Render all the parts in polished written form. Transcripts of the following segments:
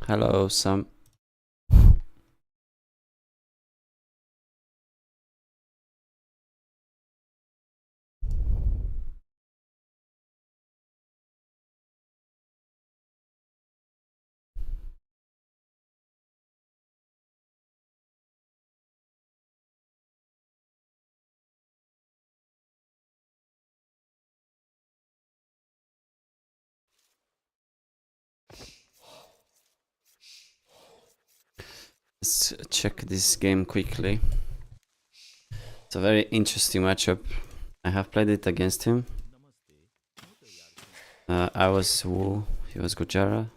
Hello, Sam. Let's check this game quickly. It's a very interesting matchup. I have played it against him. I was Wu, he was Gujara.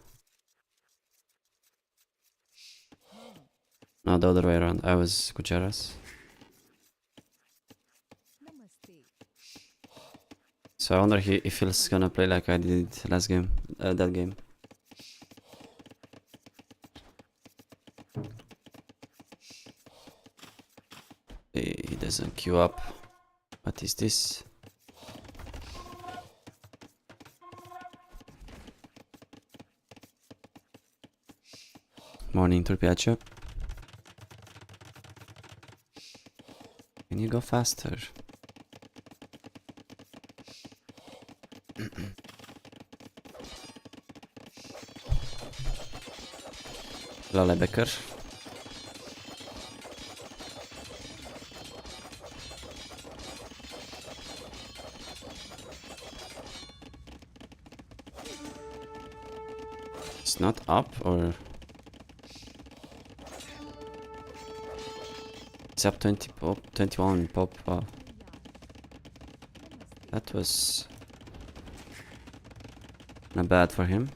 No, the other way around. I was Gujaras. So I wonder if he's gonna play like I did last game, that game. He doesn't queue up. What is this? Morning Turpiacho. Can you go faster? Lalebecker. It's not up or it's up 20 pop, 21 pop. Wow. That was not bad for him.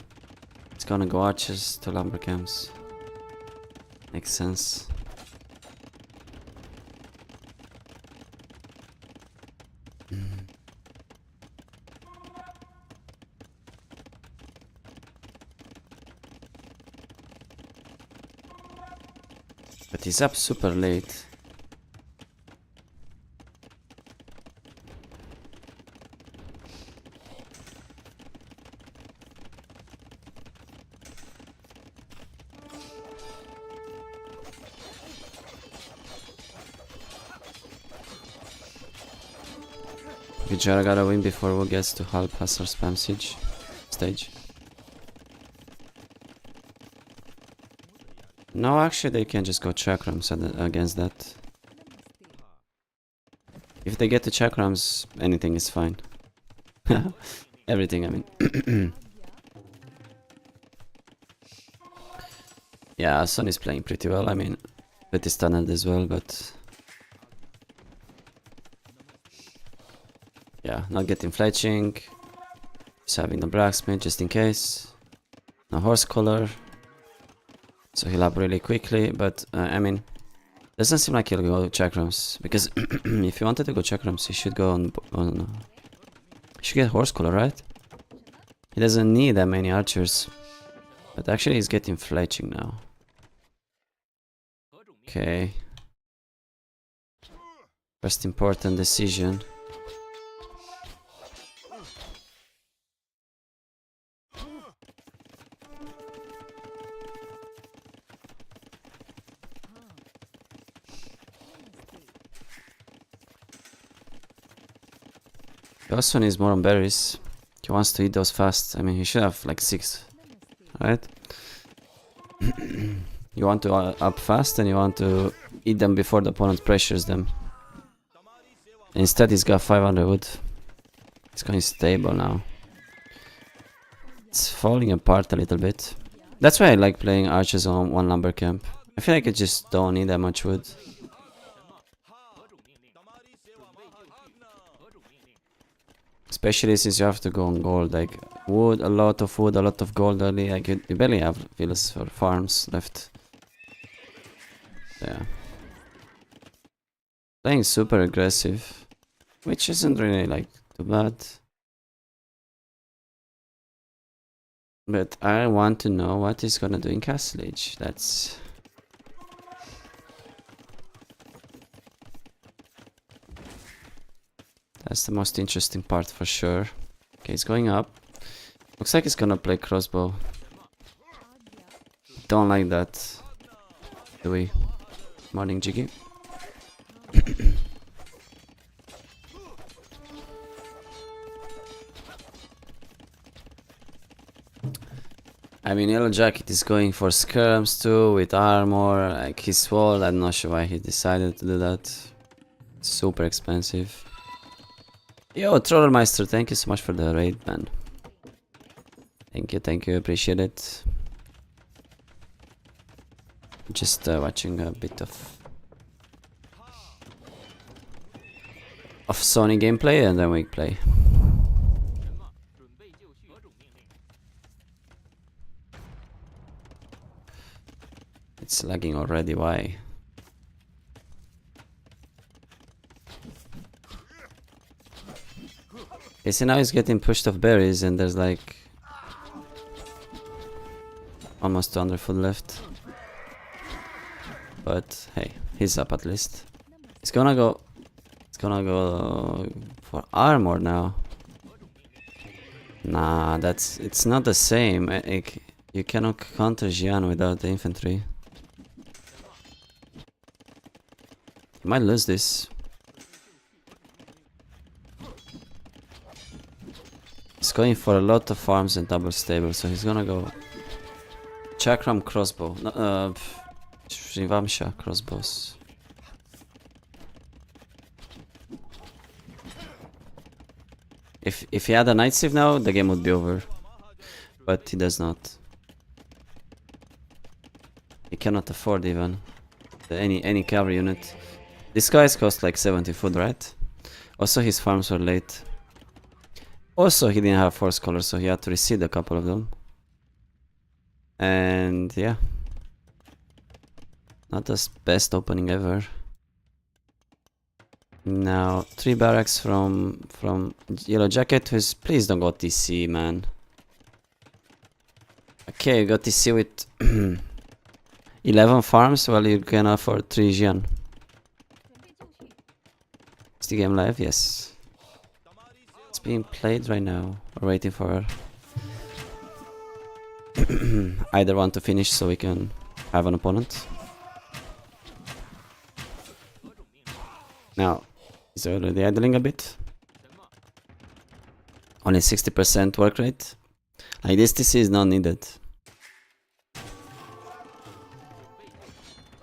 It's gonna go archers to lumber camps. Makes sense. But he's up super late. Gujara gotta win before Wu gets to half pass or spam siege stage. No, actually they can just go chakrams against that. If they get to chakrams, anything is fine. Everything, I mean. Yeah, Son is playing pretty well. I mean, pretty standard as well, but yeah, not getting fletching. Just having the blacksmith just in case. No horse collar. So he'll up really quickly, but I mean, doesn't seem like he'll go chakrams, because if he wanted to go chakrams, he should go on he should get horse collar, right? He doesn't need that many archers, but actually he's getting fletching now. Okay. First important decision. This one is more on berries. He wants to eat those fast. I mean, he should have like 6, right? You want to up fast and you want to eat them before the opponent pressures them. Instead, he's got 500 wood. It's going stable now. It's falling apart a little bit. That's why I like playing archers on one lumber camp. I feel like I just don't need that much wood. Especially since you have to go on gold, like wood, a lot of wood, a lot of gold early. Like you barely have villas for farms left. Yeah. Playing super aggressive, which isn't really like too bad. But I want to know what he's gonna do in Castle Age. That's the most interesting part for sure. Okay, he's going up. Looks like he's gonna play crossbow. don't like that, do we? Morning, Jiggy. I mean, Yellow Jacket is going for skirms too, with armor, like his wall. I'm not sure why he decided to do that. Super expensive. Yo, Trollermeister, thank you so much for the raid, man. Thank you, appreciate it. Just watching a bit of Sony gameplay and then we play. It's lagging already, why? Okay, see now he's getting pushed off berries and there's like almost 200 food left. But hey, he's up at least. He's gonna go for armor now. Nah, it's not the same. You cannot counter Xian without the infantry. You might lose this. He's going for a lot of farms and double stable, so he's gonna go Chakram crossbow. No, Shrivamsha crossbows. If he had a Night Sieve now, the game would be over. But he does not. He cannot afford even any cavalry unit. These guys cost like 70 food, right? Also his farms were late. Also he didn't have force color, so he had to reseed a couple of them. And yeah. Not the best opening ever. Now 3 barracks from Yellow Jacket, who's please don't go TC, man. Okay, you got TC with 11 farms while you can afford 3 Xian. Is the game live? Yes. It's being played right now. We're waiting for either one to finish so we can have an opponent. Now, he's already idling a bit. Only 60% work rate. Like this TC is not needed.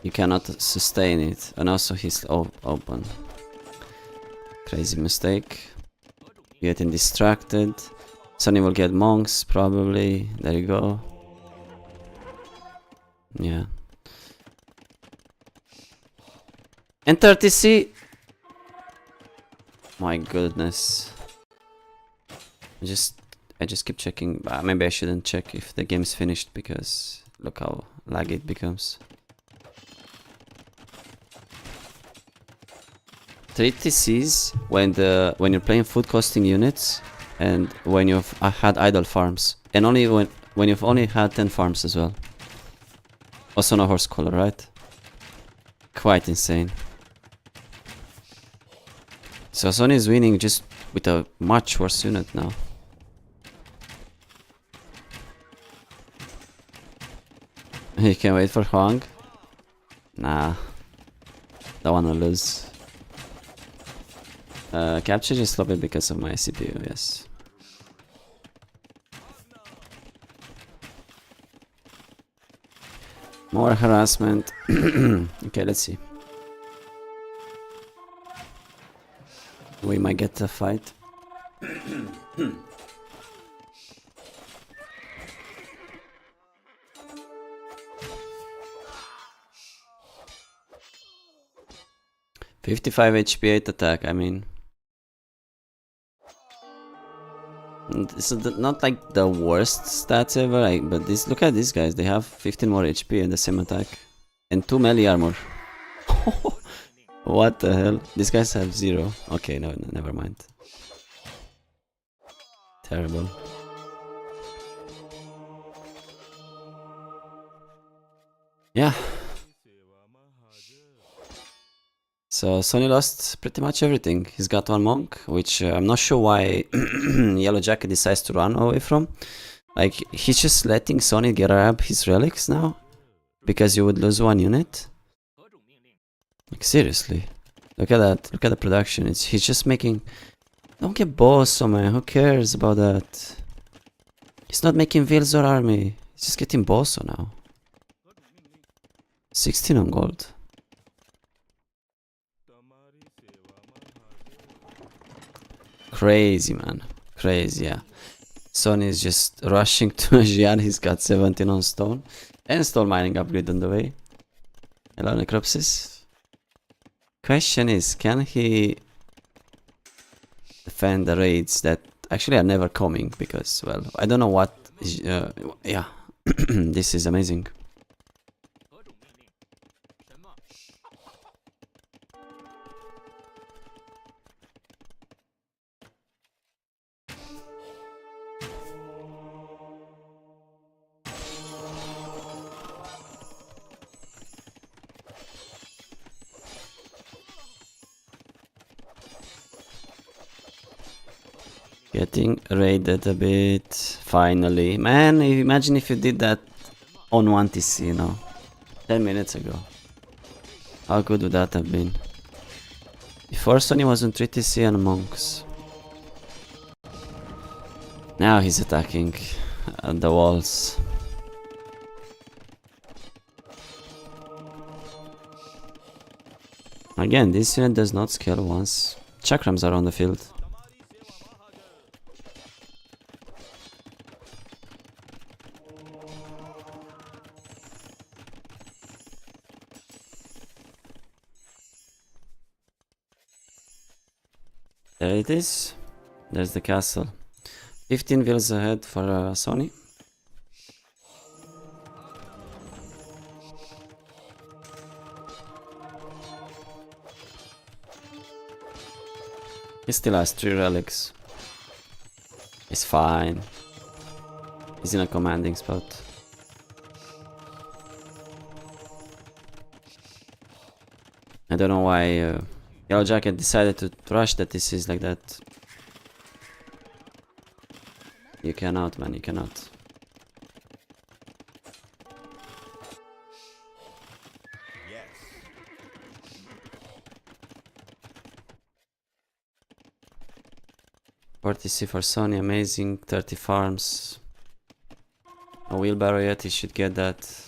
You cannot sustain it. And also he's open. Crazy mistake. Getting distracted. Sonny will get monks probably. There you go. Yeah. Enter TC. My goodness. I just keep checking. Maybe I shouldn't check if the game's finished because look how laggy it becomes. 3 TCs when you're playing food costing units and when you've had idle farms, and only when you've only had 10 farms as well. Also no horse collar, right? Quite insane. So Sony is winning just with a much worse unit now. You can wait for Huang? Nah. Don't wanna lose. Capture is sloppy because of my CPU, yes. More harassment. Okay, let's see. We might get a fight. $55 HP, 8 attack, I mean. It's not like the worst stats ever, but look at these guys, they have 15 more HP and the same attack. And 2 melee armor. What the hell? These guys have 0. Okay, no, never mind. Terrible. Yeah. So Sony lost pretty much everything. He's got 1 monk, which I'm not sure why Yellow Jacket decides to run away from. Like, he's just letting Sony grab his relics now. because you would lose one unit? Like seriously. Look at that. Look at the production. He's just making... Don't get bosso, man. Who cares about that? He's not making Vilzor army. He's just getting bosso now. 16 on gold. Crazy, man. Crazy, yeah. Son is just rushing to Xi'an. He's got 17 on stone. And stone mining upgrade on the way. Hello, Necropsis. Question is, can he defend the raids that actually are never coming? Because, well, I don't know what... yeah, this is amazing. Getting raided a bit, finally. Man, imagine if you did that on 1 TC, you know, 10 minutes ago. How good would that have been? Before Sony was on 3 TC and Monks. Now he's attacking the walls. Again, this unit does not scale once chakrams are on the field. There it is. There's the castle. 15 wheels ahead for Sony. He still has 3 relics. He's fine. He's in a commanding spot. I don't know why Yellow Jacket decided to rush that this is like that. You cannot, man, you cannot. TC for Sony, amazing. 30 farms. A wheelbarrow yet, he should get that.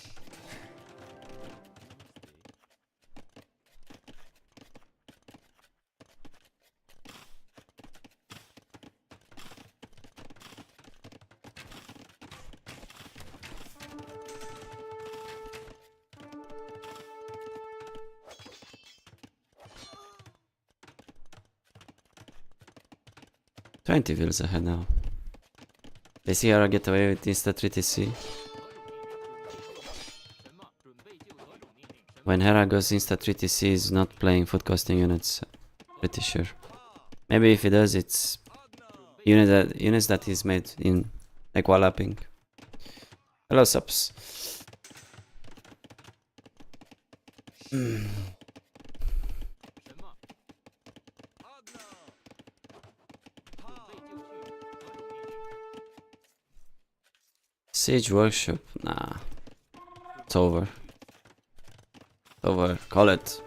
$20 wheels ahead now. They see Hera get away with insta 3 TC. When Hera goes insta 3 TC, he's not playing food costing units. Pretty sure. Maybe if he does, it's units that he's made in equilapping. Hello, subs. Siege Workshop, nah. It's over. Over, call it.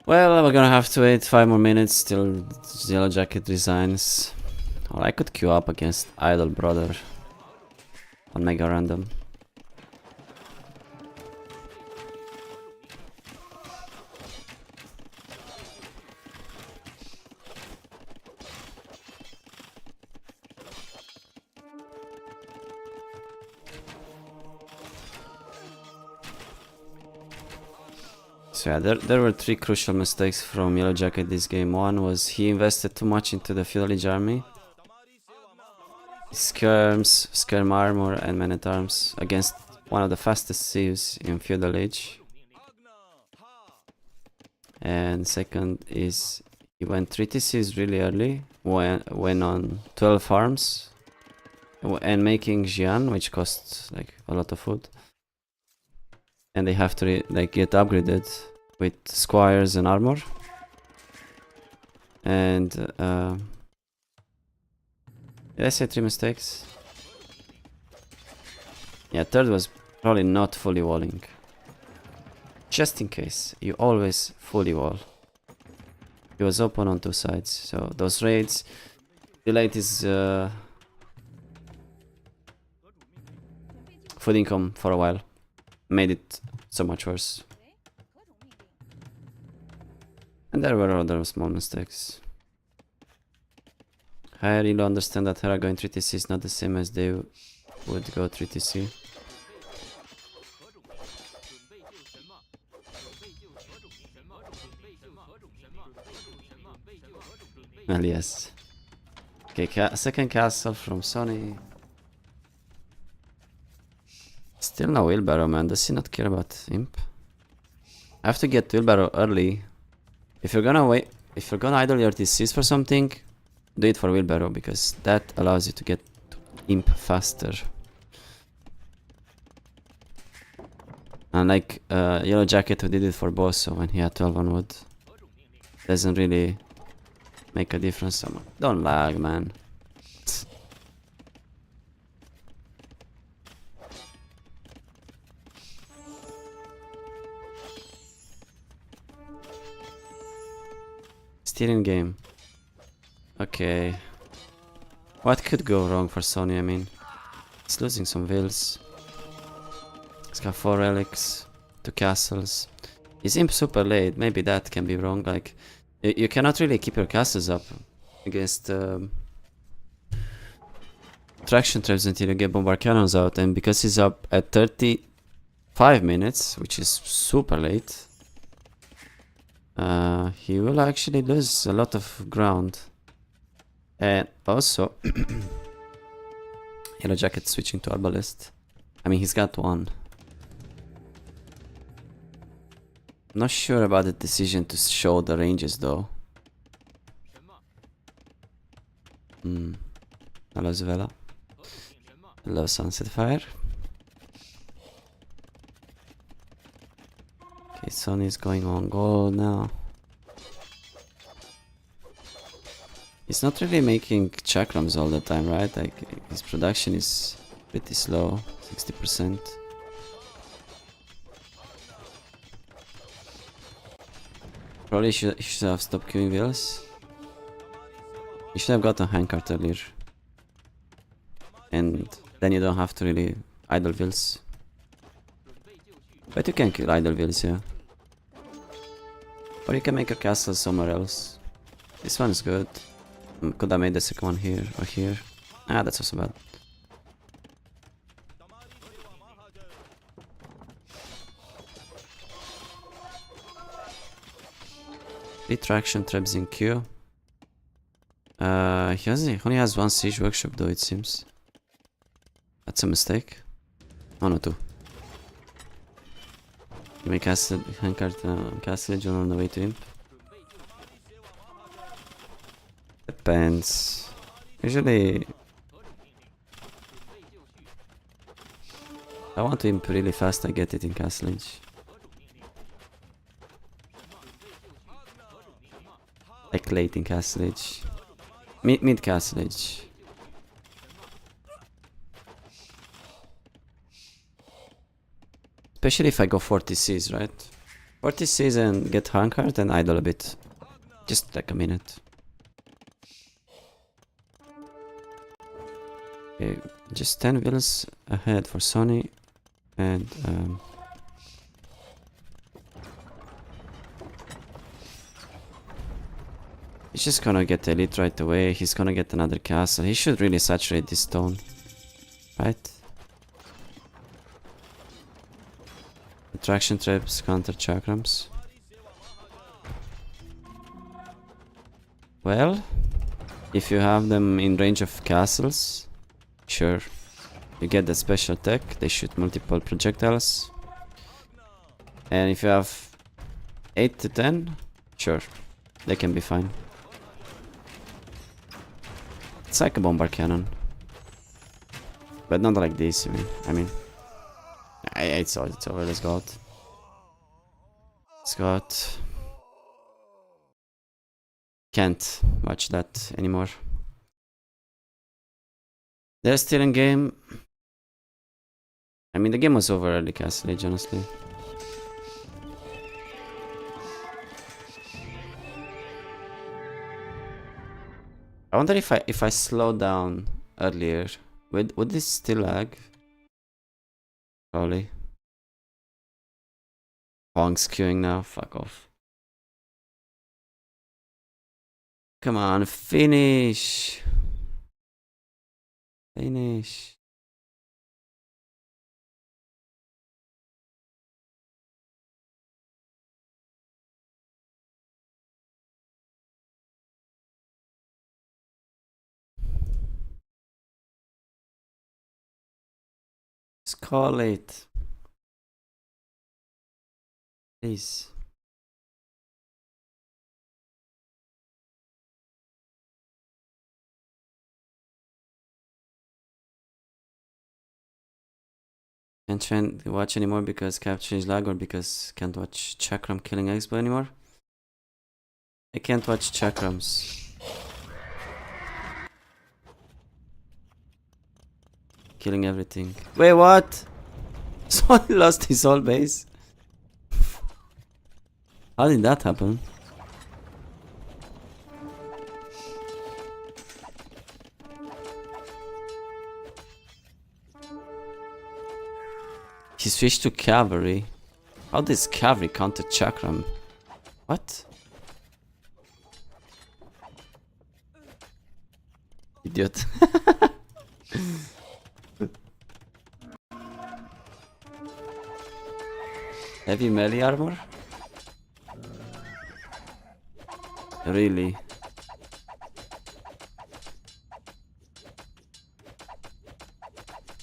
Well, we're gonna have to wait 5 more minutes till Yellow Jacket resigns. Or I could queue up against Idol Brother on Mega Random. So yeah, there were 3 crucial mistakes from Yellow Jacket this game. One was he invested too much into the Feudal Age army. Skirms, Skirm armor and men at arms against one of the fastest sieves in Feudal Age. And second is he went 3 TCs really early, went on 12 farms and making Xi'an, which costs like a lot of food. And they have to like get upgraded with squires and armor. And did I say 3 mistakes? Yeah, third was probably not fully walling. Just in case, you always fully wall. He was open on 2 sides, so those raids delayed his food income for a while. Made it so much worse. And there were other small mistakes. I really understand that Hera going 3TC is not the same as they would go 3TC. Well, yes. Okay, second castle from Sony. Still no wheelbarrow, man. Does he not care about Imp? I have to get wheelbarrow early. If you're gonna wait, if you're gonna idle your TCs for something, do it for wheelbarrow, because that allows you to get Imp faster. Unlike Yellow Jacket, who did it for Bosso when he had 12 on wood. Doesn't really make a difference. Don't lag, man. Steering game. Okay. What could go wrong for Sony? I mean, it's losing some vills. It's got 4 relics, 2 castles. Is Imp super late? Maybe that can be wrong. Like, you cannot really keep your castles up against traction traps until you get bombard cannons out. And because he's up at 35 minutes, which is super late, he will actually lose a lot of ground. And also, Yellow Jacket switching to Arbalest. I mean, he's got 1. Not sure about the decision to show the ranges though. Hello Zvela. Hello Sunset Fire. Okay, Sony is going on gold now. He's not really making chakrams all the time, right? Like, his production is pretty slow, 60%. Probably he should have stopped queuing wheels. He should have gotten handcart earlier. And then you don't have to really idle wheels. But you can kill idle wheels, yeah. Or you can make a castle somewhere else. This one is good. Could have made the second one here or here. Ah, that's also bad. Retraction traps in queue. He only has 1 siege workshop though, it seems. That's a mistake. Oh no, 2. You may cast handcart castle on the way to Imp. Depends. Usually, I want to Imp really fast, I get it in Castlage. Like late in Castlage. Mid Castlage. Especially if I go 40 Cs, right? 40 Cs and get handcart and idle a bit. Just like a minute. Okay, just 10 villas ahead for Sony. And he's just gonna get elite right away. He's gonna get another castle. He should really saturate this stone, right? Attraction traps, counter chakrams. Well, if you have them in range of castles, sure. You get the special tech. They shoot multiple projectiles. And if you have 8 to 10, sure, they can be fine. It's like a bombard cannon, but not like this. I mean, it's over. Let's go out. Let's go out. Can't watch that anymore. They're still in game. I mean, the game was over early Castle Age, honestly. I wonder if I slow down earlier, would this still lag? Probably. Pong's queuing now. Fuck off. Come on, finish. Finish. Just call it. Please. Can't try and watch anymore because capture is lag, or because can't watch Chakram killing Expo anymore? I can't watch Chakrams killing everything. Wait, what? Someone lost his whole base? How did that happen? He switched to cavalry. How does cavalry counter Chakram? What? Idiot. Heavy melee armor? Really?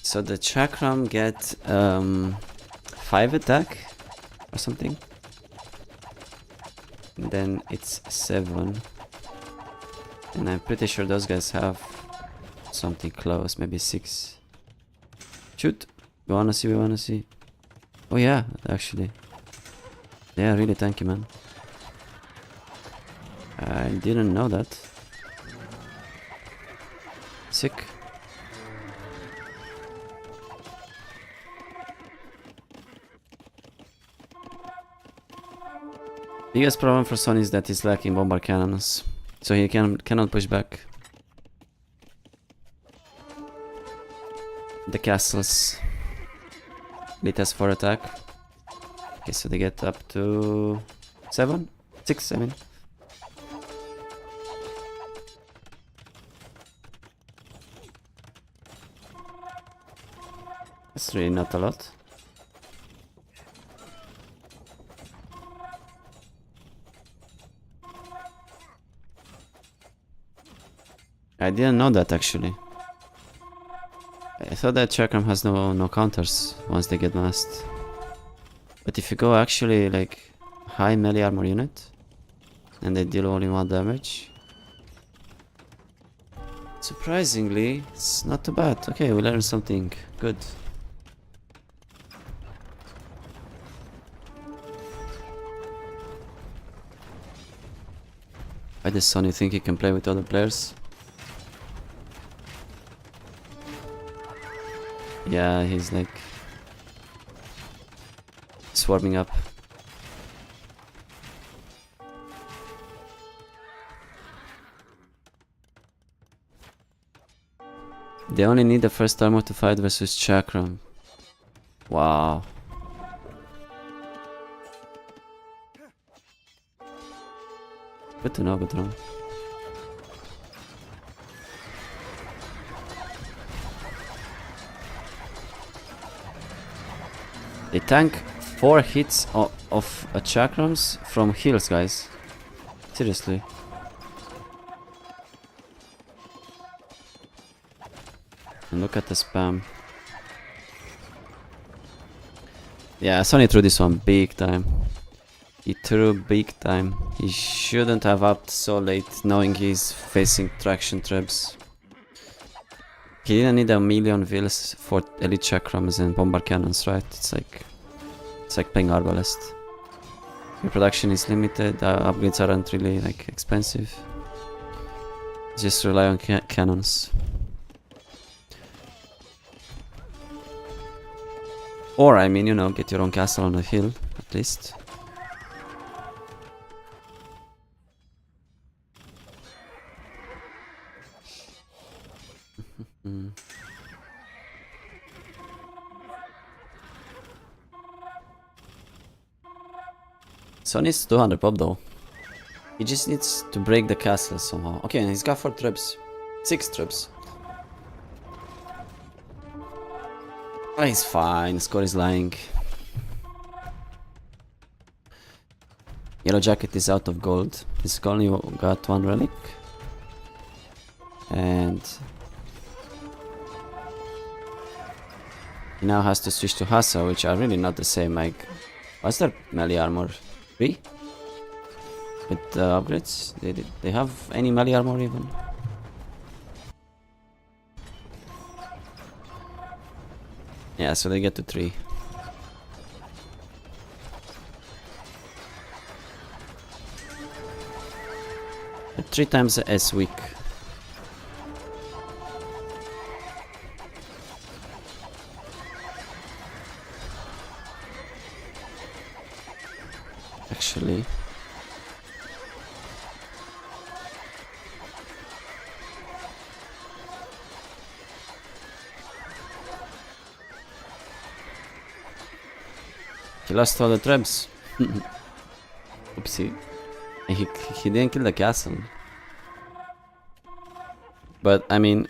So the Chakram get 5 attack or something, and then it's 7, and I'm pretty sure those guys have something close, maybe 6. Shoot! We wanna see. Oh yeah, actually. They are really tanky, man. I didn't know that. Sick. Biggest problem for Son is that he's lacking bombard cannons, so he cannot push back the castles. Elite has 4 attack. Okay, so they get up to 7? 6, I mean. That's really not a lot. I didn't know that actually. I thought that Chakram has no counters once they get masked. But if you go actually like high melee armor unit and they deal only 1 damage, surprisingly it's not too bad. Okay, we learned something good. Why does Sonny think he can play with other players? Yeah, he's like swarming up. They only need the first armor to fight versus Chakram. Wow. Good to know, good to know. They tank 4 hits of Chakrams from heals, guys. Seriously. And look at the spam. Yeah, Sonny threw this one big time. He threw big time. He shouldn't have upped so late, knowing he's facing traction traps. He didn't need a million vills for elite chakrams and bombard cannons, right? It's like playing Arbalest. Your production is limited, upgrades aren't really like expensive. Just rely on cannons. Or, I mean, you know, get your own castle on the hill, at least. So needs 200 pop though. He just needs to break the castle somehow. Okay, and he's got 4 troops. 6 troops. Oh, he's fine. Score is lying. Yellow Jacket is out of gold. He's only got 1 relic. And he now has to switch to Hassa, which are really not the same. Like, what's their melee armor? 3? With the upgrades? They have any melee armor even? Yeah, so they get to 3. They're 3 times as weak. Actually, he lost all the trebs. Oopsie. And he didn't kill the castle. But I mean,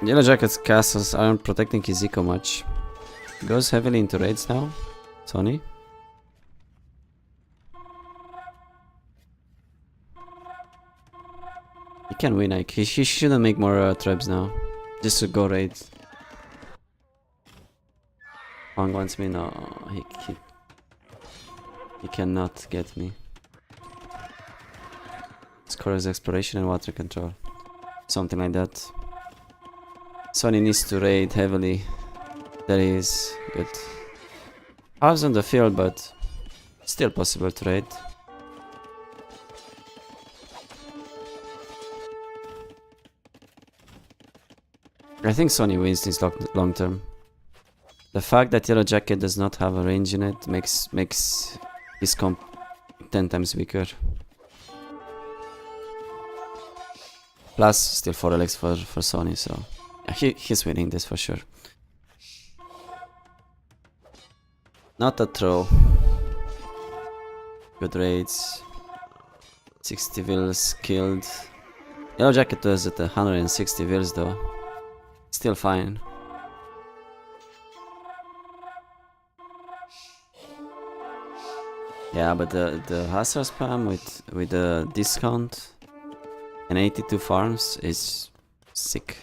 Yellow Jacket's castles aren't protecting his eco much. Goes heavily into raids now, Tony. He can win, like, he shouldn't make more trebs now. Just to go raid. Huang wants me? No, he cannot get me. Score is exploration and water control. Something like that. Sonny needs to raid heavily. That is good. Halves on the field, but still possible to raid. I think Sonny wins this long term. The fact that Yellow Jacket does not have a range in it makes his comp 10 times weaker. Plus, still 4 relics for Sonny, so yeah, he's winning this for sure. Not a throw. Good raids. 60 vills killed. Yellow Jacket was at 160 vills though. Still fine. Yeah, but the Hussar spam with the discount and 82 farms is sick.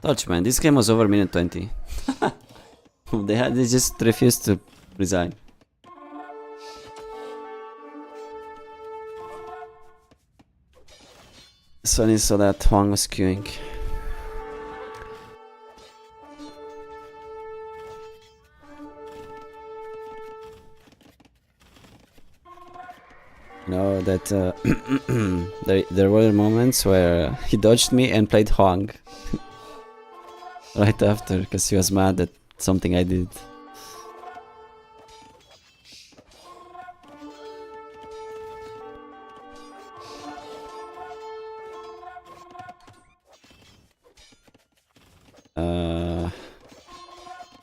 Touch, man, this game was over minute 20. They just refused to resign. Sonny saw that Huang was queuing. You know that there were moments where he dodged me and played Huang right after because he was mad at something I did.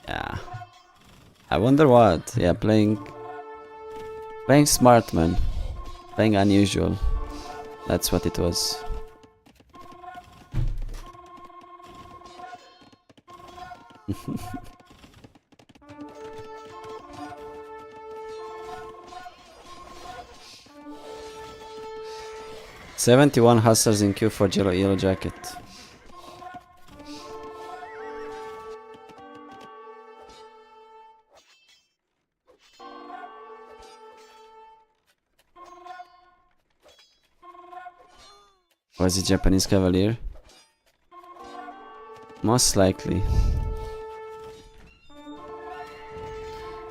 Yeah. I wonder what. Yeah, playing smart, man. Playing unusual. That's what it was. $71 Hussars in queue for Yellow Jacket. Was it Japanese Cavalier? Most likely.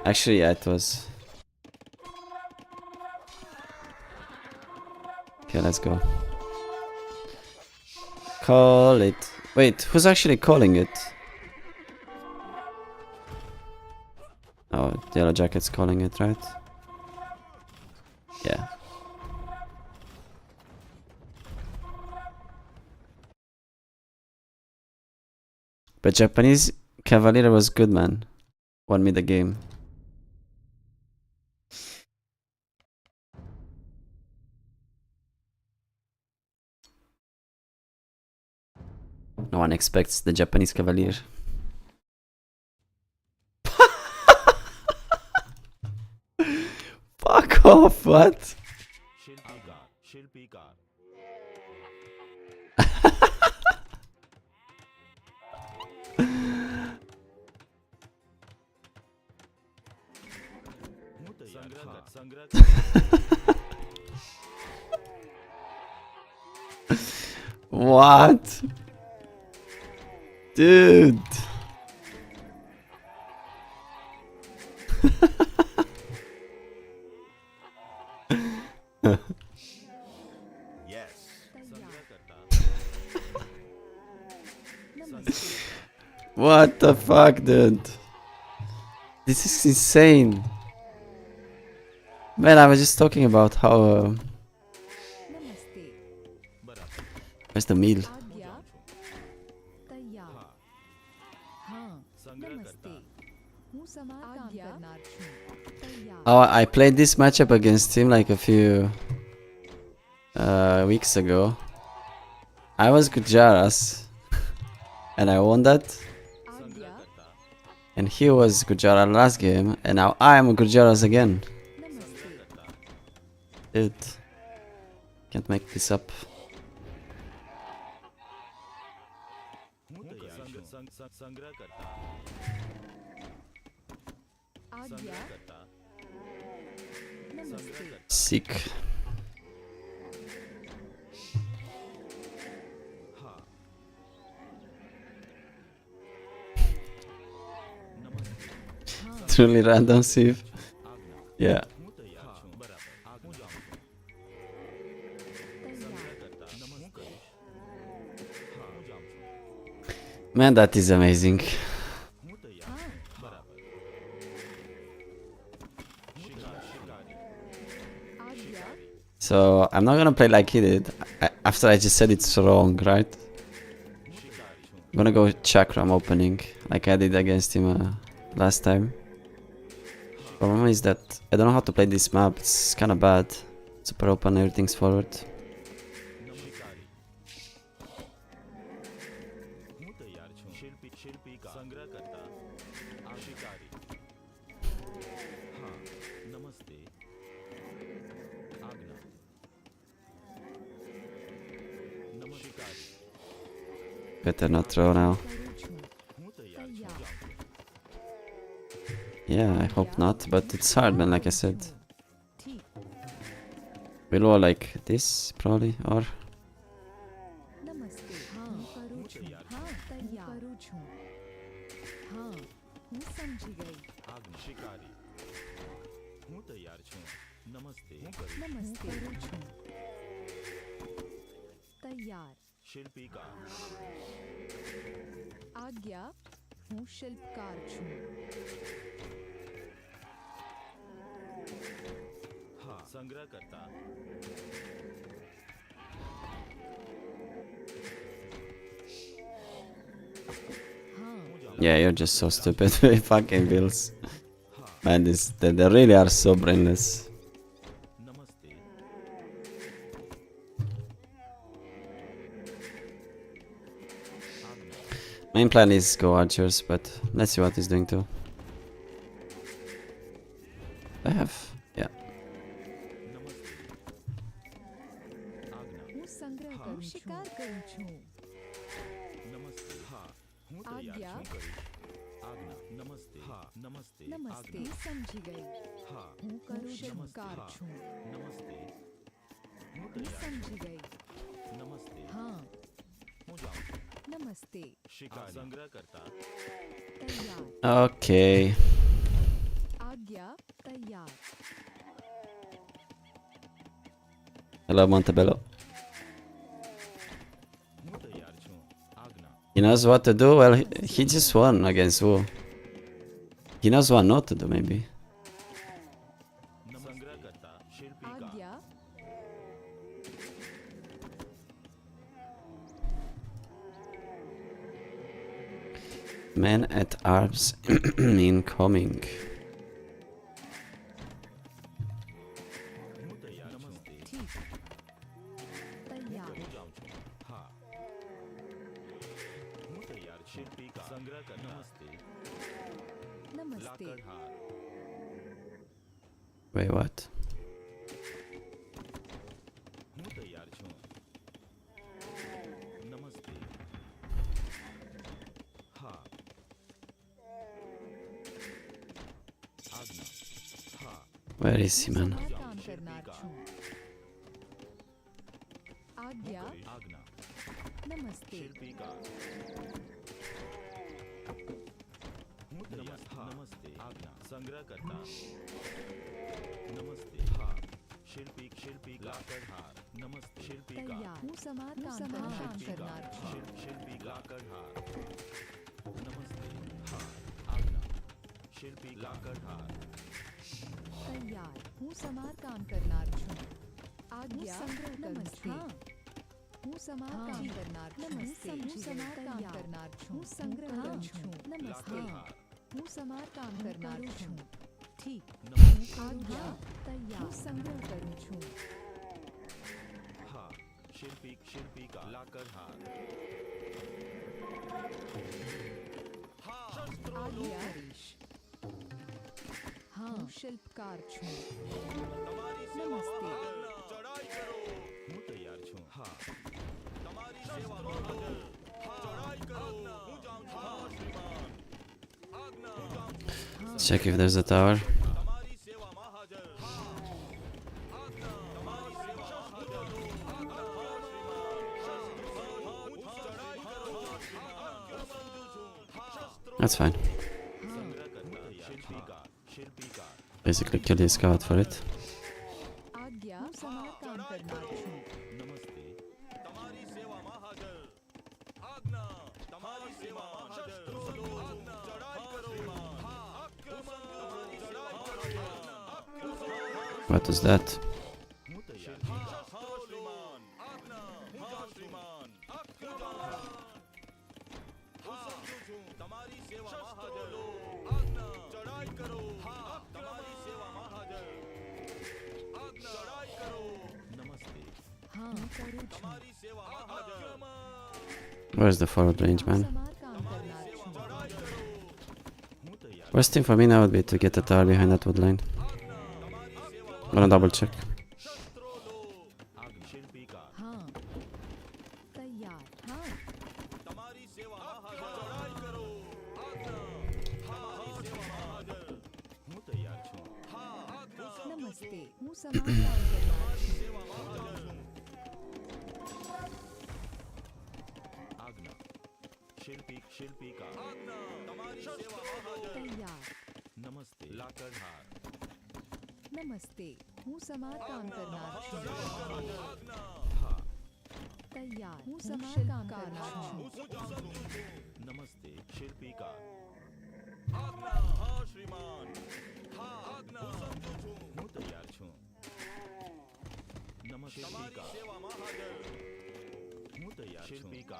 Actually, yeah, it was. let's go. Call it. Wait, who's actually calling it? Oh, the Yellow Jacket's calling it, right? Yeah. But Japanese Cavalier was good, man. Won me the game. No one expects the Japanese Cavalier. Fuck off, what? What? Dude. What the fuck, dude? This is insane. Man, I was just talking about how... where's the meal? Oh, I played this matchup against him like a few weeks ago. I was Gujaras and I won that. And he was Gujarat last game and now I am Gujaras again. Dude, can't make this up. Sick. Truly random sieve. Yeah. Man, that is amazing. So I'm not gonna play like he did. After I just said it's wrong, right? I'm gonna go Chakram opening like I did against him last time. Problem is that I don't know how to play this map. It's kind of bad. Super open, everything's forward. Better not throw now. Yeah, I hope not, but it's hard, man, like I said. We'll all like this, probably, or... आज्ञा हूँ शिल्पकार छूं हाँ संग्रहकर्ता Yeah, you're just so stupid with fucking bills. Man, they really are so brainless. Main plan is go archers, but let's see what he's doing too. I have, yeah. Okay. Hello, Montebello. He knows what to do. Well, he just won against Wu. He knows what not to do, maybe. संग्रह करता शिल्पी का आज्ञा Man at arms incoming. હું તૈયાર છું ठीक तैयार હું જાઉં છું હા હું તૈયાર शिल्पी का संग्रह करता नमस्ते नमस्ते लाकड़हार Wait, what? હું તૈયાર છું નમસ્તે હા આજ્ઞા હા Where is he, man? समार काम करनार छूं आज्ञा આજ્ઞા नमस्ते शिल्पी का હું તૈયાર હા નમસ્તે આજ્ઞા સંગ્રહ કરતા नमस्ते हाँ शिल्पी शिल्पी लाकड़हार नमस्ते शिल्पी का तैयार हूँ समार काम करनार छूं शिल्पी लाकड़हार नमस्ते हाँ आज्ञा शिल्पी लाकड़हार तैयार हूँ समार काम करनार छूं आज्ञा नमस्ते हूँ समार काम करनार नमस्ते हूँ समार काम करनार छूं संग्रह करूं छूं नमस्ते हूँ समार काम करनार छूं ठीक आज्ञा तैयार हूँ संग्रह करूं छूं हाँ शिल्पी शिल्पी का लाकड़हार आज्ञा हरीश हाँ हूँ शिल्पकार छूं नमस्ते હું તૈયાર છું હા Check if there's a tower. That's fine. शिल्पी का शिल्पी का Basically kill his scout for it. आज्ञा हूँ समार काम करनार छूं नमस्ते What was that? હું તૈયાર છું નમસ્તે हाँ हूँ करूं छूं Where's the forward range, man? समार काम करनार छूं હું તૈયાર Worst thing for me now would be to get a tower behind that wood line. Gonna double check. आज्ञा शिल्पी का हाँ तैयार हाँ હું તૈયાર છું नमस्ते हूँ समार काम करनार छूं आज्ञा शिल्पी शिल्पी का तैयार नमस्ते लाकड़हार नमस्ते हूँ समार काम करनार छूं हाँ तैयार हूँ समार काम करनार छूं नमस्ते शिल्पी का હું તૈયાર છું નમસ્તે शिल्पी का હું તૈયાર शिल्पी का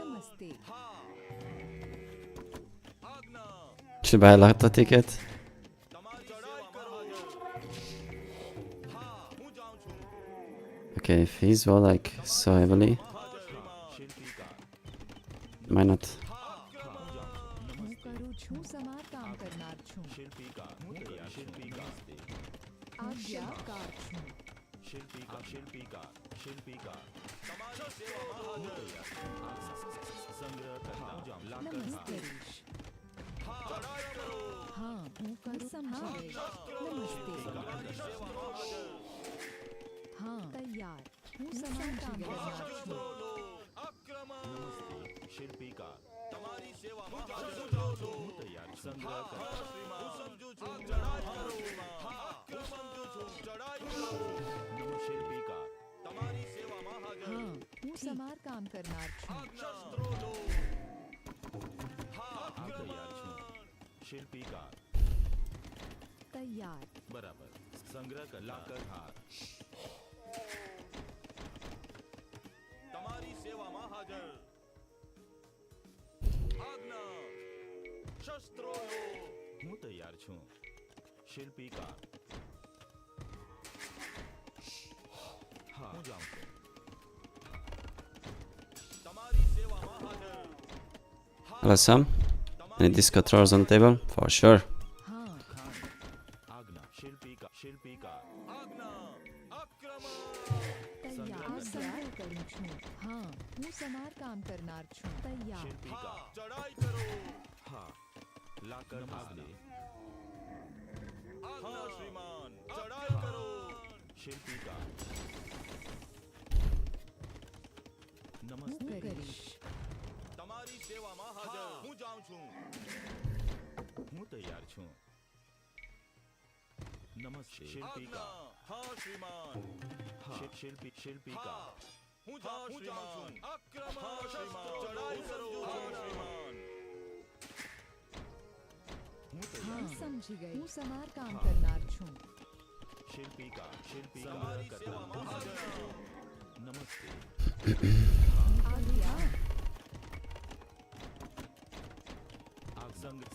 नमस्ते Should buy a lotto ticket. Okay, if he's all like so heavily, शिल्पी का why not? हूँ करूं छूं समार काम करनार छूं शिल्पी का હું તૈયાર शिल्पी का आज्ञाकार छूं शिल्पी का शिल्पी का शिल्पी का संग्रह करता लाकड़हार नमस्ते हरीश हाँ हूँ करूं समझ गए नमस्ते हाँ तैयार हूँ समार काम करनार छूं नमस्ते शिल्पी का હું તૈયાર સંગ્રહ કરતા નમસ્તે शिल्पी का हाँ હું સમારકામ કરનાર છું શસ્ત્રો લો હા હું તૈયાર છું શિલ્પીકાર તૈયાર બરાબર સંગ્રહ કરતા લાકડહાર તમારી સેવામાં હાજર આજ્ઞા શસ્ત્રો લો હું તૈયાર છું શિલ્પીકાર હા હું જાઉં છું તમારી સેવામાં હાજર Awesome. Any disco throwers on the table? For sure. હા ખાન આજ્ઞા શિલ્પીકાર આજ્ઞા આક્રમણ તૈયાર આ સંગ્રહ કરું છું હા હું સમારકામ કરનાર છું તૈયાર શિલ્પીકાર ચડાઈ કરો હા લાકડ આજ્ઞા આજ્ઞા શ્રીમાન ચડાઈ કરો શિલ્પીકાર હું નમસ્તે કરીશ તમારી સેવામાં હાજર હું જાઉં છું હું તૈયાર છું નમસ્તે શિલ્પીકાર હા શ્રીમાન હા શિલ્પીકાર હું જાઉં છું આક્રમણ શ્રીમાન ચડાઈ કરો શ્રીમાન હું હા તૈયાર સમજી ગઈ હું સમારકામ કરનાર છું શિલ્પીકાર તમારી સેવામાં હાજર નમસ્તે આજ્ઞા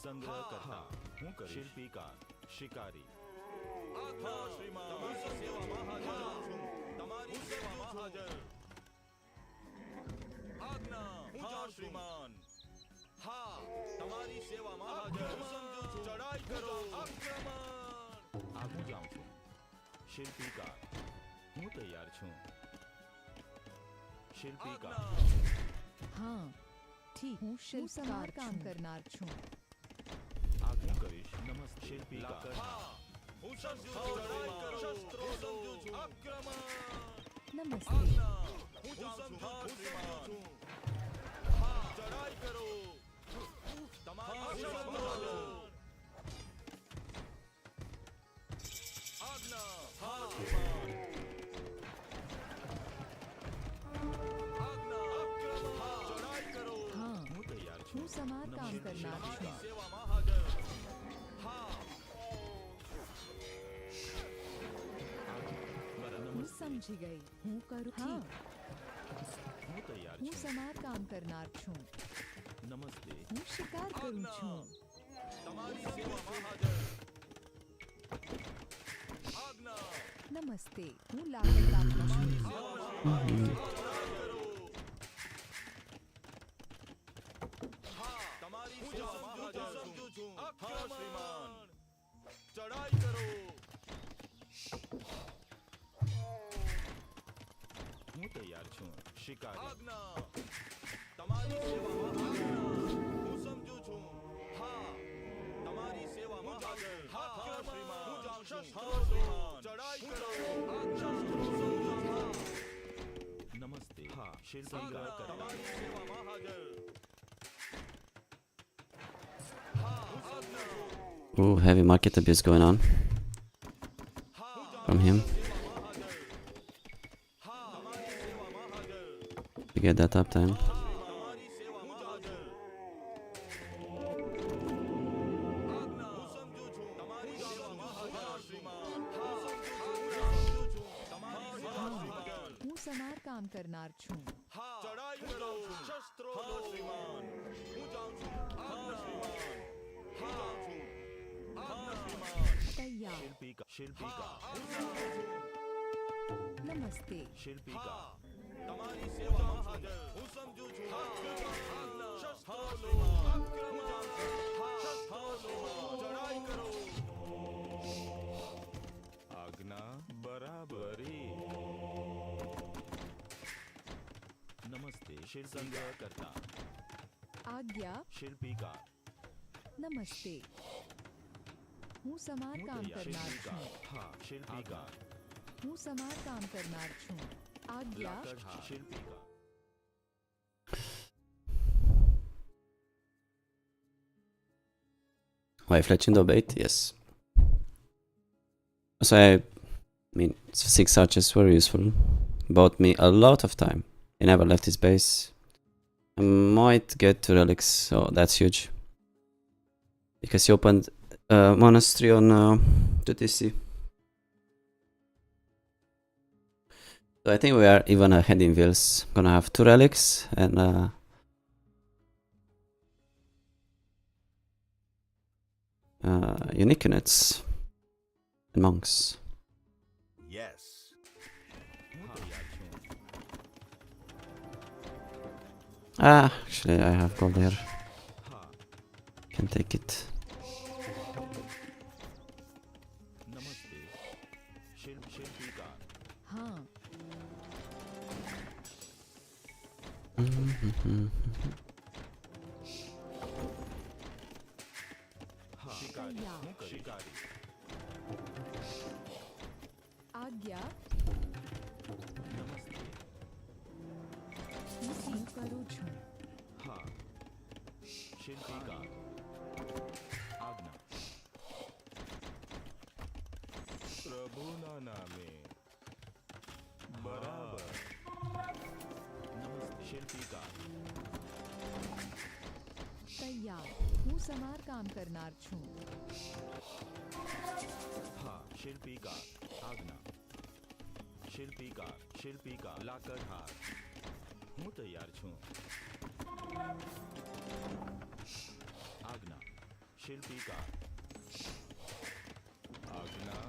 સંગ્રહ કરતા હું કરીશ શિલ્પીકાર શિકારી આજ્ઞા શ્રીમાન તમારી સેવામાં હાજર છું તમારી સેવામાં હાજર આજ્ઞા હું જાઉં શ્રીમાન હા તમારી સેવામાં હાજર હું સમજુ છું ચડાઈ કરો આક્રમણ હું જાઉં છું શિલ્પીકાર હું તૈયાર છું શિલ્પીકાર હા ઠીક હું સમારકામ કરનાર છું હું કરીશ નમસ્તે શિલ્પીકાર હું સમજુ છું ચડાઈ કરો શસ્ત્રો સમજુ છું આક્રમણ નમસ્તે હું જાઉં છું હું સમજુ છું હા ચડાઈ કરો તમારી સેવામાં હાજર આજ્ઞા હા શ્રીમાન આજ્ઞા આક્રમણ ચડાઈ કરો હા હું તૈયાર છું હું સમારકામ કરનાર છું તમારી સેવામાં હાજર હા હું સમજી ગઈ હું કરું હા હું તૈયાર હું છું સમારકામ કરનાર છું નમસ્તે હું શિકાર કરું છું તમારી સેવામાં હાજર આજ્ઞા નમસ્તે હું લાકડ કાપું છું તમારી સેવામાં હાજર સમજુ છું હા શ્રીમાન ચડાઈ કરો હું તૈયાર છું શિકારી આજ્ઞા તમારી સેવામાં હાજર હું સમજુ છું હા તમારી સેવામાં હાજર હા શ્રીમાન હું જાઉં છું હા શ્રીમાન ચડાઈ કરો આજ્ઞા સમજુ હા નમસ્તે હા શિલ્પીકાર તમારી સેવામાં હાજર Ooh, heavy market abuse going on from him. To get that uptime. તમારી સેવામાં હાજર આજ્ઞા હું સમજુ છું તમારી સેવામાં હાજર શ્રીમાન હું સમજુ છું તમારી સેવામાં હાજર હું સમારકામ કરનાર છું હા ચડાઈ કરો શસ્ત્રો લો શ્રીમાન હું જાઉં છું આજ્ઞા શ્રીમાન હા જાઉં છું આજ્ઞા શ્રીમાન તૈયાર શિલ્પીકાર નમસ્તે શિલ્પીકાર તમારી સેવામાં હાજર હું સમજુ છું આજ્ઞા શસ્ત્રો લો આક્રમણ શસ્ત્રો લો ચડાઈ કરો આજ્ઞા બરાબરી નમસ્તે સંગ્રહ કરતા આજ્ઞા શિલ્પીકાર નમસ્તે હું સમારકામ કરનાર છું હા શિલ્પીકાર હું સમારકામ કરનાર છું આજ્ઞા લાકડહાર શિલ્પીકાર Why fletching the bait? Yes. So I mean, 6 archers were useful. Bought me a lot of time. He never left his base. I might get 2 relics, so that's huge. Because he opened monastery on the TC. So I think we are even ahead in Vils. Gonna have 2 relics and unique units and monks. Yes. હું તૈયાર છું. Actually I have gold here. હા. Can take it. નમસ્તે. શિલ્પીકાર. हाँ હા. શિકારી. તૈયાર. હું શિકારી. आज्ञा નમસ્તે. હું કરું છું હા. શિલ્પીકાર. આજ્ઞા. પ્રભુના નામે. બરાબર. નમસ્તે. શિલ્પીકાર. તૈયાર હું સમારકામ કરનાર છું હા. શિલ્પીકાર. આજ્ઞા. શિલ્પીકાર. શિલ્પીકાર. લાકડહાર. હું તૈયાર છું. આજ્ઞા. શિલ્પીકાર. આજ્ઞા.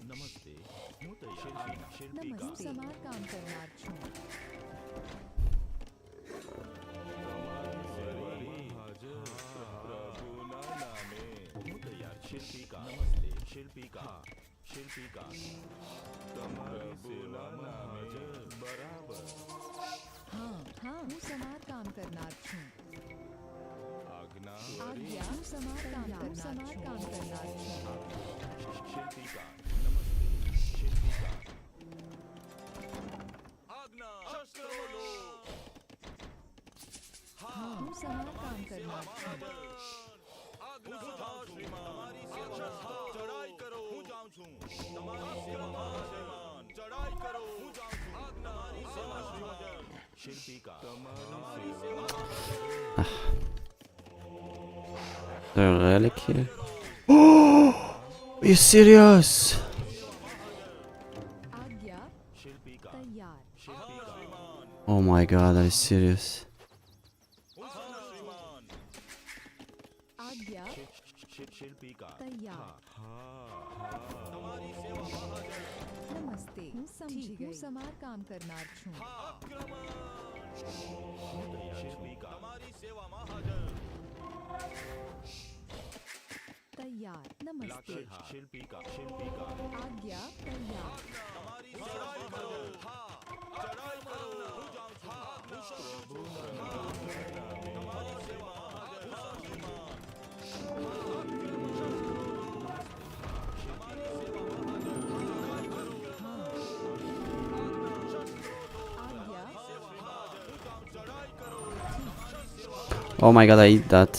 નમસ્તે. હું તૈયાર. શિલ્પીકાર. હું સમારકામ કરનાર છું પ્રભુના નામે. હું તૈયાર. શિલ્પીકાર. નમસ્તે. શિલ્પીકાર. શિલ્પીકાર. તમારી સેવાના નામે. બરાબર. हाँ हाँ હું સમારકામ કરનાર છું આજ્ઞા. आज्ञा હું સમારકામ કરનાર છું શિલ્પીકાર. નમસ્તે. શિલ્પીકાર. આજ્ઞા. શસ્ત્રો લો. हाँ હું સમારકામ કરનાર છું આજ્ઞા. શ્રીમાન. ચડાઈ કરો. હું જાઉં છું. તમારી સેવામાં શ્રીમાન. ચડાઈ કરો. હું જાઉં છું. આજ્ઞા. સેવા શ્રીમાન. શિલ્પીકાર. તમારી સેવા. There a relic here. Are you serious? आज्ञा શિલ્પીકાર. તૈયાર શિલ્પીકાર. Oh my god, are you serious? શ્રીમાન. आज्ञा શિલ્પીકાર. તૈયાર તમારી સેવામાં હાજર. નમસ્તે હું સમજી ગઈ હું સમારકામ કરનાર છું શિલ્પીકાર. તમારી સેવામાં હાજર. તૈયાર નમસ્તે લાકડહાર. શિલ્પીકાર. શિલ્પીકાર. आज्ञा तैयार તમારી ચડાઈ કરો. હા. ચડાઈ કરો. હું જાઉં છું. પ્રભુના નામે. તમારી સેવામાં હાજર. શ્રીમાન. आज्ञा Oh my god, I eat that.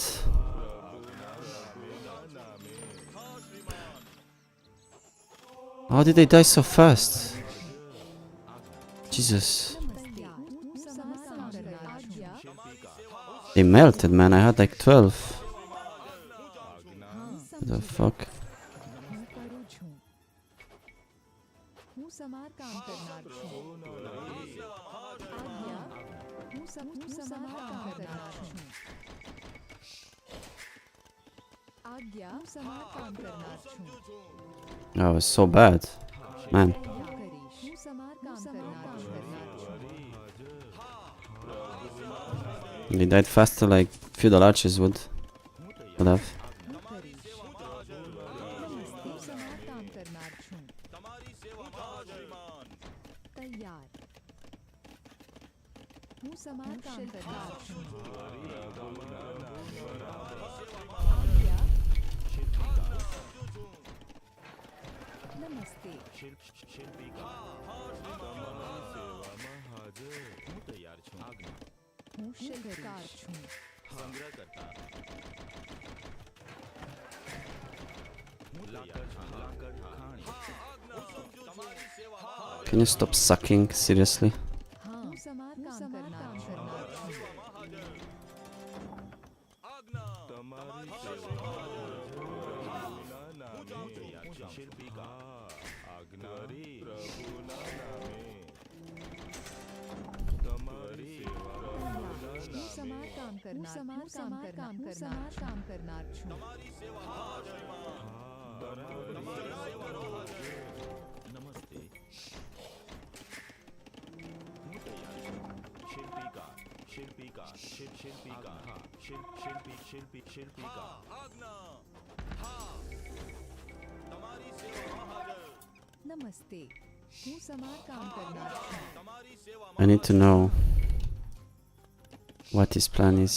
How did they die so fast? Jesus. तैयार હું સમારકામ કરનાર आज्ञा They melted, man. I had like 12. हाँ What the fuck? હું કરું છું હું સમારકામ કરનાર છું आज्ञा હું સમારકામ કરનાર છું आज्ञा હું સમારકામ કરનાર છું That was so bad. Man. તૈયાર કરીશ હું સમારકામ કરનાર છું They died faster like feudal archers would have. હું કરીશ નમસ્તે હું સમારકામ કરનાર છું તમારી સેવામાં હાજર. શ્રીમાન. તૈયાર હું સમારકામ કરનાર છું आज्ञा નમસ્તે શિલ્પીકાર. તમારી સેવામાં હાજર. હું તૈયાર છું. આજ્ઞા. હું શિલ્પકાર છું સંગ્રહ કરતા. હું તૈયાર છું. લાકડ ખાણી. તમારી સેવામાં હાજર. Can you stop sucking? Seriously? हाँ હું સમારકામ જાઉં શિલ્પિકા આજ્ઞા પ્રભુના નામે તમારી હું સમારકામ કરનાર છું તમારી સેવામાં નમસ્તે હું તૈયાર છું શિલ્પિકા શિલ્પિકા શિલ્પિકા શિલ્પિકા આજ્ઞા હા તમારી સેવામાં હાજર નમસ્તે હું સમારકામ કરનાર છું તમારી I સેવામાં need to know what his plan is.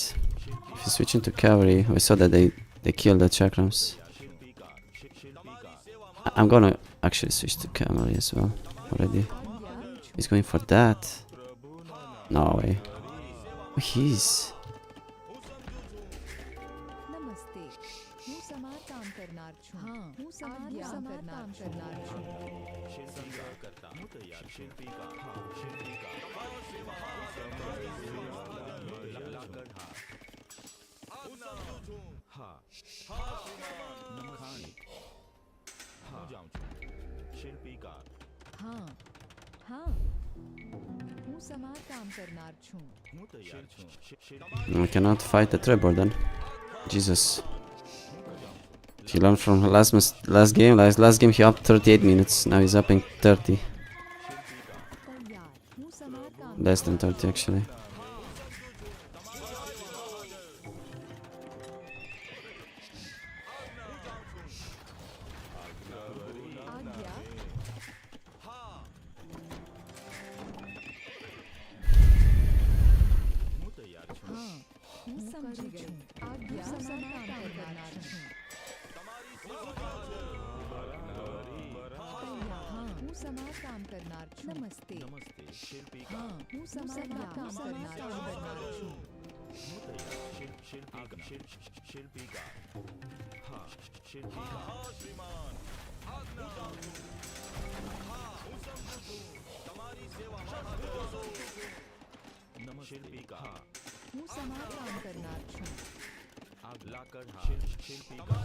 If he's switching to cavalry, we saw that they killed the chakrams. શિલ્પિકા શિલ્પિકા I'm gonna actually switch to cavalry as well already. આજ્ઞા છું He's going for that. પ્રભુના No way. Oh, he's. નમસ્તે હું સમારકામ કરનાર છું હું સમારકામ કરનાર છું શિલ્પિકા કરતા હું તૈયાર શિલ્પિકા હા શિલ્પિકા લાકડ હા હું સમજુ છું હા હા શ્રીમાન નમખાની હું જાઉં છું શિલ્પિકા હા હા હું સમારકામ કરનાર છું હું તૈયાર છું I cannot fight the Trebor then. Jesus. He learned from last game. Last game he upped 38 minutes. Now he's upping 30. તૈયાર હું સમારકામ Less than 30 actually. આજ્ઞા હું તૈયાર છું હા હું સમજી ગઈ આજ્ઞા સમારકામ કરનાર છું તૈયાર હા હું સમારકામ કરનાર છું નમસ્તે નમસ્તે શિલ્પિકા હા હું સમારકામ કરનાર છું હું તૈયાર શિલ્પિકા હા શિલ્પિકા હા શ્રીમાન આજ્ઞા હા હું સમજુ છું તમારી સેવામાં હાજર શિલ્પિકા હા હું સમારકામ કરનાર છું આગ લાકડ હા શિલ્પિકા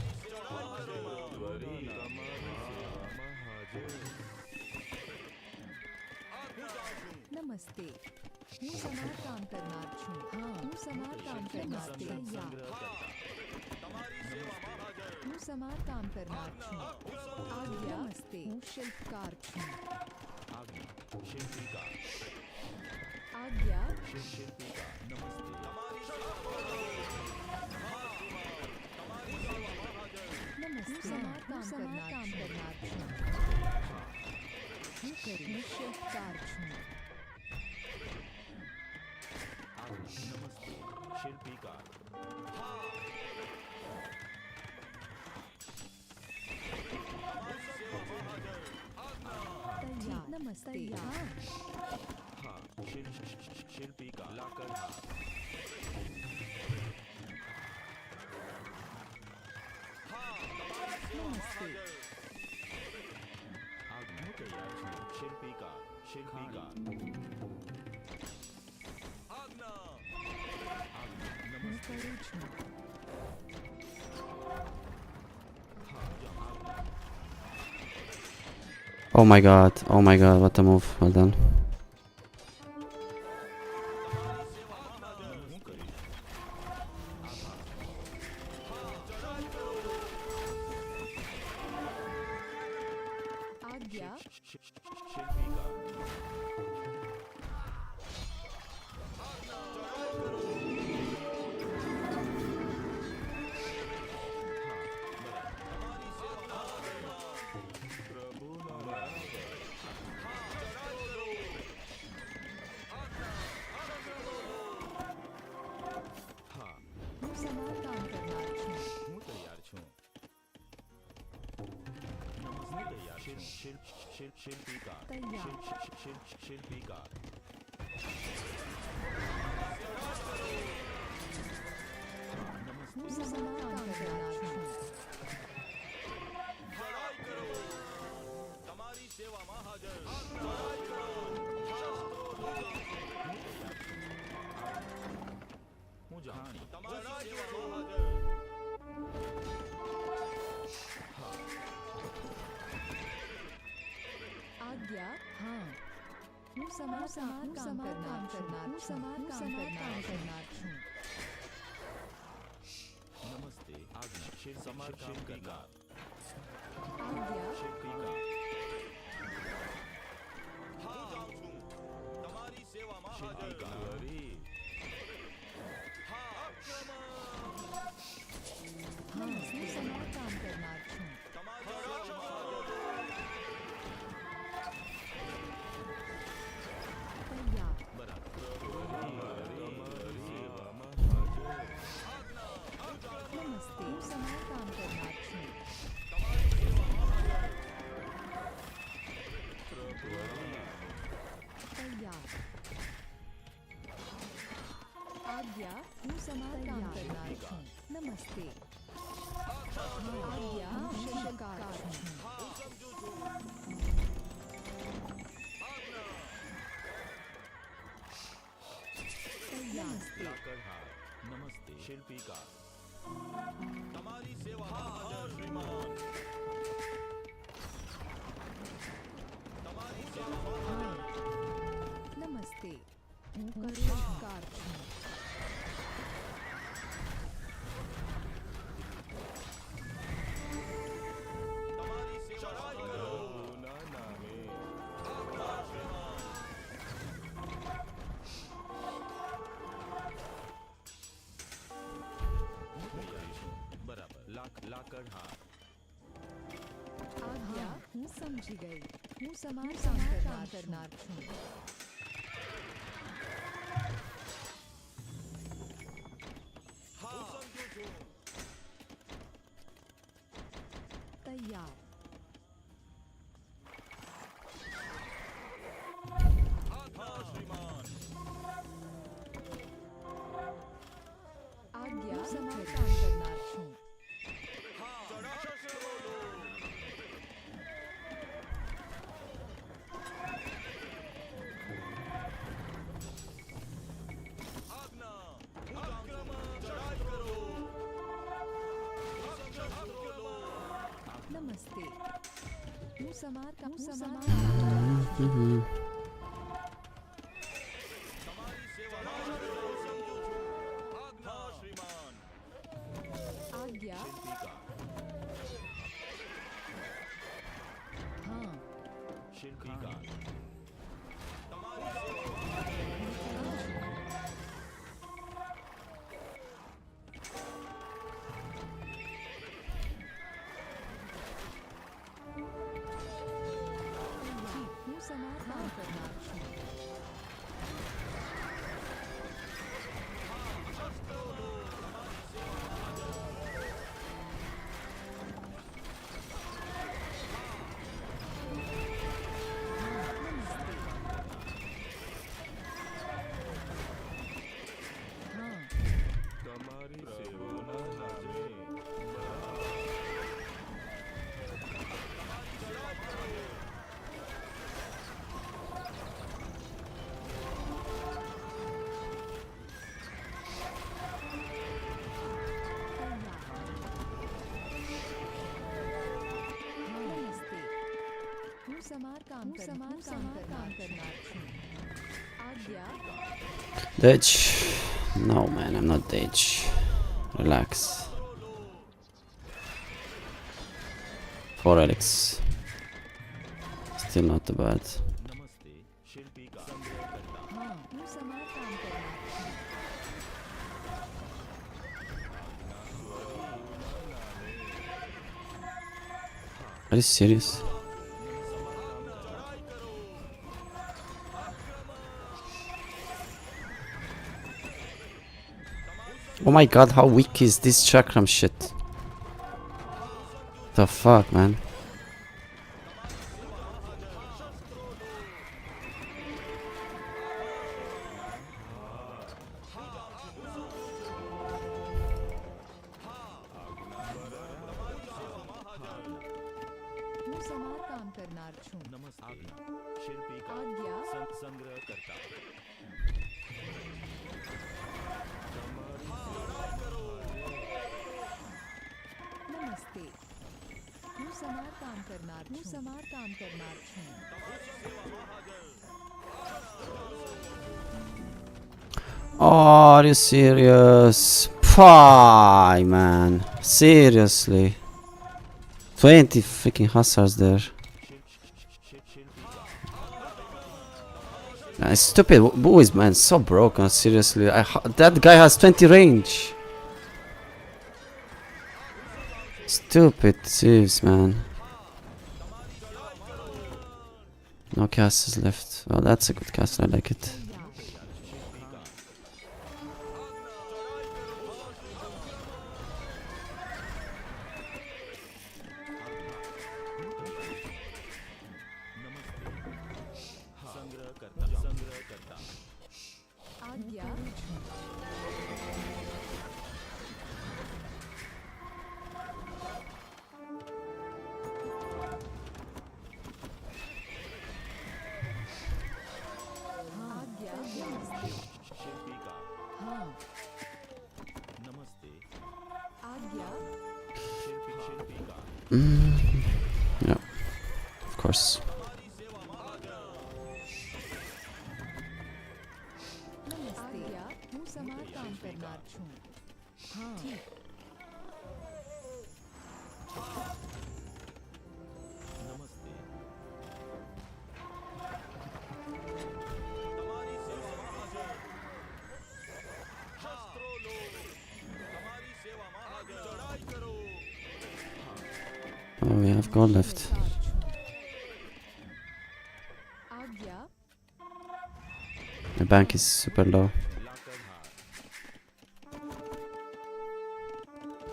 નમસ્તે હું સમારકામ કરનાર છું હા હું સમારકામ કરનાર છું તૈયાર હું સમારકામ કરનાર છું આજ્ઞા નમસ્તે હું શિલ્પકાર છું આજ્ઞા શિલ્પિકા આજ્ઞા શિલ્પિકા નમસ્તે નમસ્તે સમારકામ કરનાર છું હું શિલ્પકાર છું નમસ્તે શિલ્પિકા તૈયાર નમસ્તે હા હા શિલ્પિકા લાકડ હા નમસ્તે આજ્ઞા હું તૈયાર છું શિલ્પિકા શિલ્પિકા આજ્ઞા હું કરું છું Oh my god. Oh my god. What a move. Well done. હું કરીશ આજ્ઞા શિલ્પિકા હા હું સમારકામ કરનાર છું હું તૈયાર છું હું તૈયાર છું શિલ્પિકા તૈયાર શિલ્પિકા હું સમારકામ કરનાર છું તમારી સેવામાં હાજર હું જાણી તમારી સેવામાં હાજર समार काम करनार छूं नमस्ते आज्ञा शेर समार काम करना आज्ञा शिल्पीकार હું જાઉં છું તમારી સેવામાં હાજર અરે હા આક્રમણ हाँ હું સમાર काम करनार छूं તમારી સેવામાં હાજર तैयार બરાબર તમારી સેવામાં હાજર આજ્ઞા नमस्ते હું समार काम करनार छूं તમારી સેવામાં હાજર तैयार आज्ञा હું समार काम करनार छूं नमस्ते आज्ञा હું शिकार छूं હું સમજુ છું આજ્ઞા तैयार લાકડહાર નમસ્તે શિલ્પીકાર તમારી સેવામાં હાજર શ્રીમાન તમારી સેવામાં હાજર नमस्ते હું કરુણકાર છું તમારી સેવામાં હાજર ના નામે આજ્ઞા શ્રીમાન હું તૈયાર છું બરાબર લાકડહાર आज्ञा હું સમજી ગઈ હું સમાર કામ કરનાર છું હા હું સમજુ છું તૈયાર આજ્ઞા શ્રીમાન આज्ञा સમાર કામ કરનાર છું હા શસ્ત્ર બોલો આજ્ઞા આક્રમણ ચઢાઈ કરો શસ્ત્રો લો નમસ્તે હું સમાર કામ તમારી સેવામાં હાજર હું સમજુ છું આજ્ઞા શ્રીમાન आज्ञा શિલ્પીકાર हाँ શિલ્પીકાર તમારી સેવામાં ઠીક હું સમાર કામ કરનાર છું શસ્ત્રો લો તમારી સેવામાં હાજર हाँ તમારી સેવાના નામે નમસ્તે હું સમાર કામ કરનાર છું આज्ञा Ditch. No, man, I'm not ditch. Relax. 4 Alex. Still not too bad. નમસ્તે શિલ્પીકાર સંગ્રહકર્તા हाँ હું સમાર કામ કરનાર છું Are you serious? Oh my god, how weak is this chakram shit? The fuck, man? હું સમાર કામ કરનાર છું નમસ્તે શિલ્પીકાર આज्ञा સંગ્રહકર્તા નમસ્તે હું સમાર કામ કરનાર છું Oh, are you serious? Pie, man. Seriously. 20 freaking hussars there. Man, stupid boys, man. So broken, seriously. That guy has 20 range. Stupid thieves, man. No castles left. Well, that's a good castle. I like it. आज्ञा आज्ञा शिल्पिका हाँ नमस्ते आज्ञा Shilpika Yeah, of course. आज्ञा હું સમારકામ કરનાર છું हाँ ठीक नमस्ते शस्त्रों लो हमारी सेवा में हाजिर चढ़ाई करो Oh, we have gold left. आज्ञा The bank is super low. लाकड़हार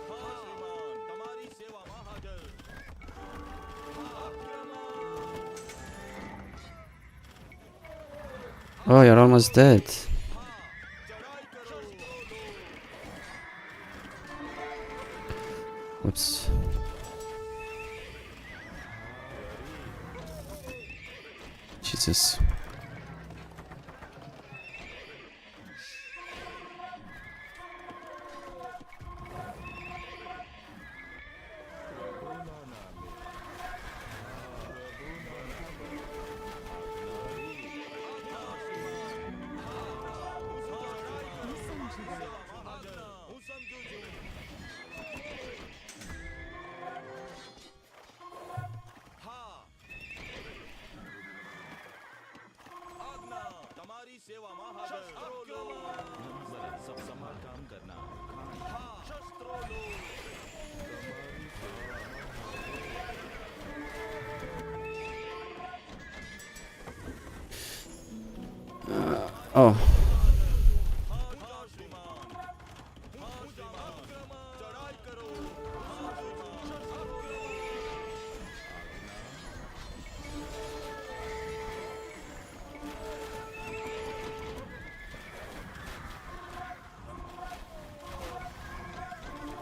हाँ श्रीमान तुम्हारी सेवा में हाजिर Oh, you're almost dead. चढ़ाई करो Whoops. Jesus. હું સમજુ છું હા આજ્ઞા તમારી સેવામાં હાજર શસ્ત્રો લો सब समारकाम करना हाँ शस्त्रों लो Oh. हाँ श्रीमान हाँ श्रीमान चढ़ाई करो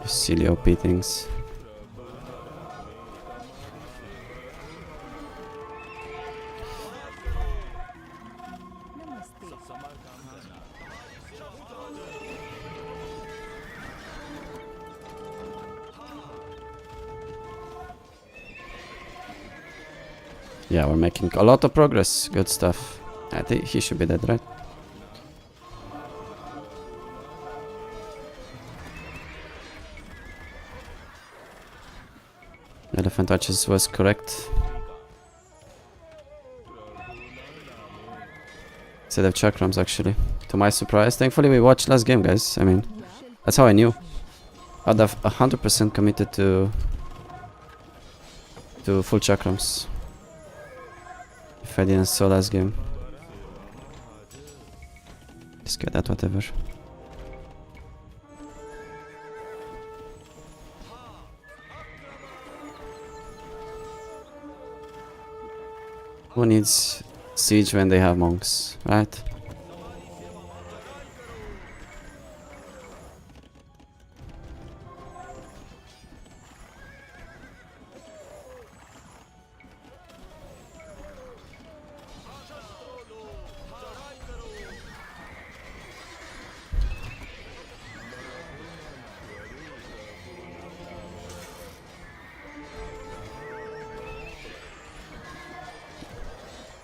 Silly OP things. नमस्ते समारकाम करना Yeah, we're making a lot of progress. Good stuff. I think he should be dead, right? Elephant Arches was correct. Instead of chakrams, actually. To my surprise. Thankfully, we watched last game, guys. I mean, that's how I knew. I'd have 100% committed to full chakrams if I didn't saw last game. Just get that, whatever. Who needs siege when they have monks, right?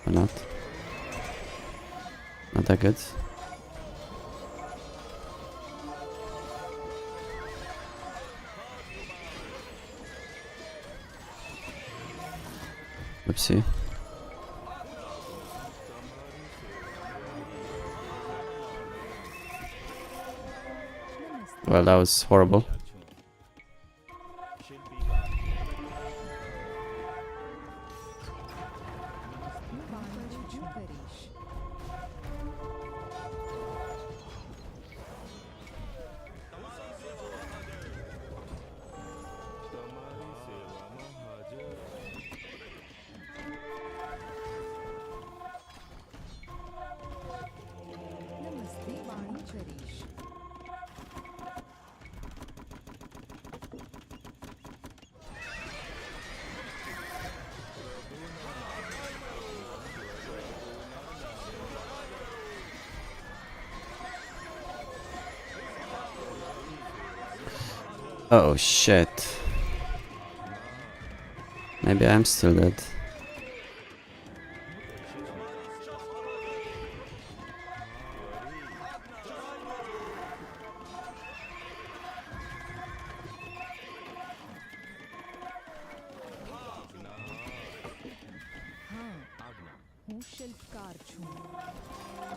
Or not? not that good. Oopsie. Well, that was horrible. नमस्ते वाणी चरीश Oh shit. Maybe I'm still dead. हाँ हूँ शिल्पकार छूं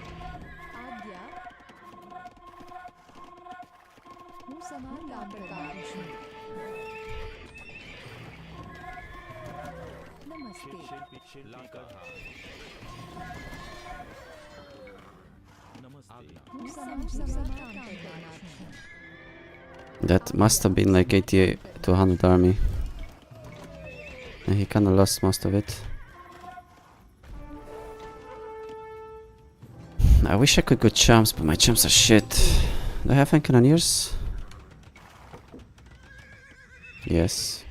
आज्ञा हूँ समान काम करनार छूं नमस्ते हूँ समान काम करनार छूं That must have been like 80 to 100 army. And he kinda lost most of it. I wish I could go champs, but my champs are shit. Do I have any cannoneers? Yes.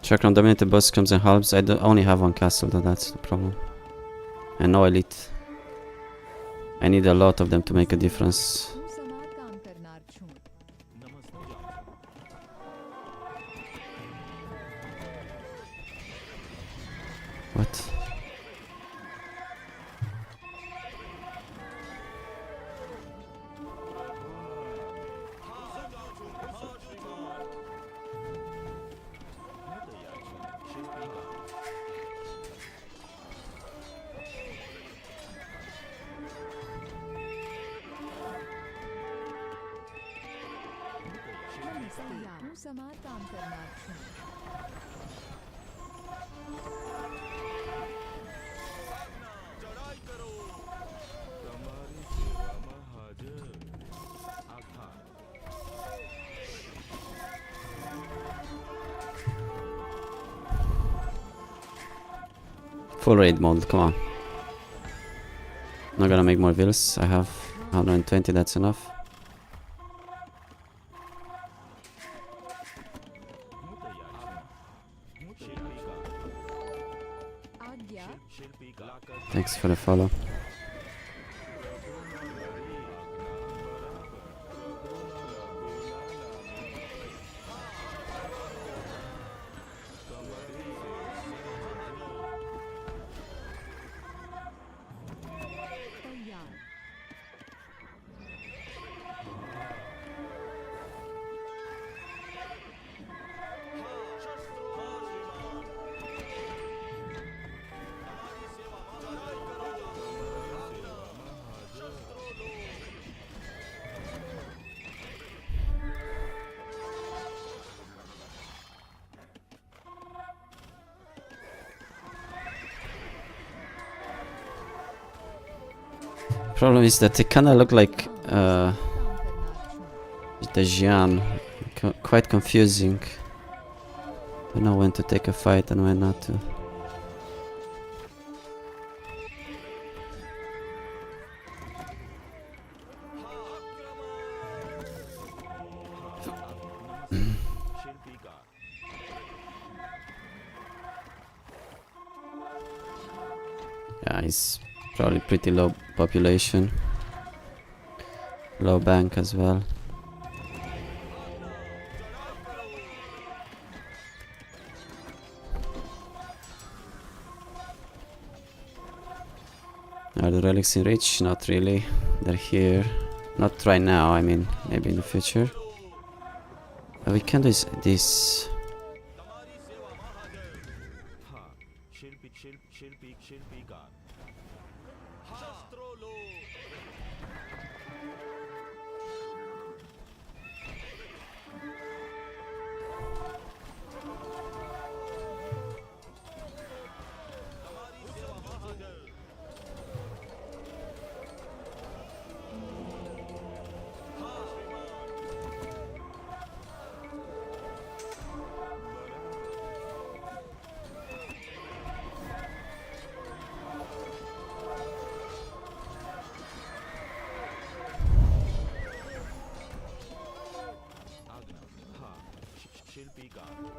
Chakram, the minute the boss comes and helps, I only have one castle, though that's the problem. And no elite. I need a lot of them to make a difference. हूँ समान काम करनार छूं What? नमस्ते हूँ समान काम करनार छूं चढ़ाई करो तुम्हारी सेवा में हाजिर आखा Full raid mode, come on. Not gonna make more vills. I have 120, that's enough. आज्ञा शिल्पी का Thanks for the follow. तैयार Problem is that they kinda look like काम करनार छूं the Jian. Quite confusing. Don't know when to take a fight and when not to. शिल्पीकार Yeah, it's probably pretty low population. Low bank as well. Are the relics in reach? Not really. They're here. Not right now, I mean, maybe in the future. But we can do this. तमारी सेवा में हाजिर हाँ शिल्पीकार शस्त्रों लो तमारी सेवा में हाजिर हाँ श्रीमान आज्ञा हाँ शिल्पीकार आज्ञा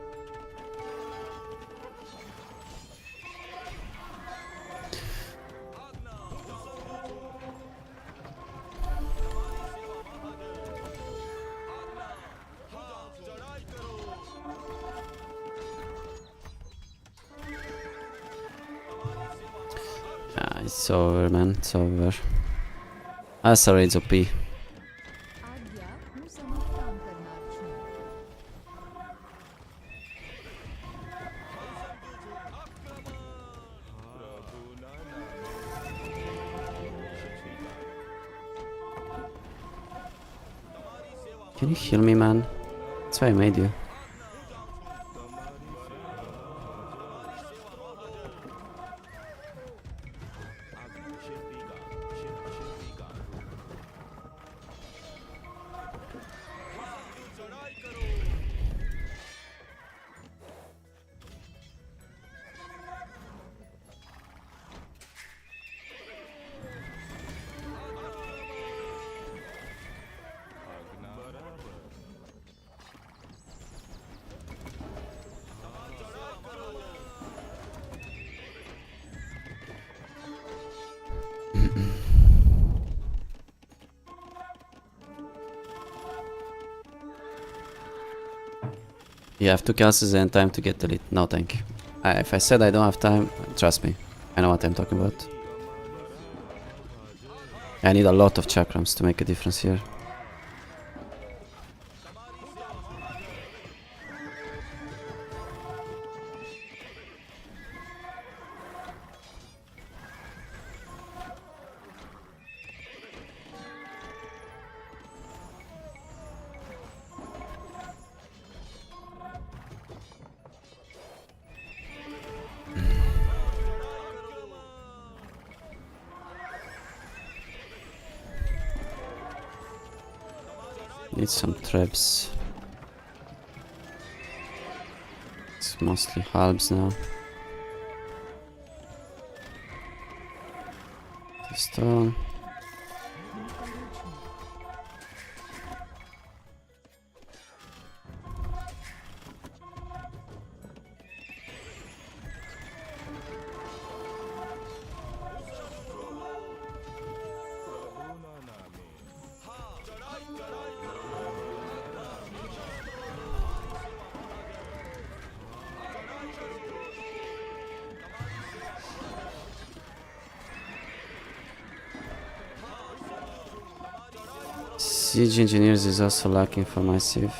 तमारी सेवा में हाजिर आज्ञा हाँ चढ़ाई करो Ah, it's over, man. It's over. Ah, sorry, it's OP. આજ્ઞા હું સમારકામ કરનાર છું प्रभु नाना Can you heal me, man? That's why I made you. चढ़ाई करो You have 2 castles and time to get the lead. No, thank you. If I said I don't have time, trust me. I know what I'm talking about. I need a lot of chakrams to make a difference here. Need some traps. It's mostly halbs now. The stone. Siege engineers is also lacking for my civ.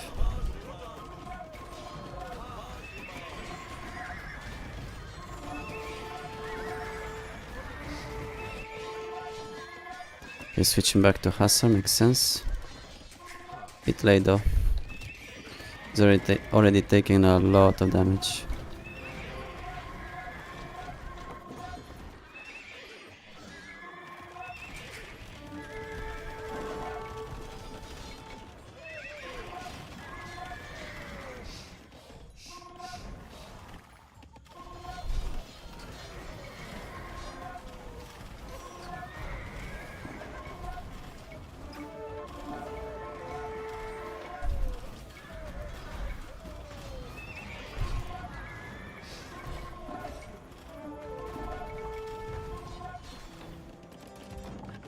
Okay, switching back to Hussar makes sense. Bit late though. He's already taking a lot of damage.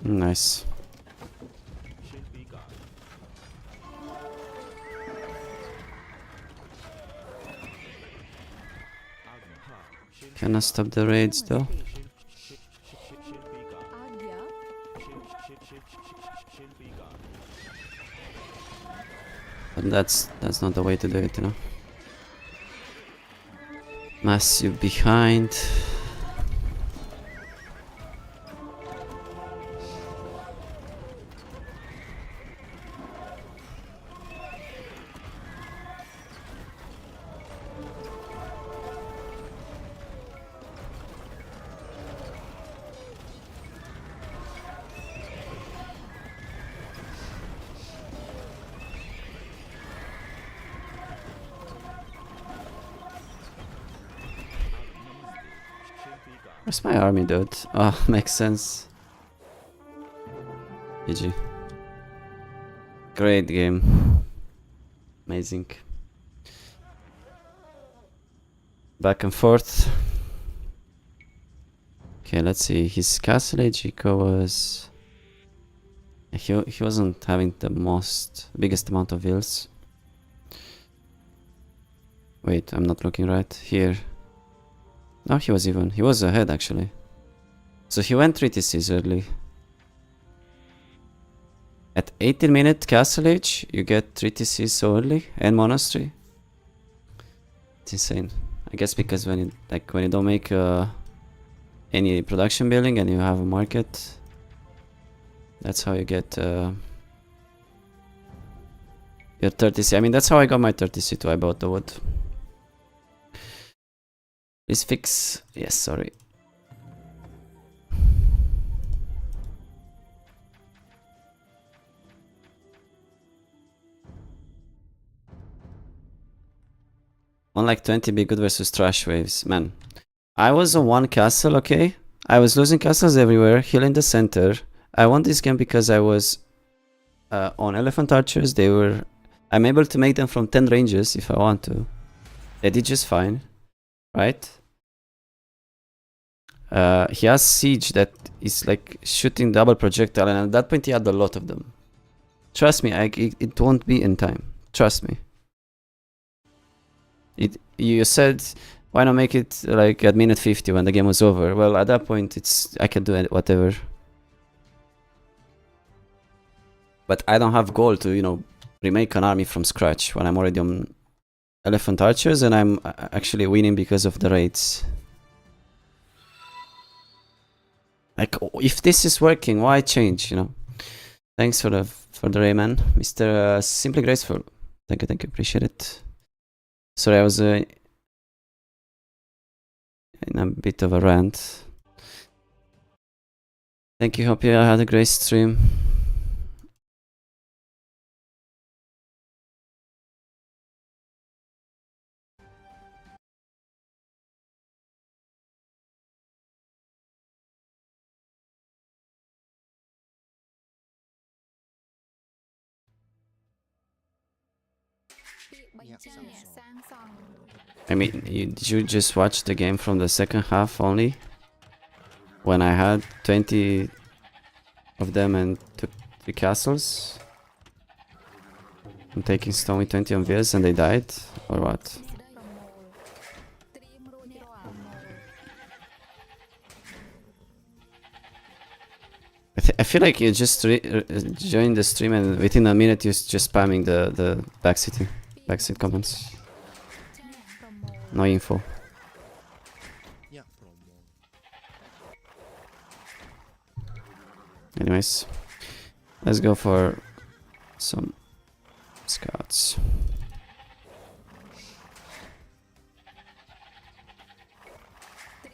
Nice. शिल्पीकार आगमन हाँ Can I stop the raids though? शिल्पीकार आज्ञा शिल्पीकार But that's not the way to do it, you know. Massive behind. Where's my army, dude? Oh, makes sense. GG. Great game. Amazing. Back and forth. Okay, let's see. His castle age eco was... He wasn't having the biggest amount of vills. Wait, I'm not looking right. Here. No, he was even. He was ahead actually. So he went 3 TCs early. At 18-minute castle age, you get 3 TCs so early and monastery. It's insane. I guess because when you don't make any production building and you have a market, that's how you get your 30C. I mean, that's how I got my 30C too. I bought the wood. Please fix. Yes, sorry. Unlike 20 be good versus trash waves. Man, I was on one castle, okay? I was losing castles everywhere, healing the center. I won this game because I was on elephant archers. I'm able to make them from 10 ranges if I want to. They did just fine, right? He has siege that is like shooting double projectile, and at that point he had a lot of them. Trust me, it won't be in time. Trust me. You said, why not make it like at minute 50 when the game was over? Well, at that point I can do whatever. But I don't have goal to, you know, remake an army from scratch when I'm already on elephant archers and I'm actually winning because of the raids. Like, if this is working, why change, you know? Thanks for the Rayman, Mr. Simply Graceful. Thank you, appreciate it. Sorry, I was in a bit of a rant. Thank you, hope you had a great stream. I mean, did you just watch the game from the second half only? When I had 20 of them and took 3 castles? I'm taking stone with 20 on VS and they died? Or what? I feel like you just joined the stream and within a minute you're just spamming the backseat comments. No info. Yeah, promo. Anyways, let's go for some scouts.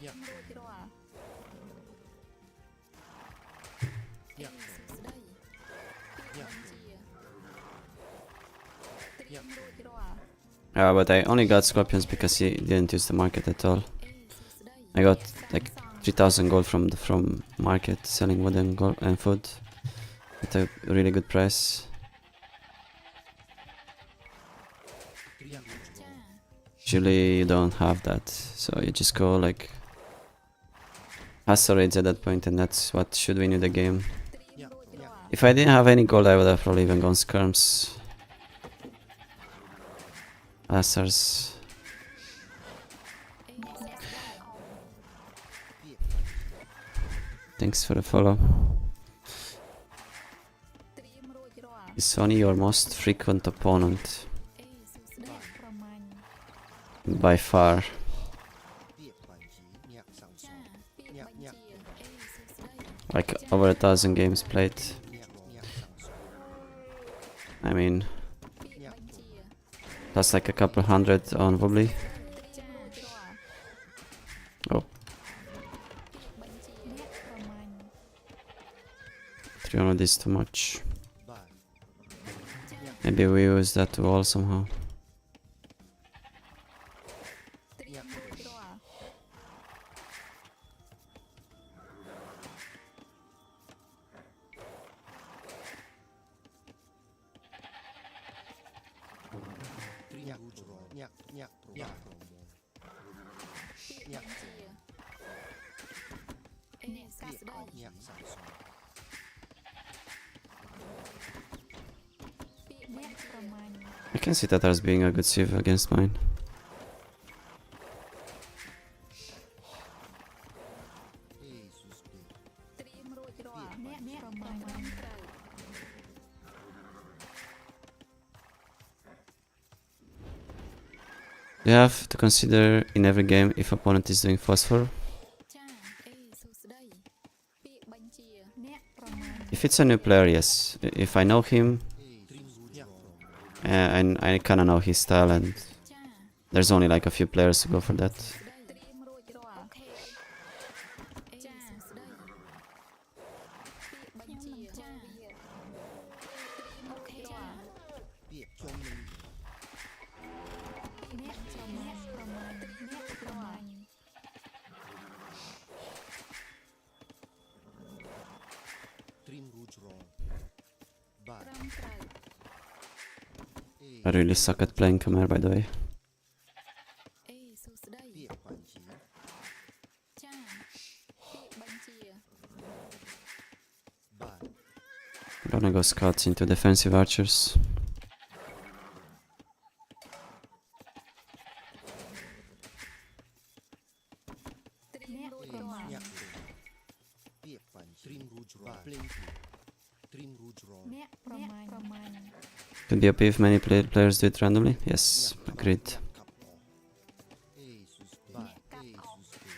Yeah. Yeah. Yeah. Yeah. But I only got scorpions because he didn't use the market at all. I got like 3000 gold from market selling wood and gold and food at a really good price. Yeah. Usually you don't have that, so you just go like hustle raids at that point, and that's what should win you the game. If I didn't have any gold, I would have probably even gone skirms. Lasters. Thanks for the follow. Is Sonny your most frequent opponent? By far. ពាក្យបញ្ជីញាក់សាំងសងញាក់ញាក់ Like over 1,000 games played. ញាក់ញាក់សាំងសង I mean, ញាក់ plus like a couple hundred on Wobbly. Oh. 300 is too much. បាទ Maybe we use that to wall somehow. ញាក់ ញាក់រូចរញាក់ញាក់ញាក់ប្រមូលញាក់ញាក់សាំងសង I can see that as being a good sieve against mine. អេស៊ូសពេ You have to consider in every game if opponent is doing phosphor. If it's a new player, yes. If I know him, ញាក់ and I kind of know his style, and there's only like a few players to go for that. ពាក្យជុំនឹង Dream Rouge Roll. Bad. I really suck at playing Khmer, by the way. ពាក្យបញ្ជី បាទ Gonna go scouts into defensive archers. ញាក់លុយពាក្យបញ្ជី Dream Rouge Roll. Plenty. Dream Rouge Roll. Could be OP if many players do it randomly. Yes, agreed. កាប់អស់អេស៊ូសពេបាទអេស៊ូសពេ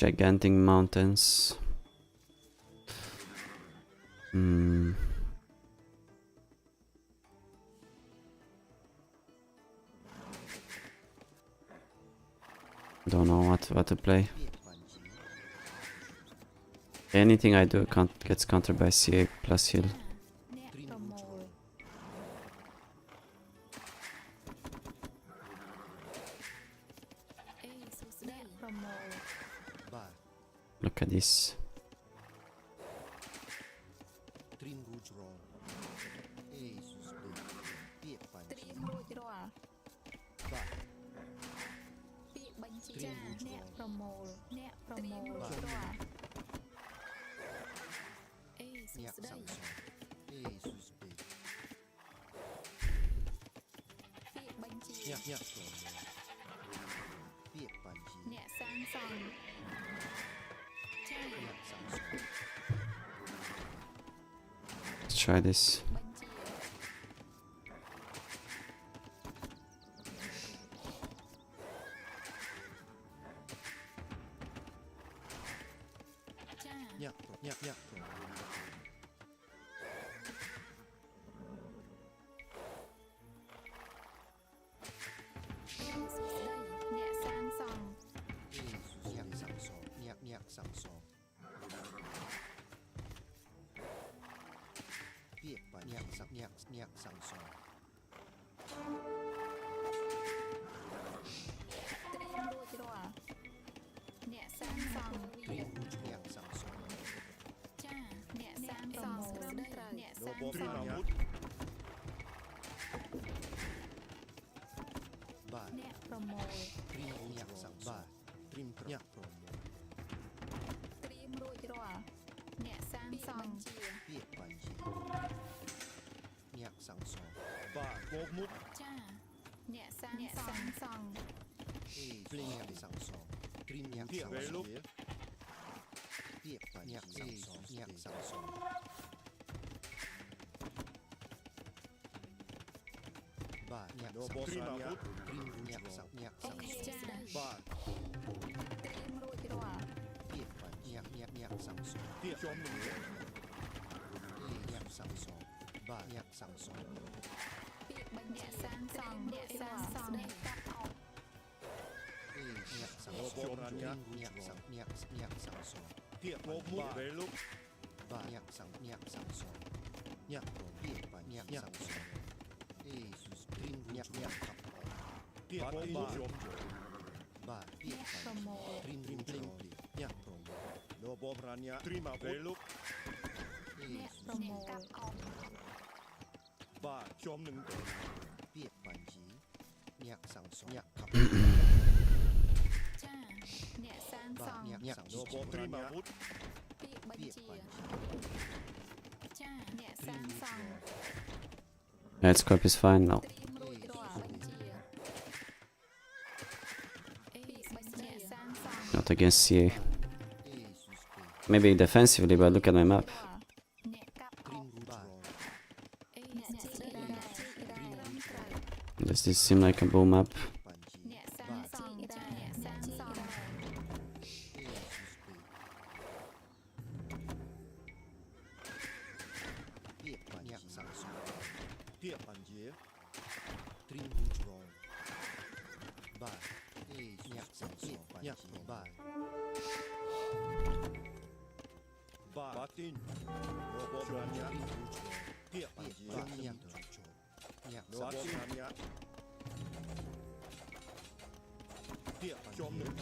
Gigantic mountains. Hmm. Don't know what to play. ពាក្យបញ្ជី Anything I do gets countered by CA plus heal. Dream Rouge Roll. បាទ Look at this. Dream Rouge Roll. អេស៊ូសពេពាក្យបញ្ជីបាទ Dream Rouge Roll. ញាក់សាំងសងអេស៊ូសពេញាក់ញាក់ប្រមូលពាក្យបញ្ជីញាក់សាំងសង Let's try this. ញាក់ញាក់ញាក់ប្រមូល អេស៊ូញាក់សាំងសងញាក់ញាក់សាំងសងពាក្យបញ្ជីញាក់សាំងញាក់ញាក់សាំងសង Dream Rouge ញាក់សាំងសង Robot Trinamut ប្រមូល ត្រៀមញ៉ាក់សាំបាទត្រៀមញ៉ាក់ប្រមូល ត្រៀមរួចរាល់អ្នកសាងសង់ជា ពាក្យបញ្ជាញ៉ាក់សាំសង បាទគោកមុខ ចាអ្នកសាងសង់ អេភ្លេងញ៉ាក់សាំសងត្រៀមញ៉ាក់ ពាក្យ សាំ វេ ស លុ ង ក ពាក្យបញ្ជាញ៉ាក់សាំសងញ៉ាក់សាំសងបាទញ៉ាក់ លោ សាំ ប ស ស្ ង រាពុទ្ធ ត្រៀមញ៉ាក់សាំញ៉ាក់សាំសង ចា បាទ ត្រៀមរួចរាល់ ពាក្យបញ្ជាញ៉ាក់សាំសង ពាក្យចំនឹង អេញ៉ាក់សាំសងបាទញ៉ាក់សាំសង ពាក្យបញ្ជាសាងសង់អ្នកសាងសង់កាត់អอก អេញ៉ាក់សាំសងញ៉ាក់ញ៉ាក់សាំញ៉ាក់សាំសង ពាក្យគោកមុខវេលុក បាទញ៉ាក់សាំញ៉ាក់សាំសងញ៉ាក់ប្រពាក្យបញ្ញ៉ាក់សាំសងអេស៊ូសត្រៀមញ៉ាក់ញ៉ាក់ขับ ពាក្យគោកមុខយំ បាទពាក្យ ប្រមូល ត្រៀមភ្លេងញ៉ាក់ប្រម លោបប្រាញាត្រៀមអាវុធ អេ អ្នកប្រមូលកាត់អอก បាទចំនឹងទៅ ពាក្យបញ្ជីញ៉ាក់សាំសងញ៉ាក់ขับ ចាអ្នកសាង បា ស ទ ង់ ញ៉ាក់ញ៉ាក់ លោបត្រៀមអាវុធ ពាក្យបញ្ ពាក្យ ជា បញ្ជី ចាអ្នកសាងសង់ Red scope is fine now. ត្រៀមរួចរាល់បញ្ជាអេបញ្ជាសាងសង់ Not against CA. អេស៊ូស Maybe defensively, but look at my map. អ្នកកាប់អ ត្រៀ អ ម ក រូបបាទ អេអ្នកជីកដែរត្រឹមត្រូវ Does this seem like a bull map? បញ្ជី អ្នកសាងសង់ដែរអ្នកសាងសង់ដែរ អេស៊ូសពាក្យបញ្ញ៉ាក់សាំសង ពាក្យបញ្ជា ត្រៀមរូបរងបាទអេញ៉ាក់សាំសងញ៉ាក់បាទ បាទទីនលោបប្រាញា ត្រៀមរូបរង ពាក្យ ពា បញ្ ក្យ ជា បញ្ញ៉ាក់ចូលញ៉ាក់ លោ សាំ ប សង ប្រាញាពាក្យចំនឹង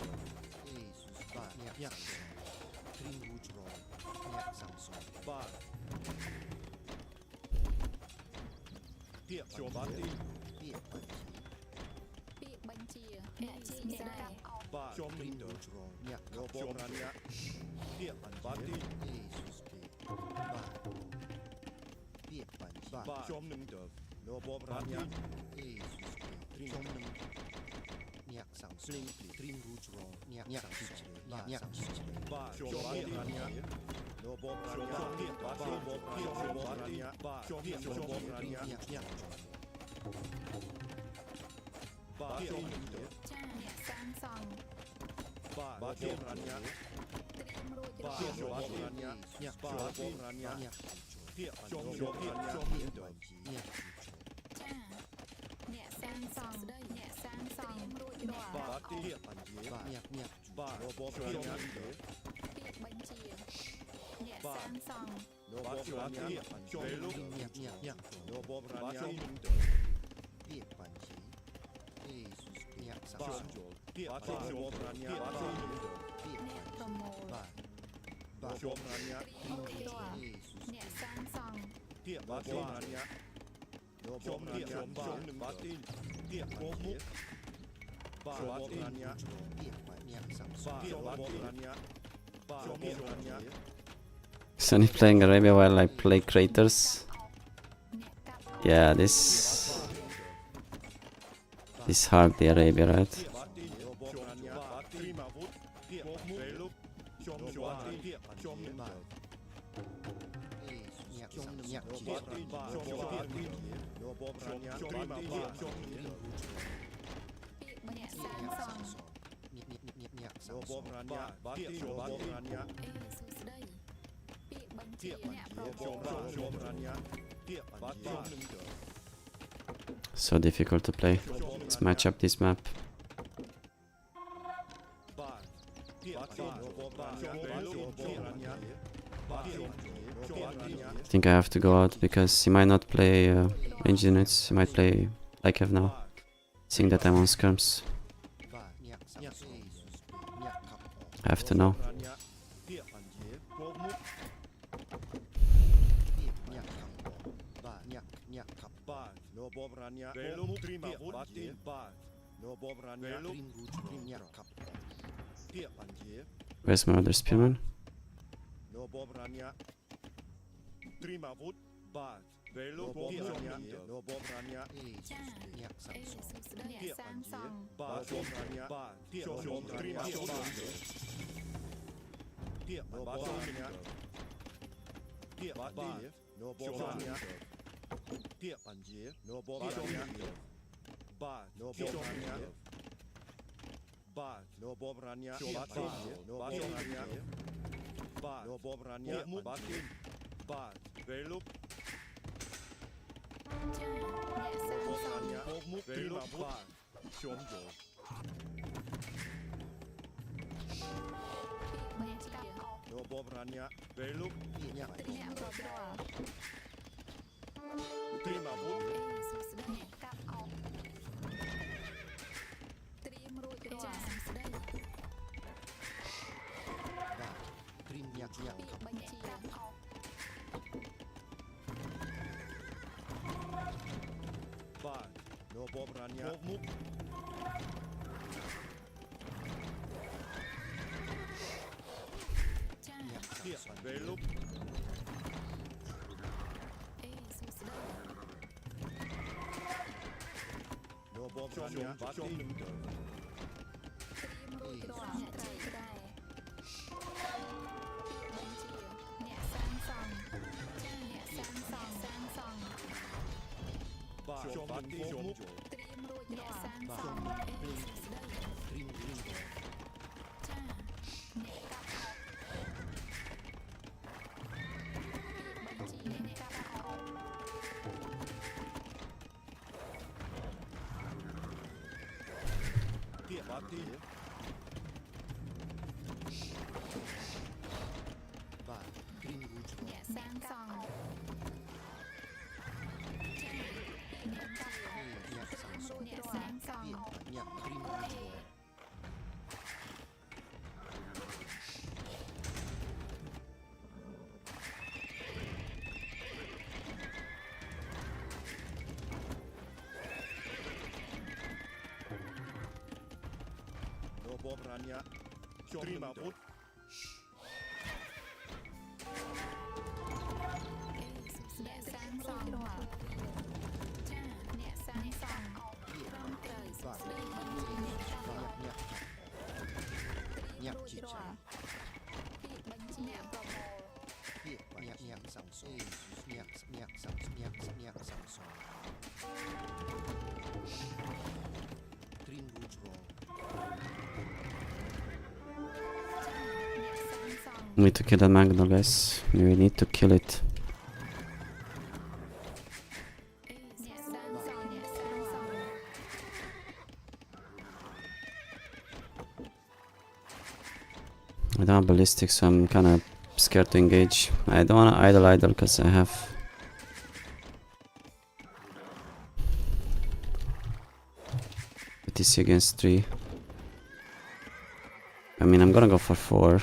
អេស៊ូសបាទញ៉ាក់សាំសងត្រៀមរូបរងញ៉ាក់សាំសង បាទពាក្យចំបាទទីន ពាក្យបញ្ជី ពាក្យបញ្ជាអ្នកជីកដែរកាប់អอก បាទចំ ត្រៀ នឹង ម ទៅ រូបរងញ៉ាក់ លោបប្រាញាពាក្យបាទទីន អេស៊ូសគេបាទពាក្យបញ្ជី បាទចំនឹងទៅលោបប្រាញា អេស៊ូសគេត្រៀមនឹងញ៉ាក់សាំសងត្រៀមរូបរងញ៉ាក់សាំសងបាទញ៉ាក់សាំសង បាទចំបាទប្រាញាលោបប្រាញាពាក្យបាទលោបប្រាញាបាទចំពាក្យចំប្រាញា ញ៉ាក់ញ៉ាក់ បាទចំនឹងទៅ ចាអ្នកសាងសង់ បាទចំប្រាញា ត្រៀមរួច បា រា ទ ល់ បាទប្រាញា ញ៉ាក់ បាទប្រាញា ញ៉ាក់ ពាក្យចំពាក្យចំនឹងទៅ ញ៉ាក់ ចាអ្នកសាងសង់អ្នកសាងសង់រួចរាល់ បាទទីបញ្ជា បាទញ៉ាក់ញ៉ាក់ បាទលោបប្រាញាទៅ ពាក្យបញ្ជាអ្នកសាងសង់ លោបប្រាញាចំលុក ញ៉ាក់ញ៉ាក់ញ៉ាក់ លោបប្រាញាចំនឹងទៅ ពាក្យបញ្ជីអេស៊ូសញ៉ាក់សាំ បាទ សង ពាក្យបាទលោបប្រាញាបាទចំនឹងទៅ ពាក្យ អ្នកប្រមូល បាទ បាទចំប្រាញា ត្រៀមរួចរាល់ អេស៊ូស អ្នកសាងសង់ ពាក្យបាទប្រាញាលោបប្រាញាចំនឹងបាទទីពាក្យគោមុខបាទប្រាញា ពាក្យបញ្ញ៉ាក់សាំសង ពាក្យបាទប្រាញាបាទចំប្រាញា Sunny playing Arabia while I play Craters. អ្នកកាប់អอก Yeah, this hard the Arabia, right? បាទទីលោបប្រាញាបាទទីមកវុធពាក្យមុខពេលលុកចំបាទពាក្យចំនឹងទៅ អេស៊ូញ៉ាក់សាំញ៉ាក់ លោ ជី បទីបាទចំបាទទីលោបប្រាញាចំបាទចំនឹងទៅ ពាក្យអ្នកសាងសង់ ញ៉ាក់សាំ លោ ស ប ង ប្រាញាបាទទីបាទប្រាញា អេសួស្ដីពាក្យបញ្ជា ពាក្យ អ្នកប្រ ចំ មូល បាទចំប្រាញាពាក្យបាទចំនឹងទៅ So difficult to play. Let's match up this map. បាទពាក្យបាទលោបប្រាញាពេលលុកចំប្រាញាបាទចំប្រាញា I think I have to go out because he might not play range units. He might play like I have now. Seeing that I'm on skirms, បាទញ៉ាក់សាំសងអេស៊ូញ៉ាក់ខាប់ I have to know. ប្រាញាពាក្យបញ្ជាគោមុខ ពាក្យញ៉ាក់ខាប់បាទញ៉ាក់ខាប់ បាទលោបប្រាញាពេលលុកត្រៀមអាវុធបាទទីបាទ No Bob Rania, Green Rouge Roll. Nyak Kap. Pia Panje, Where's my other spearman? No Bob Rania. Trimavut, Bad. Velo Bob Rania, No Bob Rania, เอซุสเดยักสัง អេ สอน សុស្ដីអ្នកសាងសង់ Bad Bob Rania, Bad. Pia Bob Rania, Bad. Pia Bob Rania. Pia Bad. No Bob Rania. Pia Panje, No Bob Rania. Bad. No Bob Rania. Bad. No Bob Rania. Bad. No Bob Rania. Bad. No Bob Rania. Bad. Bad. Velo ចាអ្នកសាង Bob សង់ Rania. Velo Bad. Shomjo. អ្នកកាប់អោ No Bob Rania. Velo ពីยัก អ្នករាប់រាល់ Trimavut. អេសុស្ដីអ្នកកាប់អោត្រៀមរួចរាល់ចាស្ដី บาทกรีนยักยัก ពី ขับ បញ្ជាកាប់អោ Bad. No Bob Rania. Muk. ចា ยักสัง Pia สอน Velo អេសុស្ដី No Bob Rania. Bad. ត្រៀមរួចរាល់អ្នកត្រូវក្រែពីបញ្ជាអ្នកសាងសង់ចាអ្នកសាងសង់សាងសង់ Bad. Bad. Shomjo. ត្រៀមរួចរាល់សាងសង់អេសុស្ដី กรีนกรีนโรล ចាអ្នកកាប់អោពីបញ្ជាអ្នកកាប់អោ Pia Bad. บาทกรีนรูจโร អ្នកសាងសង់ចាអ្នកកាប់អោ ยักสังสอน អ្នកសាងសង់ เปียกยักกรีนรูจโร No Bob Rania. Trimavut. អេសុស្ដីសាងសង់រាល់ចាអ្នកសាងសង់ត្រឹមត្រូវសុស្ដីបញ្ជាអ្នកកាប់អោ บาทยักขับ ត្រៀមរួចរាល់ពីបញ្ជាអ្នកប្រមូល เปียกยักสังสอนยักสังยักสังสอนกรีนรูจโร អ្នកសាងសង់ We need to kill that Magno, guys. We need to kill it. អេអ្នកសាងសង់អ្នកសាងសង់ I don't have ballistic, so I'm kind of scared to engage. I don't want to idle because I have. TC against 3. I mean, I'm gonna go for 4.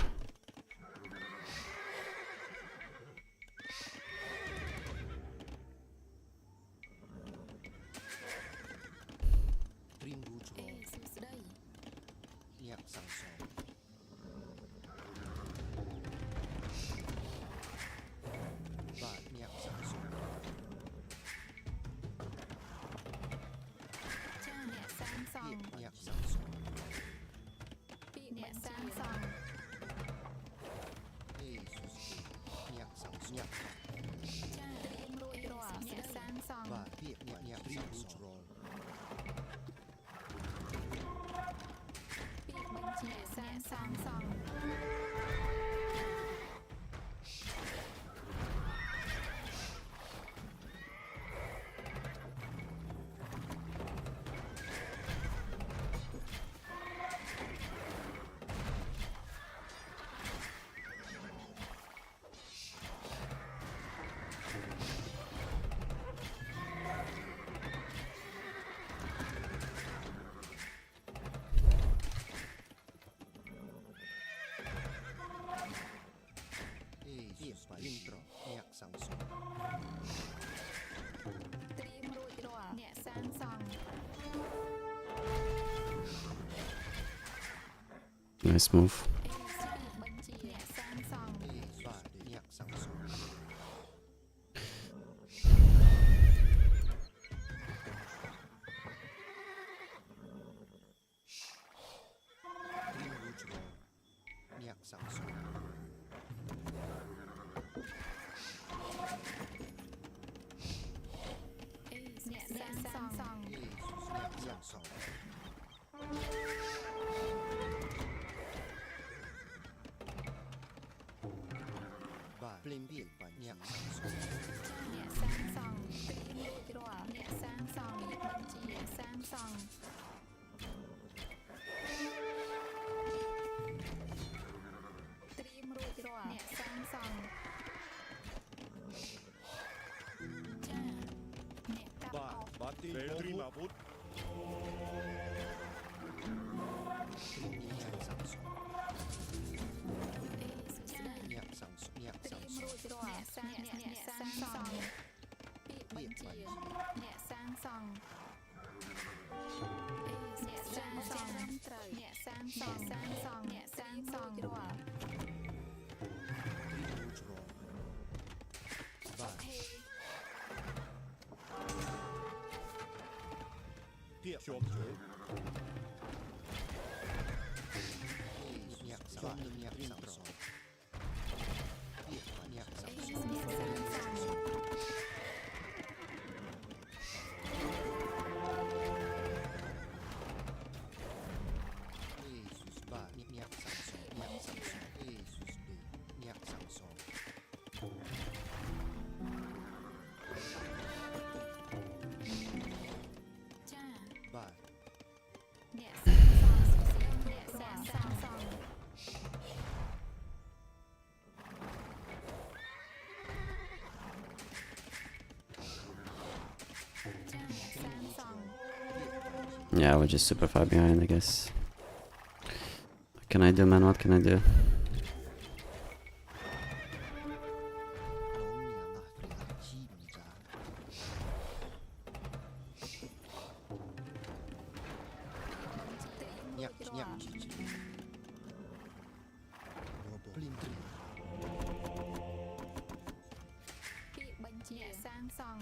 Green Rouge អេ Roll សុស្ដី ยักสังสอนบาทยักสังสอน ចាអ្នកសាងស เปี ង់ ยกยักสังสอน ពីអ្នកសាងសង់ Nice move. បញ្ជាអ្នកសាងសង់ បាទអ្នកសាងសង់ Green Rouge Roll អ្នកសាងសង់ អ្នកសាងសង់ អ្នកសាងសង់បាទភ្លេងវាបាទអ្នកសាងសង់ អ្នកសាងសង់ត្រៀមរួចរាល់អ្នកសាងសង់បញ្ជាអ្នកសាងសង់ត្រៀមរួចរាល់អ្នកសាងសង់ចាអ្នកកាប់ បាទ អស់ បាទទីពេលត្រៀមអាវុធ អ្នកសាងសង់ ចា អ្នកសាងសង់អ្នក ត្រៀ សាង ម សង់ រួចរាល់អ្នកសាងសង់ពាក្យបញ្ជាអ្នកសាងសង់អ្នកសាងសង់ត្រូវអ្នកសាងសង់អ្នកសាងសង់រាល់ Rouge Roll បាទ ហេ ទៀបជុំជើង អ្នកសាងនិងអ្នកសាងសង់ពាក្យបាទអ្នកសាងសង់ អ្នកសាងសង់ Jesus បាទអ្នកសាងសង់អ្នកសាងសង់ Jesus អ្នកសាងសង់ ចា បាទ អ្នកសាងសង់អ្នកសាងសង់ចាអ្នកសាងសង់ Yeah, we're just super far behind, I guess. What can I do, man? What can I do? น้องเนี่ยมาเรียนชีพจ้ายักจีจีโนบปลินตรี ពាក្យបញ្ជាអ្នកសាងសង់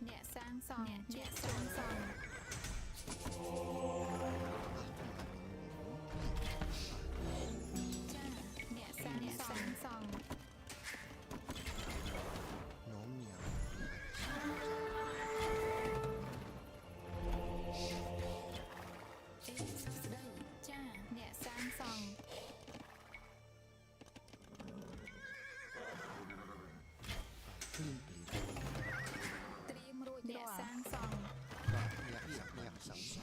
អ្នកសាងសង់អ្នកសាងសង់ចាអ្នកសាងសង់ น้องเนี่ย ស្ដីចាអ្នកសាងសង់ ปลินตรี ត្រៀមរួចអ្នកសាងសង់ บาเนี่ยสังสรรค์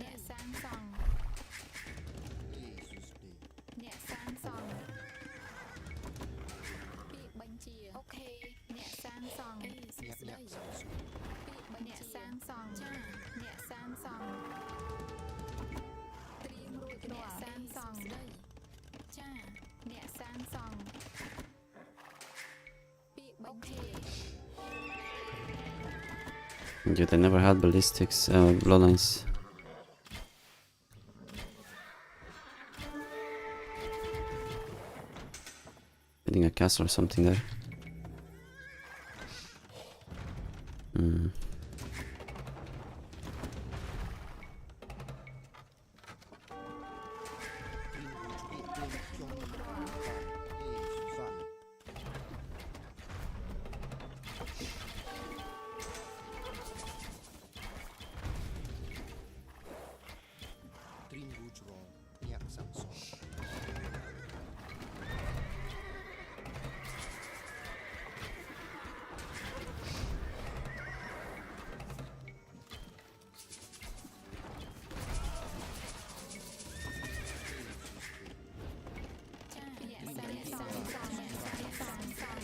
អ្នកសាងសង់ Jesus អ្នកសាងសង់ពាក្យបញ្ជាអូខេអ្នកសាងសង់ เนี่ยสังสรรค์ ពាក្យបញ្ជាអ្នកសាងសង់ចាអ្នកសាងសង់ត្រៀមរួចរាល់អ្នកសាងសង់ចាអ្នកសាងសង់ពាក្យបញ្ជា Dude, I never had ballistics, bloodlines. Building a castle or something there. Hmm. Dream Rouge Roll เนี่ยสังสรรค์ ចាអ្នកសាងសង់អ្នកសាងសង់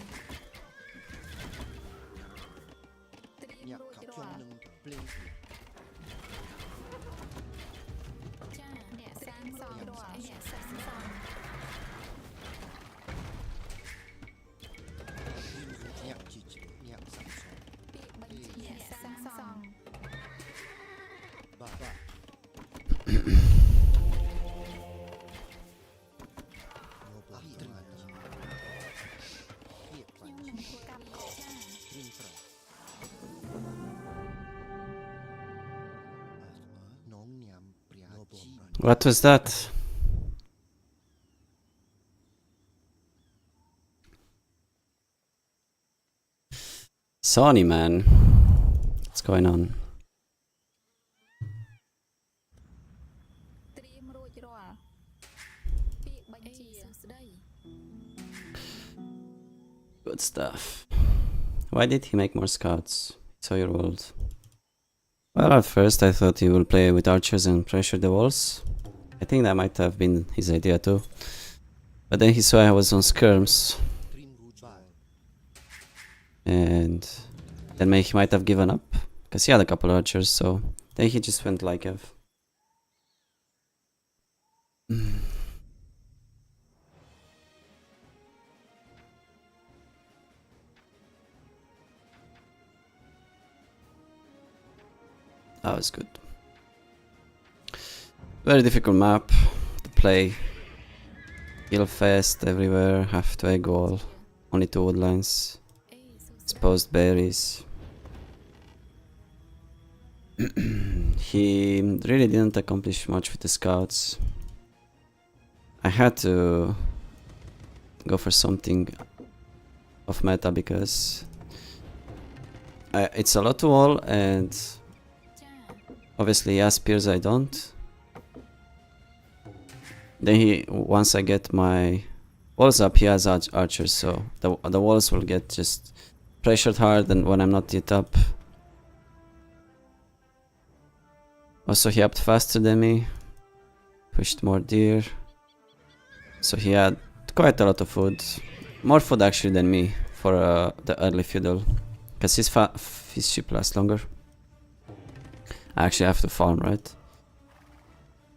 What was that? Sony, man. What's going on? ត្រៀមរួចរាល់ពាក្យបញ្ជាសួស្តី Good stuff. Why did he make more scouts? So your world. Well, at first I thought he would play with archers and pressure the walls. I think that might have been his idea too. But then he saw I was on skirms, Trin Rouge Ball. and then he might have given up because he had a couple archers. So then he just went like F. That was good. Very difficult map to play. Kill fast everywhere, halfway goal, only 2 woodlines, អេសួស្តី exposed berries. He really didn't accomplish much with the scouts. I had to go for something of meta because it's a lot to wall, and ចា obviously he has spears, I don't. Then once I get my walls up, he has archers, so the walls will get just pressured hard, and when I'm not yet up. Also, he upped faster than me, pushed more deer, so he had quite a lot of food, more food actually than me for the early feudal, because his sheep last longer. I actually have to farm, right?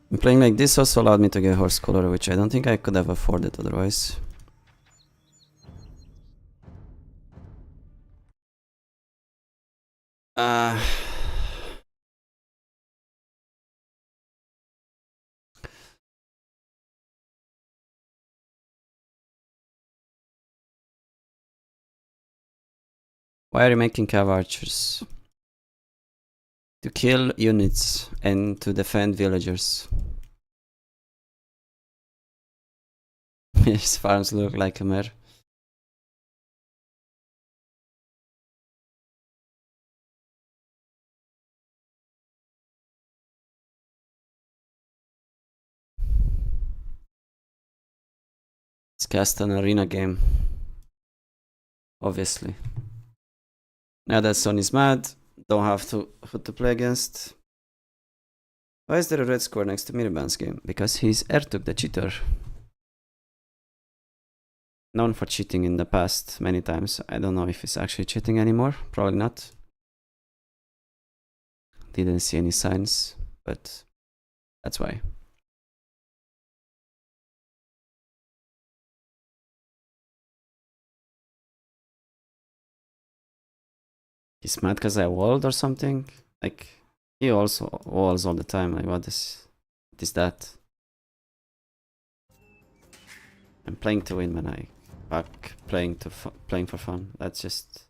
And playing like this also allowed me to get horse collar, which I don't think I could have afforded otherwise. Why are you making cav archers? To kill units and to defend villagers. His farms look like a mare. Let's cast an arena game. Obviously. Now that Son is mad, don't have who to play against. Why is there a red square next to Miriban's game? Because he's Ertug the cheater. Known for cheating in the past many times. I don't know if he's actually cheating anymore. Probably not. Didn't see any signs, but that's why. He's mad because I walled or something? Like, he also walls all the time. Like, what is that? I'm playing to win, man. I fuck playing for fun. That's just...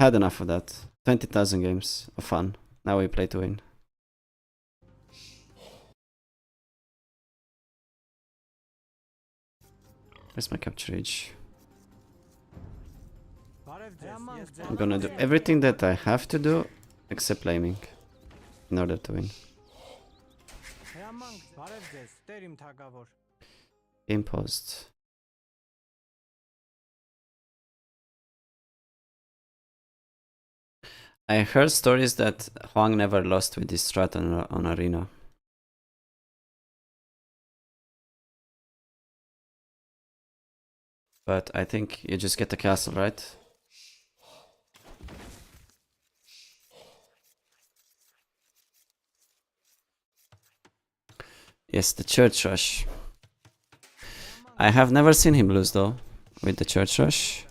Had enough of that. 20,000 games of fun. Now we play to win. Where's my capture age? I'm gonna do everything that I have to do except blaming in order to win. Imposed. I heard stories that Huang never lost with this strat on Arena. But I think you just get the castle, right? Yes, the church rush. I have never seen him lose though with the church rush.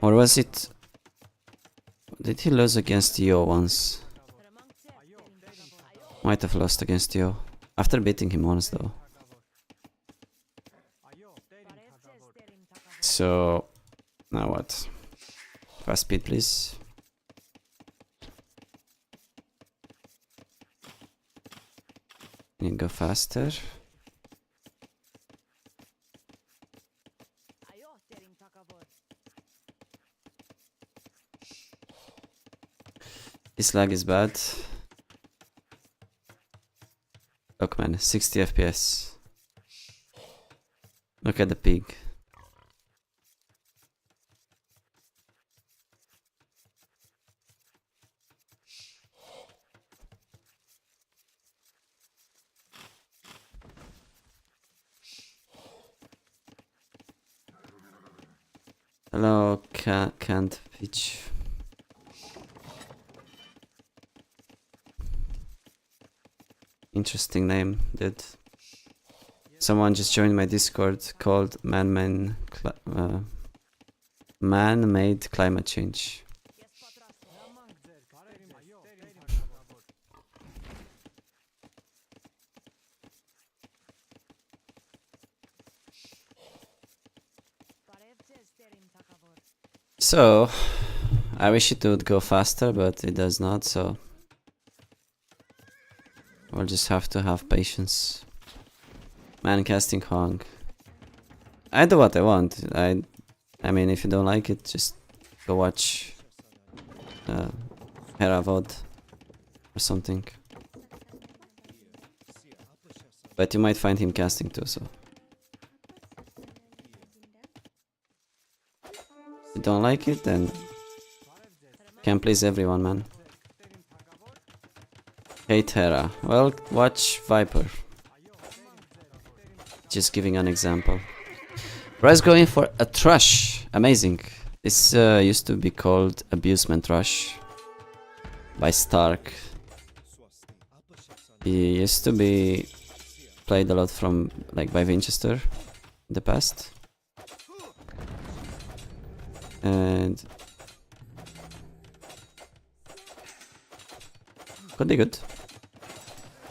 Or was it... Did he lose against Yo once? Might have lost against Yo. After beating him once though. So... Now what? Fast speed please. Need to go faster. This lag is bad. Look man, 60 FPS. Look at the pig. Hello, can't pitch. Interesting name, dude. Someone just joined my Discord called Man-Made Climate Change. So, I wish it would go faster, but it does not, so we'll just have to have patience. Man casting Hong. I do what I want. I mean, if you don't like it, just go watch Heravod or something. But you might find him casting too, so. If you don't like it, then can't please everyone, man. Hate Hera. Well, watch Viper. Just giving an example. Bryce going for a Thrush. Amazing. This used to be called Abusement Rush by Stark. He used to be played a lot from like by Winchester in the past. And could be good.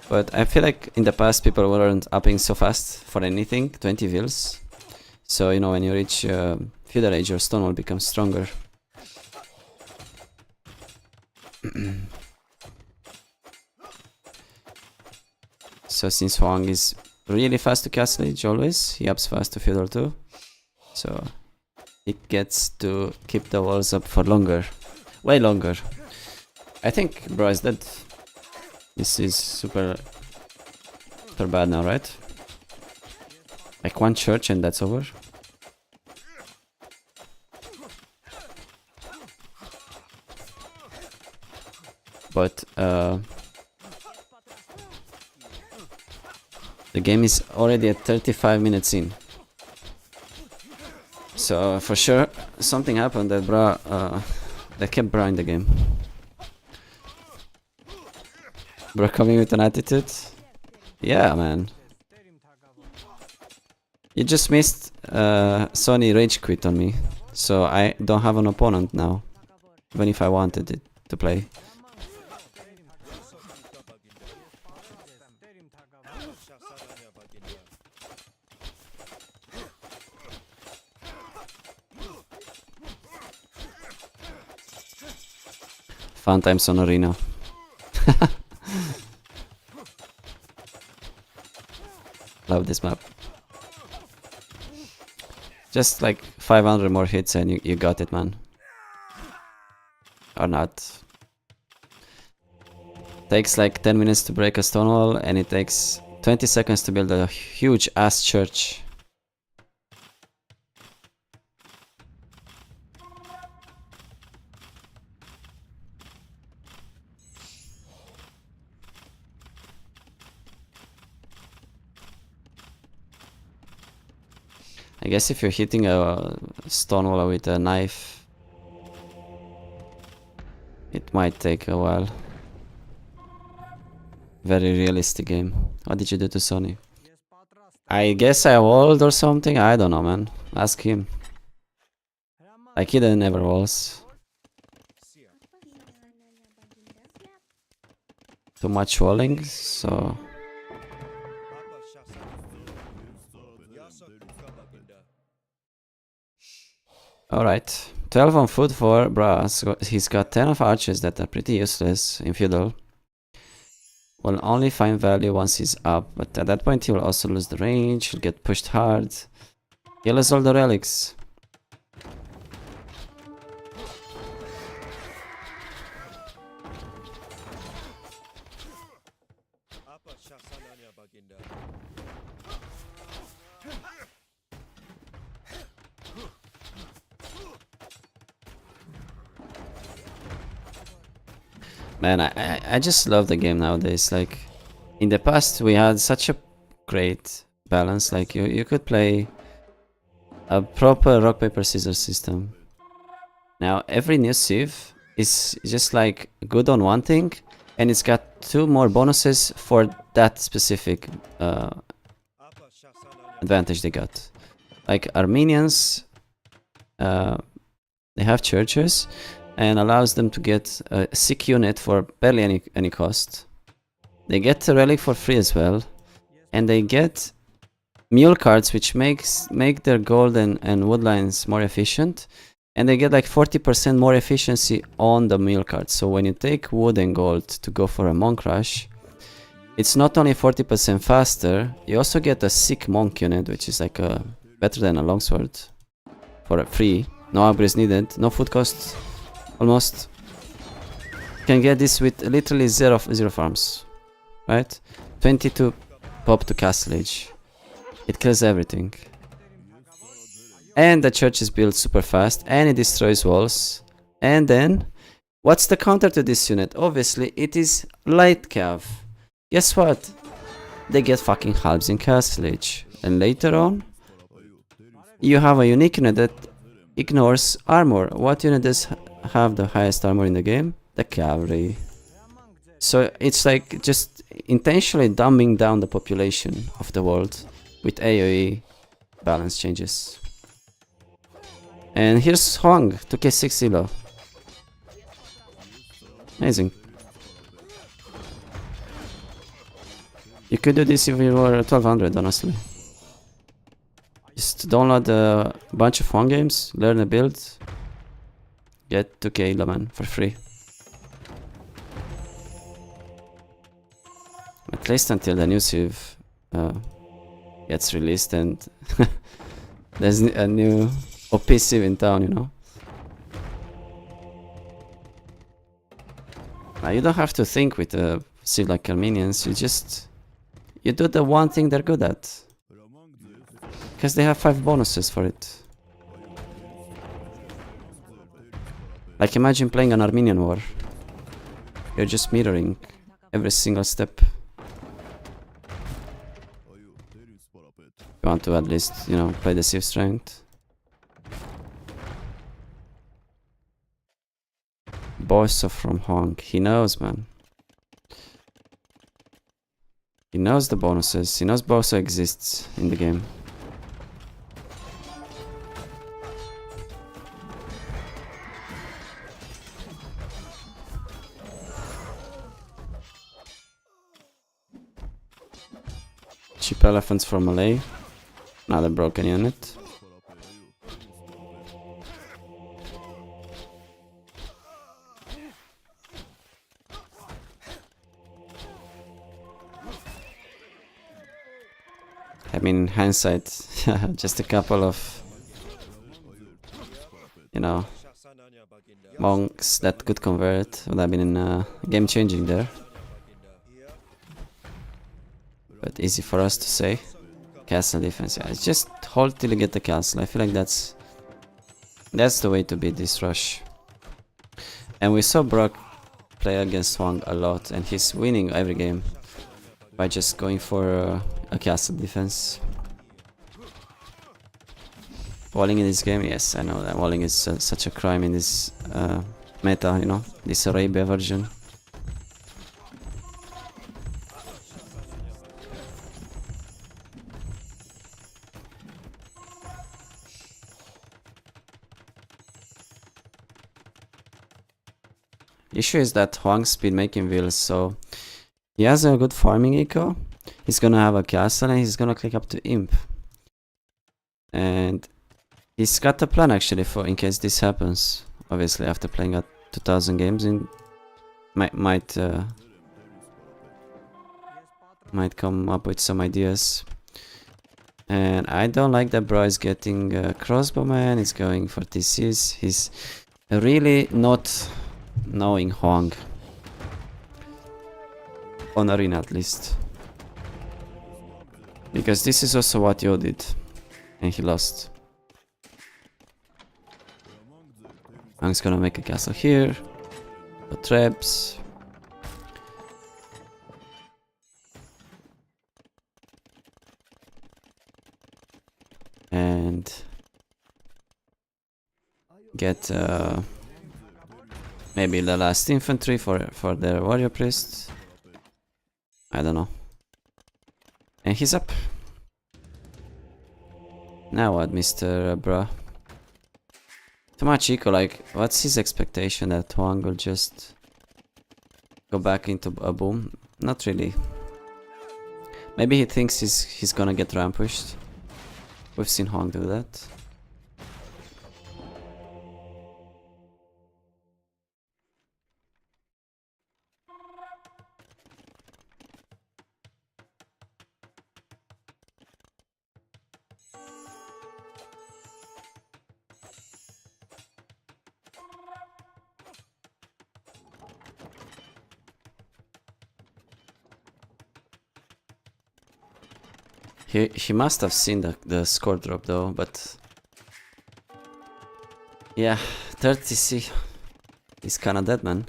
But I feel like in the past people weren't upping so fast for anything, 20 vills. So, you know, when you reach Feudal Age, your Stonewall becomes stronger. So since Huang is really fast to Castle Age always, he ups fast to Feudal too. So it gets to keep the walls up for longer. Way longer. I think bro is dead. This is super bad now, right? Like one church and that's over. But the game is already at 35 minutes in. So for sure something happened that that kept bra in the game. Bro coming with an attitude? Yeah, man. You just missed Sony rage quit on me. So I don't have an opponent now. Even if I wanted it to play. Fun times on Arena. Love this map. Just like 500 more hits and you got it, man. Or not. Takes like 10 minutes to break a stone wall and it takes 20 seconds to build a huge ass church. I guess if you're hitting a stone wall with a knife, it might take a while. Very realistic game. What did you do to Sony? I guess I walled or something? I don't know, man. Ask him. Like he didn't ever walls. Too much walling, so... Alright, 12 on foot for Bra, so he's got 10 of archers that are pretty useless in Feudal. will only find value once he's up, but at that point he will also lose the range, he'll get pushed hard. He'll lose all the relics. Apa syasananya baginda? Man, I just love the game nowadays. Like, in the past we had such a great balance. Like, you could play a proper rock paper scissors system. Now every new civ is just like good on one thing, and it's got 2 more bonuses for that specific Apa syasananya? advantage they got. Like Armenians, they have churches, and allows them to get a sick unit for barely any cost. They get a relic for free as well, and they get mule cards, which make their gold and wood lines more efficient, and they get like 40% more efficiency on the mule cards. So when you take wood and gold to go for a monk rush, it's not only 40% faster, you also get a sick monk unit, which is like better than a longsword for a free. No upgrades needed, no food costs, almost. Can get this with literally zero farms, right? 22 pop to castle age. It kills everything. And the church is built super fast, and it destroys walls. And then, what's the counter to this unit? Obviously, it is light cav. Guess what? They get fucking halves in castle age. And later on, you have a unique unit that ignores armor. What unit does have the highest armor in the game? The cavalry. So it's like just intentionally dumbing down the population of the world with AoE balance changes. And here's Huang, 2k6 elo. Amazing. You could do this if you were 1200, honestly. Just download a bunch of Huang games, learn a build, get 2k elo, man, for free. At least until the new civ gets released and there's a new OP civ in town, you know. Now you don't have to think with a civ like Armenians, you do the one thing they're good at. Because they have 5 bonuses for it. Like imagine playing an Armenian war. You're just mirroring every single step. You want to at least, you know, play the civ strength. Boyso from Hong. He knows, man. He knows the bonuses. He knows Boyso exists in the game. Cheap elephants from Malay. Another broken unit. I mean, in hindsight, just a couple of, you know, Syasananya baginda? monks that could convert would have been game changing there. But easy for us to say. Castle defense, yeah, it's just hold till you get the castle. I feel like that's the way to beat this rush. And we saw Brock play against Huang a lot, and he's winning every game by just going for a castle defense. Walling in this game, yes, I know that walling is such a crime in this meta, you know, this Arabia version. Issue is that Huang's speed making wheels, so he has a good farming eco. He's gonna have a castle and he's gonna click up to imp. And he's got a plan actually for in case this happens. Obviously, after playing at 2000 games, in might might come up with some ideas. And I don't like that Bro is getting crossbowman. He's going for TCs. He's really not knowing Huang. On arena at least. Because this is also what Yo did. And he lost. Huang's gonna make a castle here. The traps. And get maybe the last infantry for their warrior priest. I don't know. And he's up. Now what, Mr. Bruh? Too much eco, like, what's his expectation that Huang will just go back into a boom? Not really. Maybe he thinks he's gonna get rampushed. We've seen Huang do that. He must have seen the score drop though, but yeah, 30C. He's kinda dead, man.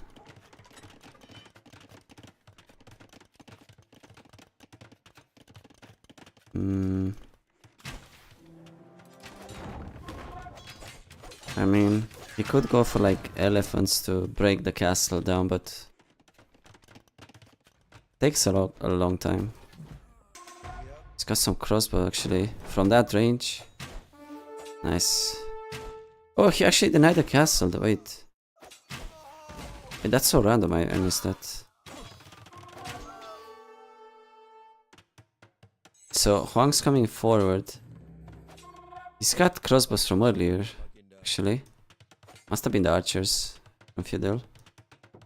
I mean, he could go for like elephants to break the castle down, but takes a long time. He's got some crossbow actually from that range. Nice. Oh, he actually denied the castle. Wait. Hey, that's so random. I missed that. So Huang's coming forward. He's got crossbows from earlier. Actually, must have been the archers from Feudal.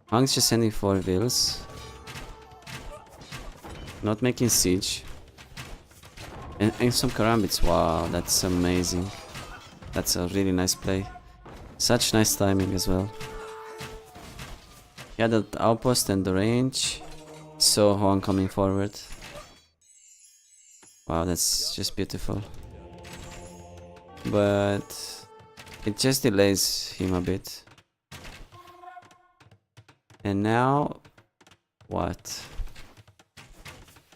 Huang's just sending 4 vills. Not making siege. And some karambits. Wow, that's amazing. That's a really nice play. Such nice timing as well. He had the outpost and the range. So Huang coming forward. Wow, that's just beautiful. But it just delays him a bit. And now what?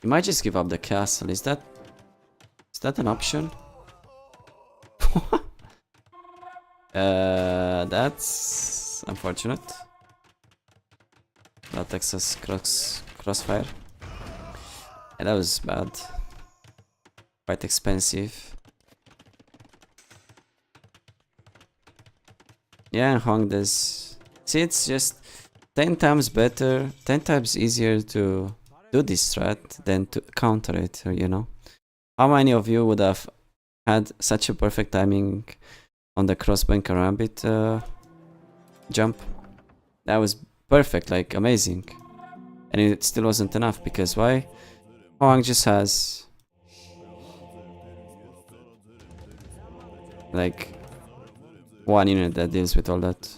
He might just give up the castle. Is that an option? That's unfortunate. That Texas crossfire. Yeah, that was bad. Quite expensive. Yeah, and Huang does. See, it's just 10 times better, 10 times easier to do this strat than to counter it, you know? How many of you would have had such a perfect timing on the crossbow and karambit jump? That was perfect, like amazing. And it still wasn't enough because why? Huang just has like 1 unit that deals with all that.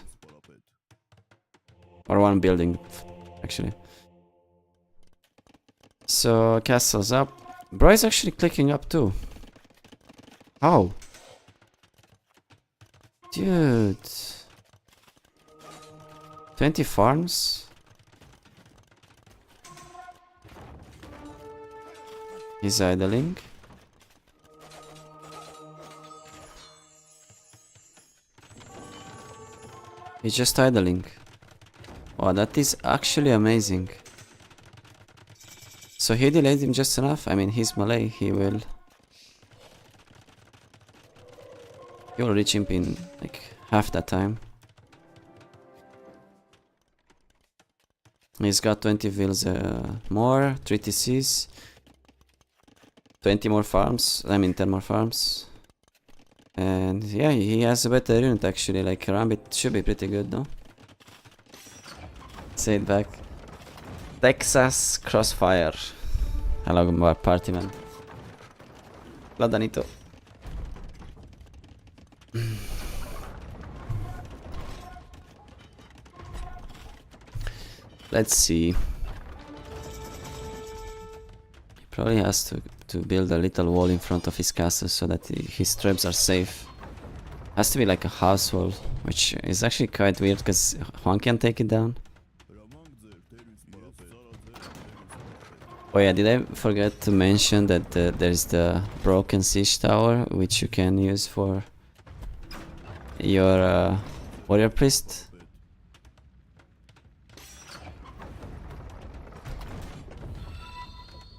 Or 1 building, actually. So, castle's up. Bro is actually clicking up too. How? Dude. 20 farms? He's idling. He's just idling. Wow, that is actually amazing. So he delayed him just enough. I mean, he's melee. He will reach him in like half that time. He's got 20 vills more, 3 TCs, 20 more farms. I mean 10 more farms. And yeah, he has a better unit actually. Like Karambit should be pretty good, no? Say it back. Texas Crossfire. Hello, party man. Hello, Danito. Let's see. He probably has to build a little wall in front of his castle so that his troops are safe. Has to be like a house wall, which is actually quite weird because Huang can take it down. Oh yeah, did I forget to mention that there's the broken siege tower, which you can use for your warrior priest?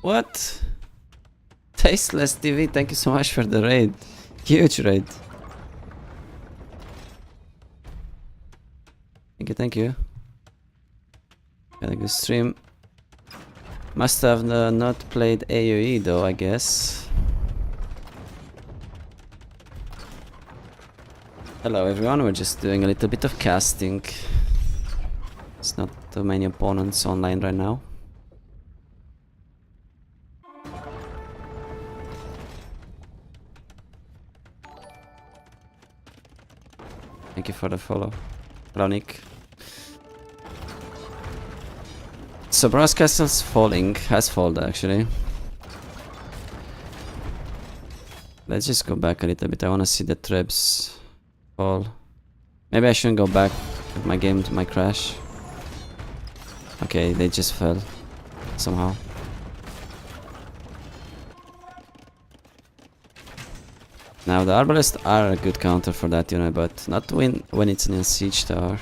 What? Tasteless TV, thank you so much for the raid. Huge raid. Thank you. Had a good stream. Must have not played AoE though, I guess. Hello everyone, we're just doing a little bit of casting. It's not too many opponents online right now. Thank you for the follow. Hello Nick. So Brass Castle's falling, has fallen actually. Let's just go back a little bit, I wanna see the trebs fall. Maybe I shouldn't go back, my game might crash. Okay, they just fell, somehow. Now the Arbalists are a good counter for that unit, but not when it's in a siege tower.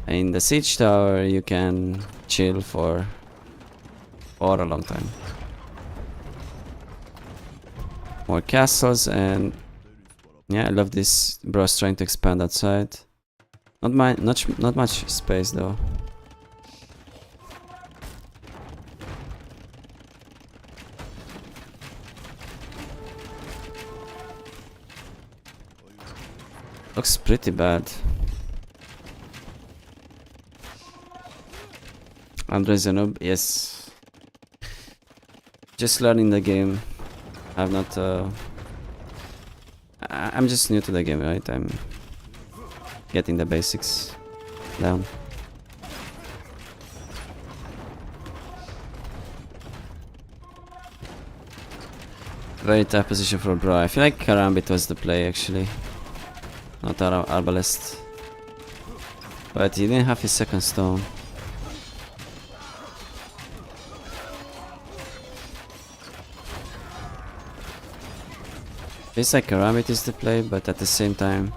In the siege tower you can chill for a long time. More castles and yeah, I love this bros trying to expand outside. Not much space though. Looks pretty bad. Andre Zenub, yes. Just learning the game. I've not I'm just new to the game, right? I'm getting the basics down. Very tough position for Bro. I feel like Karambit was the play actually. Not Arbalest. But he didn't have his second stone. Feels like Karambit is the play, but at the same time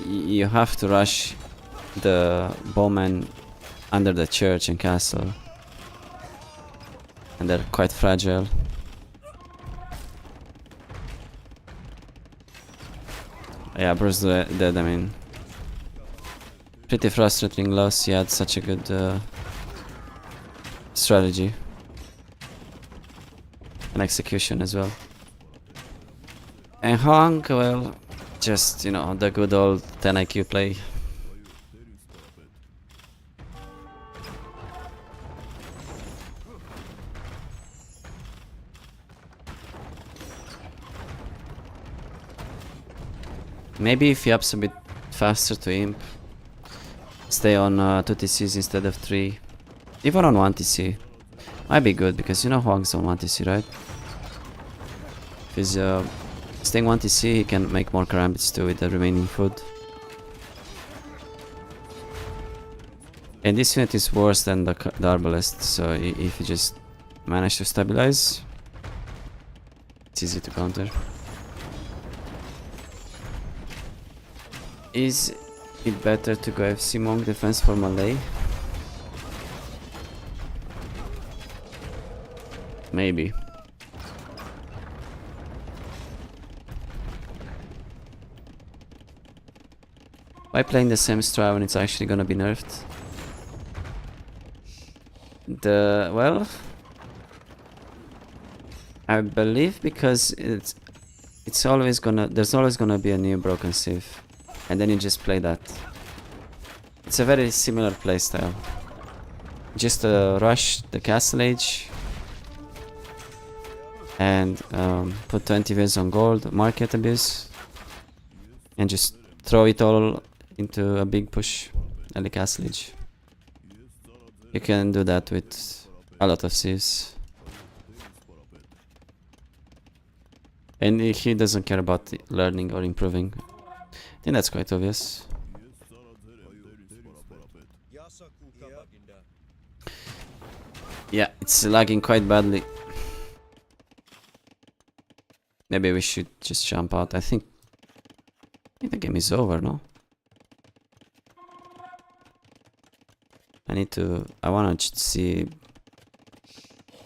you have to rush the bowmen under the church and castle. And they're quite fragile. Yeah, Bruce dead, I mean. Pretty frustrating loss, he had such a good strategy. And execution as well. And Huang, well, just, you know, the good old 10 IQ play. Maybe if he ups a bit faster to imp, stay on 2 TCs instead of 3, even on 1 TC, might be good because you know Huang's on 1 TC, right? If he's staying 1 TC, he can make more Karambits too with the remaining food. And this unit is worse than the Arbalest, so if you just manage to stabilize, it's easy to counter. Is it better to go FC Monk defense for Malay? Maybe. Why playing the same strat when it's actually gonna be nerfed? Well, I believe because it's always gonna, there's always gonna be a new Broken Sieve. And then you just play that. It's a very similar playstyle. just rush the castle age and put 20 waves on gold, market abuse, and just throw it all into a big push at the castle age. You can do that with a lot of sieves. And he doesn't care about learning or improving. I think that's quite obvious. Yeah, it's lagging quite badly. Maybe we should just jump out. I think the game is over, no? I wanna see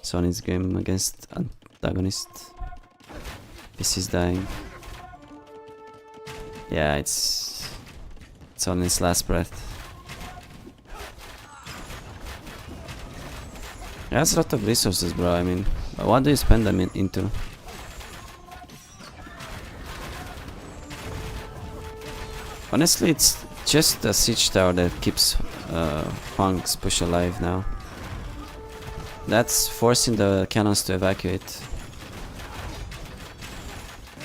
Sony's game against antagonist. This is dying. Yeah, it's on its last breath. It has a lot of resources, bro. I mean, what do you spend them into? Honestly, it's just the siege tower that keeps Huang's push alive now. That's forcing the cannons to evacuate.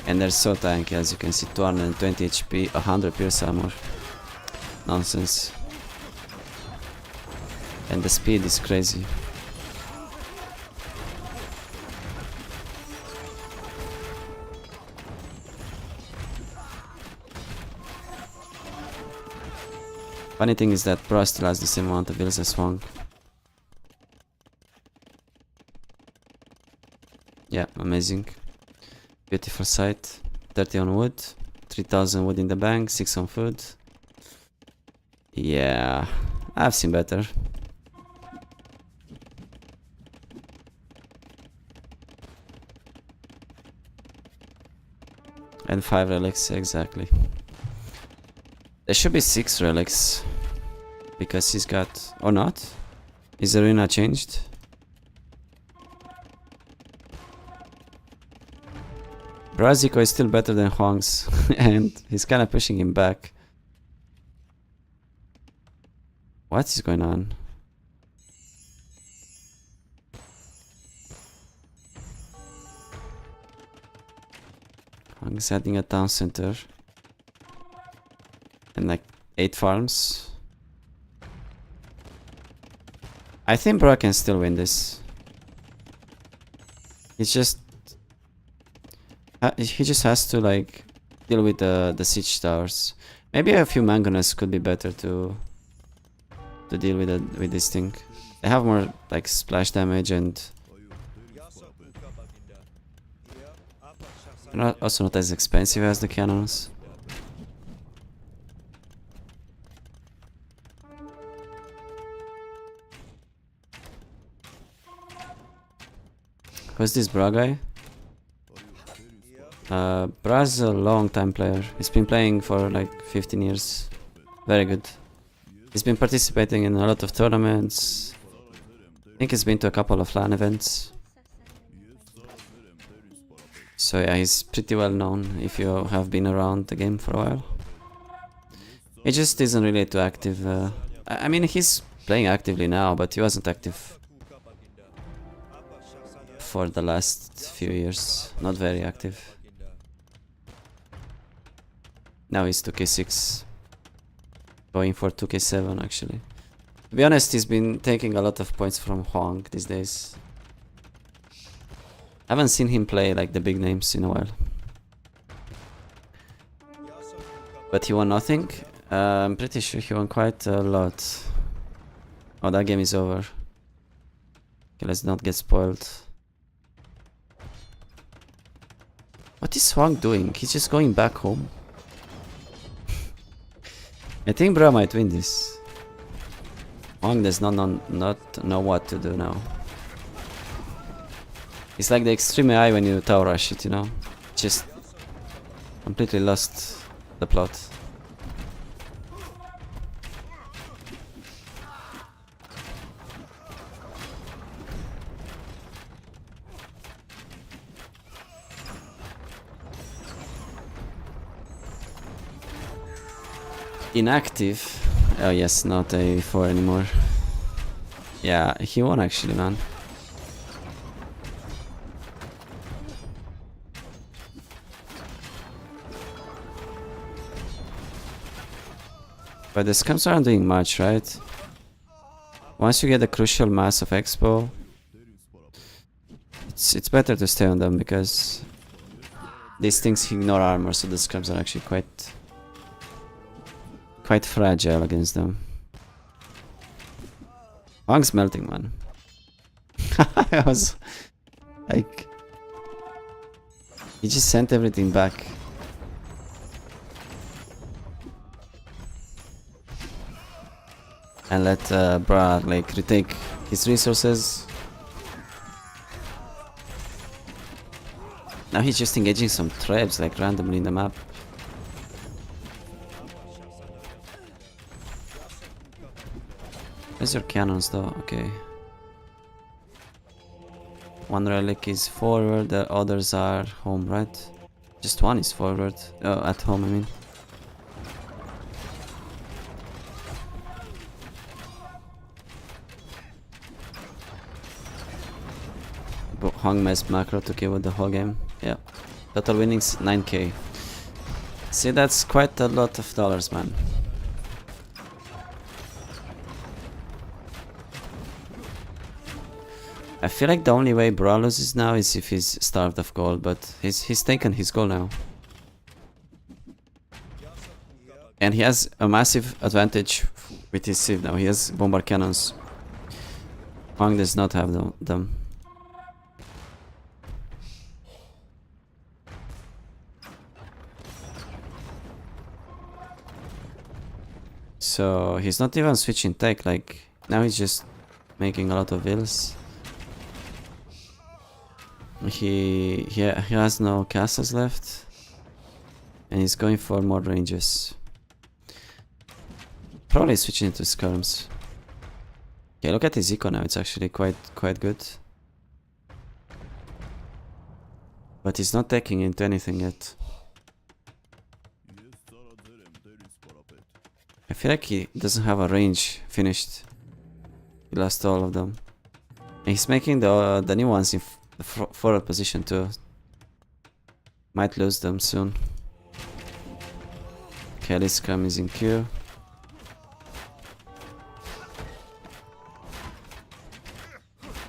And they're so tanky, as you can see, 220 HP, 100 pierce armor. Nonsense. And the speed is crazy. Funny thing is that Bro still has the same amount of bills as Huang. Yeah, amazing. Beautiful sight. 30 on wood, 3000 wood in the bank, 6 on food. Yeah, I've seen better. And 5 relics, exactly. There should be 6 relics. Because he's got... or not? Is the arena changed? Brazzico is still better than Huang's. And he's kinda pushing him back. What is going on? Huang's adding a town center. And like 8 farms. I think Bro can still win this. It's just... he just has to like deal with the siege towers. Maybe a few mangonels could be better to deal with this thing. They have more like splash damage and also not as expensive as the cannons. Who's this Bra guy? Bra's a long time player. He's been playing for like 15 years. Very good. He's been participating in a lot of tournaments. I think he's been to a couple of LAN events. So yeah, he's pretty well known if you have been around the game for a while. He just isn't really too active. I mean, he's playing actively now, but he wasn't active for the last few years. Not very active. Now he's 2k6. Going for 2k7 actually. To be honest, he's been taking a lot of points from Huang these days. I haven't seen him play like the big names in a while. But he won nothing. I'm pretty sure he won quite a lot. Oh, that game is over. Okay, let's not get spoiled. What is Huang doing? He's just going back home. I think Bra might win this. Huang does not know what to do now. It's like the extreme AI when you tower rush it, you know? Just completely lost the plot. Inactive. Oh yes, not a 4 anymore. Yeah, he won actually, man. But the scums aren't doing much, right? Once you get the crucial mass of Expo, it's better to stay on them because these things ignore armor, so the scrubs are actually quite fragile against them. Wang's melting, man. I was like, he just sent everything back. And let Bra like retake his resources. Now he's just engaging some traps like randomly in the map. Where's your cannons though? Okay. One relic is forward, the others are home, right? Just one is forward. Oh, at home, I mean. Hong messed macro to kill with the whole game. Yeah. Total winnings 9k. See, that's quite a lot of dollars, man. I feel like the only way Bra loses now is if he's starved of gold, but he's taken his goal now. And he has a massive advantage with his Civ now. He has bombard cannons. Hong does not have them. So he's not even switching tech, like now he's just making a lot of vills. He has no castles left. And he's going for more ranges. Probably switching to skirms. Okay, look at his eco now, it's actually quite good. But he's not taking into anything yet. I feel like he doesn't have a range finished. He lost all of them. And he's making the new ones in the forward position too. Might lose them soon. Kelly's scrum is in queue.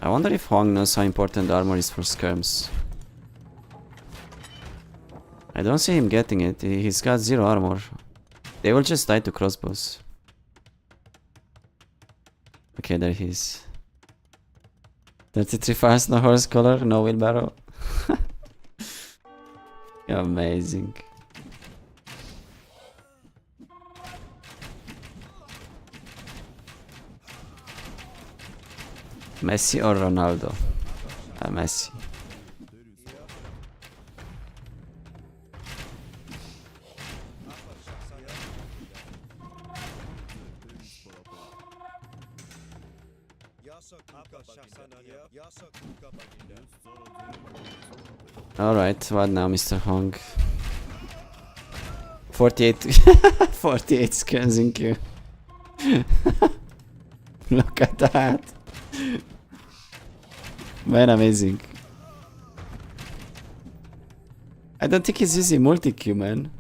I wonder if Huang knows how important the armor is for skirms. I don't see him getting it. He's got 0 armor. They will just die to crossbows. Okay, there he is. 33 fast, no horse collar, no wheelbarrow. Amazing. Messi or Ronaldo? Messi. Alright, what now, Mr. Hong? 48 48 scans in queue. Look at that. Man, amazing. I don't think he's using multi-queue, man.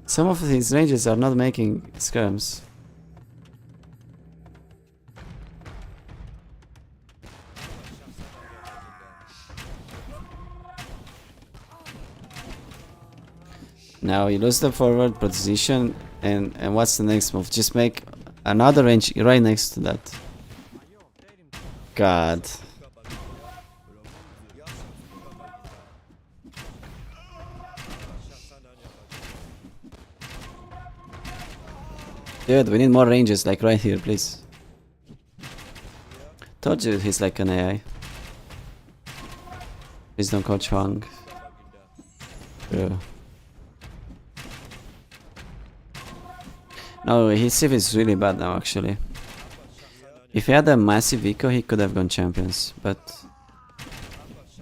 Some of his ranges are not making skirms. Now you lose the forward position, and what's the next move? Just make another range right next to that. God. Dude, we need more ranges, like right here, please. Told you he's like an AI. Please don't coach Huang. Yeah. No, his Civ is really bad now, actually. If he had a massive eco, he could have gone champions, but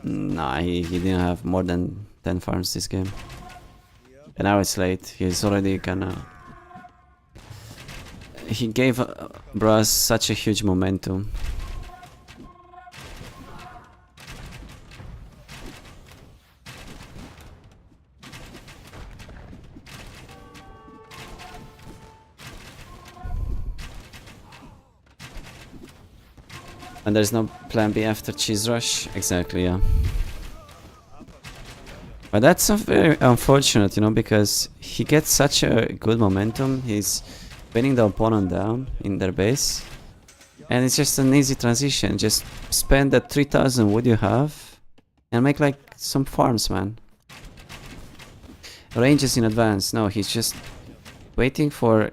nah, he didn't have more than 10 farms this game. And now it's late, he's already kinda... he gave Brass such a huge momentum. And there's no plan B after Cheese Rush? Exactly, yeah. But that's very unfortunate, you know, because he gets such a good momentum. He's pinning the opponent down in their base. And it's just an easy transition. Just spend that 3000 wood you have and make like some farms, man. Ranges in advance. No, he's just waiting for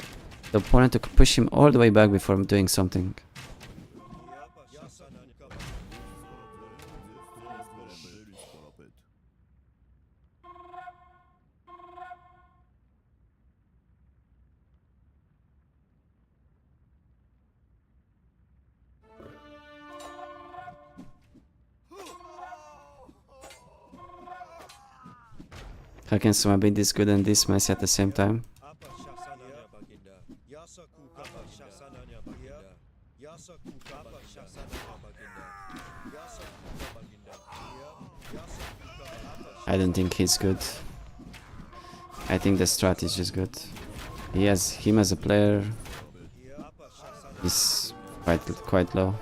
the opponent to push him all the way back before doing something. How can someone be this good and this messy at the same time? I don't think he's good. I think the strategy is good. He has him as a player. He's quite low.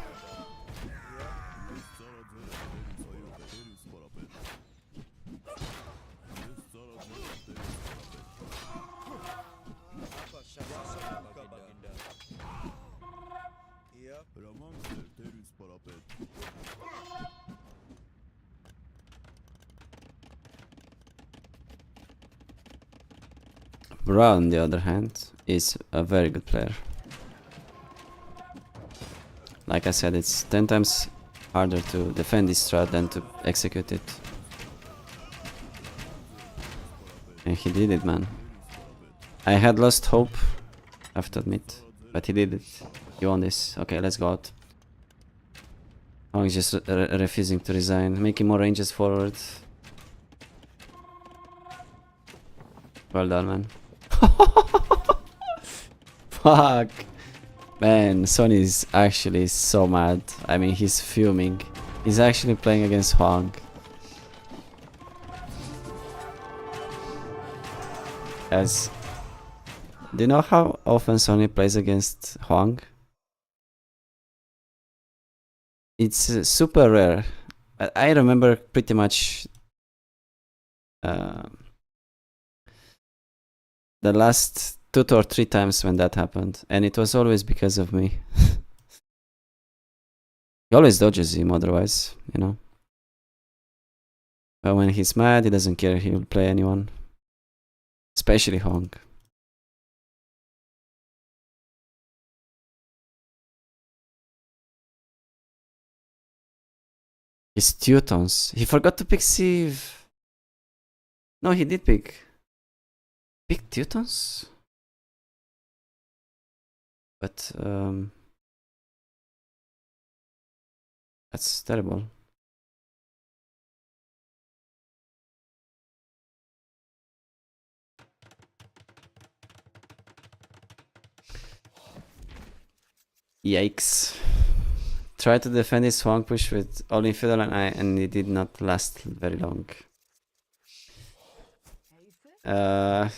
Ra, on the other hand, is a very good player. Like I said, it's 10 times harder to defend this strat than to execute it. And he did it, man. I had lost hope, I have to admit, but he did it. He won this. Okay, let's go out. Oh, he's just refusing to resign, making more ranges forward. Well done, man. Fuck. Man, Sonny is actually so mad. I mean, he's fuming. He's actually playing against Huang. As do you know how often Sonny plays against Huang? It's super rare. I remember pretty much the last 2 or 3 times when that happened, and it was always because of me. He always dodges him otherwise, you know. But when he's mad, he doesn't care, he will play anyone. Especially Hong. His Teutons. He forgot to pick Sieve. No, he did pick. Pick Teutons? But, that's terrible. Yikes. Tried to defend his Huang push with only Fiddle and I, and it did not last very long.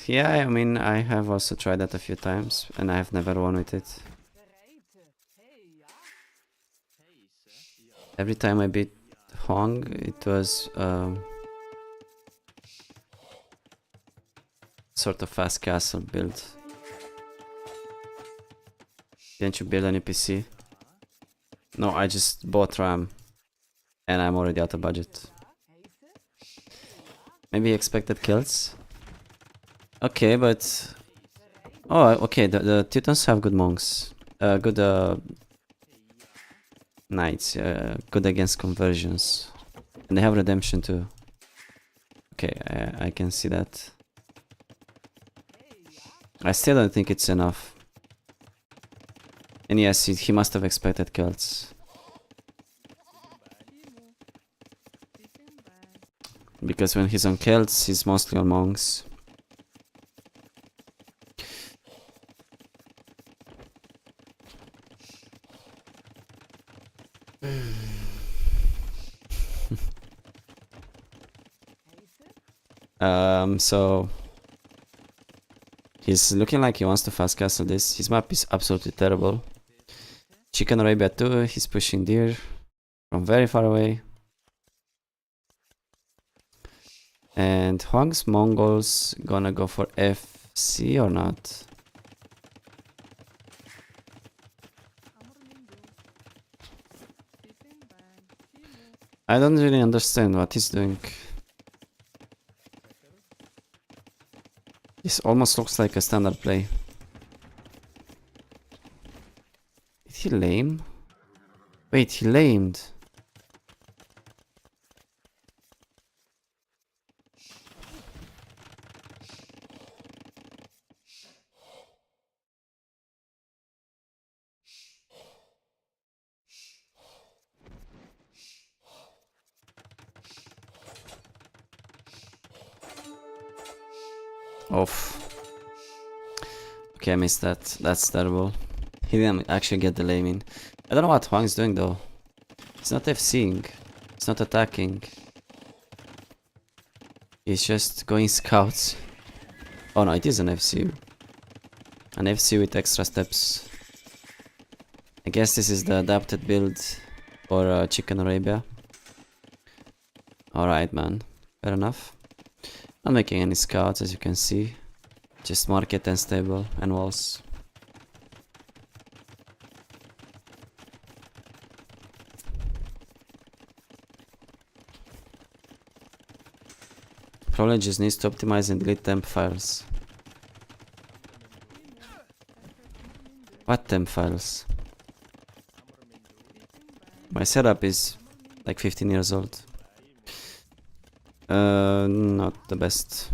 Yeah, I mean, I have also tried that a few times, and I have never won with it. Every time I beat Huang, it was sort of fast castle build. Didn't you build any PC? No, I just bought RAM, and I'm already out of budget. Maybe he expected kills? Okay, but... Oh, okay, the Teutons have good monks. Good knights, good against conversions. And they have redemption too. Okay, I can see that. I still don't think it's enough. And yes, he must have expected kills. Because when he's on kills, he's mostly on monks. So he's looking like he wants to fast castle this. His map is absolutely terrible. Chicken Arabia 2, he's pushing deer from very far away. And Huang's Mongols gonna go for FC or not? I don't really understand what he's doing. This almost looks like a standard play. Did he lame? Wait, he lamed. Off. Okay, I missed that. That's terrible. He didn't actually get the lame in. I don't know what Huang's doing though. He's not FCing. He's not attacking. He's just going scouts. Oh no, it is an FC. An FC with extra steps. I guess this is the adapted build for Chicken Arabia. Alright, man. Fair enough. Not making any scouts, as you can see. Just market and stable and walls. Probably just needs to optimize and delete temp files. What temp files? My setup is like 15 years old. Not the best.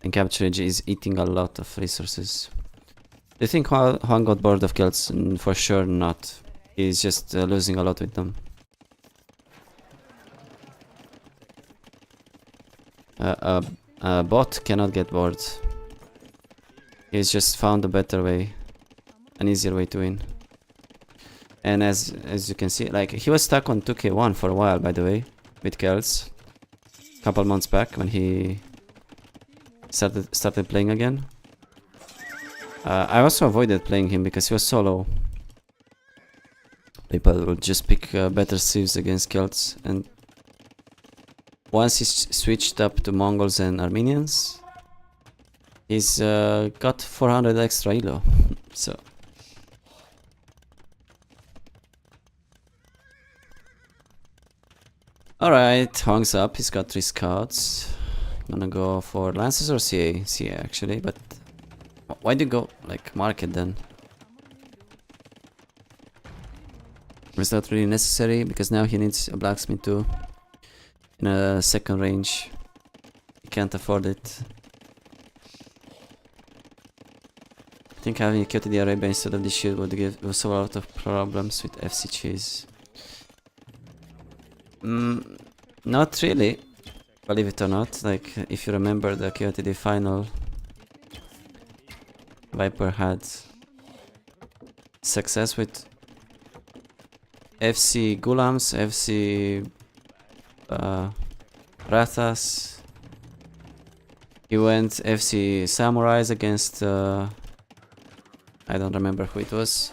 And Capturage is eating a lot of resources. Do you think Huang got bored of kills? For sure not. He's just losing a lot with them. A bot cannot get bored. He's just found a better way. An easier way to win. And as you can see, like, he was stuck on 2k1 for a while, by the way, with Kells. Couple months back when he started playing again. I also avoided playing him because he was so low. People would just pick better civs against Celts, and once he switched up to Mongols and Armenians, he's got 400 extra elo. So alright, Huang's up, he's got 3 scouts. Gonna go for Lancers or CA? CA actually, but why do you go like market then? It's not really necessary because now he needs a blacksmith too. In a second range. He can't afford it. I think having a QTD Arabia instead of this shield would solve a lot of problems with FC Cheese. Not really, believe it or not. Like, if you remember the QTD final, Viper had success with FC Gulams, FC Rathas. He went FC Samurais against I don't remember who it was.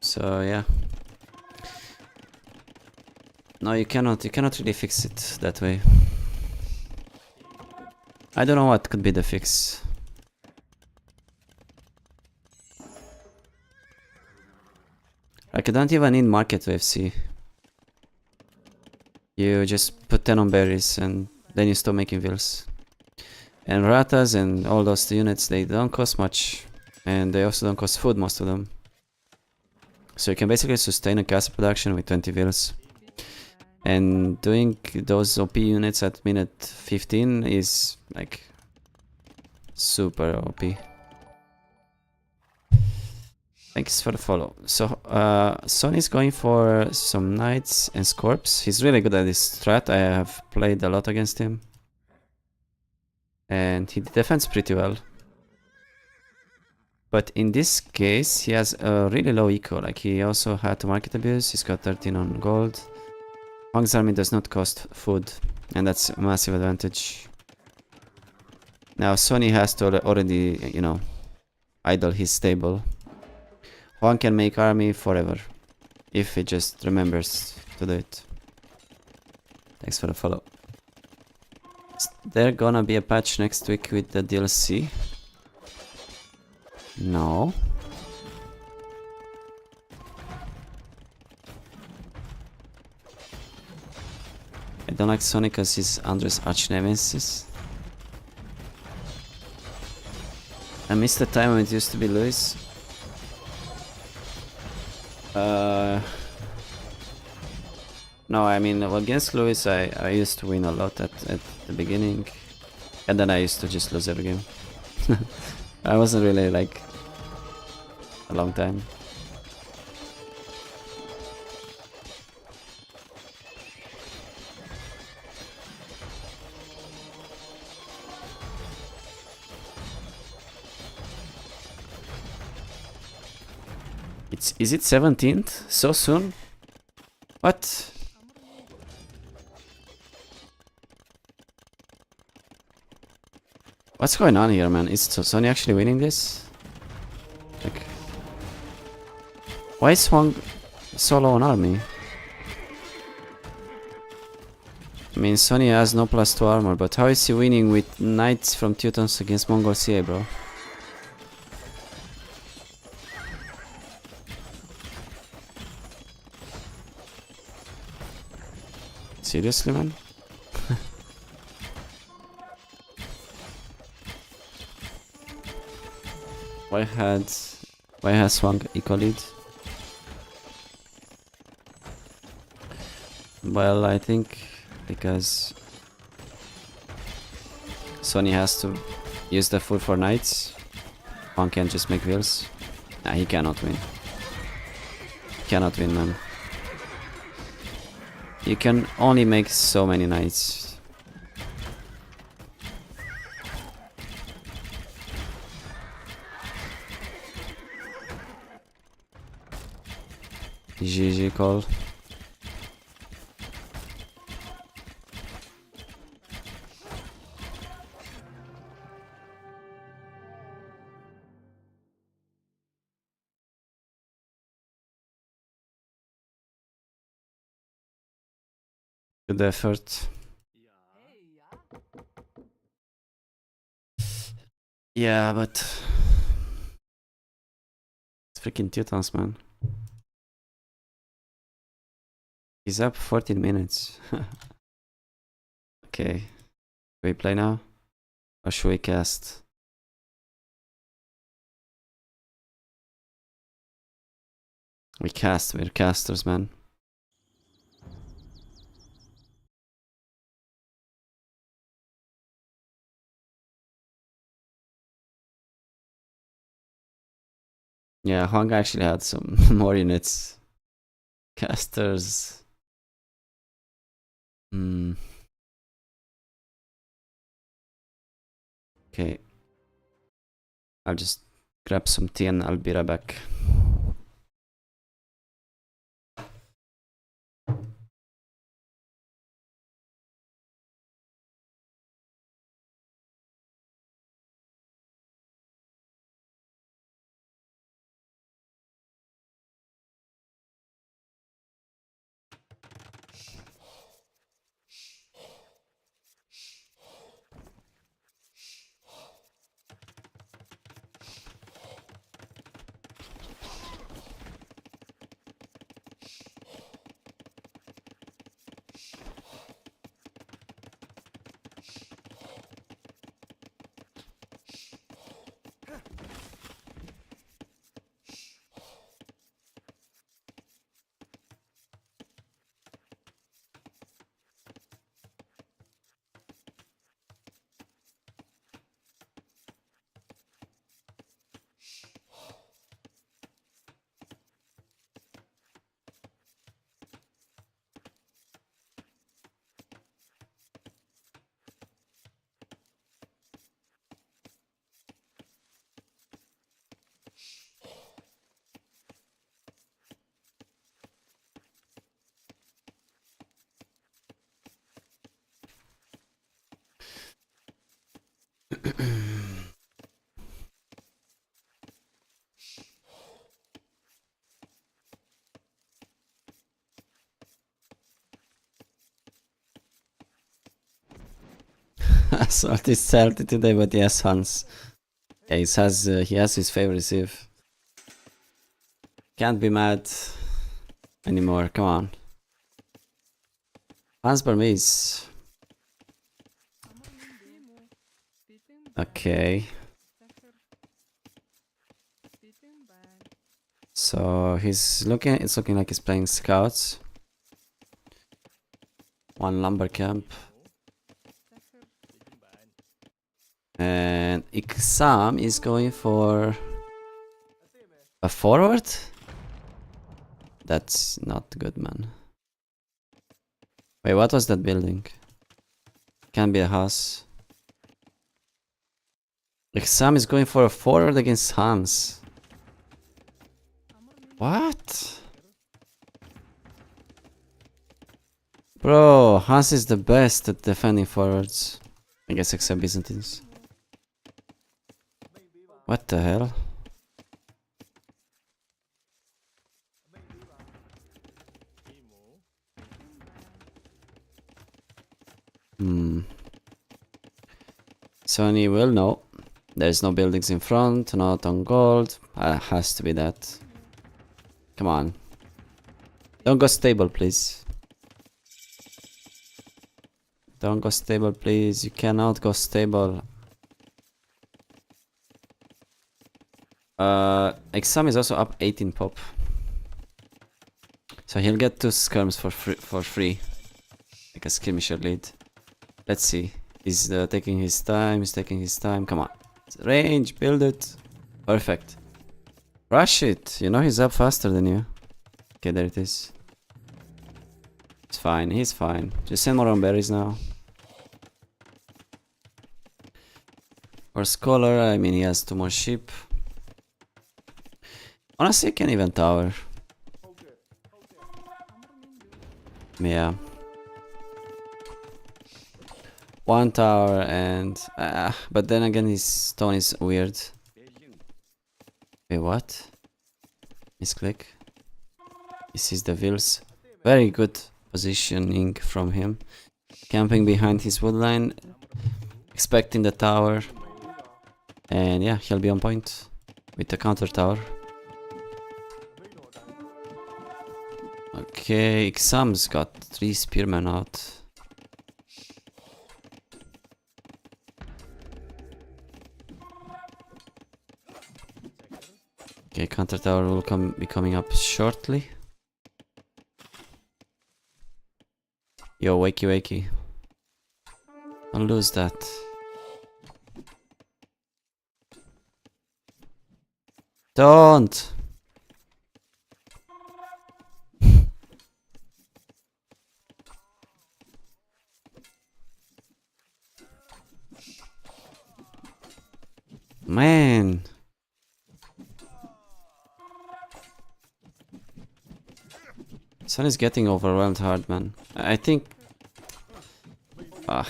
So yeah. No, you cannot really fix it that way. I don't know what could be the fix. Like, you don't even need market to FC. You just put 10 on berries and then you stop making vills. And ratas and all those units, they don't cost much. And they also don't cost food, most of them. So you can basically sustain a castle production with 20 vills. And doing those OP units at minute 15 is like super OP. Thanks for the follow. So Sonny's going for some knights and scorps. He's really good at this strat. I have played a lot against him. And he defends pretty well. But in this case, he has a really low eco. Like, he also had to market abuse. He's got 13 on gold. Huang's army does not cost food, and that's a massive advantage. Now Sony has to already, you know, idle his stable. Huang can make army forever, if he just remembers to do it. Thanks for the follow. Is there gonna be a patch next week with the DLC? No. I don't like Sonic because he's Andres' arch-nemesis. I miss the time when it used to be Luis. No, I mean, against Luis I used to win a lot at the beginning. And then I used to just lose every game. I wasn't really like a long time. Is it 17th? So soon? What? What's going on here, man? Is Sony actually winning this? Like, why is Huang so low on army? I mean, Sony has no +2 armor, but how is he winning with knights from Teutons against Mongol CA, bro? Seriously, man? Why has Huang eco lead? Well, I think because Sony has to use the food for knights. Huang can just make wheels. Nah, he cannot win. Cannot win, man. You can only make so many knights. GG call. Good effort. Yeah, but it's freaking Teutons, man. He's up 14 minutes. Okay. Should we play now? Or should we cast? We cast, we're casters, man. Yeah, Huang actually had some more units. Casters. Okay. I'll just grab some tea and I'll be right back. Salt is salty today, but yes, Hans. Yeah, he has his favorite sieve. Can't be mad anymore. Come on. Hans Burmese. Okay. So it's looking like he's playing scouts. One lumber camp. And Iksam is going for a forward? That's not good, man. Wait, what was that building? Can be a house. Iksam is going for a forward against Hans. What? Bro, Hans is the best at defending forwards. I guess except Byzantines. What the hell? Sony will know. There's no buildings in front, not on gold. Has to be that. Come on. Don't go stable, please. Don't go stable, please. You cannot go stable. Exam is also up 18 pop. So he'll get 2 skirms for free. Like a skirmisher lead. Let's see. He's taking his time. He's taking his time. Come on. Range. Build it. Perfect. Rush it. You know he's up faster than you. Okay, there it is. It's fine. He's fine. Just send more on berries now. For Scholar, I mean he has 2 more sheep. Honestly, I can't even tower. Yeah. 1 tower and... but then again his stone is weird. Wait, what? Misclick. He sees the wheels. Very good positioning from him. Camping behind his woodline. Expecting the tower. And yeah, he'll be on point. With the counter tower. Okay, Xam's got 3 spearmen out. Okay, counter tower will be coming up shortly. Yo, wakey wakey. Don't lose that. Don't! Man! Sun is getting overwhelmed hard, man. I think... I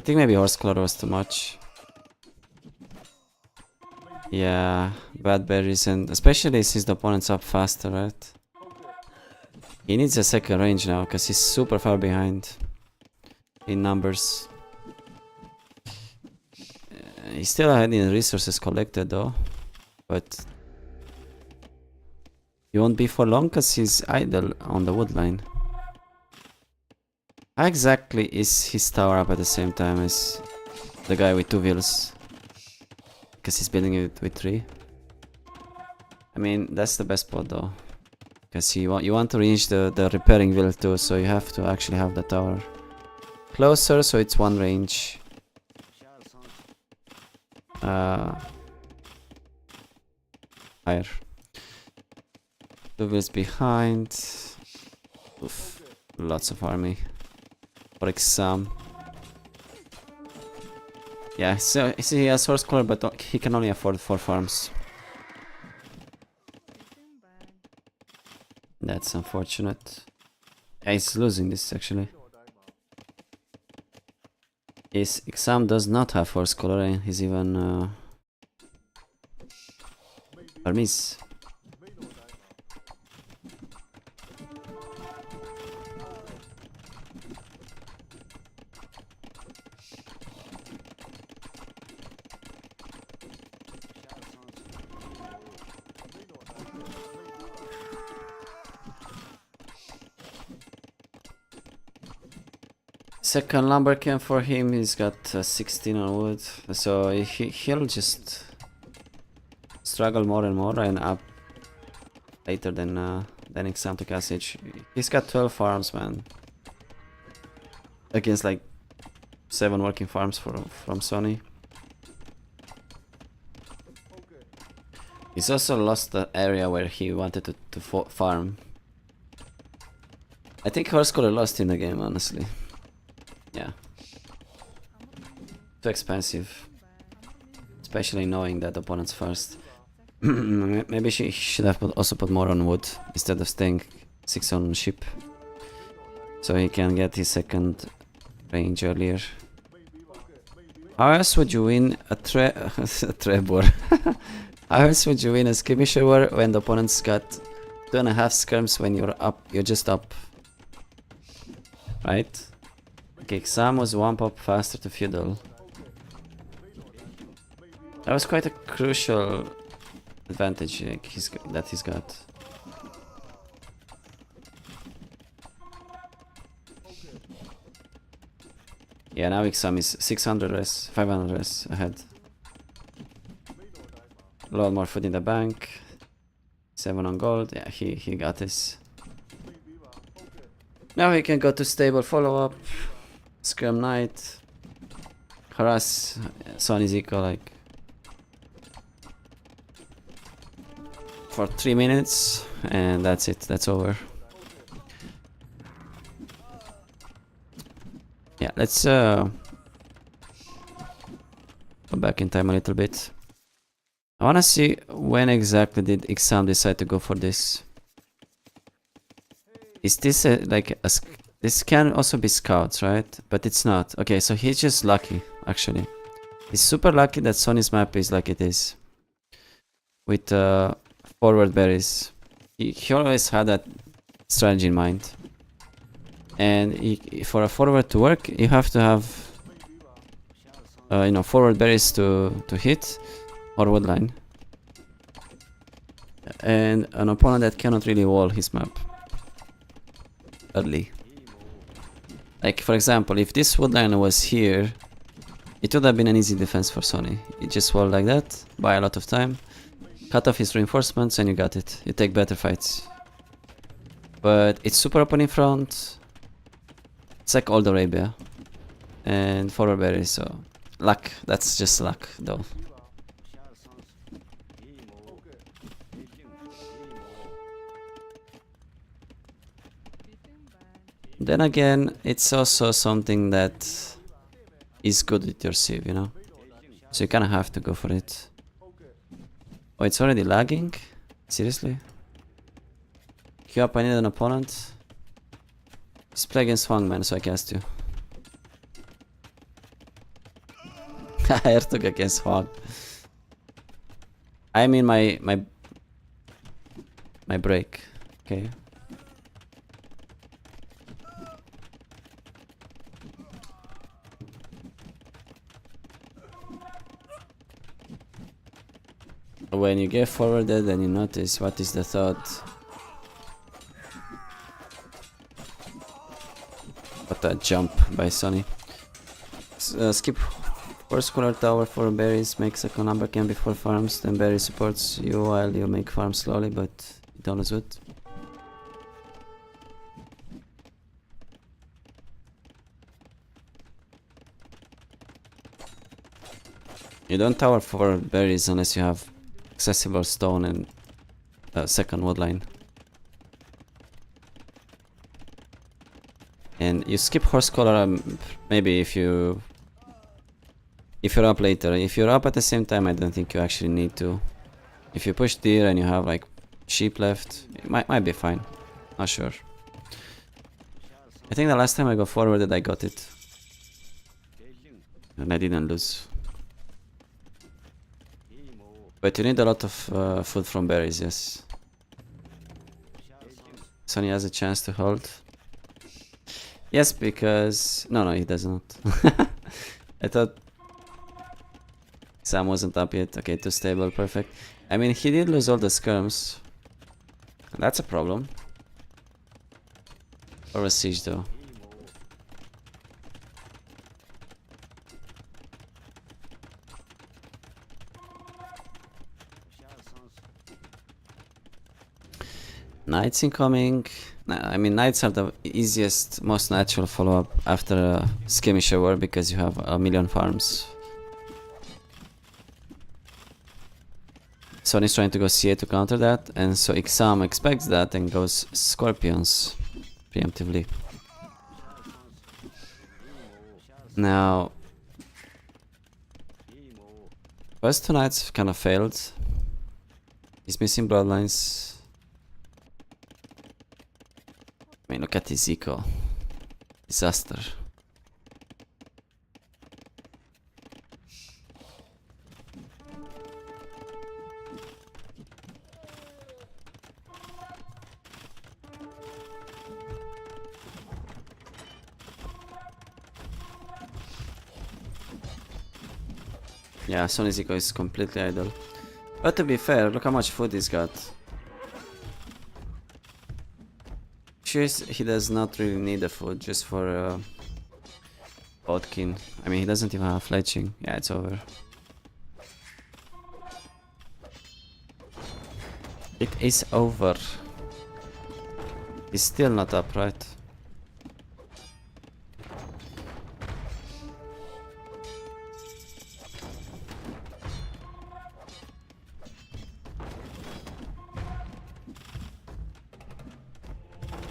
think maybe Horse Color was too much. Yeah, bad berries, and especially since the opponent's up faster, right? He needs a second range now, because he's super far behind in numbers. He's still ahead in resources collected though, but he won't be for long because he's idle on the wood line. How exactly is his tower up at the same time as the guy with 2 wheels? Because he's building it with 3. I mean, that's the best spot though. Because you want to reach the repairing wheel too, so you have to actually have the tower closer, so it's 1 range. Higher. 2 wheels behind. Oof. Lots of army. For exam. Yeah, so he has Horse Color, but he can only afford 4 farms. That's unfortunate. Yeah, he's losing this actually. His exam does not have Horse Color, and he's even Hermes. second lumber camp for him. He's got 16 on wood, so he'll just struggle more and more and up later than Exam Passage. He's got 12 farms, man, against like 7 working farms from Sony. He's also lost the area where he wanted to farm. I think Horsecolor lost in the game, honestly. Yeah. Too expensive. Especially knowing that opponent's first. Maybe he should have also put more on wood instead of staying 6 on ship. So he can get his second range earlier. How else would you win a Trebor? How else would you win a skirmisher war when the opponent's got 2.5 skirms when you're up? You're just up. Right? Okay, Xam was 1 pop faster to feudal. That was quite a crucial advantage that he's got. Yeah, now Ixam is 600 res, 500 res ahead. A lot more food in the bank. 7 on gold. Yeah, he got this. Now he can go to stable follow-up. Scrum Knight. Harass Sony Zico like for 3 minutes, and that's it. That's over. Yeah, let's go back in time a little bit. I wanna see when exactly did Exam decide to go for this. Is this this can also be scouts, right? But it's not. Okay, so he's just lucky, actually. He's super lucky that Sony's map is like it is. With forward berries. He always had that strategy in mind. And for a forward to work, you have to have forward berries to hit or woodline. And an opponent that cannot really wall his map early. Like, for example, if this woodline was here, it would have been an easy defense for Sony. You just wall like that, buy a lot of time, cut off his reinforcements, and you got it. You take better fights. But it's super open in front. It's like Old Arabia. And forward berries, so luck. That's just luck, though. Then again, it's also something that is good with your sieve, you know? So you kinda have to go for it. Oh, it's already lagging? Seriously? Queue up, I need an opponent. Just play against Swangman so I cast you. Hertog against Hog. I mean my break. Okay. When you get forwarded and you notice what is the thought. What a jump by Sony. Skip first color tower for berries, make second number camp before farms, then berry supports you while you make farms slowly, but you don't lose wood. You don't tower for berries unless you have accessible stone and second woodline. And you skip horse collar maybe if you're up later. If you're up at the same time, I don't think you actually need to. If you push deer and you have like sheep left, it might be fine. Not sure. I think the last time I go forwarded I got it. And I didn't lose. But you need a lot of food from berries, yes. Sony has a chance to hold. Yes, because... No, he does not. I thought... Sam wasn't up yet. Okay, too stable, perfect. I mean, he did lose all the skirms. That's a problem. Or a siege, though. Knights incoming. I mean, knights are the easiest, most natural follow-up after a skirmisher war because you have a million farms. Sony's trying to go CA to counter that, and so Ixam expects that and goes Scorpions preemptively. Now, first two knights kind of failed. He's missing bloodlines. I mean, look at his eco. Disaster. Yeah, Sonny's eco is completely idle. But to be fair, look how much food he's got. He does not really need the food just for Bodkin. I mean, he doesn't even have fletching. Yeah, it's over. It is over. He's still not up, right?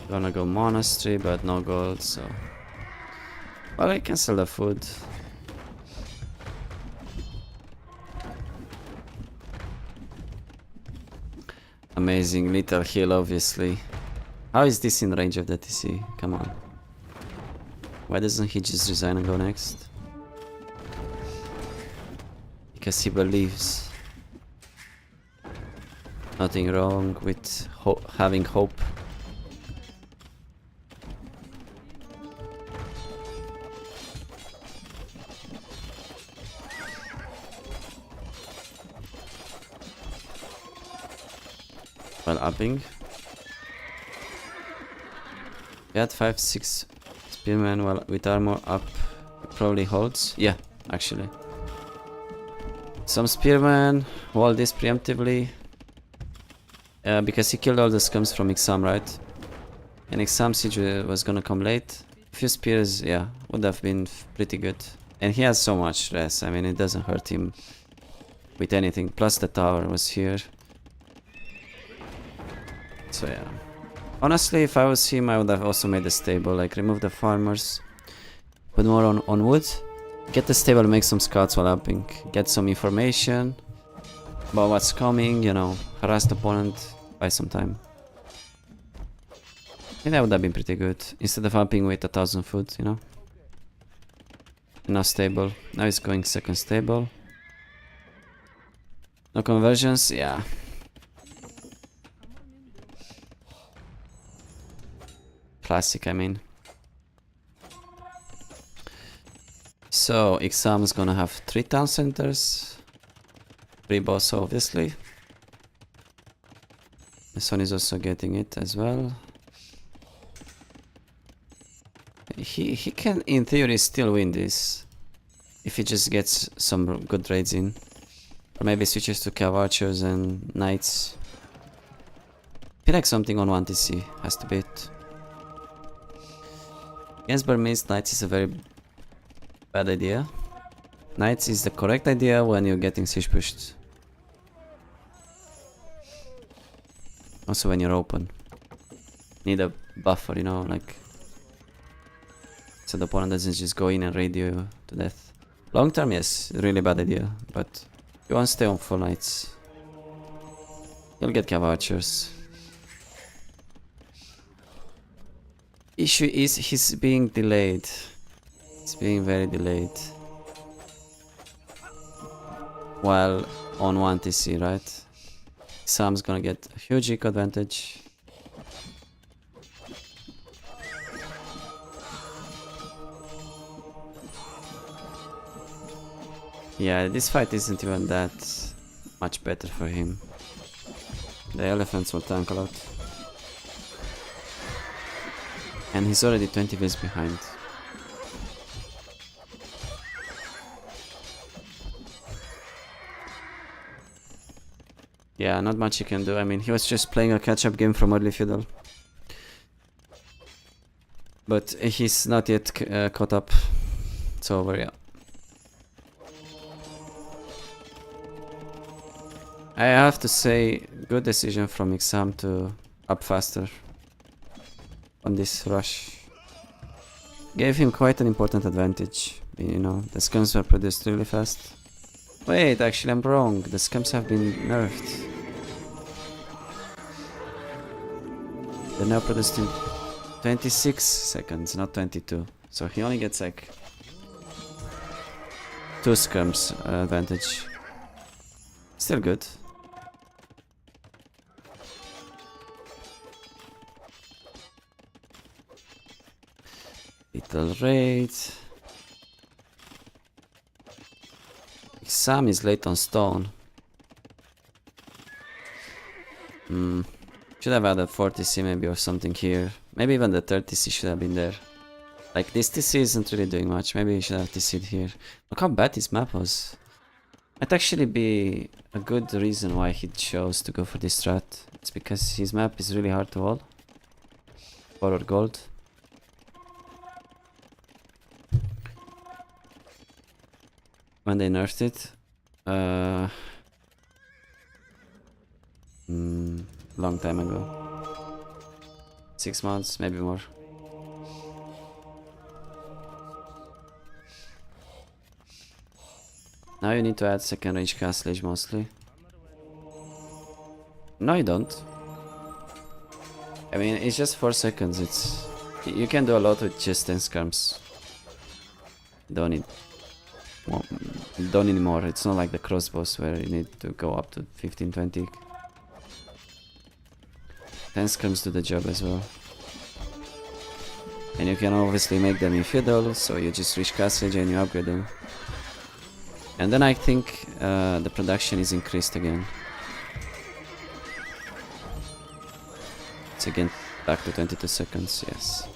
Gonna go monastery, but no gold, so... Well, I can sell the food. Amazing little heal, obviously. How is this in range of the TC? Come on. Why doesn't he just resign and go next? Because he believes. Nothing wrong with having hope. While upping. We had 5-6 spearmen while with armor up. It probably holds. Yeah, actually. Some spearmen wall this preemptively. Because he killed all the scums from Ixam, right? And Ixam siege was gonna come late. A few spears, yeah, would have been pretty good. And he has so much stress. I mean, it doesn't hurt him with anything. Plus the tower was here. So yeah. Honestly, if I was him, I would have also made the stable. Like, remove the farmers. Put more on wood. Get the stable, make some scouts while upping. Get some information about what's coming, you know. Harass the opponent. Buy some time. I think that would have been pretty good. Instead of upping with 1,000 food, you know. Enough stable. Now he's going second stable. No conversions? Yeah. Classic, I mean. So, Ixam is gonna have 3 town centers. 3 boss, obviously. The son is also getting it as well. He can, in theory, still win this. If he just gets some good raids in. Or maybe switches to Cav Archers and Knights. I feel like something on 1TC has to beat. Against Burmese, Knights is a very bad idea. Knights is the correct idea when you're getting siege pushed. Also when you're open. Need a buffer, you know, like... So the opponent doesn't just go in and raid you to death. Long term, yes, really bad idea, but... You want to stay on full Knights. You'll get Cav Archers. Issue is he's being delayed. It's being very delayed. While on 1TC, right? Sam's gonna get a huge eco advantage. Yeah, this fight isn't even that much better for him. The elephants will tank a lot. And he's already 20 vills behind. Yeah, not much he can do. I mean, he was just playing a catch-up game from early Fiddle. But he's not yet caught up. It's over, yeah. I have to say, good decision from Ixam to up faster on this rush. Gave him quite an important advantage. You know, the scums were produced really fast. Wait, actually I'm wrong. The scums have been nerfed. They're now produced in 26 seconds, not 22. So he only gets like 2 scums advantage. Still good. Little raid. Sam is late on stone. Should have added 40C maybe or something here. Maybe even the 30C should have been there. Like this TC isn't really doing much. Maybe he should have TC'd here. Look how bad his map was. Might actually be a good reason why he chose to go for this strat. It's because his map is really hard to wall. Borrowed gold. When they nerfed it. Long time ago. 6 months, maybe more. Now you need to add second range castlage mostly. No, you don't. I mean, it's just 4 seconds. It's you can do a lot with just 10 scrums. Don't need. Well, don't need more. It's not like the crossbows where you need to go up to 15-20. 10 scrums do the job as well. And you can obviously make them in fiddle, so you just reach castlage and you upgrade them. And then I think the production is increased again. It's again back to 22 seconds, yes.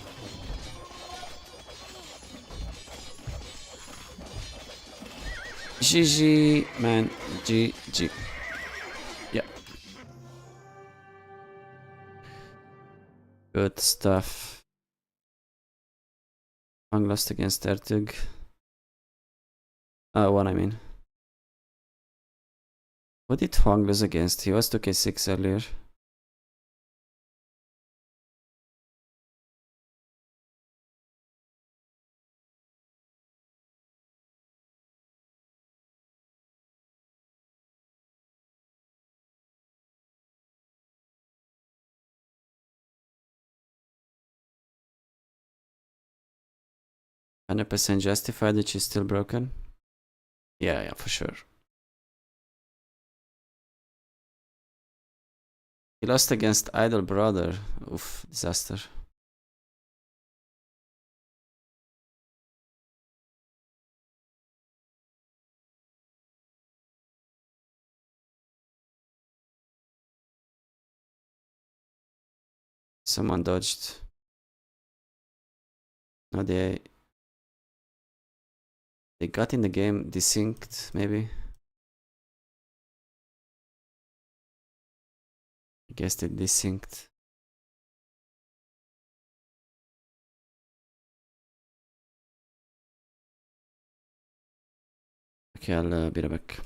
GG, man, GG. Yeah. Good stuff. Hwang lost against Ertug. One I mean. What did Hwang lose against? He was 2k6 earlier. %100% justified, which is still broken. Yeah, for sure. He lost against Idol Brother. Oof, disaster. Someone dodged. No, they got in the game desynced, maybe. I guess they desynced. Okay, I'll be right back.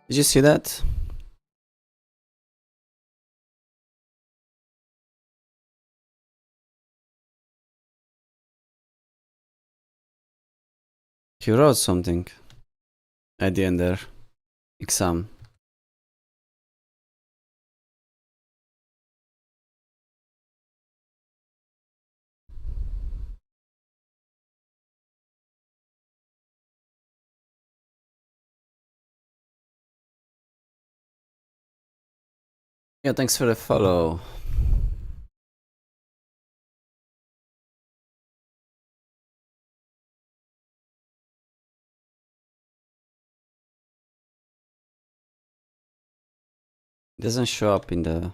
Did you see that? He wrote something at the end there. Exam. Yeah, thanks for the follow. It doesn't show up in the...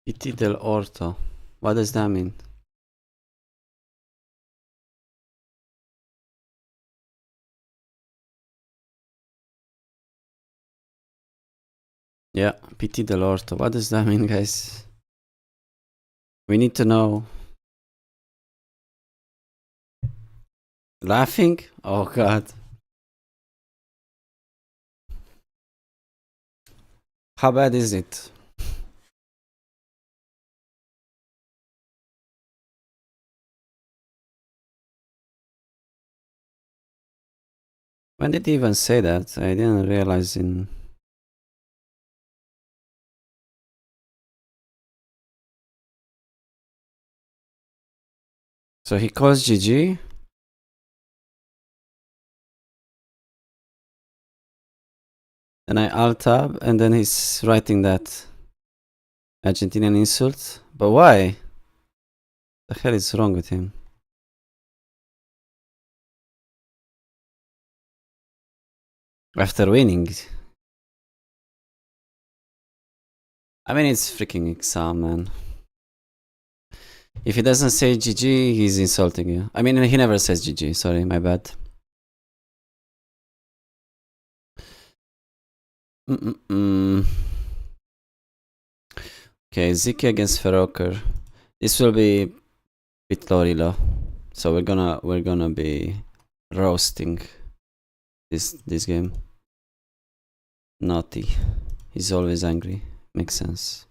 PT del Orto. What does that mean? Yeah, PT del Orto. What does that mean, guys? We need to know. Laughing? Oh god. How bad is it? When did he even say that? I didn't realize in... So he calls GG? And I alt tab and then he's writing that Argentinian insult. But why? The hell is wrong with him? After winning. I mean, it's freaking exam, man. If he doesn't say GG, he's insulting you. I mean, he never says GG. Sorry, my bad. Okay, Ziki against Feroker. This will be with Lorilo. So we're gonna be roasting this game. Naughty. He's always angry. Makes sense.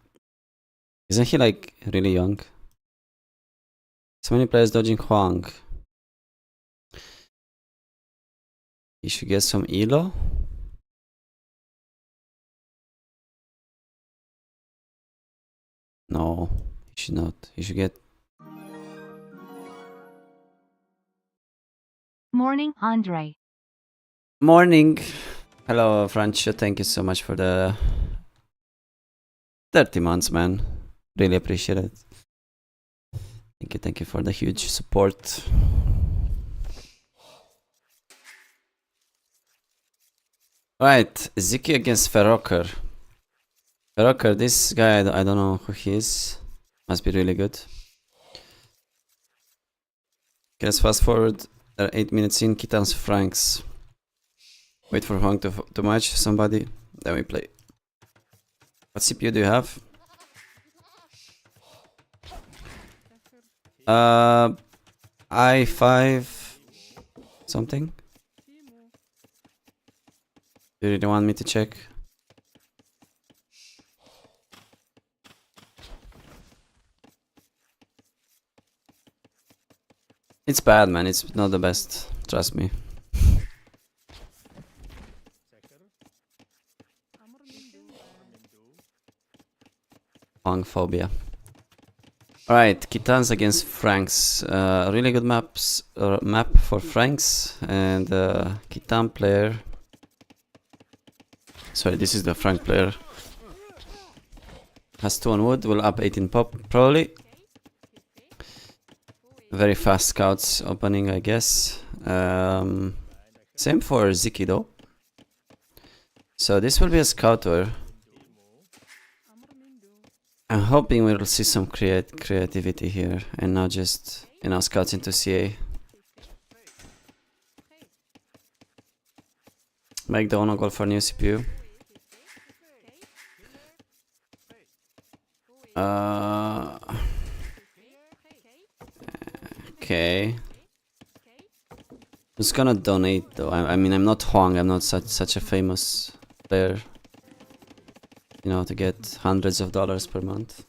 Isn't he like really young? So many players dodging Huang. He should get some elo. No, he should not. He should get... Morning, Andre. Morning. Hello, Francio. Thank you so much for the 30 months, man. Really appreciate it. Thank you for the huge support. Right, Ziki against Feroker. Feroker, this guy, I don't know who he is. Must be really good. Okay, let's fast forward. 8 minutes in, Kitans Franks. Wait for Huang to match somebody, then we play. What CPU do you have? i5 something? You really want me to check? It's bad, man. It's not the best. Trust me. Huang phobia. Alright, Kitans against Franks. Really good map for Franks and Kitan player. Sorry, this is the Frank player. Has 2 on wood, will up 18 pop probably. Very fast scouts opening, I guess. Same for Ziki though. So this will be a scout tour. I'm hoping we'll see some creativity here and not just, you know, scouts into CA. Make the Ono goal for new CPU. Uh, okay. Who's gonna donate though? I mean, I'm not Huang. I'm not such a famous player. You know, to get hundreds of dollars per month.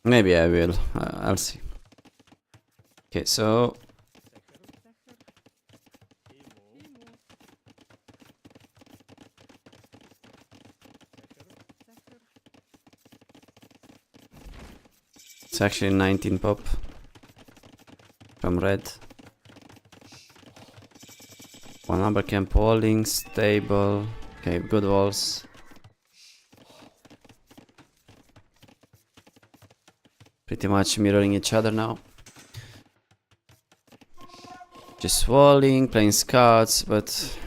Maybe I will. I'll see. Okay, so it's actually 19 pop from red. One number camp polling, stable. Okay, good walls. Pretty much mirroring each other now. Just walling, playing scouts, but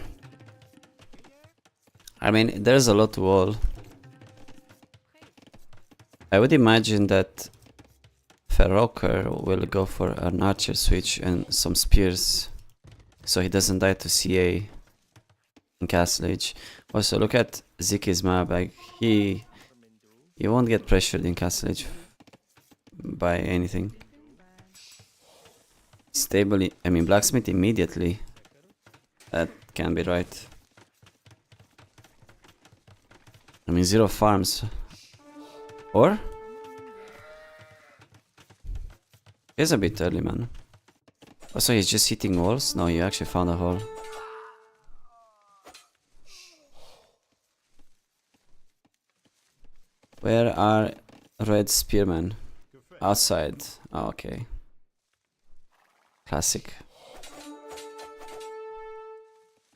I mean, there's a lot to wall. I would imagine that Feroker will go for an archer switch and some spears, so he doesn't die to CA in Castle Age. Also, look at Ziki's map. Like he won't get pressured in Castle Age by anything. Stable. I mean, blacksmith immediately. That can be right. I mean, 0 farms. Or? It's a bit early, man. Also, he's just hitting walls? No, he actually found a hole. Where are red spearmen? Outside. Oh, okay. Classic.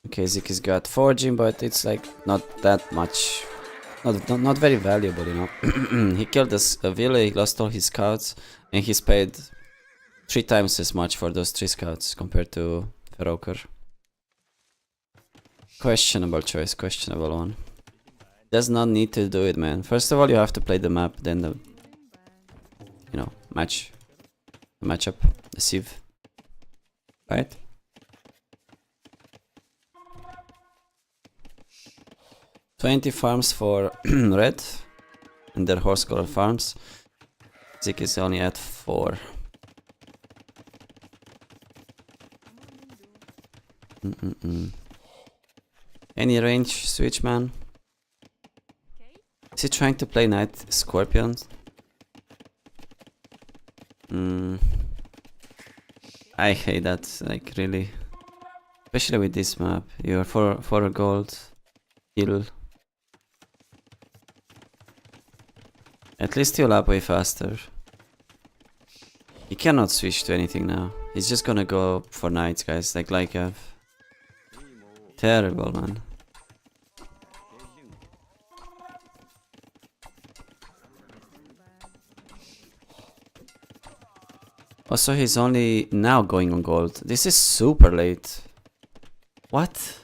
Okay, Ziki's got forging, but it's like not that much. Not very valuable, you know. He killed a villa, he lost all his scouts, and he's paid 3 times as much for those 3 scouts compared to Feroker. Questionable choice, questionable one. Does not need to do it, man. First of all, you have to play the map, then the, you know, matchup, the sieve, right? $20 farms for red, and their horse color farms. Zik is only at 4. Any range switch, man? Is he trying to play Night Scorpions? I hate that, like, really. Especially with this map. You're for gold. Heal. At least he'll up way faster. He cannot switch to anything now. He's just gonna go for knights, guys, like Lycav. Terrible, man. Also, he's only now going on gold. This is super late. What?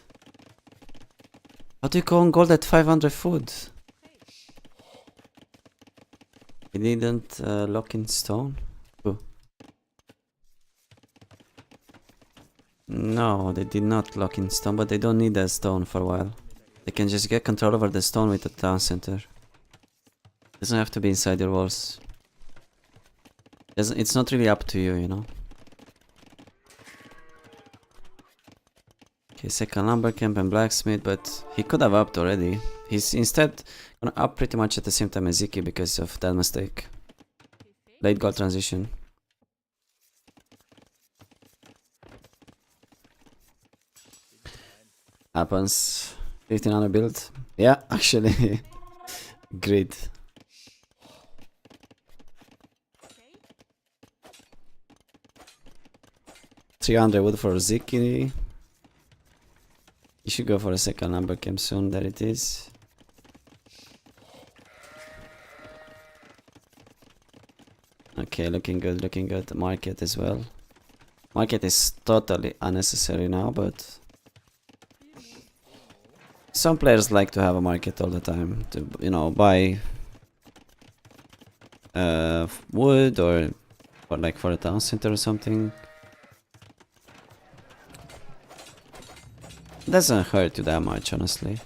How do you go on gold at 500 food? He didn't lock in stone? Ooh. No, they did not lock in stone, but they don't need that stone for a while. They can just get control over the stone with the town center. Doesn't have to be inside your walls. It's not really up to you, you know. Okay, second lumber camp and blacksmith, but he could have upped already. He's instead gonna up pretty much at the same time as Ziki because of that mistake. Late gold transition. Happens. 1500 build. Yeah, actually. Great. $300 wood for Ziki. You should go for a second lumber camp soon. There it is. Okay, looking good, looking good. Market as well. Market is totally unnecessary now, but some players like to have a market all the time to, you know, buy wood or like for a town center or something. Doesn't hurt you that much, honestly.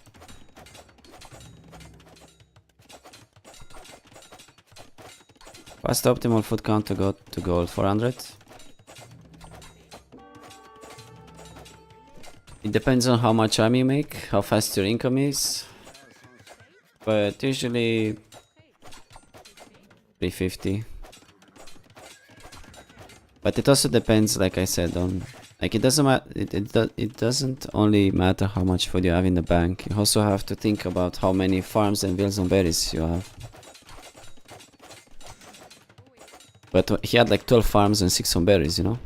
What's the optimal food count to go to gold? 400? It depends on how much army you make, how fast your income is. But usually 350. But it also depends, like I said, on like it doesn't matter. It doesn't only matter how much food you have in the bank. You also have to think about how many farms and wheels on berries you have. But he had like 12 farms and 6 on berries, you know.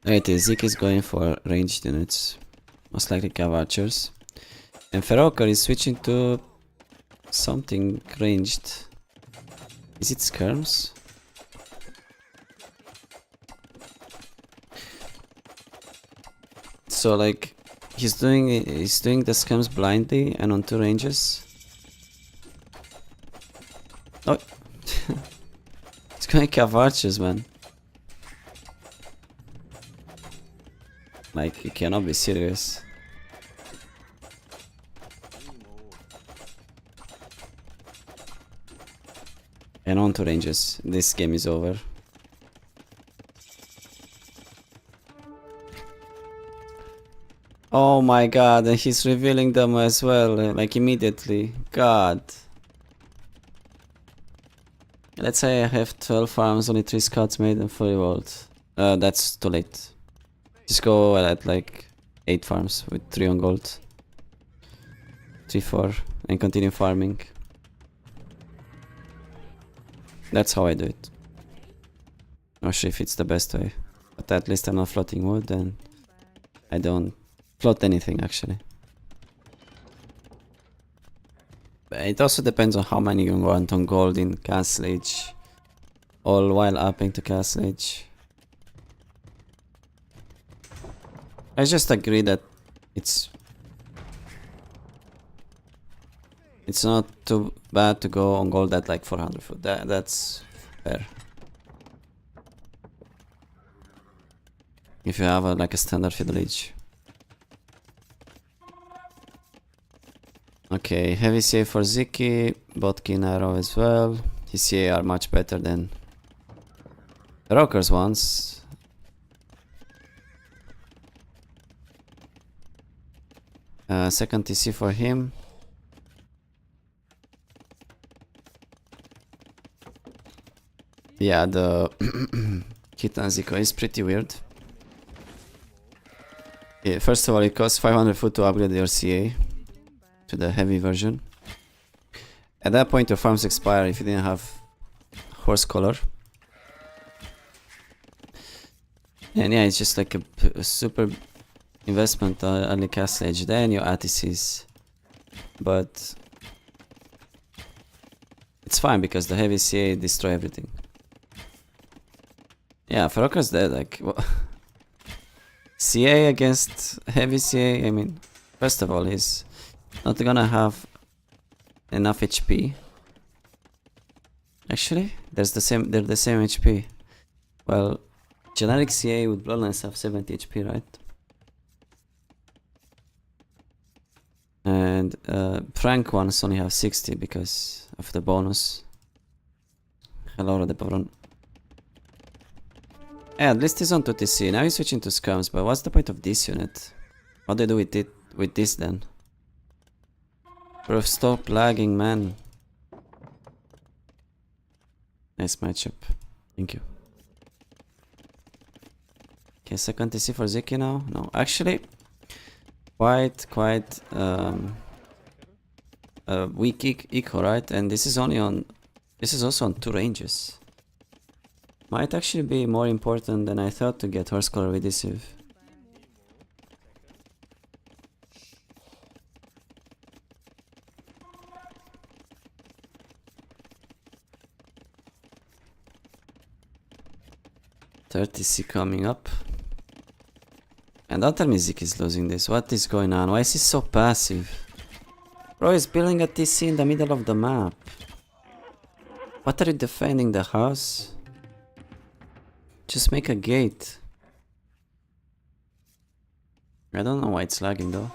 Right, Zeke is going for ranged units, most likely cav archers, and Feroker is switching to something ranged. Is it skirms? So like he's doing the skirms blindly and on 2 ranges. Oh, it's going cav archers, man. Like, you cannot be serious. And on to ranges. This game is over. Oh my god, and he's revealing them as well, like immediately. God. Let's say I have 12 farms, only 3 scouts made and 40 volt. That's too late. Just go at like 8 farms with 3 on gold. 3, 4 and continue farming. That's how I do it. Not sure if it's the best way. But at least I'm not floating wood and I don't float anything actually. But it also depends on how many you want on gold in Castle Age. All while upping to Castle Age. I just agree that it's not too bad to go on gold at like 400 foot. That's fair. If you have like a standard Fiddle Age. Okay, heavy CA for Ziki, Botkin arrow as well. His CA are much better than Rockers ones. Second TC for him. Yeah, the Kitan Ziko is pretty weird. Yeah, first of all, it costs 500 foot to upgrade your CA to the heavy version. At that point, your farms expire if you didn't have horse color. And yeah, it's just like a super investment on the Castle Age, then your ATCs. But it's fine because the heavy CA destroy everything. Yeah, Feroker's dead, like CA against heavy CA, I mean, first of all, he's not gonna have enough HP. Actually, they're the same HP. Well, generic CA with Bloodlines have 70 HP, right? And Frank ones only have 60 because of the bonus. Hello, the Pavron. Yeah, at least he's on 2TC. Now he's switching to scums, but what's the point of this unit? What do they do with it with this then? Bro, stop lagging, man. Nice matchup. Thank you. Okay, second TC for Ziki now? No, actually, quite weak eco, right? And this is also on 2 ranges. Might actually be more important than I thought to get horse color with Deceive. .30C coming up. And don't tell me Zeke is losing this. What is going on? Why is he so passive? Bro is building a TC in the middle of the map. What are you defending, the house? Just make a gate. I don't know why it's lagging though.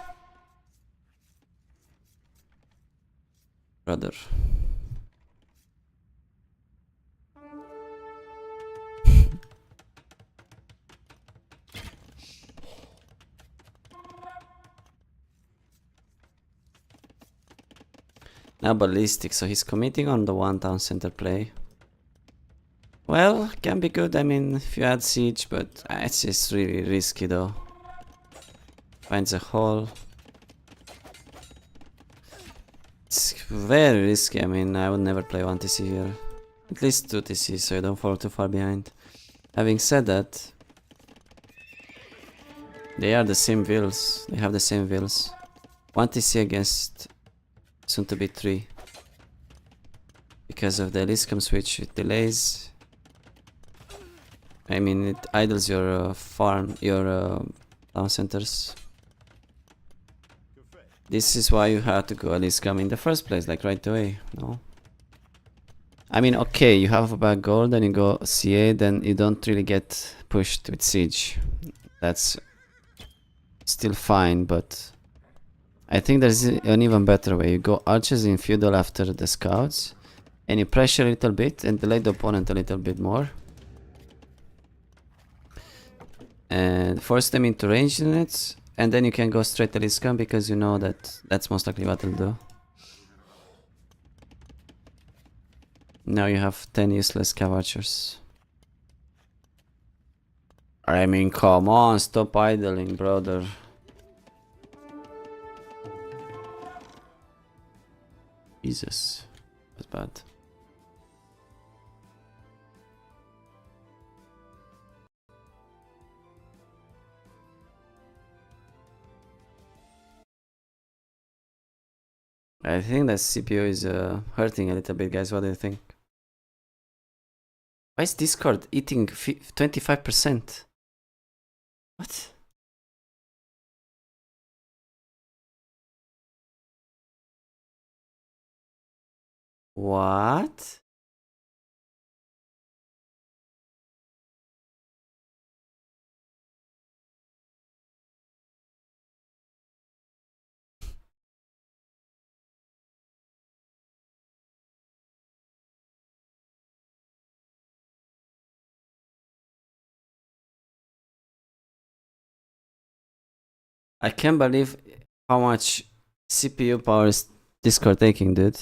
brother. Now ballistic, so he's committing on the one town center play. Well, can be good, I mean, if you add siege, but it's just really risky though. Finds a hole. It's very risky, I mean, I would never play 1 TC here. At least 2 TC, so you don't fall too far behind. Having said that, they are the same wheels, they have the same wheels. 1 TC against soon to be 3. Because of the Eliscum switch, it delays. I mean, it idles your farm, your town centers. This is why you had to go Eliscum in the first place, like right away, no? I mean, okay, you have a bad gold and you go CA, then you don't really get pushed with siege. That's still fine, but I think there's an even better way. You go archers in feudal after the scouts, and you pressure a little bit and delay the opponent a little bit more. And force them into ranged units, and then you can go straight to Eliscum because you know that that's most likely what they'll do. Now you have 10 useless cav archers. I mean, come on, stop idling, brother. Jesus, that's bad. I think that CPU is hurting a little bit, guys. What do you think? Why is Discord eating 25%? What? What? I can't believe how much CPU power is Discord taking, dude.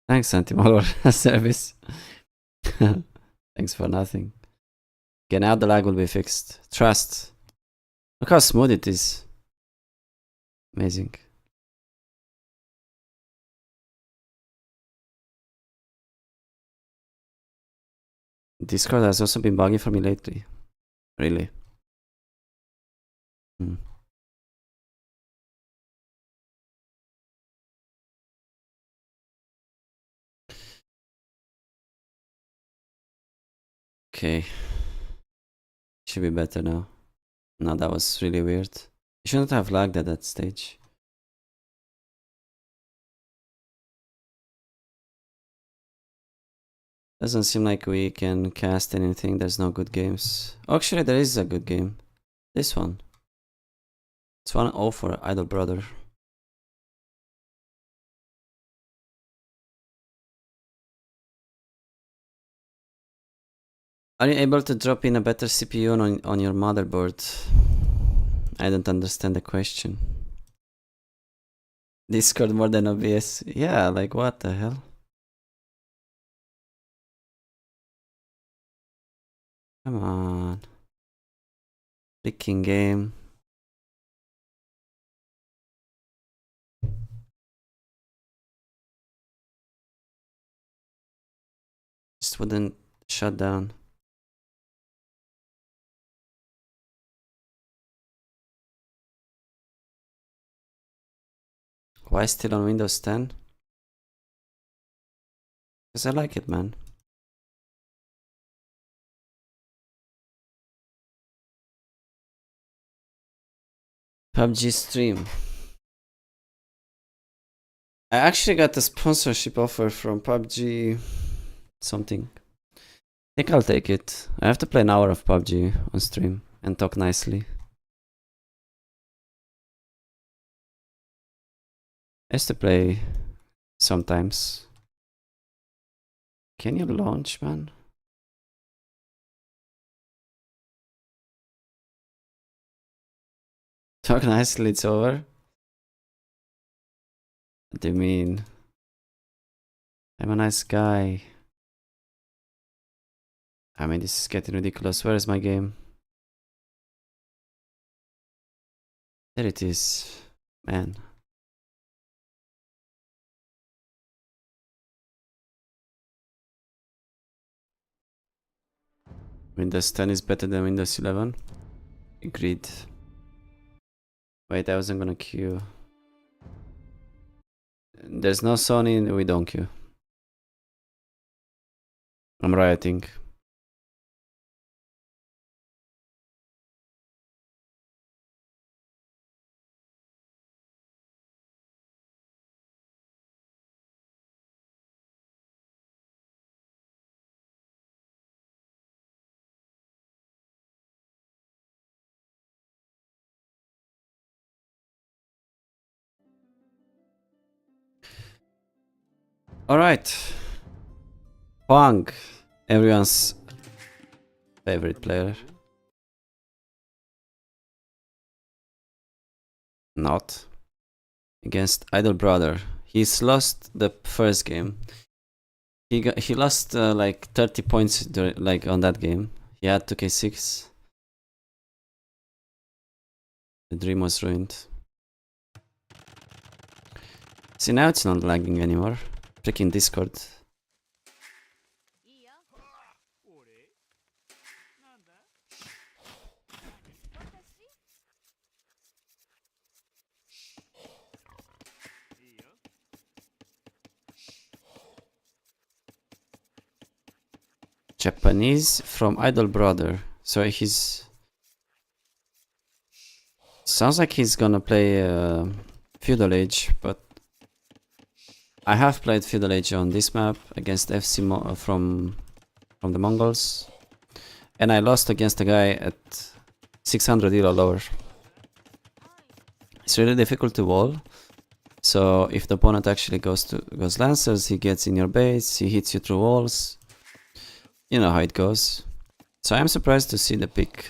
Thanks, Anti-Malware service. Thanks for nothing. Okay, now the lag will be fixed. Trust. Look how smooth it is. Amazing. Discord has also been buggy for me lately. Really. Okay. Should be better now. No, that was really weird. You shouldn't have lagged at that stage. Doesn't seem like we can cast anything. There's no good games. Actually, there is a good game. This one. It's 1-0 for Idle Brother. Are you able to drop in a better CPU on your motherboard? I don't understand the question. Discord more than OBS. Yeah, like what the hell? Come on. Freaking game. Just wouldn't shut down. Why still on Windows 10? Because I like it, man. PUBG stream. I actually got a sponsorship offer from PUBG something. think I'll take it. I have to play an hour of PUBG on stream and talk nicely. I used to play sometimes. Can you launch, man? Talk nicely, it's over. What do you mean? I'm a nice guy. I mean, this is getting ridiculous. Where is my game? There it is. Man. Windows 10 is better than Windows 11. Agreed. Wait, I wasn't gonna queue. There's no Sony, we don't queue. I'm rioting. Alright. Huang, everyone's favorite player. Not. Against Idol Brother. He's lost the first game. He lost like 30 points like on that game. He had 2k6. The dream was ruined. See, now it's not lagging anymore. Freaking Discord. Japanese from Idol Brother. So he's... Sounds like he's gonna play Feudal Age, but I have played Feudal Age on this map against from the Mongols, and I lost against a guy at 600 elo lower. It's really difficult to wall, so if the opponent actually goes Lancers, he gets in your base, he hits you through walls. You know how it goes. So I'm surprised to see the pick.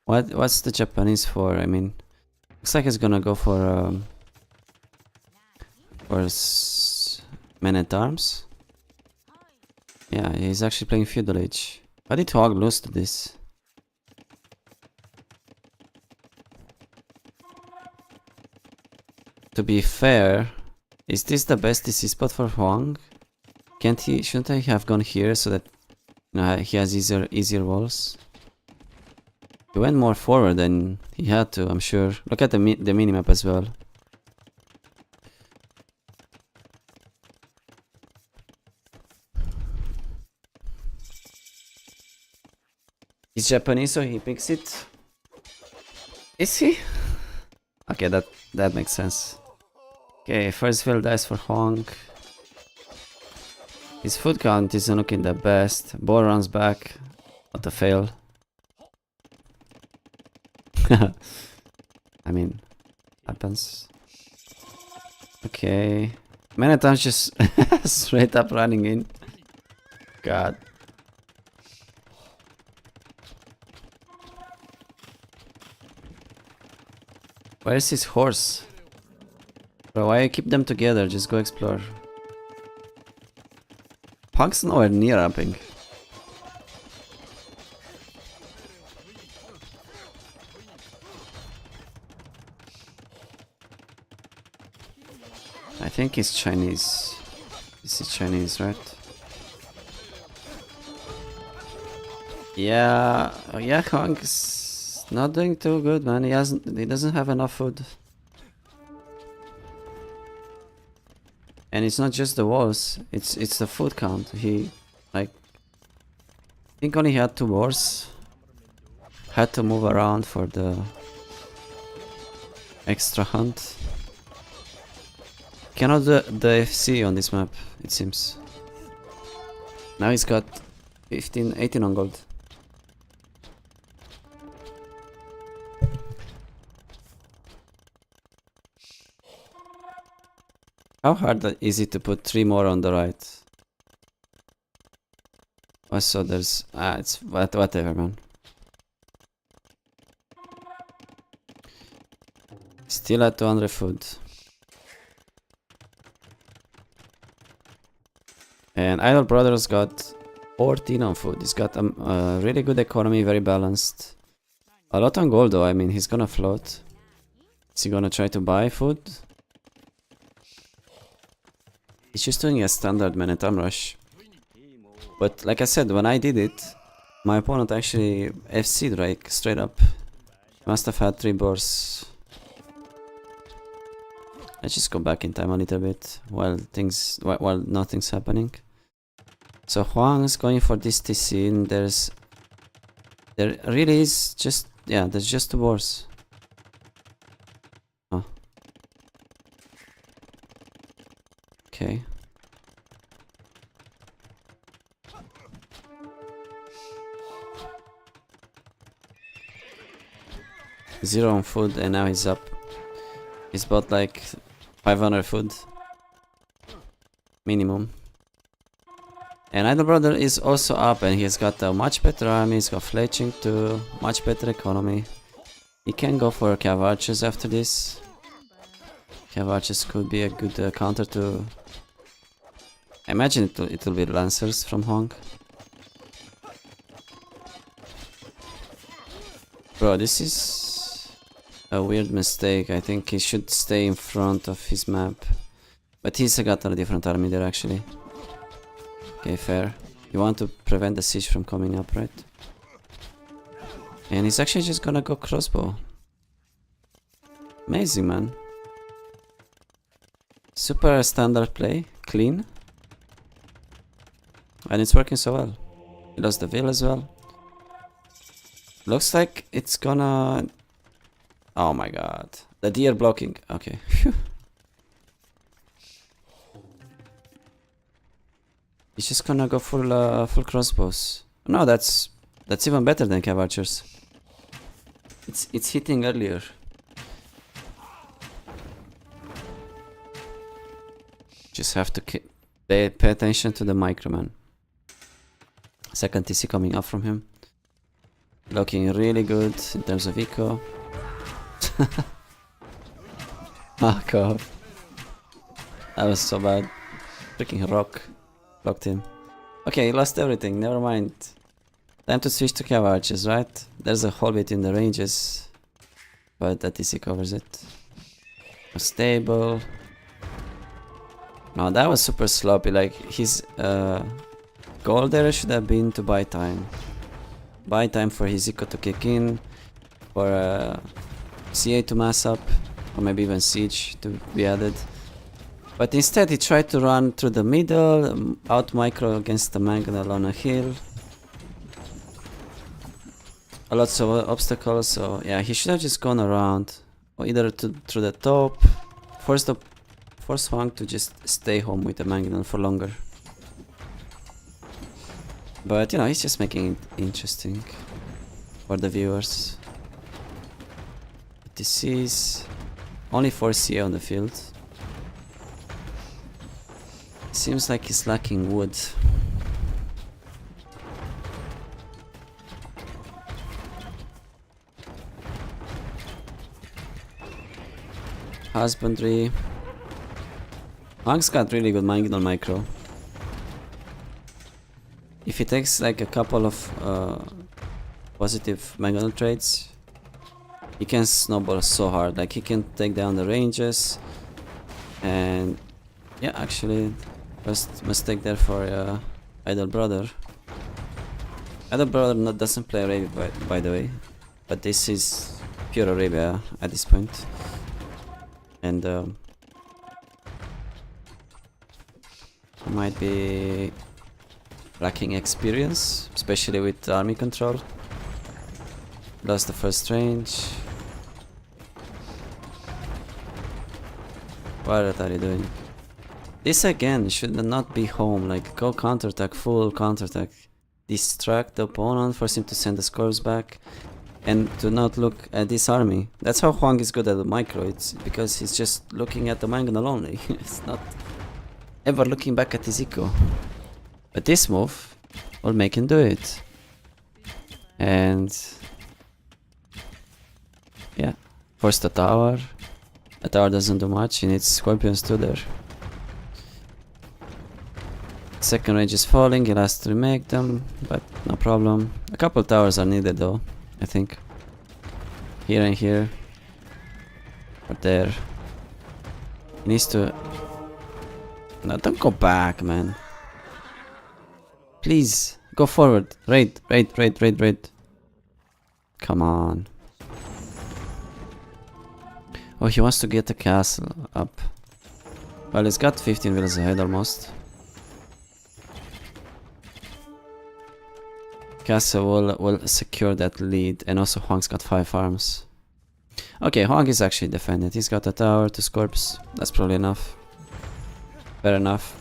What's the Japanese for? I mean, looks like he's gonna go for Men at Arms. Yeah, he's actually playing Feudal Age. Why did Hog lose to this? To be fair, is this the best DC spot for Huang? Shouldn't he have gone here so that he has easier walls? He went more forward than he had to, I'm sure. Look at the minimap as well. He's Japanese, so he picks it. Is he? Okay, that makes sense. Okay, first fill dice for Huang. His foot count isn't looking the best. Ball runs back. What a fail. I mean, happens. Okay. Manatan's just straight up running in. God. Where is his horse? Bro, why you keep them together? Just go explore. Punk's nowhere near upping. I think he's Chinese. This is Chinese, right? Yeah, Huang's not doing too good, man. He doesn't have enough food. And it's not just the walls, it's the food count. He, like, I think only had 2 wars. Had to move around for the extra hunt. Cannot do the FC on this map, it seems. Now he's got 15, 18 on gold. How hard is it to put 3 more on the right? Also, there's it's whatever, man. Still at 200 food. And Idle Brothers got 14 on food. He's got a really good economy, very balanced. A lot on gold though, I mean, he's gonna float. Is he gonna try to buy food? He's just doing a standard man at rush. But like I said, when I did it, my opponent actually FC'd like straight up. Must have had 3 boars. Let's just go back in time a little bit while nothing's happening. So Huang's going for this TC and there really is just, yeah, there's just 2 boars. Oh. Okay. Zero on food and now he's up. He's bought like 500 food. Minimum. And Idle Brother is also up and he's got a much better army, he's got fletching too, much better economy. He can go for Cav Archers after this. Cav Archers could be a good counter to... I imagine it'll be Lancers from Hong. Bro, this is a weird mistake. I think he should stay in front of his map. But he's got a different army there actually. Okay, fair. You want to prevent the siege from coming up, right? And he's actually just gonna go crossbow. Amazing, man. Super standard play, clean. And it's working so well. He lost the veil as well. Looks like it's gonna... Oh my god. The deer blocking. Okay. Phew. He's just gonna go full crossbows. No, that's even better than Cav Archers. It's hitting earlier. Just have to pay attention to the micro, man. Second TC coming up from him. Looking really good in terms of eco. Fuck off. That was so bad. Freaking rock. Blocked him. Okay, he lost everything, never mind. Time to switch to Cav Archers, right? There's a hole between the ranges. But that TC covers it. Stable. No, that was super sloppy, like his goal there should have been to buy time. Buy time for his eco to kick in. For CA to mass up. Or maybe even siege to be added. But instead he tried to run through the middle, out micro against the Mangonel on a hill. Lots of obstacles, so yeah, he should have just gone around. Or either through the top, force Huang to just stay home with the Mangonel for longer. But you know, he's just making it interesting for the viewers. This is only 4 CA on the field. Seems like he's lacking wood. Husbandry. Huang's got really good Mangonel micro. If he takes like a couple of positive Mangonel trades, he can snowball so hard. Like he can take down the ranges. And yeah, actually, first mistake there for Idle Brother. Idle Brother doesn't play Arabia by the way, but this is pure Arabia at this point. And might be lacking experience, especially with army control. Lost the first range. What are you doing? This again should not be home. Like, go counterattack, full counterattack. Distract the opponent, force him to send the scores back. And to not look at this army. That's how Huang is good at the micro. It's because he's just looking at the mangonel only. It's not ever looking back at his eco. But this move will make him do it. And yeah, force the tower. The tower doesn't do much. He needs scorpions too there. Second range is falling. He'll have to remake them, but no problem. A couple towers are needed though, I think. Here and here. Or there. He needs to... No, don't go back, man. Please, go forward. Raid, raid, raid, raid, raid. Come on. Oh, he wants to get the castle up. Well, he's got 15 villas ahead almost. Castle will secure that lead, and also Huang's got 5 farms. Okay, Huang is actually defended. He's got a tower, 2 scorps. That's probably enough. Fair enough.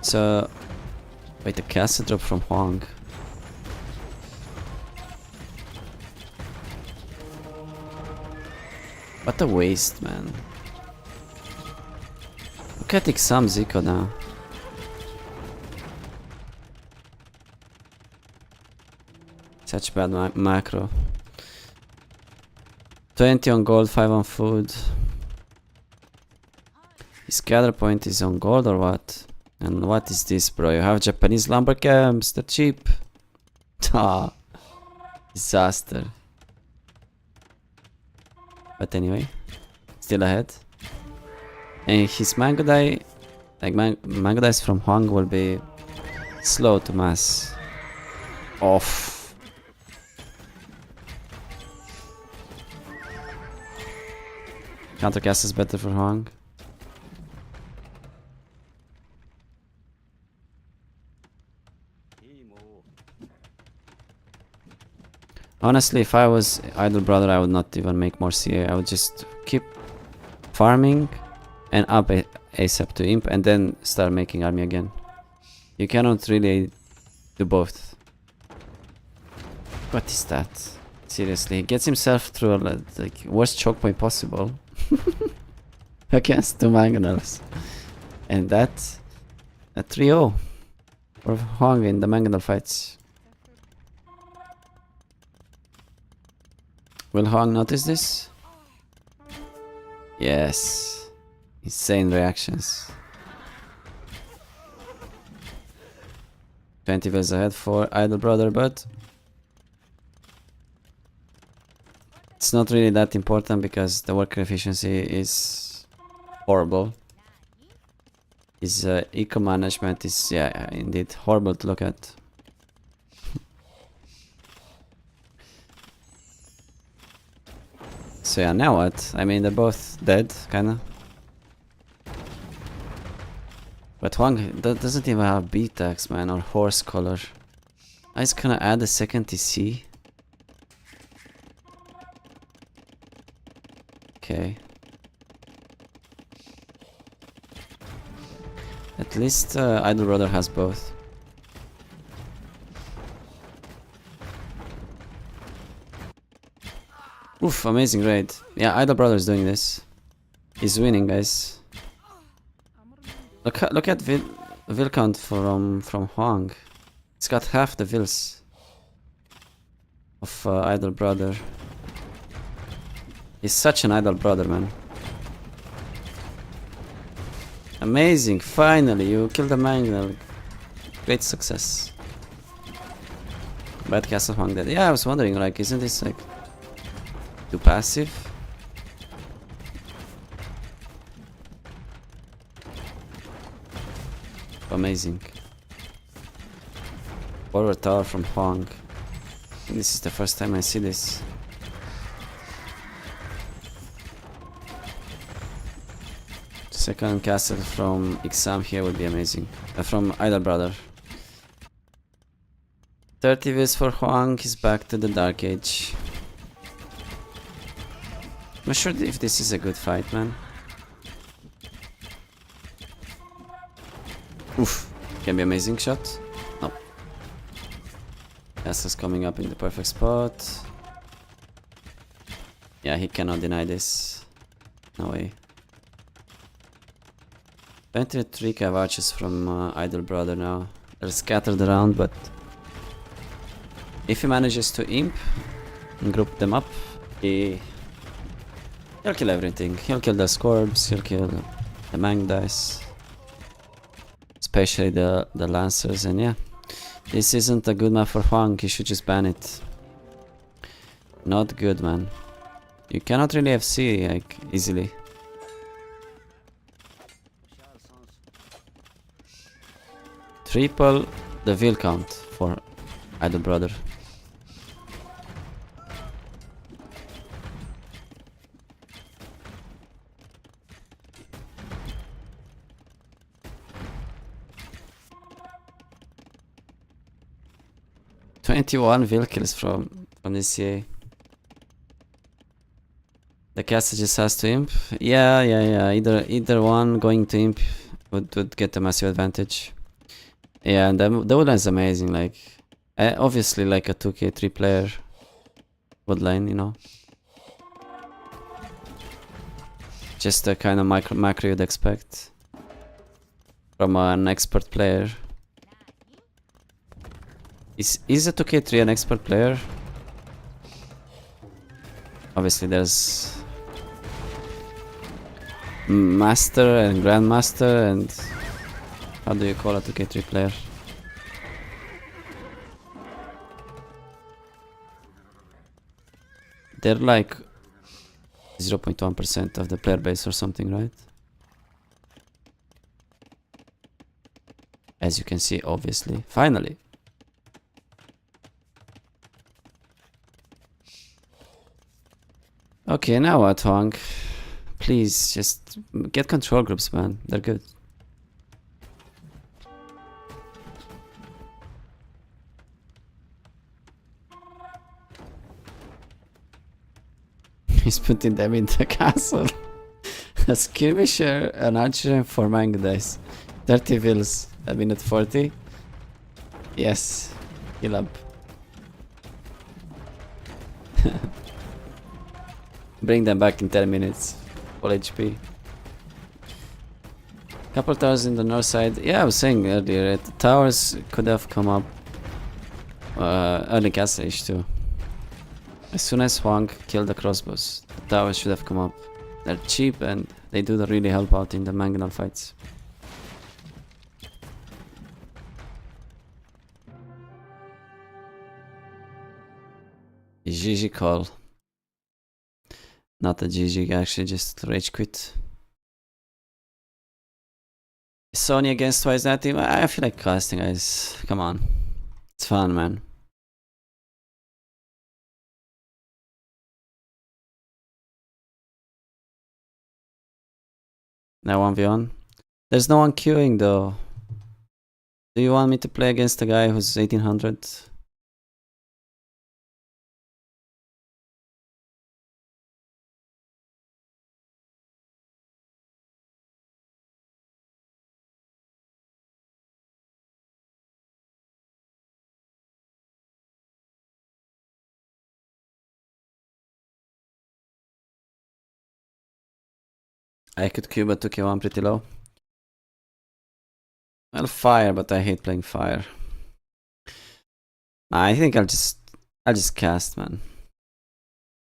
So, wait, the castle drop from Huang. What a waste, man. Look at Ixam Zico now. Such bad macro. 20 on gold, 5 on food. His gather point is on gold or what? And what is this, bro? You have Japanese lumber camps, they're cheap. Ah, disaster. But anyway, still ahead. And his Mango Dai, like Mango Dais from Huang will be slow to mass. Off. Countercast is better for Huang. Honestly, if I was Idle Brother, I would not even make more CA. I would just keep farming and up ASAP to Imp and then start making army again. You cannot really do both. What is that? Seriously, he gets himself through a like worst choke point possible. Against 2 mangonels. And that's a 3-0 for Huang in the mangonel fights. Will Huang notice this? Yes. Insane reactions. 20 villas ahead for Idle Brother, but it's not really that important because the worker efficiency is horrible. His eco management is, yeah, indeed horrible to look at. So yeah, now what? I mean, they're both dead, kinda. But Huang doesn't even have B-tax, man, or horse color. I just gonna add a second TC. Okay. At least Idle Brother has both. Oof, amazing raid. Yeah, Idle Brother is doing this. He's winning, guys. Look at Vil count from Huang. He's got half the Vils of Idle Brother. He's such an Idle Brother, man. Amazing, finally, you killed the Mangonel. Great success. Bad Castle Huang dead. Yeah, I was wondering, like, isn't this like too passive? Amazing. Forward tower from Huang. This is the first time I see this. Second castle from Ixam here would be amazing. From Idle Brother. 30 vs for Huang, he's back to the Dark Age. I'm not sure if this is a good fight, man. Oof. Can be amazing shot. Nope. S is coming up in the perfect spot. Yeah, he cannot deny this. No way. 23k watches from Idle Brother now. They're scattered around, but if he manages to imp and group them up, he'll kill everything. He'll kill the Scorbs, he'll kill the Mang dice, especially the Lancers, and yeah. This isn't a good map for Huang, he should just ban it. Not good, man. You cannot really FC like easily. Triple the wheel count for Idle Brother. "21 wheel kills from the CA. The caster just has to imp. Yeah. Either one going to imp would get a massive advantage. Yeah, and the wood lane is amazing. Like, obviously, like a 2k3 player wood lane, you know. Just the kind of macro you'd expect from an expert player. Is a 2k3 an expert player? Obviously, there's master and grandmaster, and how do you call a 2k3 player? They're like 0.1% of the player base or something, right? As you can see, obviously. Finally. Okay, now what, Huang? Please, just get control groups, man. They're good. He's putting them in the castle. A skirmisher, an archer, and 4 manga dice. 30 vills. A minute 40. Yes. Heal up. Bring them back in 10 minutes. Full HP. Couple towers in the north side. Yeah, I was saying earlier, the towers could have come up early castle age too. As soon as Huang killed the crossbows, the towers should have come up. They're cheap and they do really help out in the Mangonel fights. GG call. Not a GG, actually just rage quit. Sony against twice that team? I feel like casting, guys. Come on. It's fun, man. Now 1v1. There's no one queuing though. Do you want me to play against a guy who's 1800? I could queue but 2k1 pretty low. Well, fire, but I hate playing fire. Nah, I think I'll just cast, man.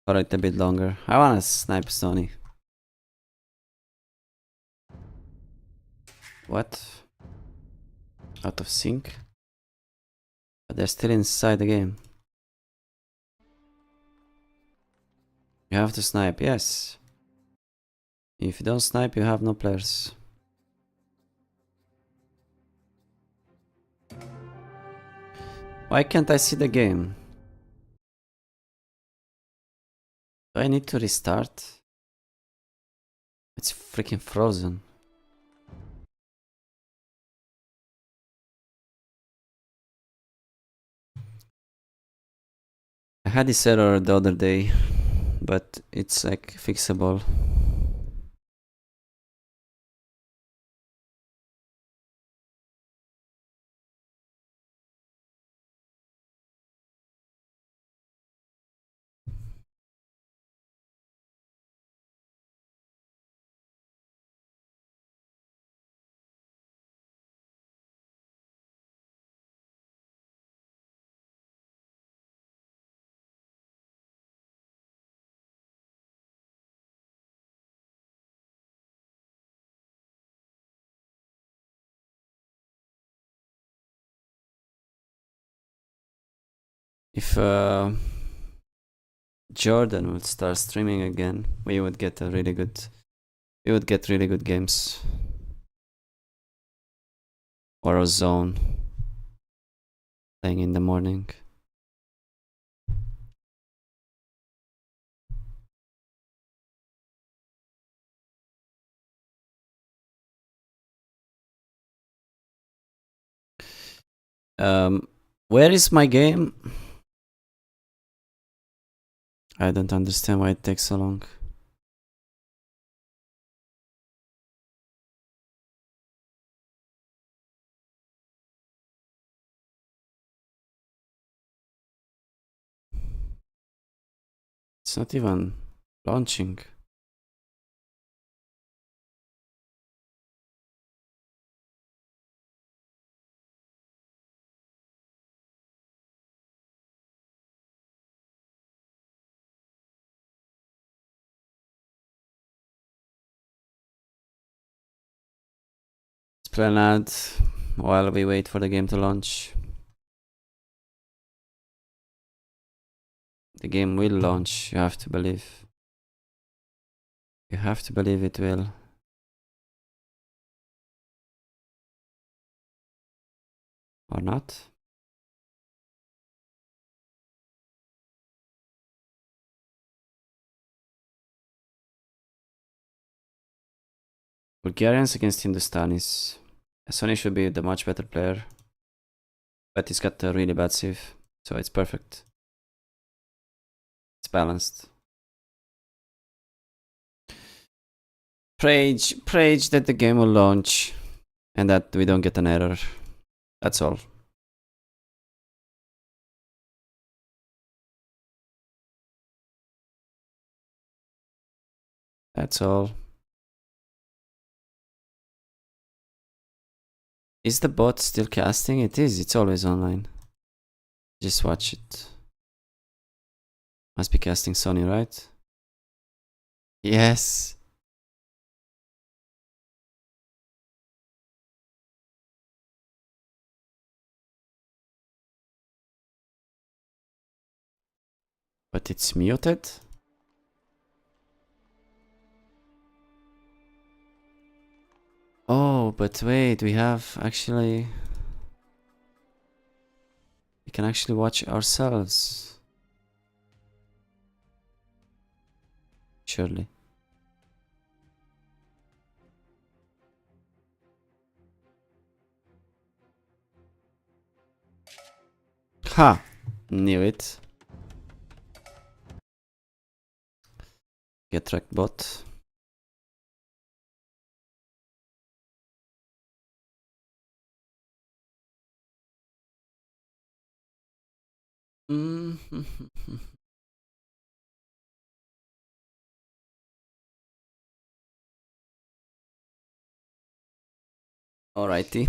For it a bit longer. I wanna snipe Sony. What? Out of sync? But they're still inside the game. You have to snipe, yes. If you don't snipe, you have no players. Why can't I see the game? Do I need to restart? It's freaking frozen. I had this error the other day, but it's like fixable. If Jordan would start streaming again, we would get really good games. Or a zone playing in the morning. Where is my game? I don't understand why it takes so long. It's not even launching. Esplanade while we wait for the game to launch. The game will launch, you have to believe. You have to believe it will. Or not. Bulgarians against Hindustanis. Sonny should be the much better player. But he's got a really bad sieve, so it's perfect. It's balanced. Pray that the game will launch and that we don't get an error. That's all. That's all. Is the bot still casting? It is, it's always online. Just watch it. Must be casting Sony, right? Yes. But it's muted? Oh, but wait, we have actually... We can actually watch ourselves. Surely. Ha! Knew it. Get track bot. Alrighty.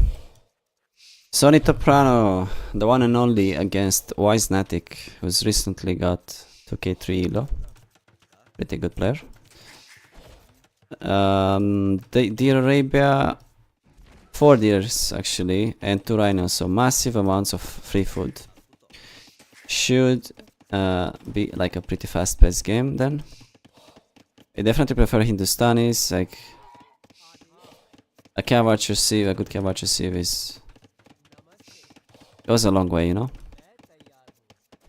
Sonny Toprano, the one and only against Wisenatic, who's recently got 2k3 elo. Pretty good player. Deer Arabia, 4 deers actually, and 2 rhinos, so massive amounts of free food. Should be like a pretty fast-paced game then. I definitely prefer Hindustanis, like a cav archer sieve, a good cav archer sieve goes a long way, you know.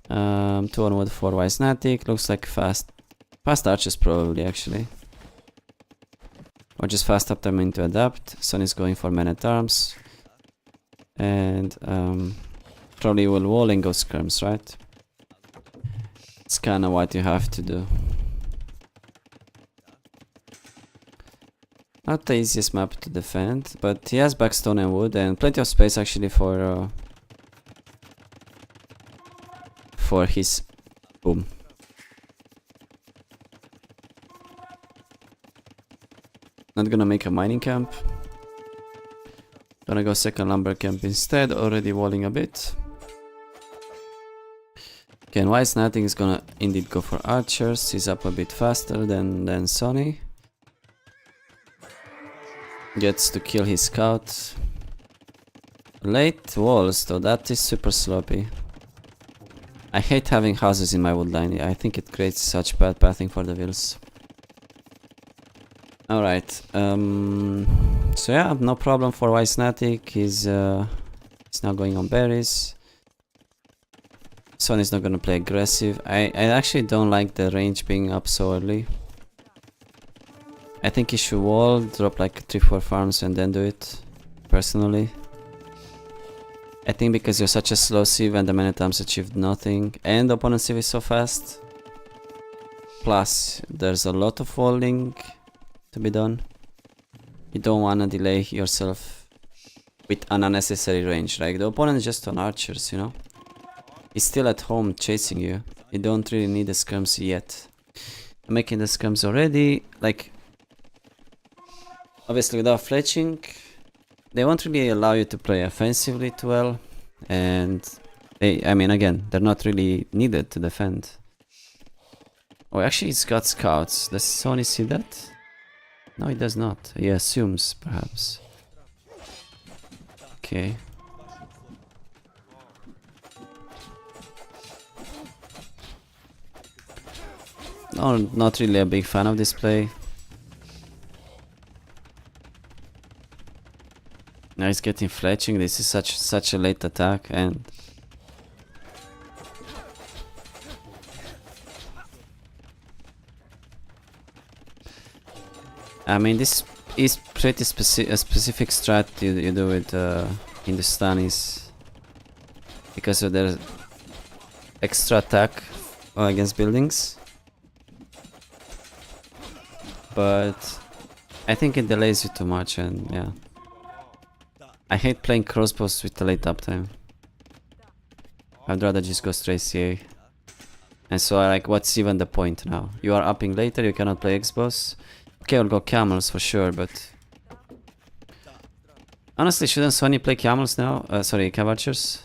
2 on wood for Wisenatic, looks like fast archers probably actually. Or just fast up them into adapt. Son is going for men at arms. And probably will wall and go skirms, right? It's kinda what you have to do. Not the easiest map to defend, but he has backstone and wood and plenty of space actually for his boom. Not gonna make a mining camp. Gonna go second lumber camp instead, already walling a bit. Okay, Wisenatic is gonna indeed go for archers. He's up a bit faster than Sonny. Gets to kill his scout. Late walls though, that is super sloppy. I hate having houses in my woodline. I think it creates such bad pathing for the wheels. Alright, so yeah, no problem for Wisnatic. He's now going on berries. Son is not gonna play aggressive. I actually don't like the range being up so early. I think he should wall, drop like 3-4 farms and then do it, personally. I think because you're such a slow sieve and the many times achieved nothing, and the opponent sieve is so fast. Plus, there's a lot of walling to be done. You don't wanna delay yourself with an unnecessary range. Like, the opponent is just on archers, you know? He's still at home chasing you. You don't really need the skirms yet. I'm making the skirms already, like... Obviously without fletching, they won't really allow you to play offensively too well. And, I mean, again, they're not really needed to defend. Oh, actually he's got scouts. Does Sony see that? No, he does not. He assumes, perhaps. Okay. No, not really a big fan of this play. Now he's getting fletching. This is such a late attack, and I mean, this is pretty a specific strat you do with Hindustanis because of their extra attack against buildings. But I think it delays you too much, and yeah. I hate playing crossbows with the late uptime. I'd rather just go straight CA. And so like, what's even the point now? You are upping later, you cannot play X-bows. Okay, I'll go camels for sure, but... Honestly, shouldn't Sony play camels now? Sorry, cav archers?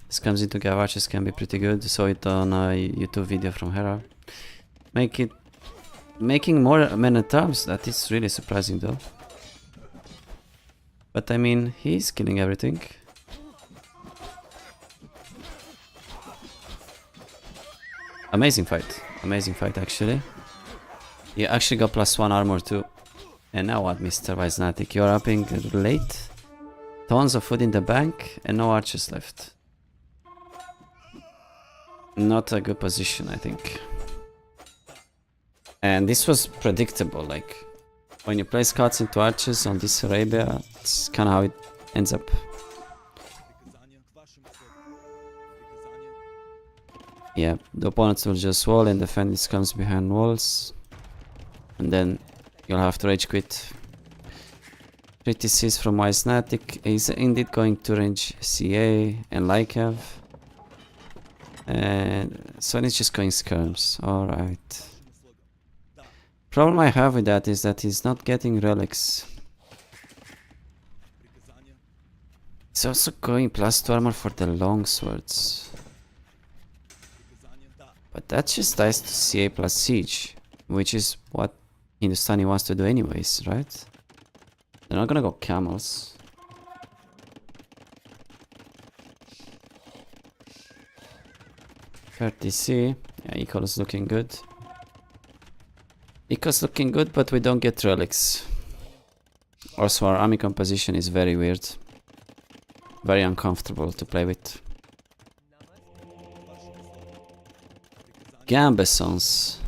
This comes into cav archers can be pretty good. Saw it on a YouTube video from Hera. Making more men at arms, that is really surprising though. But I mean, he's killing everything. Amazing fight actually. You actually got +1 armor too. And now what, Mr. Wisnatic? You're upping late. Tons of food in the bank and no archers left. Not a good position, I think. And this was predictable, like... When you play scouts into archers on this Arabia, it's kind of how it ends up. Yeah, the opponents will just wall and defend his comes behind walls. And then you'll have to rage quit. 3TCs from Wisnatic is indeed going to range CA and Lycav. And Sony's just going skirms, alright. Problem I have with that is that he's not getting relics. He's also going +2 armor for the longswords. But that just dies to CA plus siege, which is what Hindustani wants to do anyways, right? They're not gonna go camels. DC, yeah, Eco is looking good. Eco's looking good, but we don't get relics. Also, our army composition is very weird. Very uncomfortable to play with. Gambesons.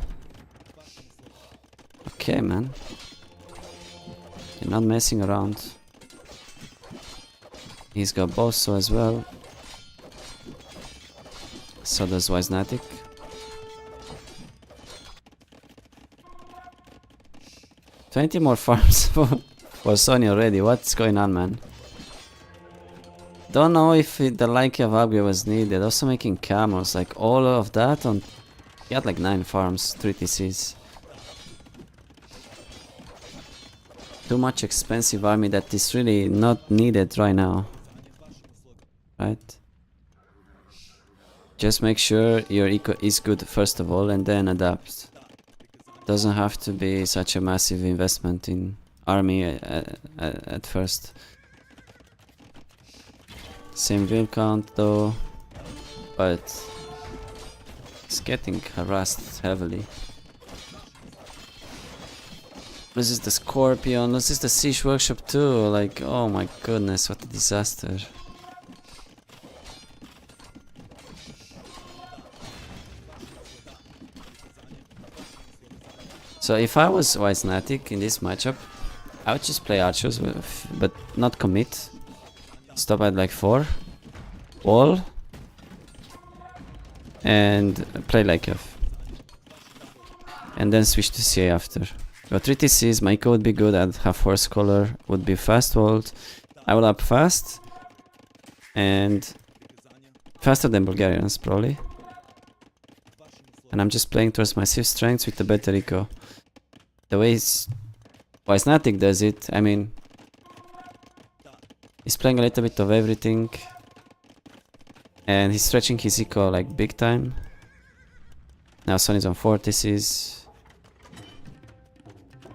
Okay, man. You're not messing around. He's got Bosso as well. So does Wisnatic. $20 more farms for Sony already. What's going on, man? Don't know if the Lycav upgrade was needed. Also making camels, like all of that on... He had like 9 farms, 3 TCs. Too much expensive army that is really not needed right now. Right? Just make sure your eco is good first of all and then adapt. Doesn't have to be such a massive investment in army at first. Same wheel count though. but he's getting harassed heavily. This is the Scorpion, this is the Siege Workshop too, like, oh my goodness, what a disaster. So if I was Wisnatic in this matchup, I would just play archers, but not commit. Stop at like 4. Wall. And play like F. And then switch to CA after. Got 3 TCs, my eco would be good, I'd have Horse Collar, would be fast walled. I will up fast. And faster than Bulgarians probably. And I'm just playing towards my Civ strengths with the better eco. The way Wisnatic does it, I mean, he's playing a little bit of everything. And he's stretching his eco like big time. Now Son is on 4 TCs.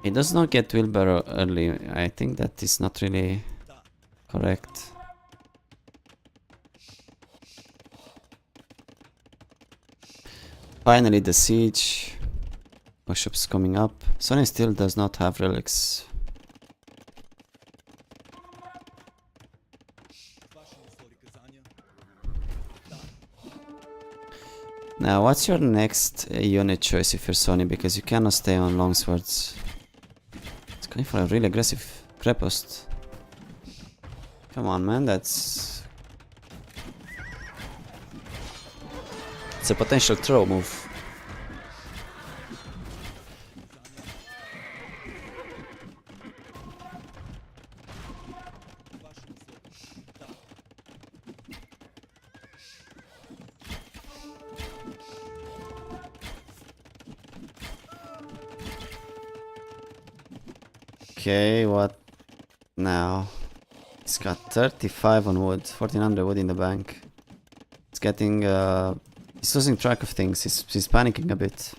He does not get Wheelbarrow early. I think that is not really correct. Finally the siege. Workshop's coming up. Sonny still does not have relics. Now what's your next unit choice if you're Sonny, because you cannot stay on longswords. It's going for a really aggressive Krepost. Come on man, it's a potential throw move. Okay, what now? It's got 35 on wood, 1400 wood in the bank. It's getting, he's losing track of things, he's panicking a bit.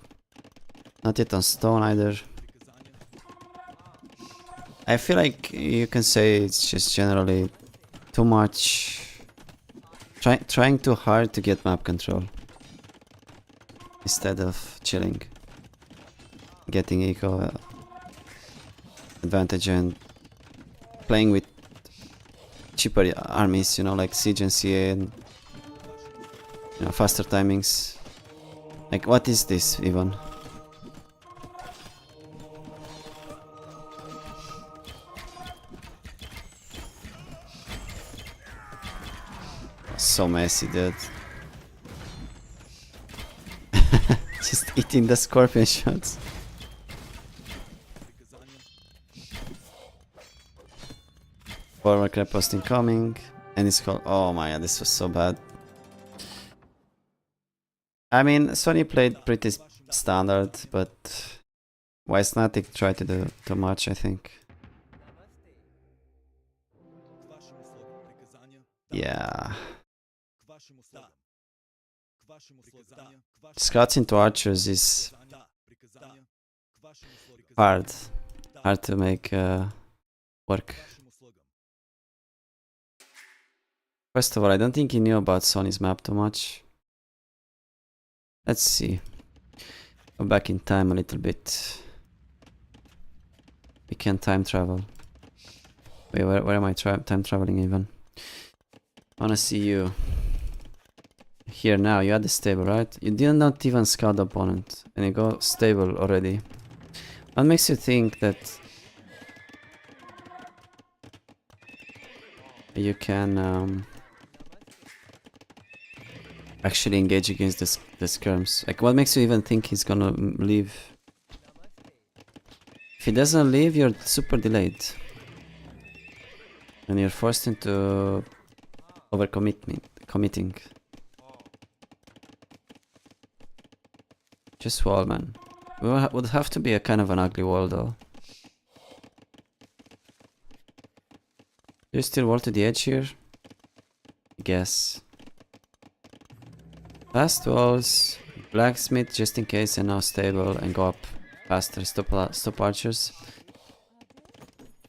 Not yet on stone either. I feel like you can say it's just generally too much. Trying too hard to get map control. Instead of chilling. Getting eco advantage and playing with cheaper armies, you know, like Siege and CA and, you know, faster timings. Like, what is this even? So messy, dude. Just eating the scorpion shots. Former Krepost incoming, and it's called. Oh my god, this was so bad. I mean, Sony played pretty standard, but Wisnatic tried to do too much, I think. Yeah. Scouts into archers is hard to make work. First of all, I don't think he knew about Sony's map too much. Let's see. Go back in time a little bit. We can time travel. Wait, where am I time traveling even? I wanna see you. Here now, you had the stable, right? You did not even scout the opponent. And you go stable already. What makes you think that you can actually engage against the skirms? Like, what makes you even think he's gonna leave? If he doesn't leave, you're super delayed. And you're forced into committing. Just wall, man. Would have to be a kind of an ugly wall, though. Do you still wall to the edge here? I guess. Fast walls, blacksmith just in case, and now stable, and go up faster. Stop archers.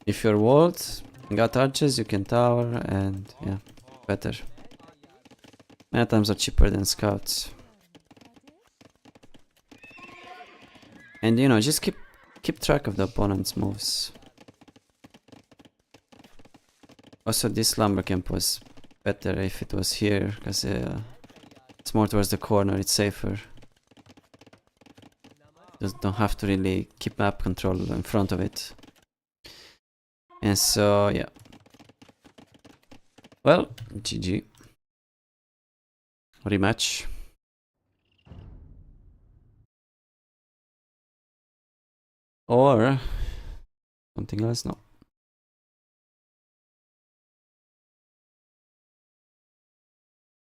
If you're walled and got archers, you can tower, and yeah, better. Many times are cheaper than scouts. And you know, just keep track of the opponent's moves. Also, this lumber camp was better if it was here, because it's more towards the corner, it's safer. Just don't have to really keep map control in front of it. And so, yeah. Well, GG. Rematch. Or something else? No.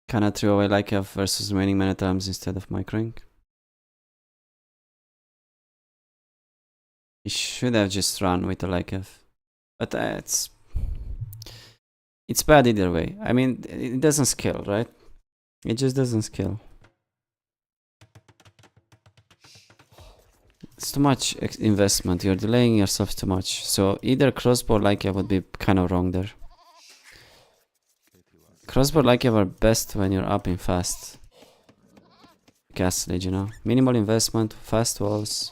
Kinda threw away Lycav versus remaining many times instead of microing. He should have just run with the Lycav. But it's bad either way. I mean, it doesn't scale, right? It just doesn't scale. It's too much investment. You're delaying yourself too much. So either crossbow Lycav would be kind of wrong there. Crossbow Lycav are best when you're upping fast. Castle Age, you know. Minimal investment, fast walls,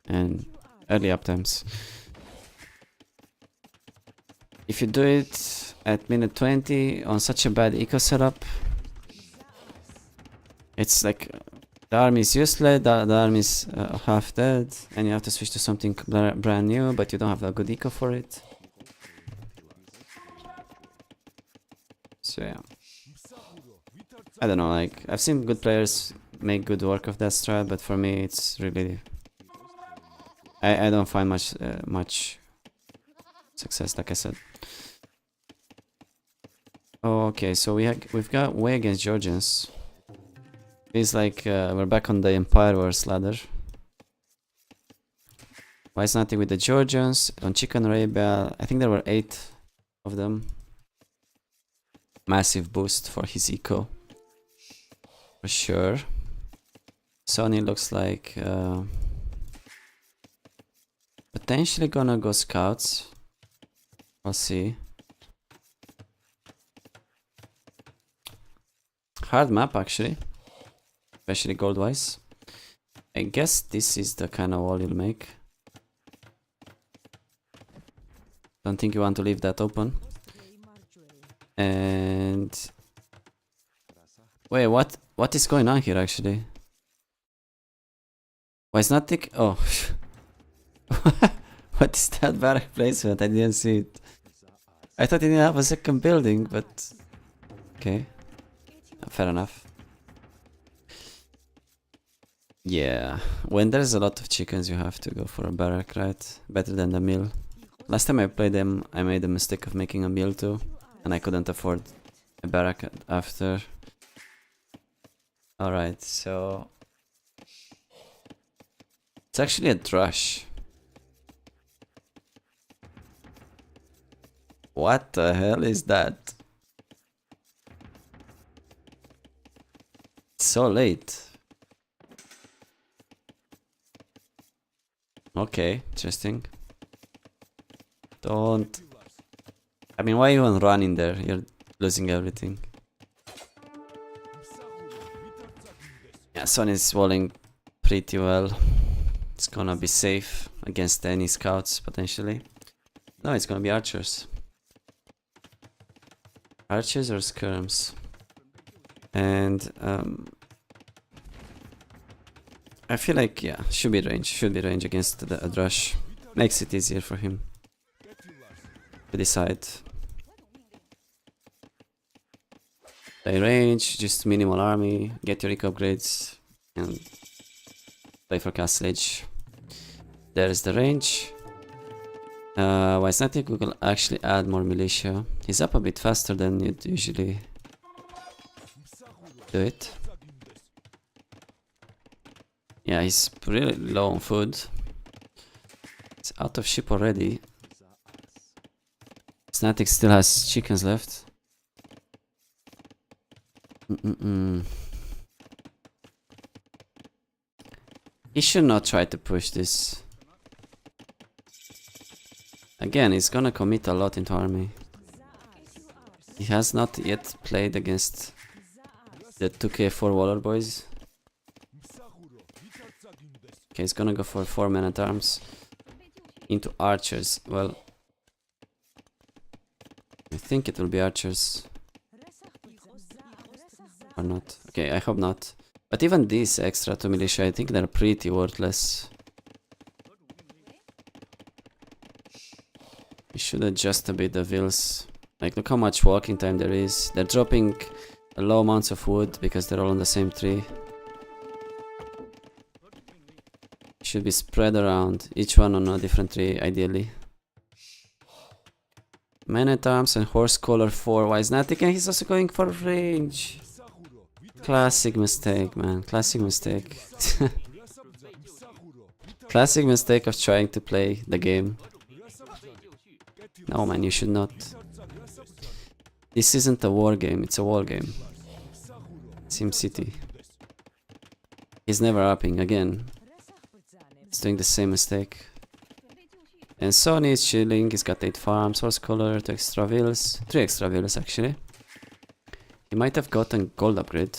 and early uptimes. If you do it at minute 20 on such a bad eco setup, it's like the army is useless, the army is half dead, and you have to switch to something brand new, but you don't have a good eco for it. So yeah, I don't know, like, I've seen good players make good work of that strat, but for me it's really, I don't find much success, like I said. Okay, so we've got Wei against Georgians. It's like we're back on the Empire Wars ladder. Why is nothing with the Georgians? On Chicken Arabia, I think there were 8 of them. Massive boost for his eco, for sure. Sony looks like potentially gonna go scouts. We'll see. Hard map actually, especially gold wise. I guess this is the kind of wall you'll make. Don't think you want to leave that open. And wait, what is going on here actually? Why is not tick? Oh, what is that barrack placement? I didn't see it. I thought it didn't have a second building, but okay, fair enough. Yeah, when there's a lot of chickens, you have to go for a barrack, right? Better than the mill. Last time I played them, I made the mistake of making a mill too, and I couldn't afford a barrack after. Alright, so it's actually a Drush. What the hell is that? It's so late. Okay, interesting. Don't. I mean, why even run in there? You're losing everything. Yeah, Son is walling pretty well. It's gonna be safe against any scouts potentially. No, it's gonna be archers. Archers or skirms. And I feel like, yeah, should be range against the Drush. Makes it easier for him to decide. Play range, just minimal army, get your eco upgrades, and play for Castle Age. There's the range. Why it's not think we will actually add more militia. He's up a bit faster than you'd usually do it. Yeah, he's really low on food. He's out of ship already. Snatic still has chickens left. He should not try to push this. Again, he's gonna commit a lot into army. He has not yet played against the 2K4 Waller boys. Okay, he's gonna go for 4 men at arms into archers. Well, I think it will be archers. Or not. Okay, I hope not. But even these extra 2 militia, I think they're pretty worthless. We should adjust a bit the wheels. Like, look how much walking time there is. They're dropping low amounts of wood because they're all on the same tree. Should be spread around, each one on a different tree, ideally. Man at arms and horse collar 4 Wisnatic, and he's also going for range. Classic mistake, man. Classic mistake. Classic mistake of trying to play the game. No, man, you should not. This isn't a war game, it's a wall game. SimCity. He's never upping again. He's doing the same mistake. And Sony is chilling, he's got 8 farms, horse collar, 2 extra wheels. 3 extra wheels actually. He might have gotten gold upgrade.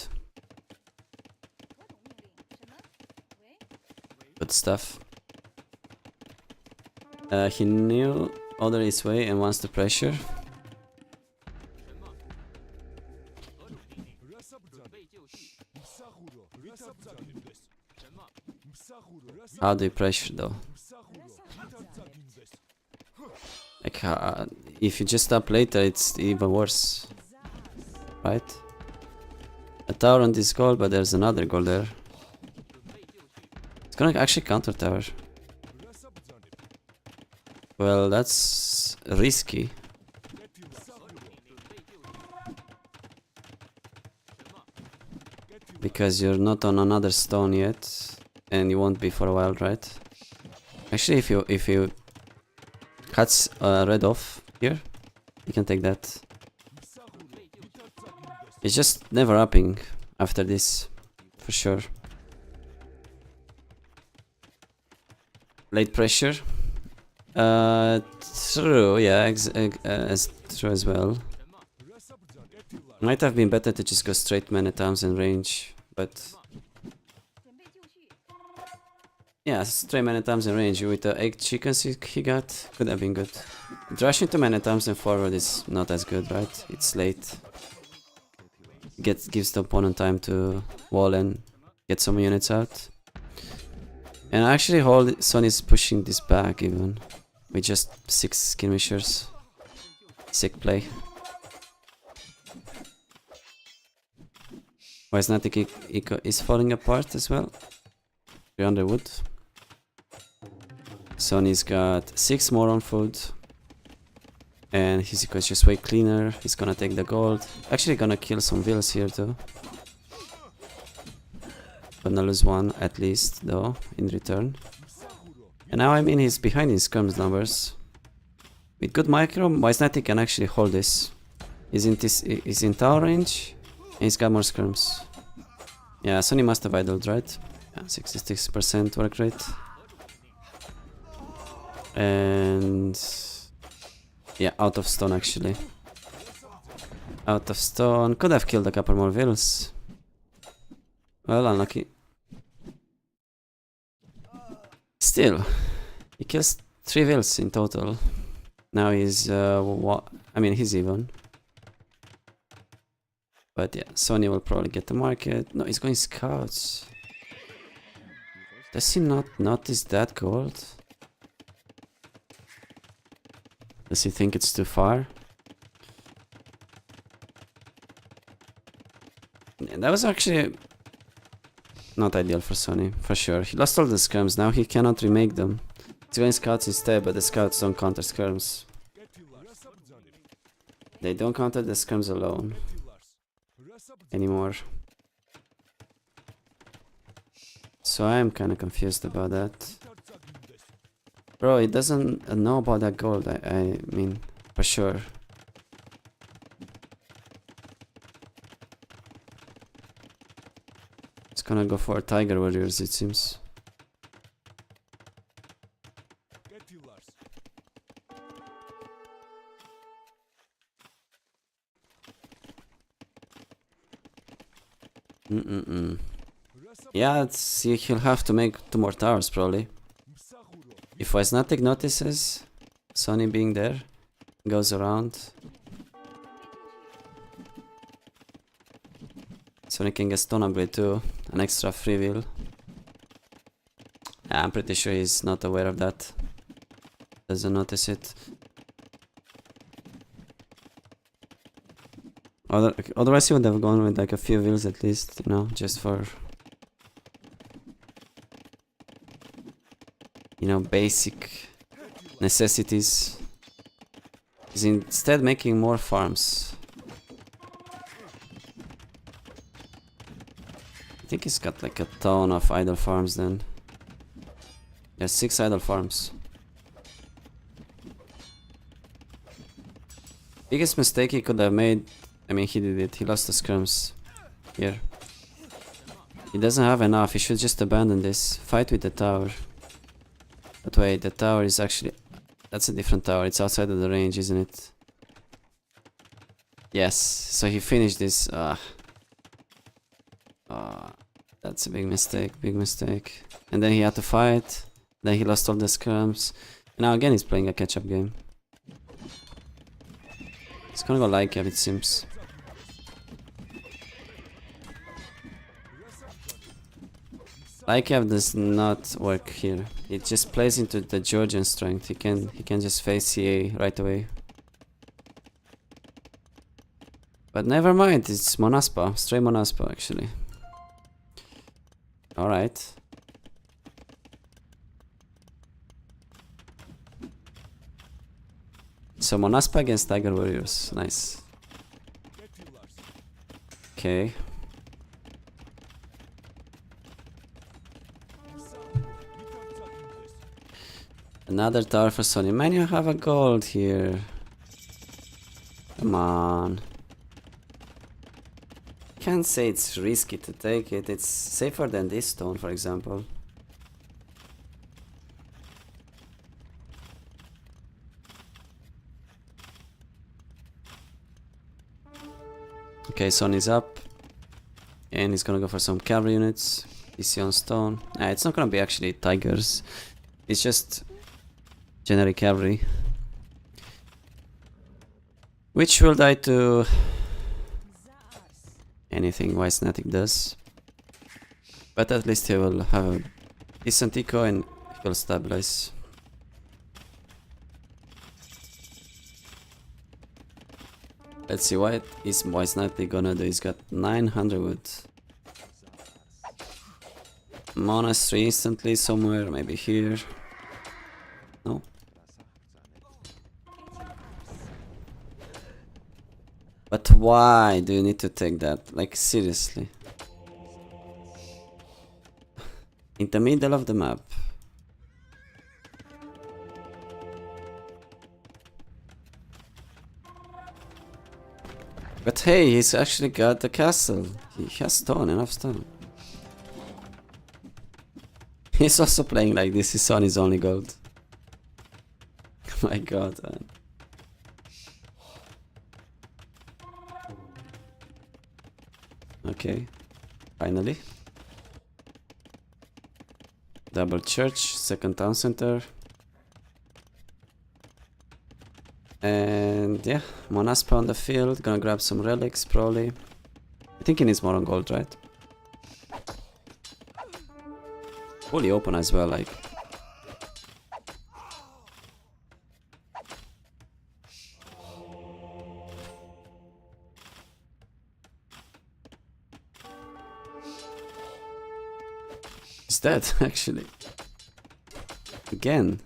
Good stuff. He knew other his way and wants to pressure. How do you pressure though? Like, if you just stop later, it's even worse. Right? A tower on this goal, but there's another goal there. It's gonna actually counter tower. Well, that's risky. Because you're not on another stone yet, and you won't be for a while, right? Actually, if you cuts red off here, you can take that. It's just never upping after this, for sure. Late pressure. True, yeah, true as well. Might have been better to just go straight man at arms and range, but yeah, straight man at arms and range with the 8 chickens he got could have been good. Rushing to man at arms and forward is not as good, right? It's late. Gives the opponent time to wall and get some units out. And actually Son is pushing this back even with just 6 skirmishers. Sick play. Wisnatic is falling apart as well. 300 wood. Sonny's got 6 more on food. And his eco is just way cleaner. He's gonna take the gold. Actually gonna kill some vills here too. Gonna lose 1 at least though in return. And now I mean he's behind in skirms numbers. With good micro, Wisnatic can actually hold this. He's in tower range. And he's got more skirms. Yeah, Sonny must have idled, right? Yeah, 66% work rate. And yeah, out of stone actually. Out of stone. Could have killed a couple more vills. Well, unlucky. Still, he kills 3 vills in total. Now he's he's even. But yeah, Sony will probably get the market. No, he's going scouts. Does he not notice that gold? Does he think it's too far? Yeah, that was actually not ideal for Sony, for sure. He lost all the skirms, now he cannot remake them. He's going scouts instead, but the scouts don't counter skirms. They don't counter the skirms alone anymore. So I am kinda confused about that. Bro, he doesn't know about that gold, I mean, for sure. It's gonna go for Tiger Warriors, it seems. Yeah, he'll have to make 2 more towers probably. If Wisnatic notices Sonny being there, goes around. Sonny can get Stone Upgrade too, an extra free will. Yeah, I'm pretty sure he's not aware of that. Doesn't notice it. Otherwise he would have gone with like a few wheels at least, you know, just for, you know, basic necessities. He's instead making more farms. I think he's got like a ton of idle farms then. There's 6 idle farms. Biggest mistake he could have made, I mean he did it, he lost the skirms here. He doesn't have enough, he should just abandon this, fight with the tower. But wait, the tower is actually, that's a different tower, it's outside of the range, isn't it? Yes, so he finished this, that's a big mistake, big mistake. And then he had to fight, then he lost all the skirms. Now again he's playing a catch-up game. It's gonna go like it seems. Lycav does not work here. It just plays into the Georgian strength. He can just face CA right away. But never mind, it's Monaspa, stray Monaspa actually. Alright. So Monaspa against Tiger Warriors, nice. Okay. Another tower for Sony. Man, you have a gold here. Come on. Can't say it's risky to take it. It's safer than this stone, for example. Okay, Sony's up. And he's gonna go for some cavalry units. DC on stone. It's not gonna be actually tigers. It's just generic cavalry. Which will die to anything Wisnatic does. But at least he will have a decent eco and he will stabilize. Let's see what is Wisnatic gonna do. He's got 900 wood. Monastery instantly somewhere, maybe here. No. But why do you need to take that? Like seriously. In the middle of the map. But hey, he's actually got the castle. He has stone, enough stone. He's also playing like this, his son is only gold. My god, man. Okay, finally. Double church, second town center. And yeah, Monaspa on the field, gonna grab some relics probably. I think he needs more on gold, right? Fully open as well, like. He's dead, actually. Again.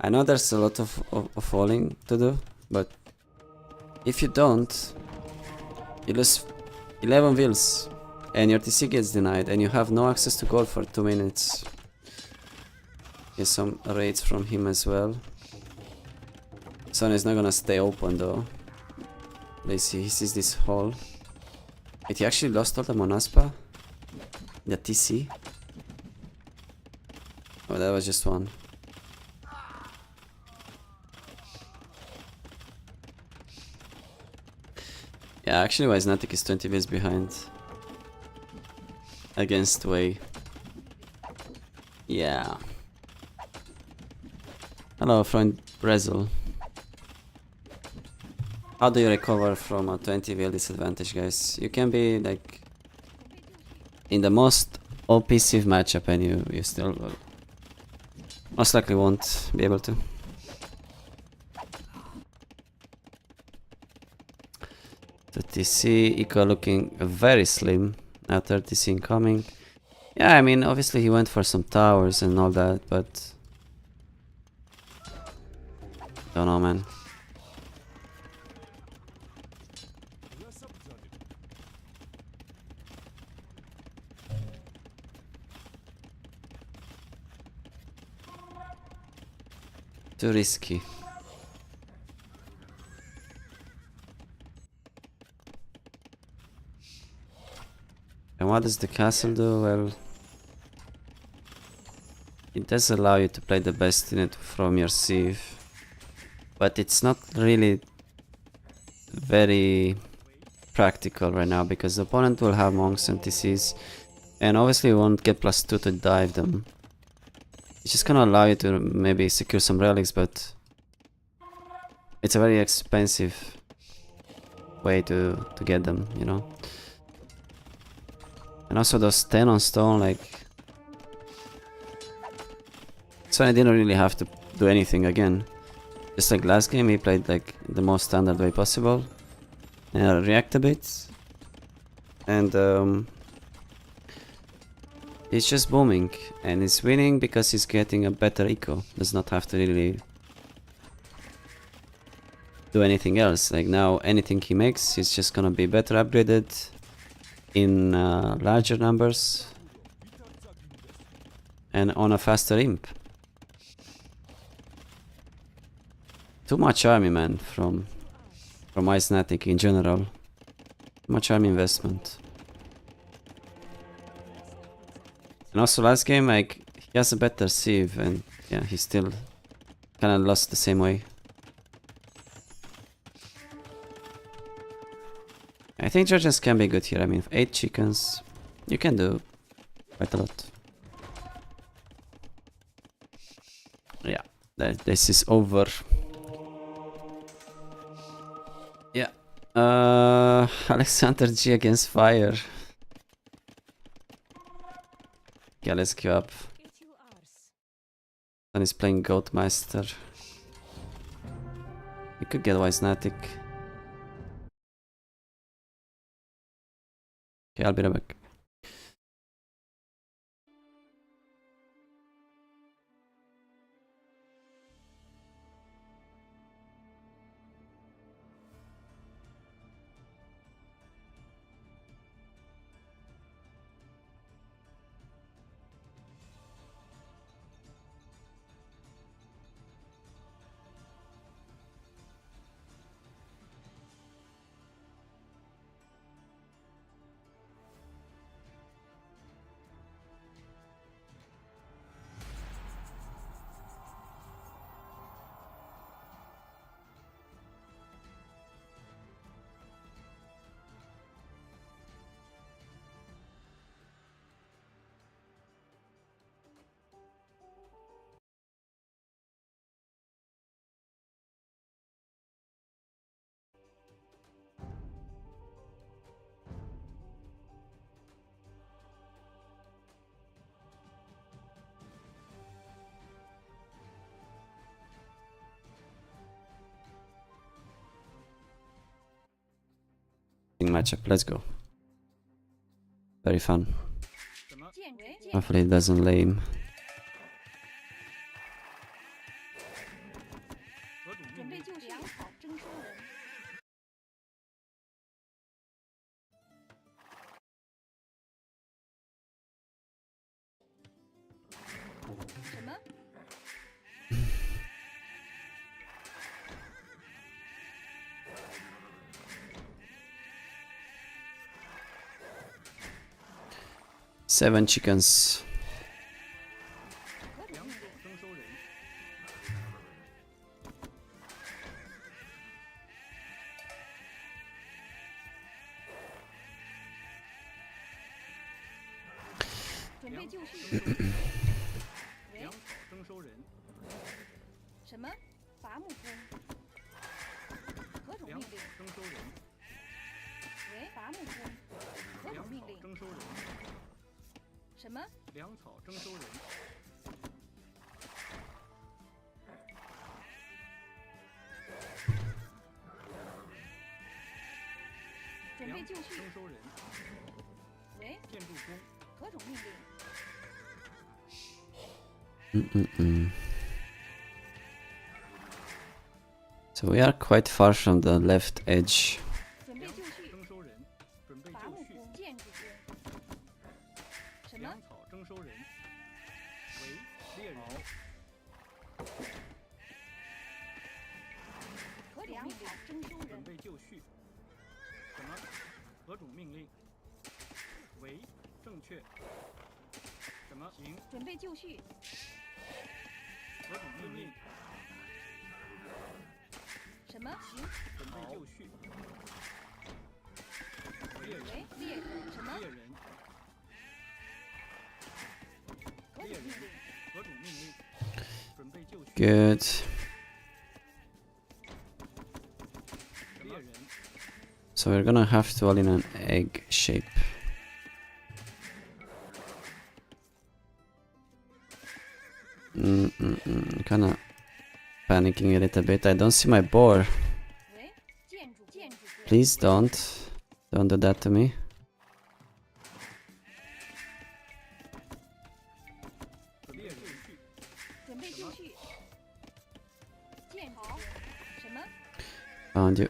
I know there's a lot of falling to do, but if you don't, you lose 11 wheels and your TC gets denied and you have no access to gold for 2 minutes. Here's some raids from him as well. Son is not gonna stay open though. Let's see, he sees this hole. Wait, he actually lost all the Monaspa? The TC? Oh, that was just one. Yeah, actually Wisnatic is 20 bits behind. Against Wei. Yeah. Hello, friend Brezel. How do you recover from a 20 VL disadvantage, guys? You can be like in the most OP Civ matchup and you still most likely won't be able to. The TC Eco looking very slim after TC incoming. Yeah, I mean obviously he went for some towers and all that, but don't know, man. Too risky. And what does the castle do? Well, it does allow you to play the best in it from your sieve, but it's not really very practical right now because the opponent will have monks and TCs, and obviously you won't get +2 to dive them. It's just gonna allow you to maybe secure some relics, but it's a very expensive way to get them, you know. And also those 10 on stone, like, so I didn't really have to do anything again. Just like last game, he played like the most standard way possible, and react a bit, and he's just booming, and he's winning because he's getting a better eco. Does not have to really do anything else. Like now, anything he makes, he's just gonna be better upgraded in larger numbers and on a faster imp. Too much army, man, from Wisnatic in general. Too much army investment. And also last game, like, he has a better sieve, and yeah, he still kinda lost the same way. I think Georgians can be good here. I mean, 8 chickens, you can do quite a lot. Yeah, this is over. Yeah. Alexander G against fire. Yeah, let's queue up. And he's playing Goatmeister. You could get Wisnatic. Okay, I'll be right back. Matchup, let's go. Very fun. Hopefully it doesn't lame. Seven chickens. 准备就绪。喂，粮草征收人，什么？伐木工。何种命粮草令？征收人，喂，伐木工。何粮种命令？草征收人，什么？粮草征收人，粮草准备就绪。征收人，喂，建筑工，何种命令？ So we are quite far from the left edge. 准备粮草就绪。征收人，准备伐木就绪，工。建筑工。什么粮？草征收人，为猎人，何种命令？征收准人。备就绪，什么？何种命令？为正确，什么？行，准备就绪。何种命令？什么？行。准备就绪，猎人，喂，猎人。什么？猎人，何种命令？何种命令？准备就绪， Good. 猎人， So we're gonna have to all in an egg shape. Kinda panicking a little bit. I don't see my boar. 喂，建筑工。 Please don't. Don't do that to me. 猎人就绪，准备就绪。建筑工。什么？ Found you.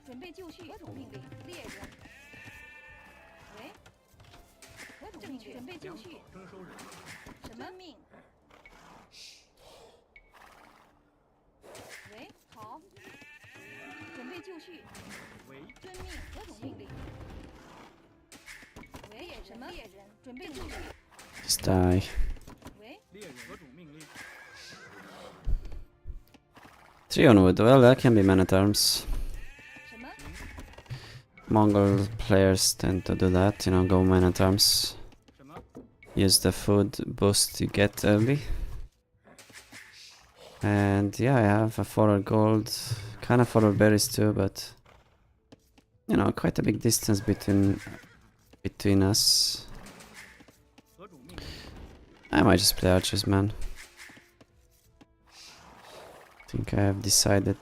准备就绪。何种命令？猎人。喂。何种命令？准备就粮草绪。征收人，什么命？喂，好。准备就绪。为遵命。何种命令？喂，什么？猎人。准备就绪。 Just die. 喂，猎人，何种命令？ 3 on wood. Well, that can be man at arms. 什么？ Mongol players tend to do that, you know, go man at arms. 什么？ Use the food boost you get early. And yeah, I have a forward gold, kind of forward berries too, but you know, quite a big distance between us. 何种命令？ I might just play archers, man. Think I have decided.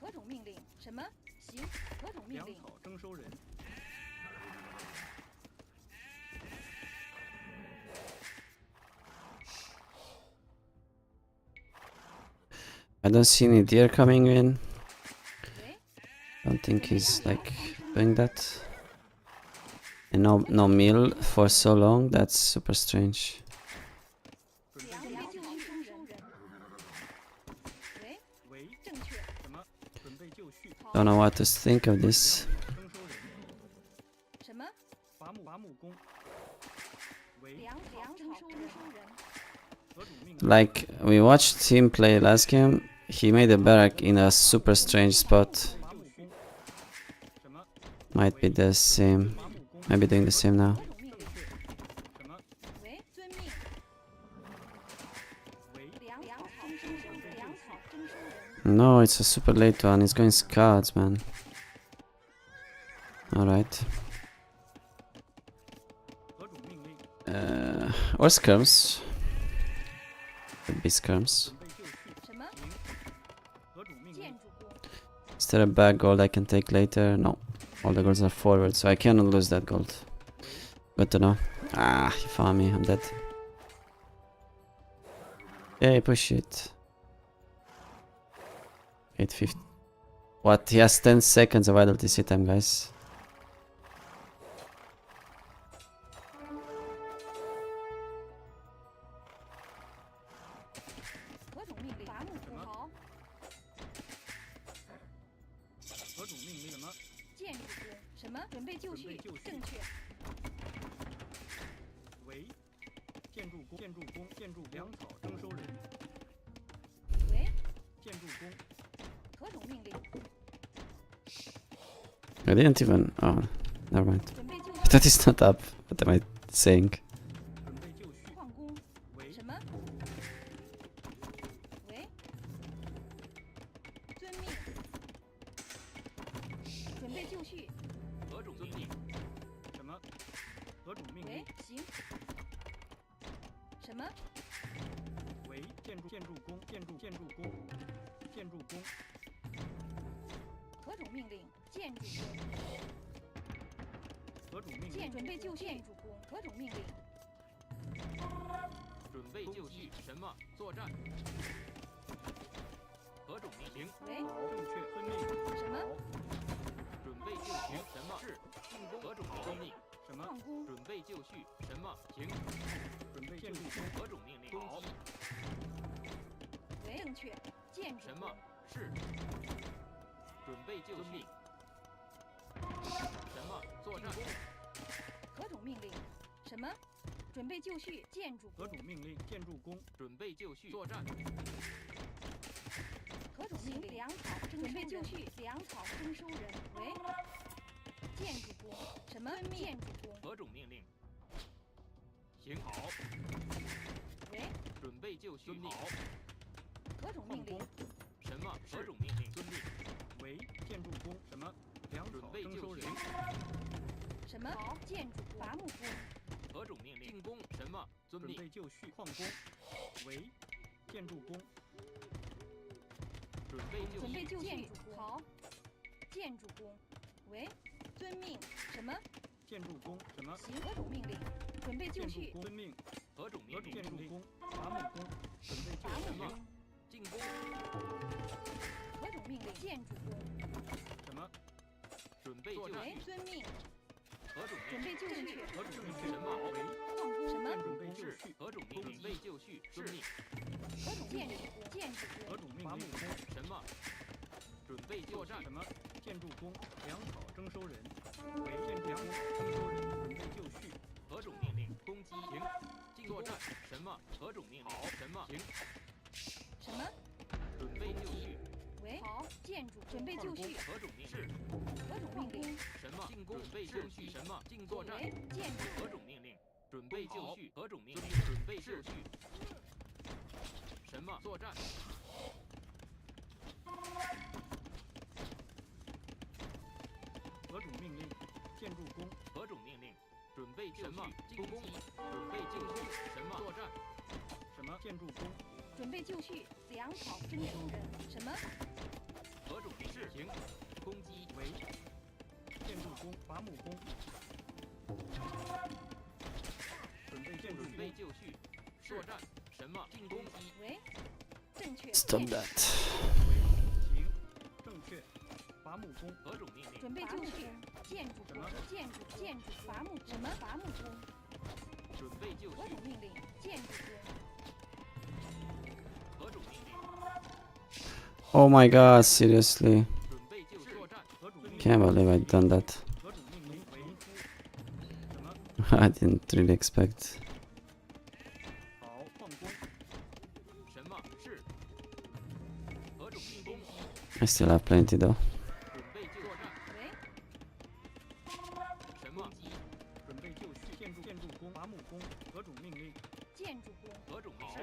何种命令？什么？行。何种命粮令？草征收人， I don't see any deer coming in. 喂， Don't think he's like doing that. And no meal for so long. That's super strange. 准备准备就绪。征收人。喂，为正确。什么？准备就绪， Don't know what to think of this. 征收人，什么？伐木工，为粮草征收人。何种命令？ Like we watched him play last game. He made a barrack in a super strange spot. 伐木工，什么？ Might be the same. 伐木工， Maybe doing the same now. 何种命令？什么？喂，遵命。为粮草征收人。粮草征收人。 No, it's a super late one. He's going scouts, man. Alright. 何种命令？ Or skirms. Could be skirms. 准备就绪，什么？行。何种命令建？筑工。 Is there a bag gold I can take later? No. All the golds are forward, so I cannot lose that gold. Good to know. Ah, he found me. I'm dead. Hey, push it. 850. What? He has 10 seconds of idle TC time, guys. I didn't even... Oh, Never mind. 准备就绪， That is not up. What am I saying? 准备就绪，矿工，为什么？喂，遵命，准备就绪，何种命令？什么？何种命喂令？，行，什么？为建筑工，建筑工，何种命令？建筑工，何种命令？准备就绪，建筑工，何种命令？准备就绪，什么？作战。何种命令？喂，正确，遵命。什么？准备就绪，什么？是进攻。何种命令？什么？矿工，准备就绪，什么？行。准备建筑工，何种命令？攻击。喂，正确，建筑什么工，？是。准备就绪。什么？作战。何种命令？什么？准备就绪，建筑工，何种命令？建筑工，准备就绪，作战。何种命令？粮草征收人，准备就绪，粮草征收人。喂，建筑工，什么？建筑工，何种命令？行好。喂，准备就绪。好。何种命令？什么？何种命令？遵命。为建筑工，什么？粮准草备就绪征收人。。什么？建筑工，伐木工，何种命令？进攻。什么？遵命。准备就绪，矿工，为建筑工，准备就绪。准备就绪，好，建筑工，喂，遵命，什么？建筑工，什么？行，何种命令？准备就建绪筑，工，遵命。何种命何种建令？筑工，伐木工，准备就绪伐木工，进攻。何种命令？建筑工，什么？准备就喂，绪。遵命，何种准命令？备就绪，何种命什么？为矿工，什么？准备就是绪，何种命令？准备就绪。遵命。何种建筑工，建筑工，何种命令？什么？准备作战。什么？建筑工，粮草征收人，为建筑工，征收人，准备就绪。何种命令？攻击。行。进作战。什么？何种命令？什么？行。什么？准备就绪。喂，好，建筑准备就绪，何种命令？何种命令？什么？进攻。准备就绪。什么？进作战。喂，建筑何种命令？准备就绪。何种命令？准备就绪。什么？作战。何种命令？建筑工，何种命令？准备就绪。进攻。准备就绪。什么？作战。什么？建筑工，准备就绪，粮草征收人，什么？何种命令？行。攻击。为建筑工，伐木工，准备建筑准备工，就绪。作战。什么？进攻击。喂，正确， Stop 建筑 that. 行，正确，伐木工，何种命令？准备就绪，建筑工，建筑伐木什么？伐木工，准备就绪。何种命令？建筑工，何种命令？ Oh my god, seriously. 准备就绪。作战。何种命令？ Can't believe I've done that. 何种命令？为什么？ I didn't really expect. 好，矿工，什么？是。何种命令？ I still have plenty though. 准备就作战。喂，什么？准备就绪，建筑工，伐木工，何种命令？建筑工，何种命令？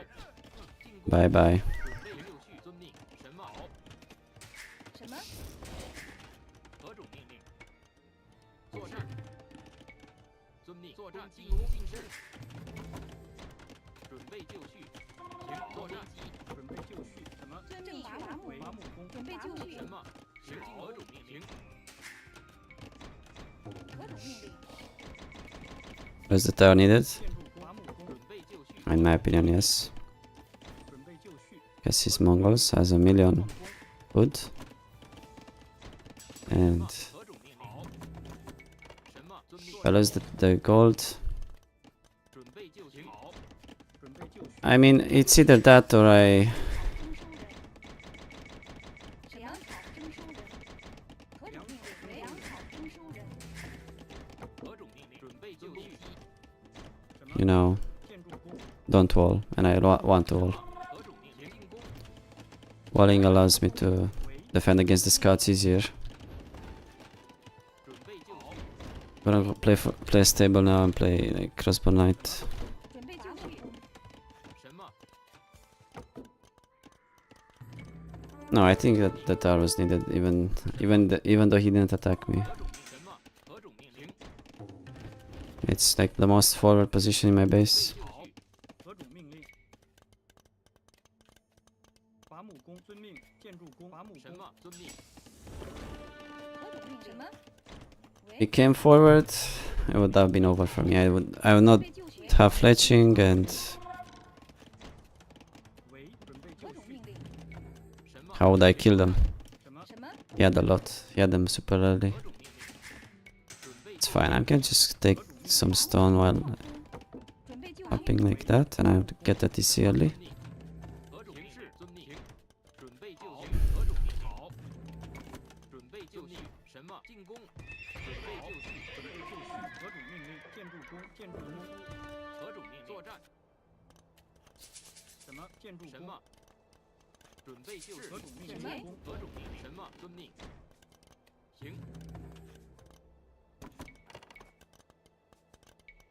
进攻。 Bye bye. 准备就绪。遵命。什么？好。什么？何种命令？作战。遵命。作战。进攻。近身。准备就绪。行。作战。准备就绪，什么？遵命伐木为伐木工，准备就绪什，么？行。何种命令？何种命令？ Was the tower needed? 建筑工，伐木工，准备就绪。 In my opinion, yes. 准备就绪， Because his Mongols has a million 矿工， wood. And 何种命令？好。什么？遵命。 follows the gold. 准备就绪。好。准备就绪， I mean, it's either that or I... 征收人，粮草征收人，何种命令？粮草征收人，何种命令？准备就绪。什么？ You know, 建筑工， don't wall. And I want to wall. 何种命令？进攻。 Walling allows me to 为 defend against the scouts easier. 准备就绪。Gonna go play stable now and play like crossbow knight. 准备就绪，什么？ No, I think that the tower was needed even though he didn't attack me. 什么？何种命令？ It's like the most forward position in my base. 好，何种命令？伐木工遵命，建筑工伐木工。什么？遵命。何种命令？什么？ He came forward, it would have been over for me. I would not 准备就绪， have fletching and 喂，准备就绪。何种命令？什么？ how would I kill them? 什么？什么？ He had a lot. He had them super early. 何种命令？准备 It's fine, I can just take some stone while 准备就绪， hopping like that and I'll get the TC early. 何种是遵命？准备就绪。何种命？好。准备就绪。什么？进攻。准备就绪。准备就绪。何种命令？建筑工，建筑工。何种命令？作战。什么？建筑工。什么？准备就绪。何种命令？什么建工。何种命令？什么？遵命。行。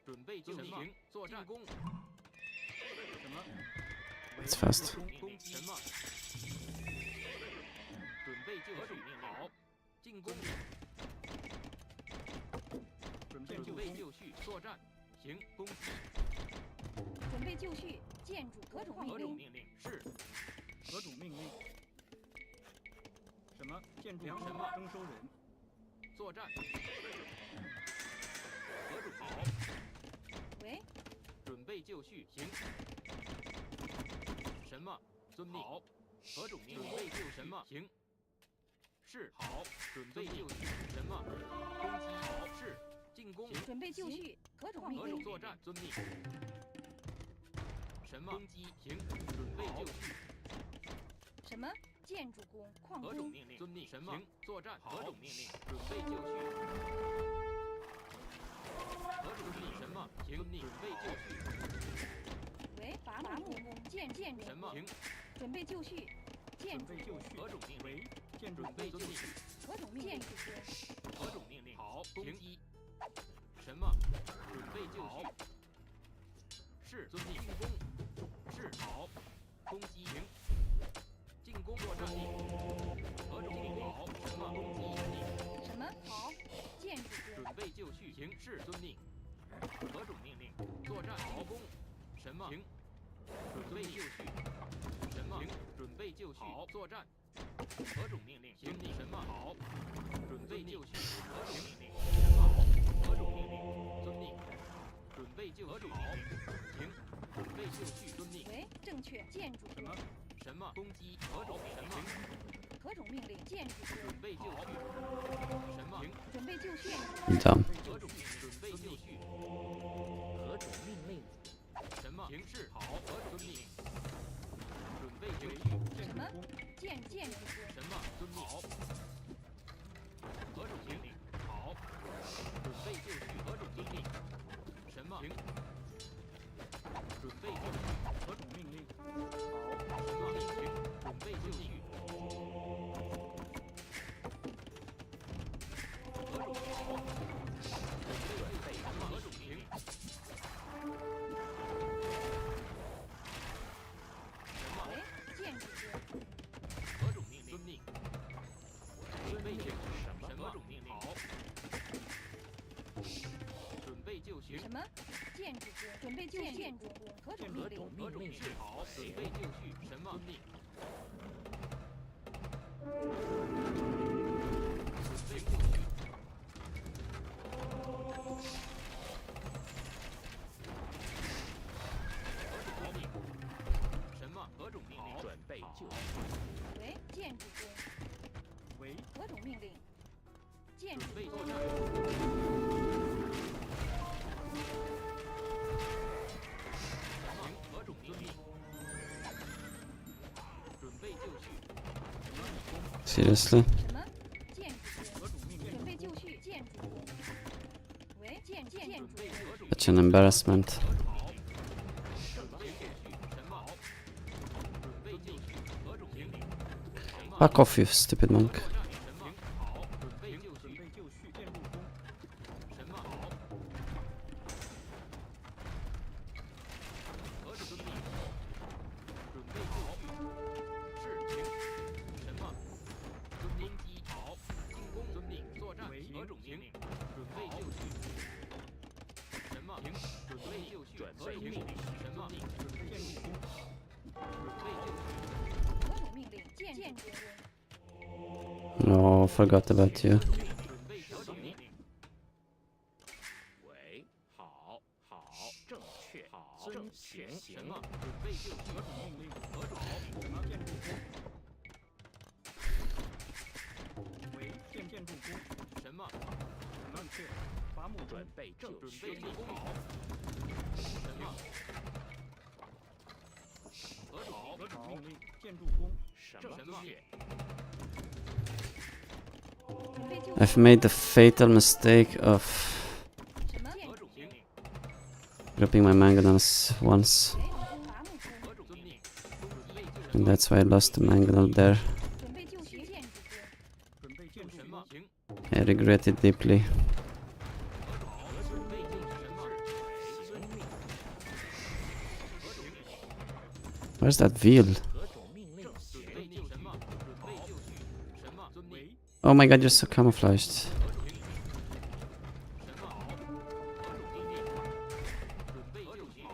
准备就绪。行。作战。攻。什么？ It's fast. 攻击什么？准备就绪。好。进攻。准备就绪。准备就绪。作战。行。攻击。准备就绪，建筑何种何命令？种命令？是。何种命令？什么？建筑工。什么征收人。作战。何种好？喂，准备就绪。行。什么？遵命。好。何种命令？准备就什么？行。是。好。准备就绪。什么？攻击。好。是。进攻。准备就绪，何种命令？何种作战？遵命。什么？攻击。行。准备就绪。什么？建筑工，矿工，何种命令？遵命。什么？行。作战。何种命令？准备就绪。何种命令？什么？行。准备就绪。喂，伐木工，建筑什么？行。准备就绪，建筑准备就绪。何种命令？喂，建筑工。准备就绪。何种命令？建筑工，何种命令？好。攻击。什么？准备就绪。是。遵命。进攻。是。好。攻击。行。进攻。作战。何种命令？好。什么？攻击。什么？好，建筑工，准备就绪。行。是。遵命。何种命令？作战。进攻。什么？行。准备就绪。什么？行。准备就绪。好。作战。何种命令？行。什么？好。准备就绪。何种命令？什么？何种命令？遵命。准备就绪。好。行。准备就绪。遵命。喂，正确，建筑工什么？什么？攻击。何种命令？行。何种命令？建筑工，准备就绪。什么？行。准备就绪， I'm down. 何种命令？准备就绪。何种命令？什么？行事。好。何种命令？准备就绪。建筑工。建筑工，什么？遵命。好。何种命令？好。准备就绪。何种命令？什么？行。准备就绪。何种命令？好。什么？行。准备就绪。何种好？准备什么？何种命令？什么？喂，建筑工，何种命令？遵命。准备就绪。什么？何种命令？好。准备就绪。什么？建筑工，准备就绪，建筑工，何种命令？何种是好？准备就绪。什么？遵命。准备就绪。何种命令？什么？何种命令？准备就绪。喂，建筑工，喂，何种命令？建筑准备作工，战。行。何种命令？准备就绪。 Seriously? 什么？建筑工，何种命令？准备就绪，建筑工。喂，建筑准备工，何种？ Such an embarrassment. 好。准备就绪。什么？好。准备就绪。何种命令？什么？ Fuck off, you stupid monk. 什么？好。准备就绪。准备就绪。建筑工。什么？命令。什么？准备建筑工。准备就绪。何种命令？建筑工。 Oh, forgot about you. 准备何种命令？喂，好，正确，正确，什么？准备就绪。何种命令？何种？什么？建筑工。为建筑工。什么？正确，伐木准备就绪。准备就好。什么？何种命令？建筑工。什么？ I've made the fatal mistake of 什么？ 何种命令？ dropping my mangonels once, 伐木工。何种命令？准备就 and that's why I lost the mangonel there. 准备就绪。建筑工。准备建筑什么？行。 I regret it deeply. 准备就绪什么？遵命。何种命令？ Where's that veal? 何种命令？准备就什么？准备就绪什么？遵命。 Oh my god, you're so camouflaged. 何种命令？什么？何种命令？准备就绪。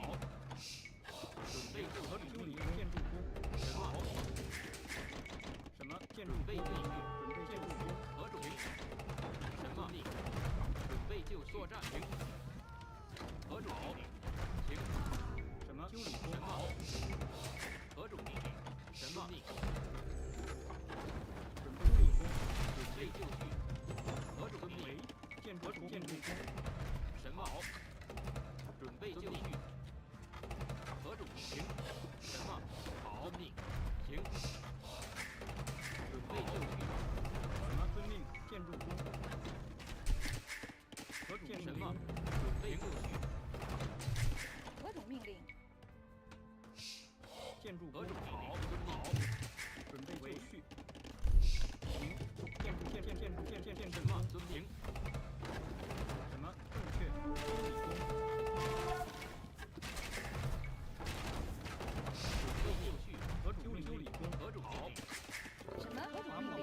准备就何种命令？建筑工。什么？什么？建筑备就绪。准备建筑工。何种命令？什么命？准备就作战。行。何种命令？行。什么？修理工。什么？何种命令？什么命？准备就绪。准备就绪。何种命令？建筑工。什么？准备就绪。何种行？什么？好命。行。准备就绪。什么遵命？建筑工。何种什么？准备就绪。何种命令？建筑工。好，遵命。准备就绪。行。建筑什么？遵命。什么？正确。修理工。准备就绪。何种修理工？何种好？什么？何种命令？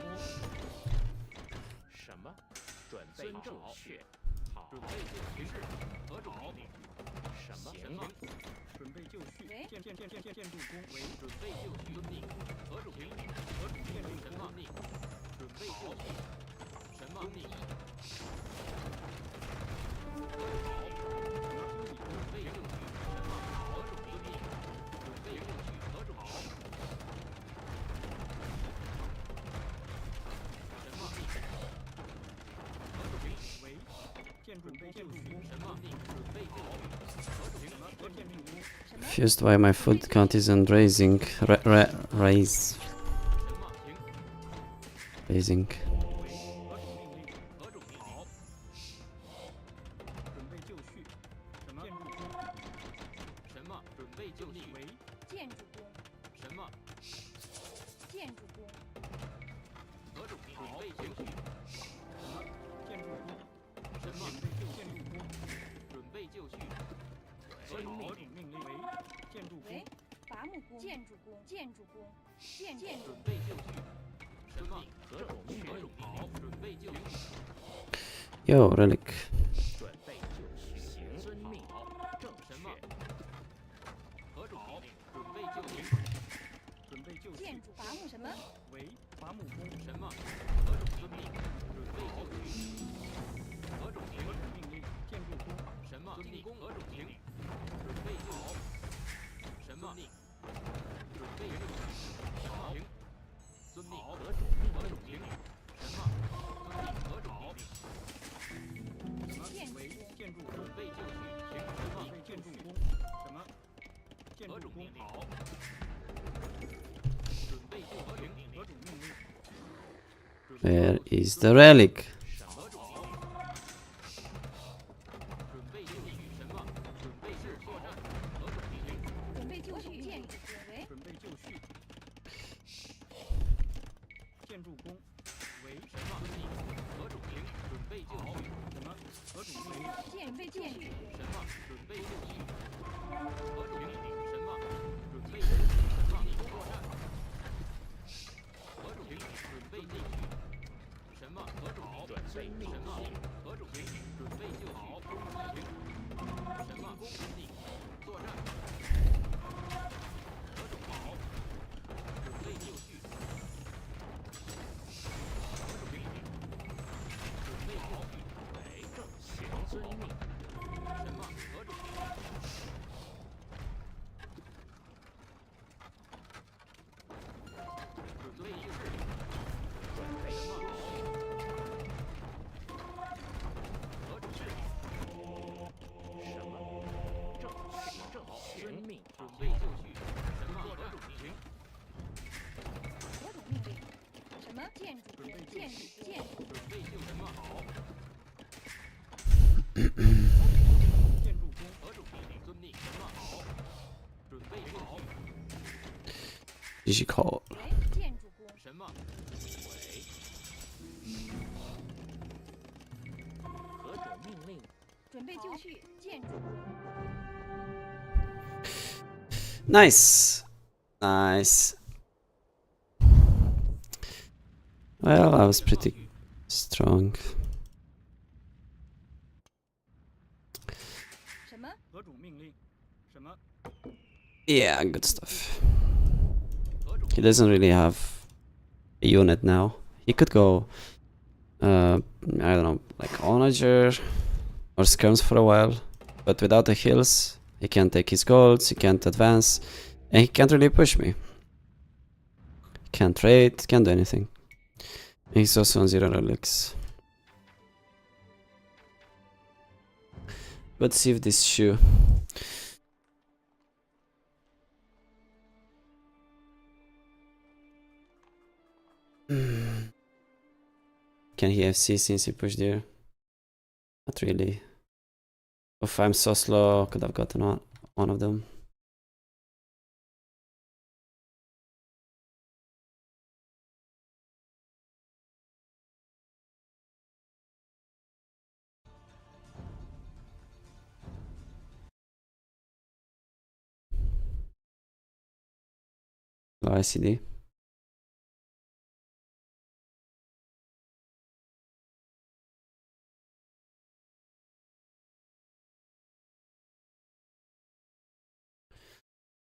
什么？准备正确。好。准备就行。何种命令？什么？行。准备就绪。建筑工为准备就绪。遵命。何种命令？何种建筑什么命？准备就绪。什么命？何种好？什么修理？准备就绪。什么？何种遵命？准备就绪。何种好？什么命？何种命？为建准备建筑工。什么命？准备就绪。何种什么？何建筑工？ Confused why my food count isn't raising. Raise. 什么行？ Raising. 何种命令？何种命好？准备就绪。什么？建筑工。什么？准备就绪。为建筑工。什么？建筑工。何种命？准备就绪。什么？建筑工。什么？建筑工。准备就绪。何种命令？为建筑工。为伐木工。建筑工。建筑工。建筑。准备就绪。什么？何种命令？何种好？准备就绪。 Yo, relic. 准备就绪。行。遵命。正什么？何种命令？准备就绪。准备就绪。建筑伐木什么？为伐木工。什么？何种遵命？准备就绪。何种命令？建筑工。什么？进攻。何种命令？准备就好。什么命？准备就绪。什么行？遵命。何种命？何种命令？什么？遵命。何种命令？什么？为建筑准备就绪。行。什么？建筑工。什么？建筑工。好。准备就行。何种命令？ Where is the relic? 何种命令？准备就绪。什么？准备是作战。何种命令？准备就绪。建筑工。为准备就绪。建筑工。为什么？何种命？准备就绪。什么？何种命令？建备建筑工。什么？准备就绪。何种命令？什么？准备就绪。什么？作战。何种命令？准备就绪。什么？何种准备？什么？何种命令？准备就好。行。什么？公命？作作战。何种好？准备就绪。何种命令？准备就绪。为正行遵命。什么？何种命令？准备就绪。什么好？何种事？什么？正好，遵命，准备就绪。什么？何种命令？何种命令？什么建筑工？建筑准备就什么好？建筑工，何种命令？遵命。什么好？准备好。继续 call。为建筑工。什么？何种命令？准备就绪。建筑工。 Nice. Nice. Well, I was pretty strong. 什么？何种命令？什么？ Yeah, good stuff. He doesn't really have a unit now. He could go, I don't know, like Onager or Skirms for a while, but without the heals, he can't take his golds, he can't advance, and he can't really push me. Can't trade, can't do anything. And he's also on 0 relics. Let's see if this shoe. Can he FC since he pushed here? Not really. If I'm so slow, could have gotten one of them. Low ICD.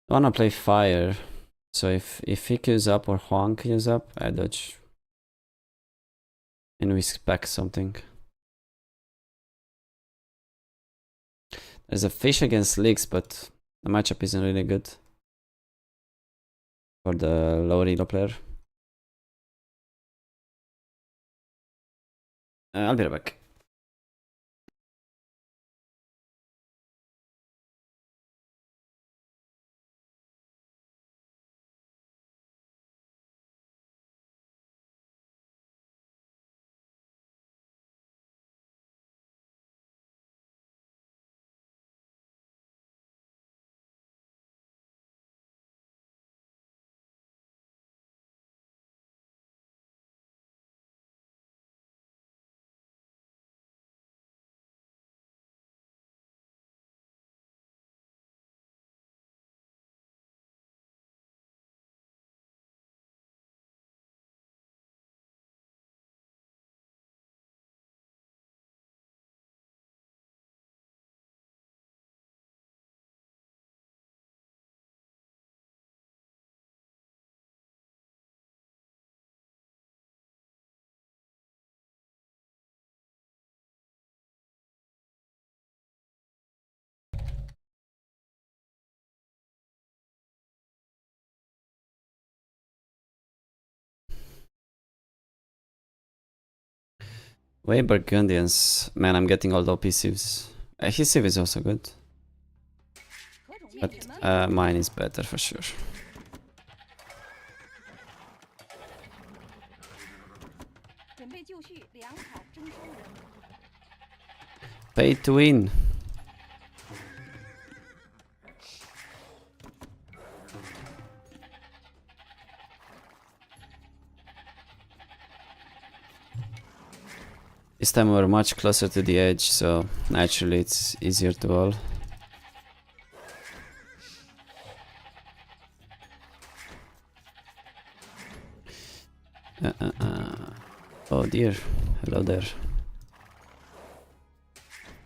I wanna play fire, so if he queues up or Huang queues up, I dodge. And we spec something. There's a fish against leaks, but the matchup isn't really good for the low elo player. I'll be right back. Way Burgundians. Man, I'm getting all the OP civs. His civ is also good, 何种建 but 什么？ mine is better for sure. 准备就绪。粮草征收人。 Pay to win. This time we're much closer to the edge, so naturally it's easier to all. Oh dear, hello there.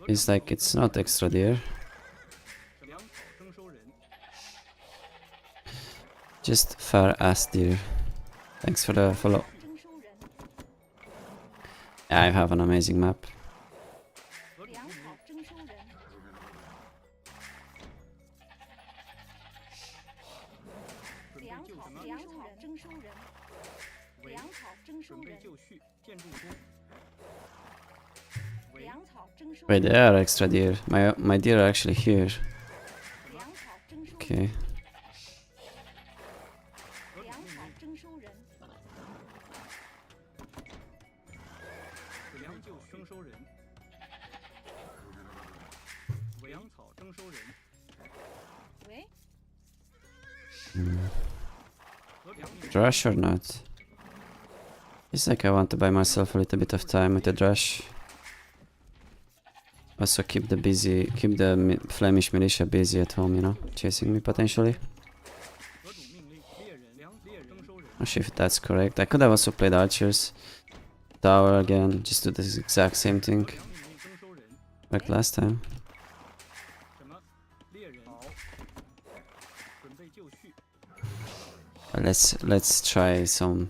It's like it's not extra dear. 粮草征 Just far ass deer. Thanks for the follow. 征收人， I have an amazing map. 何主粮命令草征收人，准备粮就什么？草粮草征收人，为粮草征收准备人，就绪，建筑工。为粮草征收 Wait, 人， there are extra deer. My deer are actually here. 粮草征收人， Okay. 何主粮草命令征收人，粮就征收人。为粮草征收人。喂，何主命令 Drush or not? It's like I want to buy myself a little bit of time with the drush. Also keep the Flemish militia busy at home, you know, chasing me potentially. 何主命令猎人征收人。 Not sure if that's correct. I could have also played archers. Tower again, just do the exact same thing 粮命令征收人。 like last time. 什么？猎人。好。准备就绪。 But let's try some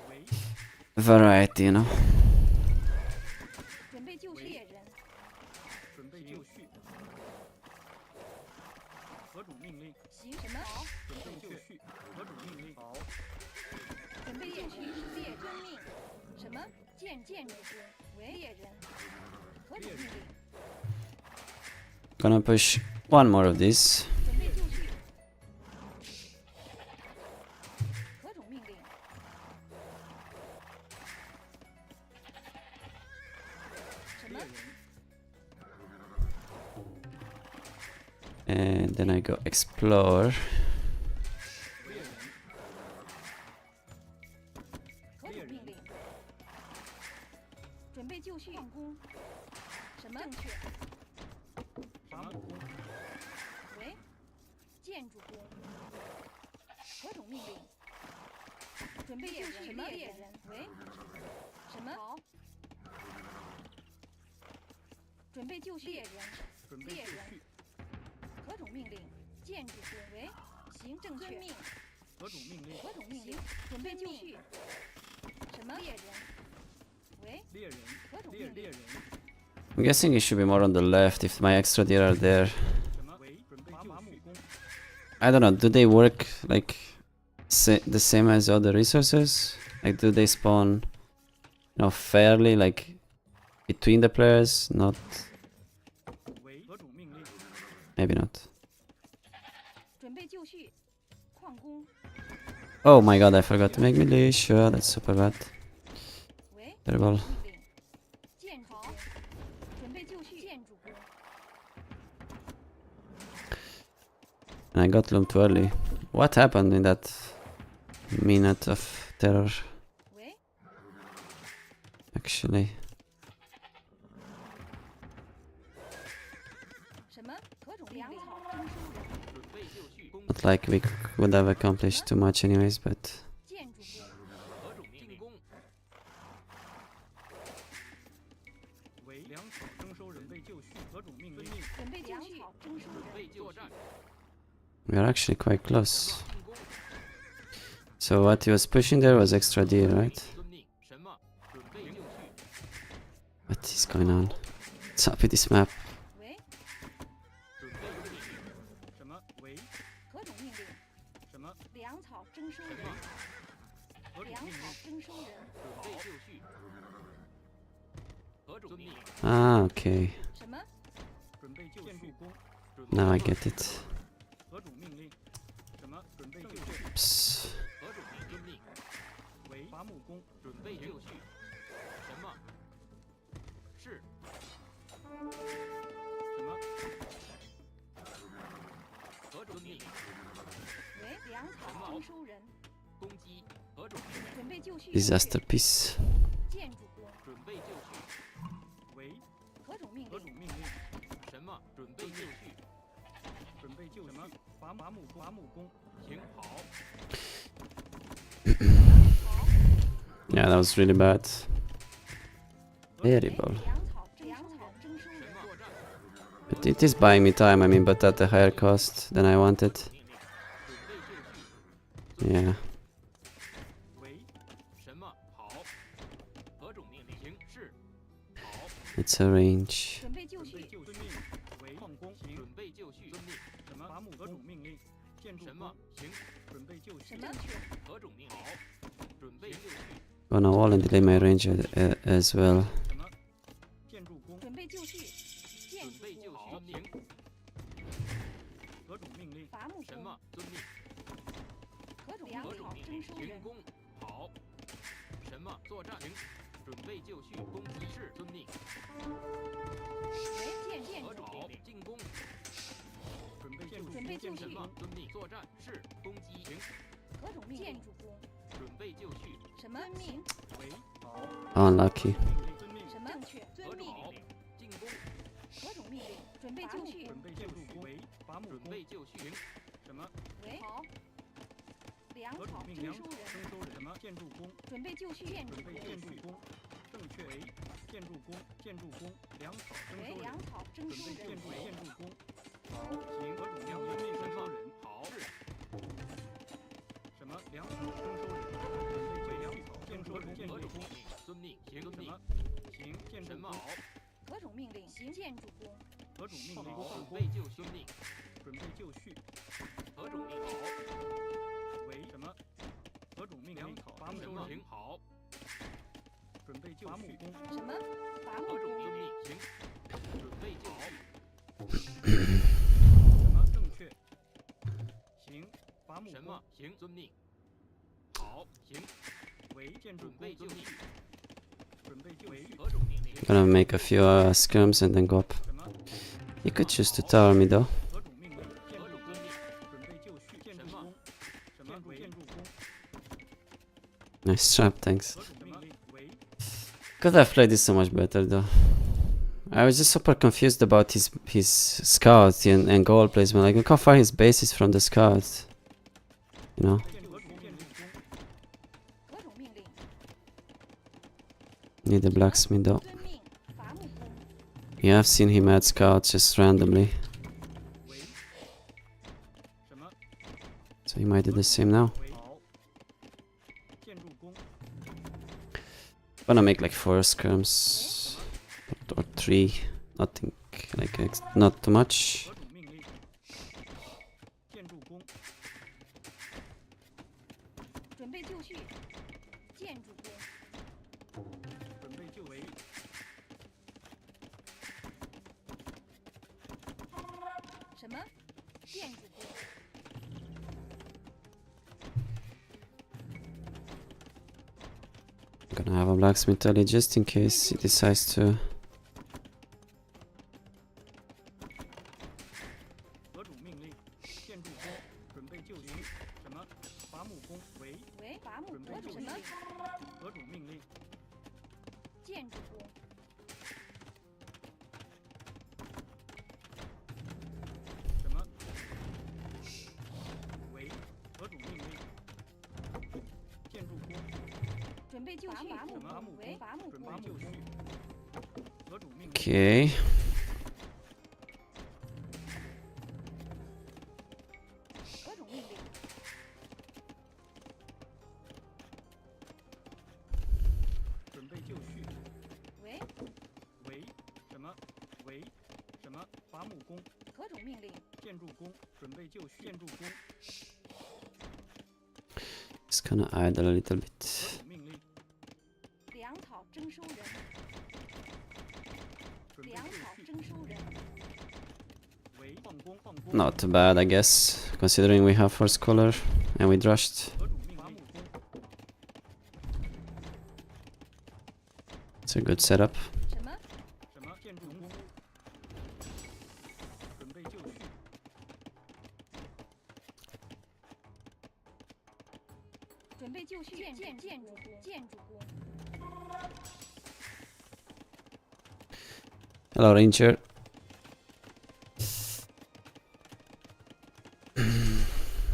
为 variety, you know. 准备就绪猎人，准备就绪。何主命令行什么？好，准备就绪。何主命令好。准备就绪猎遵命，什么？建筑工，为猎人，何主命令， Gonna push one more of these. 准备就绪，何种命令？什么？ And then I go explore. 何种命令？准备就绪用工，什么？正确，伐木工。为建筑工，何种命令？准备就绪什么猎人？为什么？好，准备就绪猎人，准备就绪。何种命令？建筑工为行正确命，何主命令何种命令？准备就绪什么猎人？为猎人何种命令？猎人。 I'm guessing it should be more on the left if my extra deer are there. 什么？为准备伐木工。 I don't know, do they work like the same as other resources? Like do they spawn, you know, fairly, like between the players? Not, 为何主命令 maybe not. 准备就绪矿工 Oh my god, I forgot to make militia, that's super bad. 为 Terrible. 命令，建筑工准备就绪建筑工 And I got loom too early. What happened in that minute of terror, 为 actually? 什么？何种粮草征收人，准备就绪，攻 Not like we would have accomplished too much anyways, but 建筑工何种命令？攻为粮草征收人备就绪。何主命令准备粮草征收准人，备作战， we are actually quite close. 进攻 So what he was pushing there was extra deer, right? 遵命，什么？准备就绪， What is going on? What's up with this map? 为准备就绪，什么？为何种命令？什么？粮草征收人，粮何主命草令征收人，准备就绪，何种命令？ Ah, okay. 什么？准备就绪工。准备 Now I get it. 何主命令什么？准备就绪。 Oops. 何种命遵命，为伐木工。准备就绪，什么？是什么？何种命令？为粮草征收人，攻击，何种命令？准备就绪 Disaster piece. 建筑工准备就绪，为何种命令？何主命令什么？准备就绪，准备就什么？伐木工。行好， Yeah, that was really bad. Terrible. 粮草征收人，什么？作战， But it is buying me time, I mean, but at a higher cost than I wanted. 命令， Yeah. 为什么？好。何种命令？行。是。好。 It's a range. 准备就绪。准备就绪。为矿工行。准备就绪。遵命。什么？伐木何种命令？建筑什么？行。准备就绪。正确。何种命令？好。准备就绪。 Gonna wall and delay my range as well. 什么？建筑工。准备就绪。建准备就绪。遵命。何种命令？伐木工。什么？遵命。何种何种命令？征收人。停工。好。什么？作战。行。准备就绪。攻击。是。遵命。为建筑。何种命令？进攻。准备建筑准备就绪什么？遵命。作战。是。攻击。行。何种命令？建筑工。准备就绪。什么命？为好。 Unlucky. 命令遵命。什么正确？遵命。何种命令？进攻。何种命令？准备就绪。准备建筑工。为伐木工。准备就绪。行。什么？为好。粮何种草命令？征收人。征收人。什么？建筑工。准备就绪。建筑准备建筑工。工。正确。为建筑工。建筑工。粮草征收人为粮。草征收人。准备建筑工。好。行。何种粮草征收人。好。是。什么？粮草征收人。准备粮草建筑工。建筑工。遵命。行。遵命。行。建筑什么？工。好。何种命令？行建筑工。何种命令？好。矿工。准备就绪。遵命。准备就绪。何种命令？好。为什么？何种命令？伐木什么？工人。行。好。准备就绪。伐木工。什么？伐木何种工。遵命？行。准备就绪。什么？正确。行。伐木工。什么？行。遵命。好。行。为建筑工。准备就绪。准备就绪。何种命令？ Gonna make a few skirms and then go up. 什么？ You could choose to tower me though. 何种命令？建筑工。何种遵命？准备就绪。建筑工。什么？为建筑工。 Nice trap, thanks. 何种命令？为 Could have played this so much better though. I was just super confused about his scout and goal placement. Like, look how far his base is from the scout. You know? 建筑工。建筑工。何种命令？ Need the blacksmith though. 遵命。伐木工。 Yeah, I've seen him add scouts just randomly. 为什么？ So he might do the same now. 为好。建筑工。 Gonna make like 4 skirms. Or 3. Nothing like not too much. 何种命令？建筑工。准备就绪。建筑工。准备就为什么？建筑工。 Gonna have a blacksmith early just in case he decides to. 何种命令？建筑工。准备就绪。什么？伐木工。为为伐木准备就绪何种命令？。何种命令？建筑工。什么？为何种命令？建筑工。准备就绪。什么？伐木工。为伐木工。准备就绪。何种命令？ Okay. 何种命令？准备就绪。为为什么？为什么？伐木工。何种命令？建筑工。准备就绪。建筑工。 Just gonna idle a little 何 bit. 种命令？粮草征收人。准备粮草就绪。征收人。为矿工。矿工。 Not too bad, I guess, considering we have first color and we rushed. 何种命令？伐木工。 It's a good setup. 什么？什么？建筑工。准备就绪。准备就绪。建筑工。建筑工。 Hello, Ranger.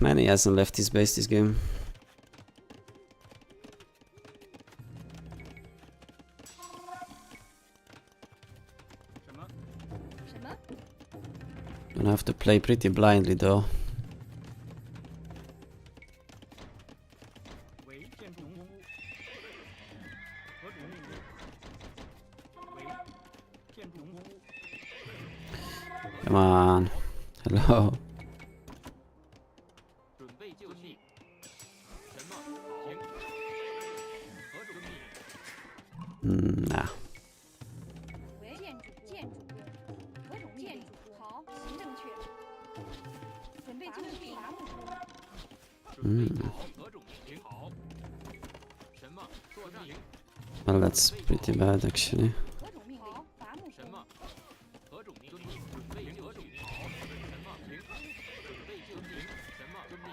Man, he hasn't left his base this game. 什么？什么？ Gonna have to play pretty blindly though. 夫，何种命令？为建筑农夫， Come on. Hello. 准备就绪。什么？行。何种命令？ Nah. 为建筑工，何种建筑工？好，行，正确。准备就绪，伐木工。准备好。何种命令？好。什么？作战。 Well, that's pretty bad actually. 何种命令？伐木工。什么？何种命令？准备就绪。好。什么？行。准备就绪。什么？遵命。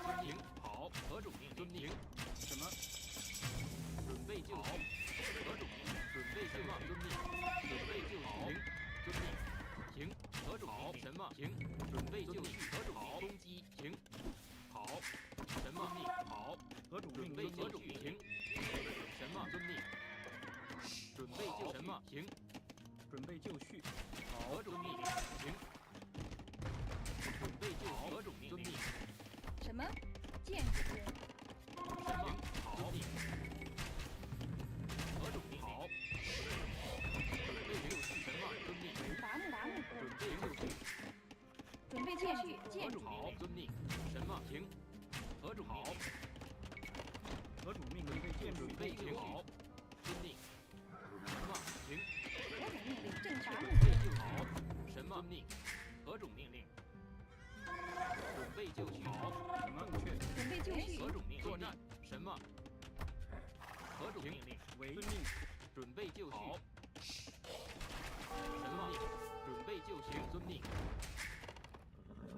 遵命。好。何种命令？什么？准备就绪。何种命令？准备什么？遵命。准备就绪。遵命。行。何种命令？什么？行。准备就绪。何种命？攻击。行。好。什么？命。好。何种准命令？备何种命？行。什么？遵命。准备就什么？行。准备就绪，何种命令？行。准备就何种命令？什么？建筑工。什么？好。何种命令？好。准备就绪。什么？遵命。伐木工。准备就绪。准备就绪，何建筑种好？遵命。什么？行。何种好？何种命令？建筑准备就好。遵命。什么？行。何种命令？正确。准备就好。什么命？何种命令？准备就绪。好。什么？正确。准备就绪。何种命令？作战。什么？何种命令？为遵命。准备就绪。好。什么？准备就行。遵命。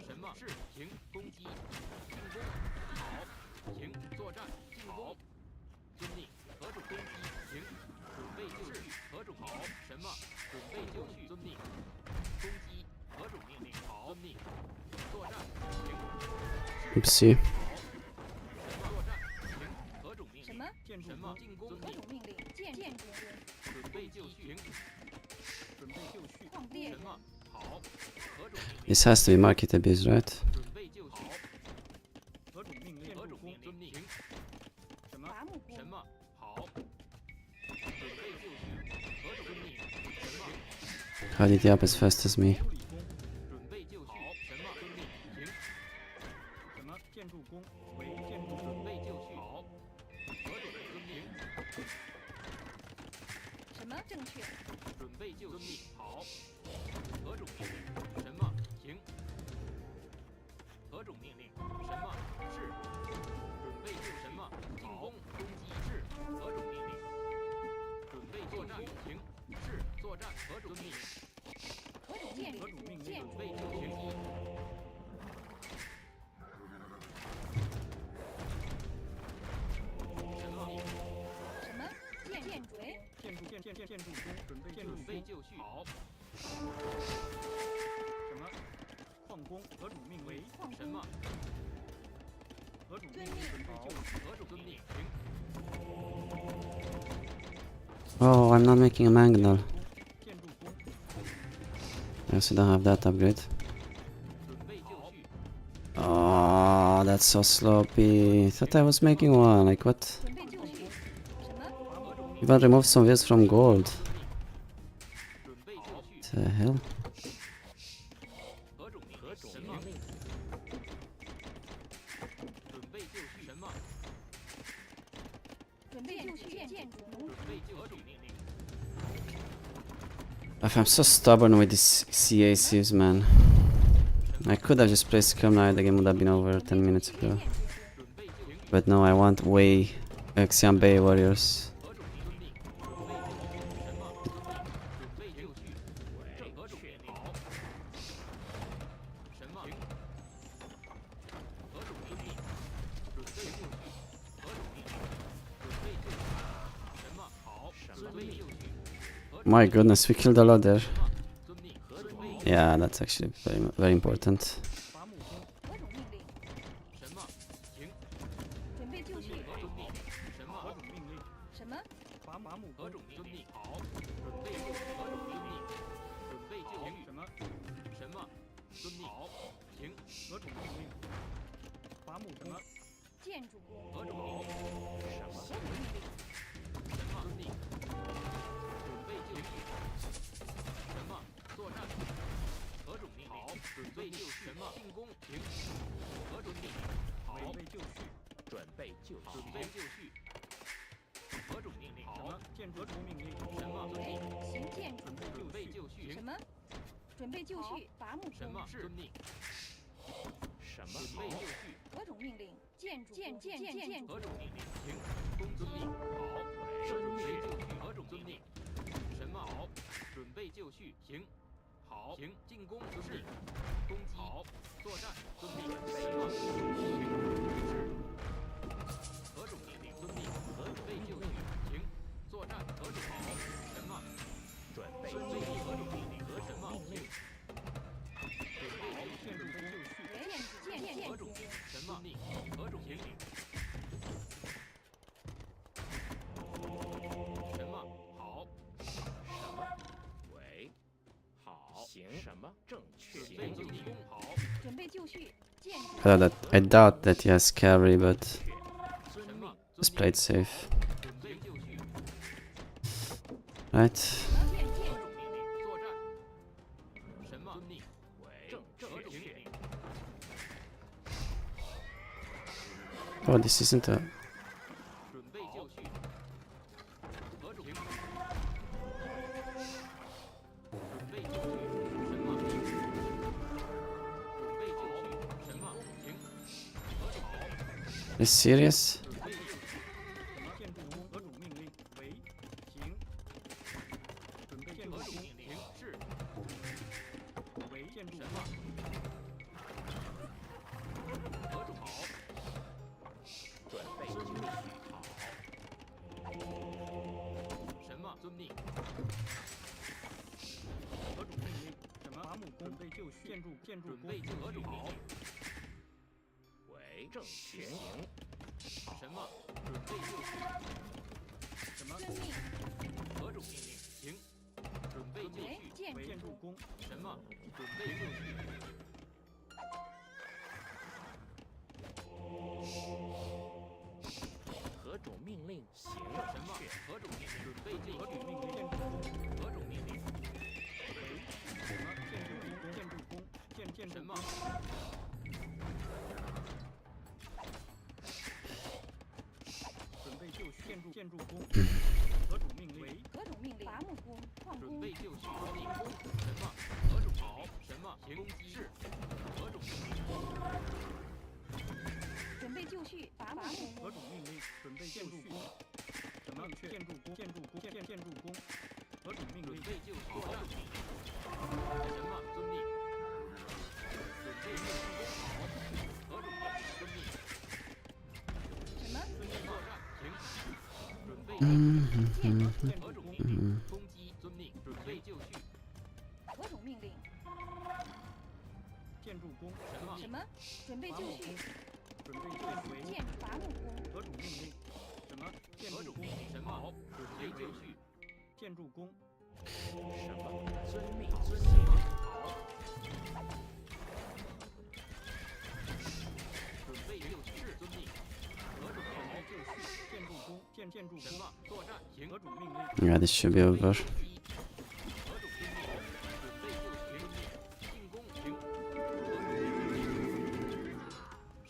什么？是行。攻击。进攻。好。行。作战。进攻。遵命。何种攻击？行。准备就绪。何种好？什么？准备就绪。遵命。攻击。何种命令？好。遵命。作战。行。 Oopsie. 作战。行。何种命令？什么？建筑什么？工，进攻。何种命令？建筑工。准备就绪。准备就绪，矿猎人。什么？好。何种命令？ This has to be market abuse, right? 准备就绪。何种命令？何种命令？行。什么？伐木工。什么？好。准备就绪。何种命令？什么？ How did he up as fast as me? 修理工，准备就绪。什么？遵命。行。什么？建筑工，为建筑准备就绪。好。何种遵命？什么？正确。准备就遵命。好。何种命令？什么？行。何种命令？什么？是。准备就什么？进攻。攻击。是。何种命令？准备作战。行。是。作战。何种命令？何种建筑何种命令？建筑准备就行。什么？什么？建筑为建筑工，准备建筑工，准备就绪。好。什么？矿工，何种命为？矿工。什么？何种命令？准备就绪，何种遵命？行。 Oh, I'm not making a mangonel. 建筑工， I also don't have that upgrade. 准备就绪。 Oh, that's so sloppy. Thought I was making one. Like what? 准备就绪。什么？何种命 Even removed some wheels from gold. 准备就绪。 The hell? 何种命令？什么？准备就绪。什么？准备就绪。建筑农准备就何种命令？ If I'm so stubborn with these CACs, man. I could have just placed Scrum Knight, the game would have been over 10 minutes ago. 准备就行。 But no, I want way Xian Bay Warriors. 何种遵命？准备就绪。什么？准备就绪。正何种命令？好。什么？何种命令？准备就绪。何种命令？准备就绪。什么？好。准备就绪。 My goodness, we killed a lot there. 遵命。何种命令？ Yeah, that's actually very important. 伐木工，何种命令？什么？行。准备就绪。何种命令？什么？何种命令？什么？伐木工，何种命令？好。准备就绪。何种命令？准备就绪。什么？什么？遵命。好。行。何种命令？伐木工，建筑工。何种命令？何就绪，准备就绪。何种命令？什么建筑命令？什么遵喂命？，行建筑。准备就绪。什么？准备就绪，伐木什么工。遵命？什么准备就绪？何种命令？建筑建筑。何种命令？行。公遵命。好。准备就绪。何种遵命？什么好？准备就绪。行。好。行。进攻遵命。攻击。好。作战遵命。什么？行。是。何种命令？遵命。准备就绪。行。作战何种好？什么？准备何种命令？和什么？行。准备就绪。准备就绪。建何种筑。什么命？何种命令？什么好？什么？喂，好，行，什么正确？准备就绪，好，准备就绪，建筑。I doubt that he has carry, but 什么？ just played safe. 准备就绪， Right. 何种命令？作战。什么？遵命。喂，何种命令？ Oh, this isn't a... 准备就绪。何种？准备就绪。什么？准备就绪。什么？行。何种好？ Are you serious? 准备就绪。什么建筑工？何种命令？为行。准备建筑工。何种命令？是。为建筑什么？何种好？准备就绪。好。什么？遵命。何种命令？什么伐木工？准备就绪。建筑工。准备就何种好？为正确行。什么？准备就绪。什么？遵命。何种命令？行。准备就为绪。建筑为建筑。工。什么？准备就绪。何种命令行？什么？何种命令？准备就何绪。种命令？建筑工。何种命令？为什么建筑工？建筑工。建什么？准备就绪。建筑工。何种命令？为何种命令？伐木工、矿工。准备就绪。进攻。什么？何种好？什么？行。攻击。是。何种命令？准备就绪，伐木工。何种命令？准备建筑工。什么？建筑工。建筑工。建筑工。何种命令？准备就绪。作战。什么？遵命。准备就绪。好。何种命令？遵命。什么？作战。行。准备就绪。何种命令？攻击。遵命。准备就绪。何种命令？建筑工。什么？什么？准备就绪，准备就绪。建伐木工。何种命令？什么？建筑工。何种命令？什么？好。准备就绪。建筑工。什么？遵命遵命。好。准备就绪。是遵命。何种好？就绪。建筑工。建筑工。什么？作战。行。何种命令？ Yeah, this should be over. 攻击。何种命令？准备就绪。进攻。行。何种命令？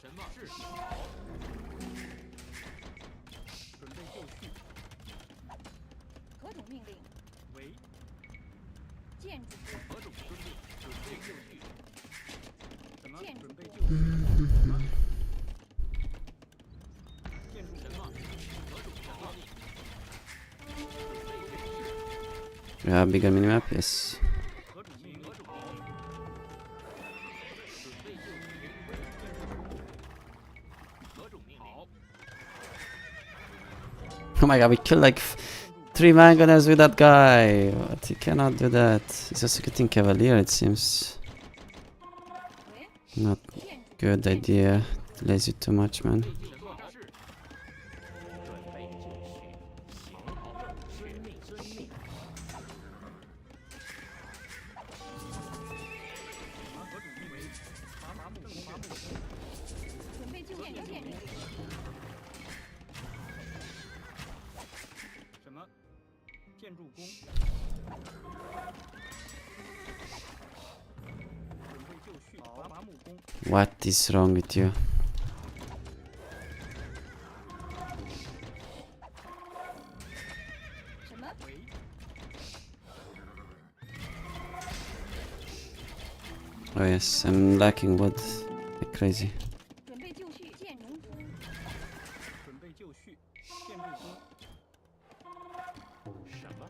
什么？是。好。准备就绪。何种命令？为建筑工。何种遵命？准备就绪。什么？建筑准备工。就绪。什么？建筑什么？何种什么？ Yeah, bigger minimap, yes. 何种命令？何种好？准备就绪。何种命令？好。 Oh my god, we killed like 3 mangonels with that guy. What? He cannot do that. He's also getting cavalier, it seems. 为 Not 建筑 good idea. Delays you too much, man. 什么？是。准备就绪。行。遵命遵命。何种命令？伐木工。准备就绪，建筑。什么？建筑工。准备就绪。伐木工。 What is wrong with you? 为 Oh yes, I'm lacking wood like crazy. 准备就绪，建农夫，准备就绪，建筑工，什么好？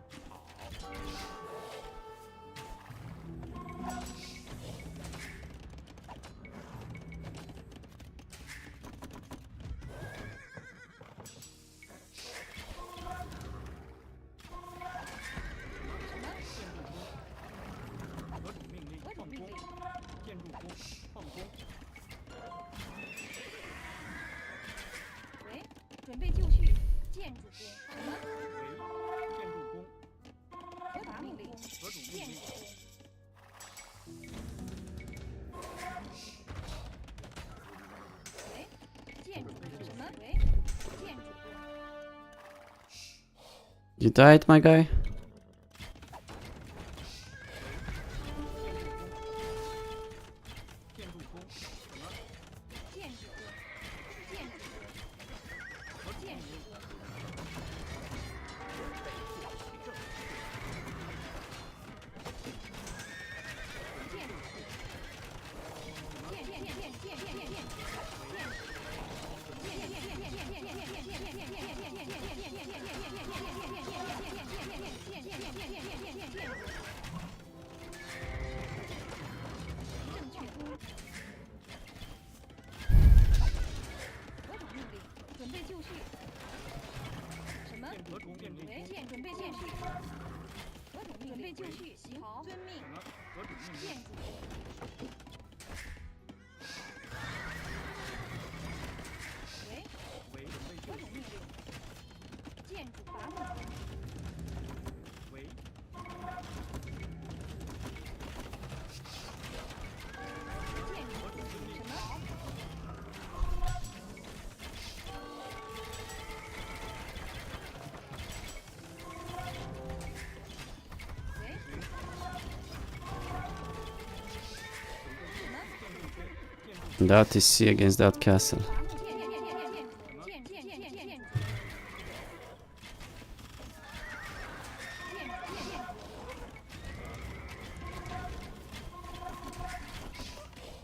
何种命令？何种命令？建筑工，放工，喂，准备就绪，建筑工，什么？为建筑工，何种命令？何种命令建筑？工，喂，建筑工，什么？喂，建筑工， You died, my guy? 建筑工，什么？建筑工，建筑工，建筑工，建筑工，正确。何种命令？准备就绪。什么？何种命令？为准备就绪。何种命令？准备就绪。行，遵命什。么？何种命令？建筑工。喂，为准备就绪，何种命令？建筑伐木工。为建筑何种命令？什么？喂，什么？ That is C against that castle.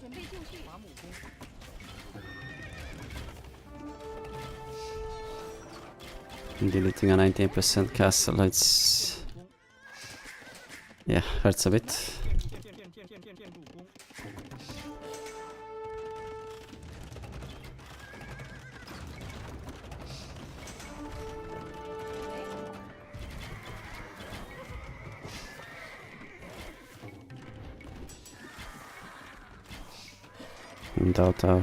准备就绪，伐木工， I'm deleting a 19% castle. It's yeah, hurts a bit. 建筑工， Without tower.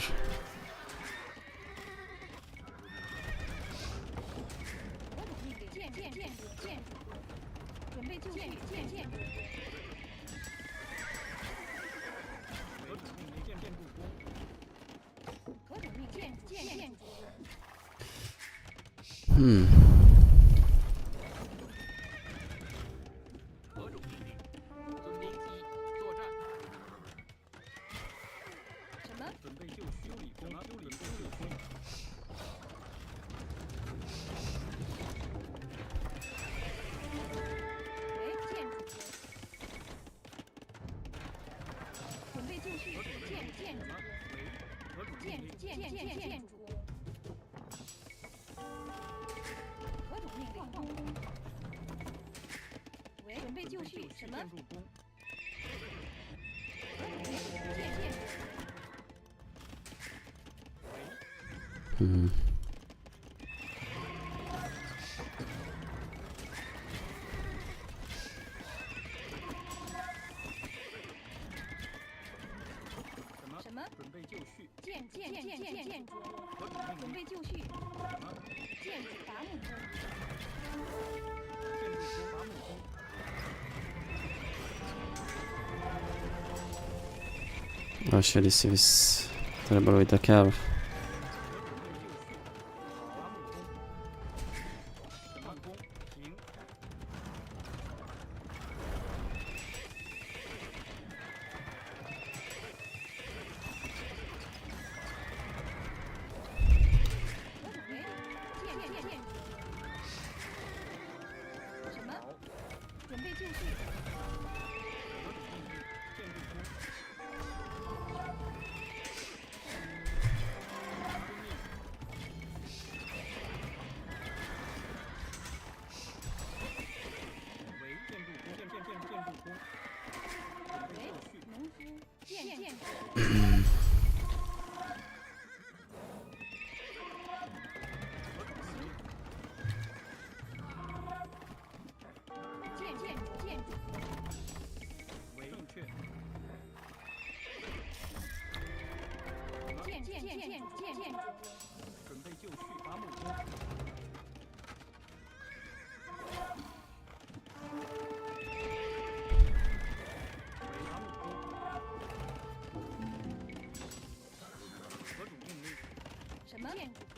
何种命令？建筑工，准备就绪，建筑工。何种命令？建筑工，何种命？建筑工。 Hmm. 何种命令？孙兵机作战。什么？准备就绪，修理工，修理工，为建筑工。准备就绪，建筑工。为何种命建令？筑工。何种命令？矿工。为准备就绪，什么？建筑工，何种命令？建筑工。 Hmm. 什么？什么？准备就绪，建筑工。何种命令？准备就绪，什么？建筑伐木工。建筑工，伐木工， Oh shit, this is terrible with the cav. 何种命令？伐木工，停， 何种为建筑工。什么？就绪。为建筑工，建筑工，准备就绪。农夫建筑建筑为正确。建筑准备就绪。伐木工。为伐木工。何种命令？什么建筑工？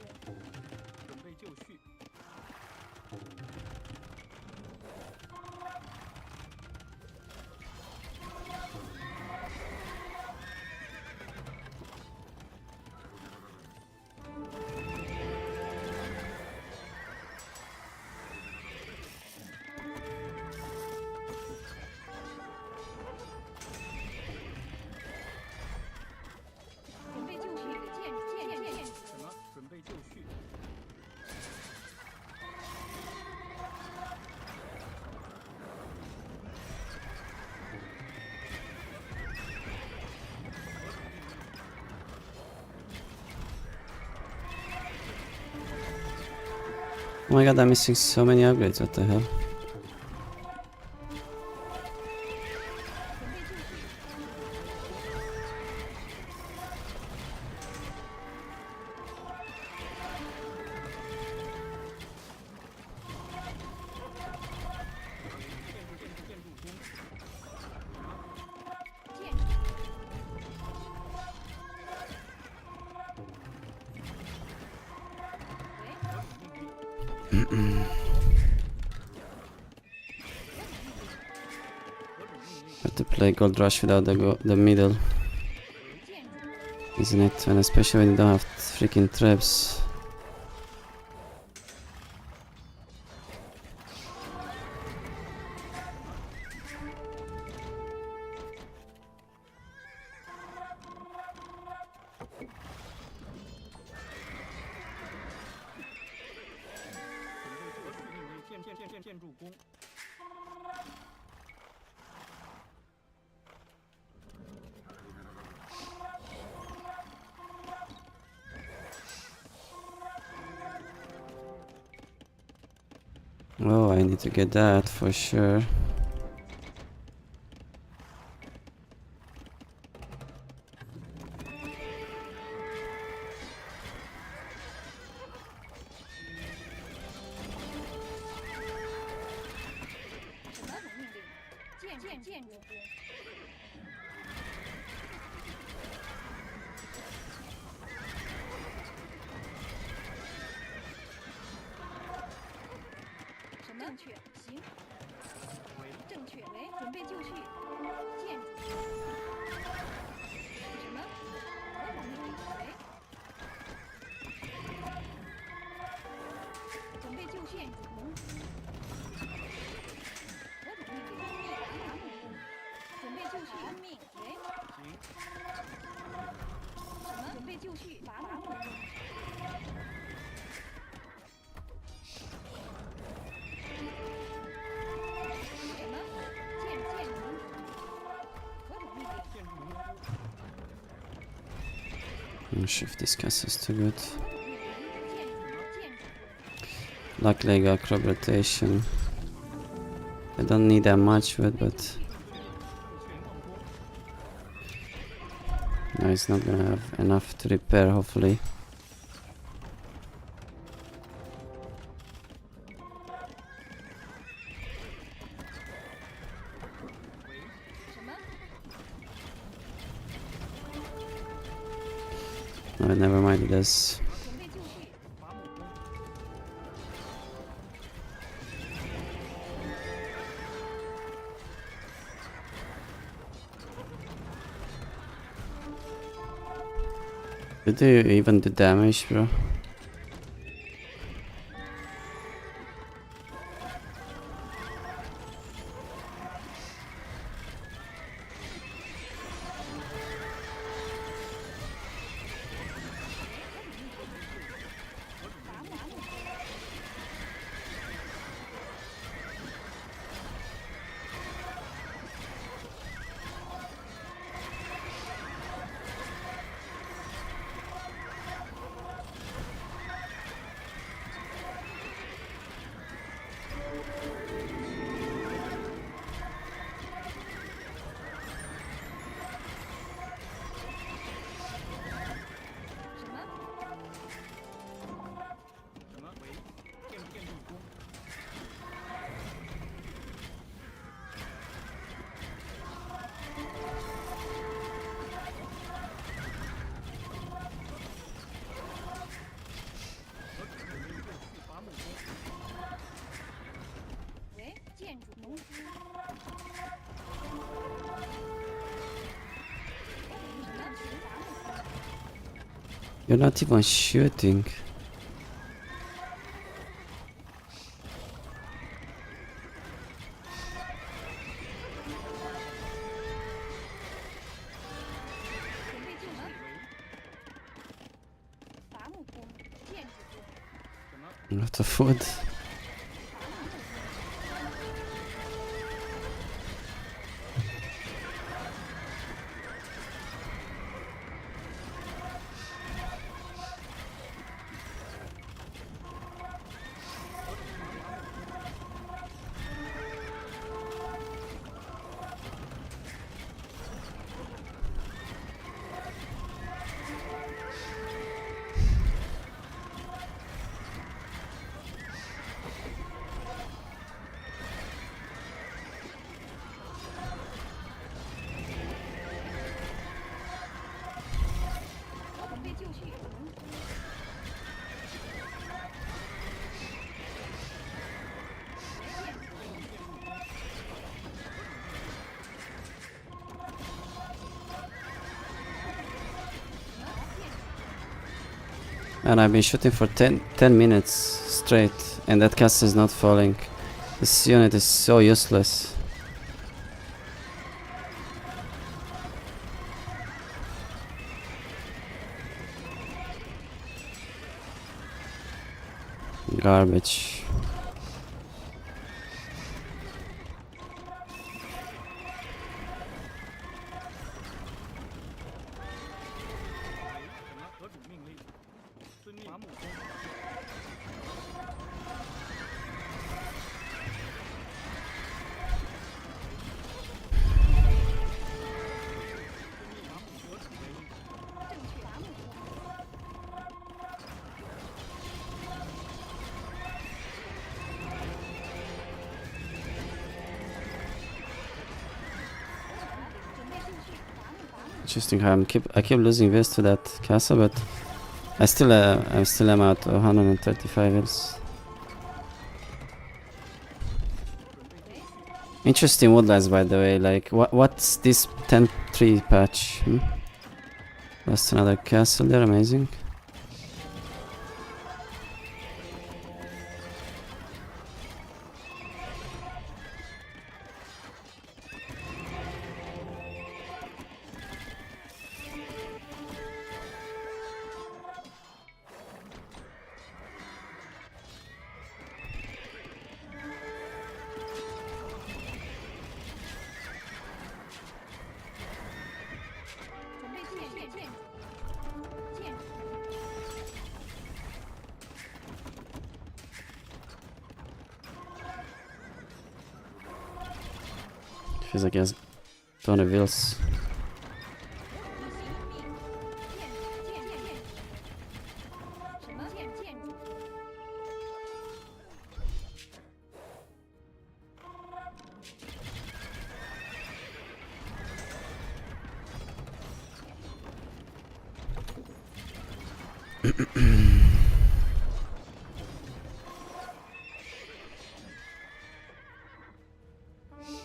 准备就绪。准备就绪建筑什么？准备就绪。Oh my god, I'm missing so many upgrades, what the hell? Have to play Gold Rush without the middle, isn't it? And especially when you don't have freaking traps.建筑工。 Oh, I need to get that for sure.正确，行。正确，为准备就绪。建筑。什么？何种命令？为。准备就绪。建筑农夫。何种命令？伐木工。准备就绪。安命。为。行。什么？准备就绪。伐木工。 I'm sure if this castle is too good. Luckily I got crop rotation. I don't need that much of it, but no, it's not gonna have enough to repair, hopefully. No, never mind, it does. Did you even do damage, bro? 建筑农夫。You're not even shooting. A lot of food. And I've been shooting for 10 minutes straight, and that castle is not falling. This unit is so useless. Garbage. Interesting how I keep losing this to that castle, but I still am at 135 hills. Interesting woodlands, by the way. Like, what's this 10.3 patch? That's another castle there. Amazing. Feels like he has ton of wheels.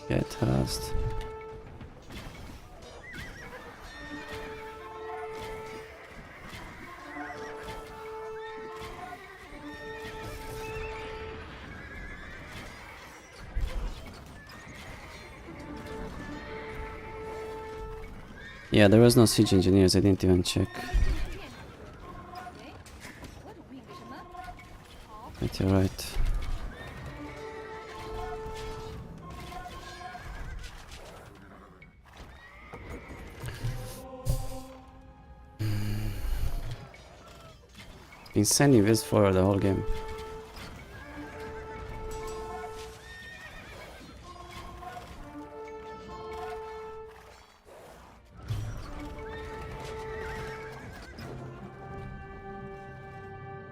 Get tossed. Yeah, there was no siege engineers, I didn't even check. But you're right. Been sending this for the whole game.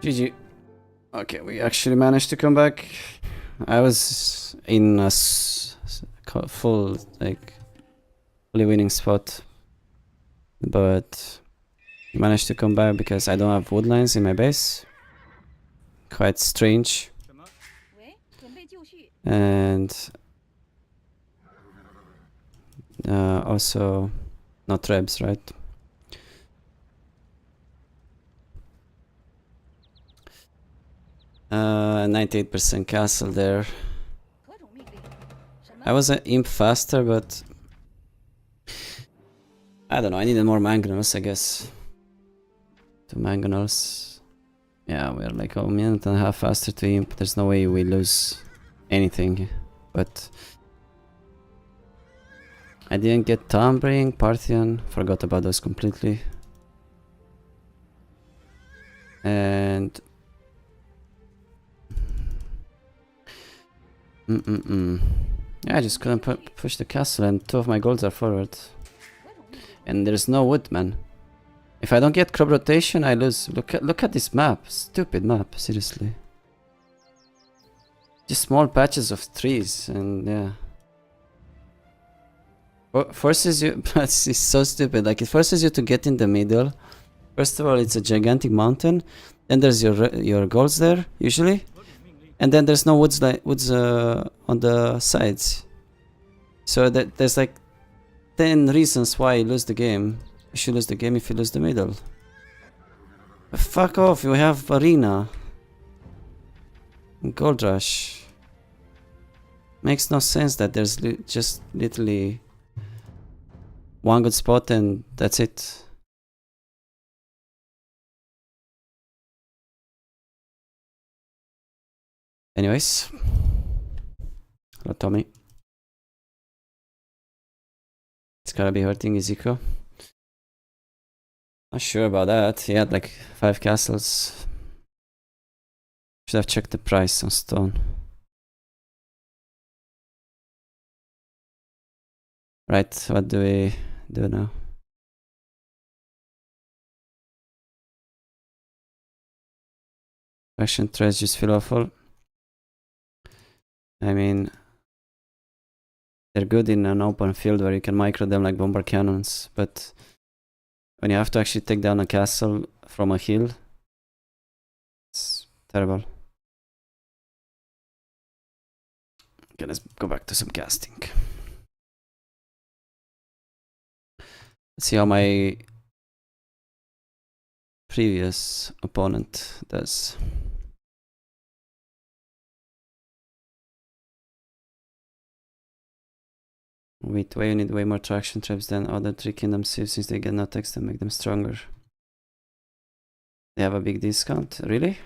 GG. Okay, we actually managed to come back. I was in a full, like, fully winning spot, but managed to come back because I don't have woodlines in my base. Quite strange. And Also, not trebs, right? Uh, 98% castle there. 何种命令？什么？ I was an imp faster, but I don't know. I needed more mangonels, I guess. 2 mangonels. Yeah, we're like a minute and a half faster to imp. There's no way we lose anything, but I didn't get Tombring, Parthian. Forgot about those completely. And yeah, I just couldn't push the castle, and 2 of my golds are forward. And there's no wood, man. If I don't get crop rotation, I lose. Look at this map. Stupid map, seriously. Just small patches of trees, and yeah. Forces you, but it's so stupid. Like, it forces you to get in the middle. First of all, it's a gigantic mountain. Then there's your golds there, usually. And then there's no woods on the sides. So there's like 10 reasons why you lose the game. You should lose the game if you lose the middle. But fuck off, you have arena. Gold rush. Makes no sense that there's just literally one good spot and that's it. Anyways. Hello, Tommy. It's gotta be hurting Ezekiel. Not sure about that. He had like 5 castles. Should have checked the price on stone. Right, what do we do now? Faction threads just feel awful. I mean, they're good in an open field where you can micro them like bomber cannons, but when you have to actually take down a castle from a hill, it's terrible. Okay, let's go back to some casting. Let's see how my previous opponent does. Wait, you need way more traction traps than other 3 kingdom civs since they get no text and make them stronger. They have a big discount? Really?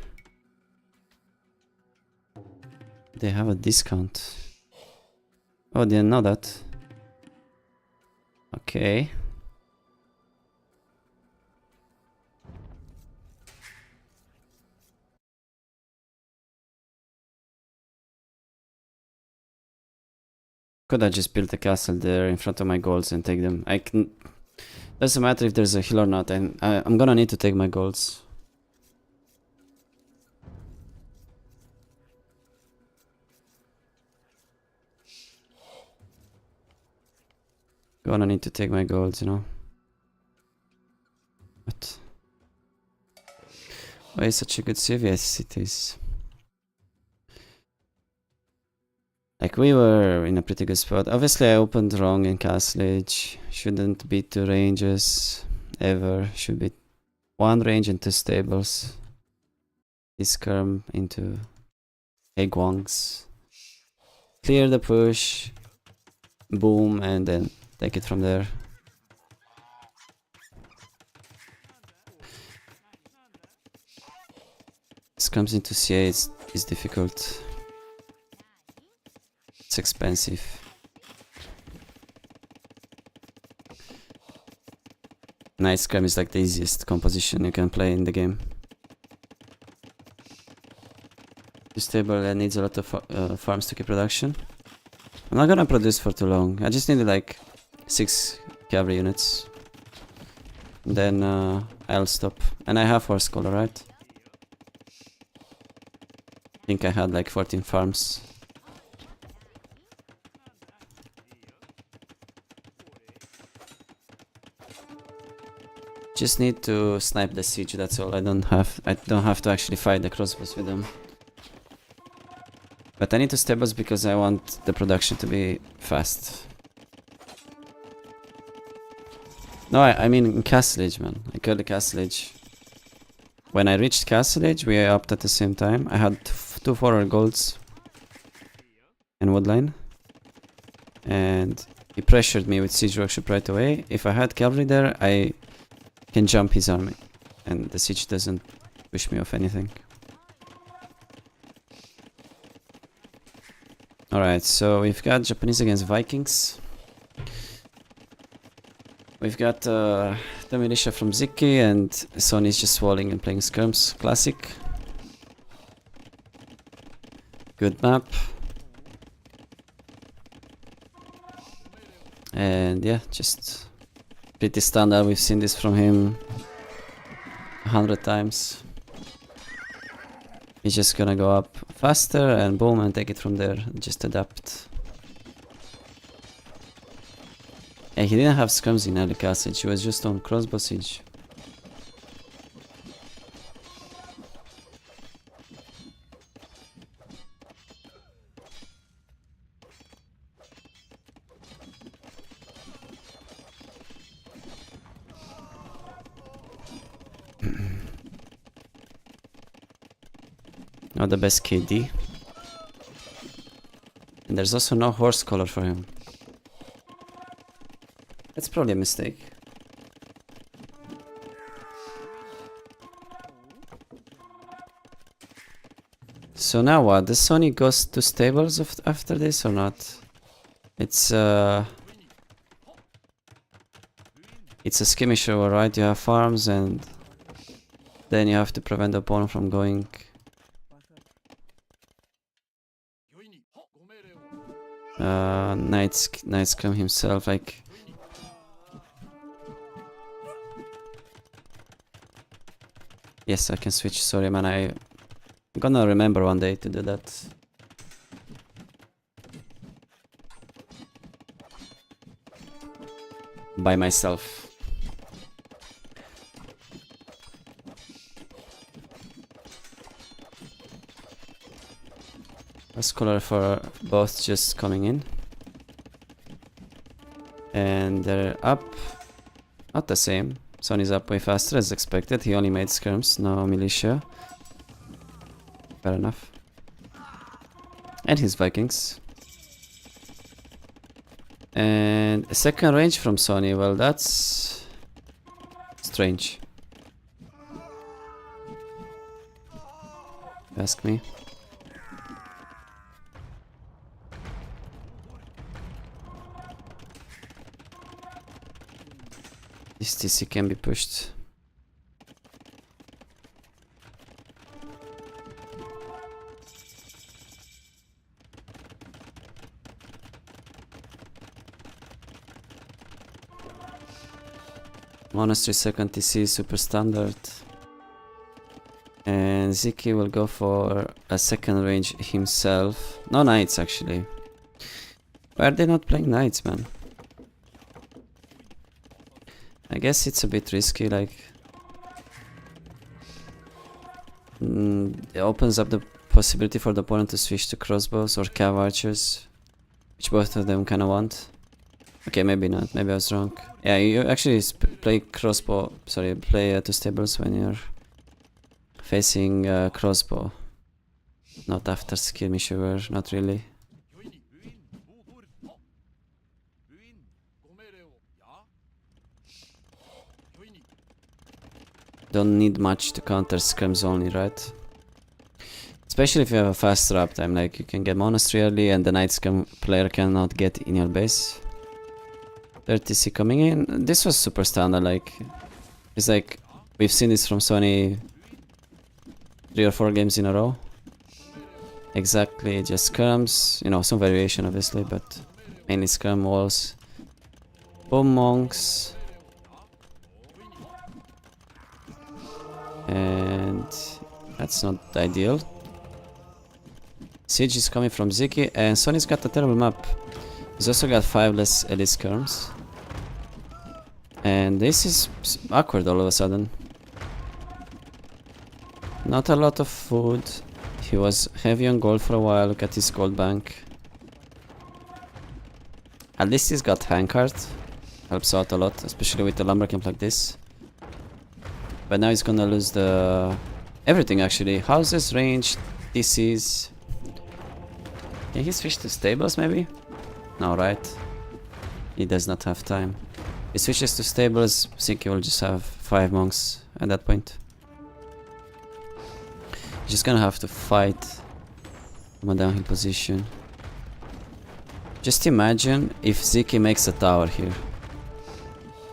They have a discount. Oh, didn't know that. Okay. Could I just build a castle there in front of my golds and take them? I can. Doesn't matter if there's a hill or not, and I'm gonna need to take my golds. Gonna need to take my golds, you know. What? Why is such a good save? Yes, it is. Like, we were in a pretty good spot. Obviously, I opened wrong in Castle Age. Shouldn't be 2 ranges ever. Should be 1 range and 2 stables. Discarm into Eggwangs. Clear the push. Boom, and then take it from there. This comes into CA, it's difficult. It's expensive. Night Scram is like the easiest composition you can play in the game. This table needs a lot of farms to keep production. I'm not gonna produce for too long. I just need like 6 cavalry units. Then I'll stop. And I have horse color, right? I think I had like 14 farms. Just need to snipe the siege, that's all. I don't have to actually fight the crossbows with them. But I need to stables because I want the production to be fast. No, I mean in Castle Age, man. I killed the Castle Age. When I reached Castle Age, we upped at the same time. I had two forward golds in Woodline. And he pressured me with Siege Workshop right away. If I had cavalry there, I can jump his army. And the siege doesn't push me off anything. Alright, so we've got Japanese against Vikings. We've got the militia from Ziki, and Sony's just walling and playing skirms. Classic. Good map. And yeah, just pretty standard. We've seen this from him 100 times. He's just gonna go up faster and boom, and take it from there. Just adapt. And he didn't have scrums in early Castle. He was just on crossbow siege. Not the best KD. And there's also no horse collar for him. That's probably a mistake. So now what? Does Sony goes to stables after this or not? It's a skirmisher, right? You have farms and then you have to prevent the opponent from going. Knight scrum himself, like. Yes, I can switch. Sorry, man. I'm gonna remember one day to do that. By myself. A scholar for both just coming in. And they're up. Not the same. Sony's up way faster as expected. He only made skirms, no militia. Fair enough. And his Vikings. And a second range from Sony. Well, that's strange. Ask me. This TC can be pushed. Monastery second TC super standard. And Ziki will go for a second range himself. No knights actually. Why are they not playing knights, man? I guess it's a bit risky, like it opens up the possibility for the opponent to switch to crossbows or cav archers, which both of them kind of want. Okay, maybe not, maybe I was wrong. Yeah, you actually play crossbow, sorry, play two stables when you're facing crossbow. Not after skirmisher, not really. Don't need much to counter scrims only, right? Especially if you have a fast trap time, like you can get monastery early and the night scrim player cannot get in your base. 30C coming in. This was super standard, like it's like we've seen this from Sony 3 or 4 games in a row. Exactly, just scrims, you know, some variation obviously, but mainly scrim walls. Boom monks. And that's not ideal. Siege is coming from Ziki, and Sony's got a terrible map. He's also got 5 less elite skirms. And this is awkward all of a sudden. Not a lot of food. He was heavy on gold for a while. Look at his gold bank. At least he's got handcart. Helps out a lot, especially with the lumber camp like this. But now he's gonna lose the everything actually. Houses, range, DCs. Can he switch to stables maybe? No, right? He does not have time. He switches to stables, I think he will just have 5 monks at that point. He's just gonna have to fight from a downhill position. Just imagine if Ziki makes a tower here.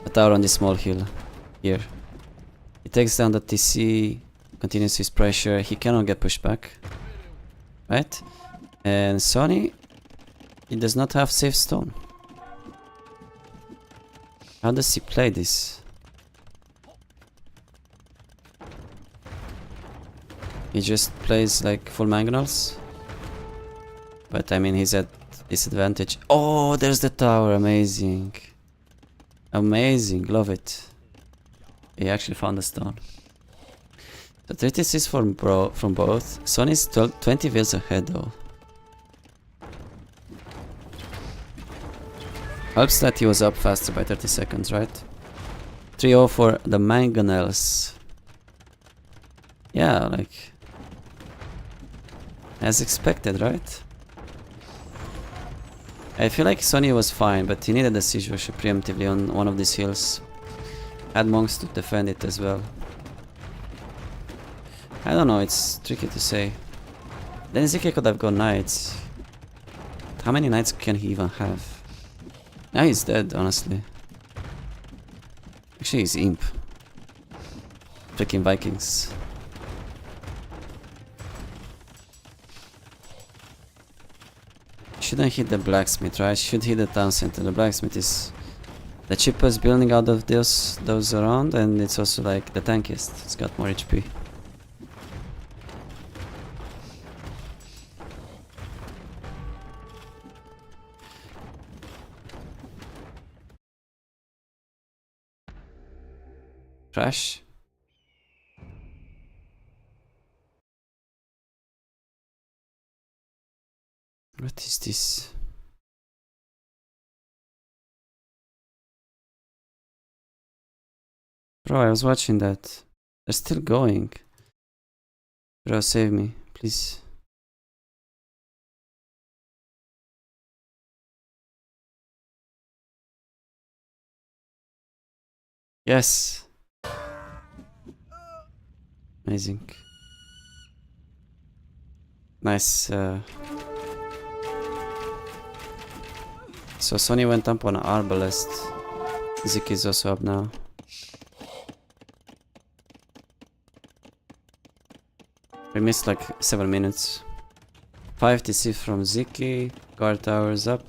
A tower on this small hill here. He takes down the TC, continues his pressure, he cannot get pushed back. Right? And Sonny, he does not have safe stone. How does he play this? He just plays like full mangonels. But I mean he's at disadvantage. Oh, there's the tower, amazing. Amazing, love it. He actually found the stone. The 36 from both. Sonny's 20 vills ahead though. Helps that he was up faster by 30 seconds, right? 3-0 for the mangonels. Yeah, like as expected, right? I feel like Sonny was fine, but he needed a siege worship preemptively on one of these hills. Had monks to defend it as well. I don't know, it's tricky to say. Then Ziki could have gone knights. How many knights can he even have? Now he's dead, honestly. Actually, he's imp. Freaking Vikings. Shouldn't hit the blacksmith, right? Should hit the town center. The blacksmith is the cheapest building out of those around, and it's also like the tankiest. It's got more HP. Crash. What is this? Bro, I was watching that. They're still going. Bro, save me, please. Yes. Amazing. Nice. So Sonny went up on an Arbalest. Ziki is also up now. We missed like 7 minutes. 5 TC from Ziki. Guard towers up.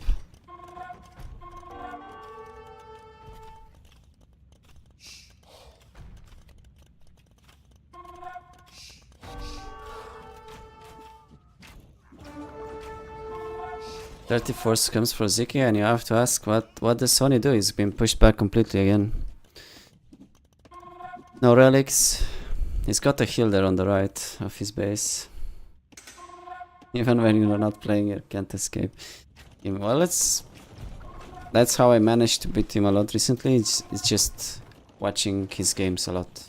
.34 comes for Ziki, and you have to ask what does Sonny do? He's been pushed back completely again. No relics. He's got a hill there on the right of his base. Even when you're not playing, you can't escape him. Well, that's how I managed to beat him a lot recently. It's just watching his games a lot.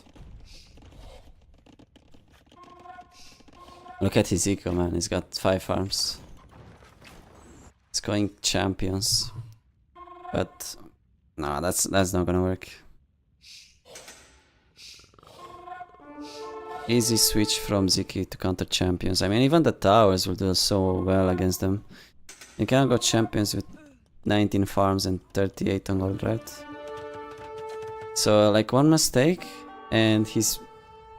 Look at his eco, man. He's got 5 farms. It's going champions, but no, that's not gonna work. Easy switch from Ziki to counter champions. I mean, even the towers will do so well against them. You cannot go champions with 19 farms and 38 on gold, right? So like one mistake and he's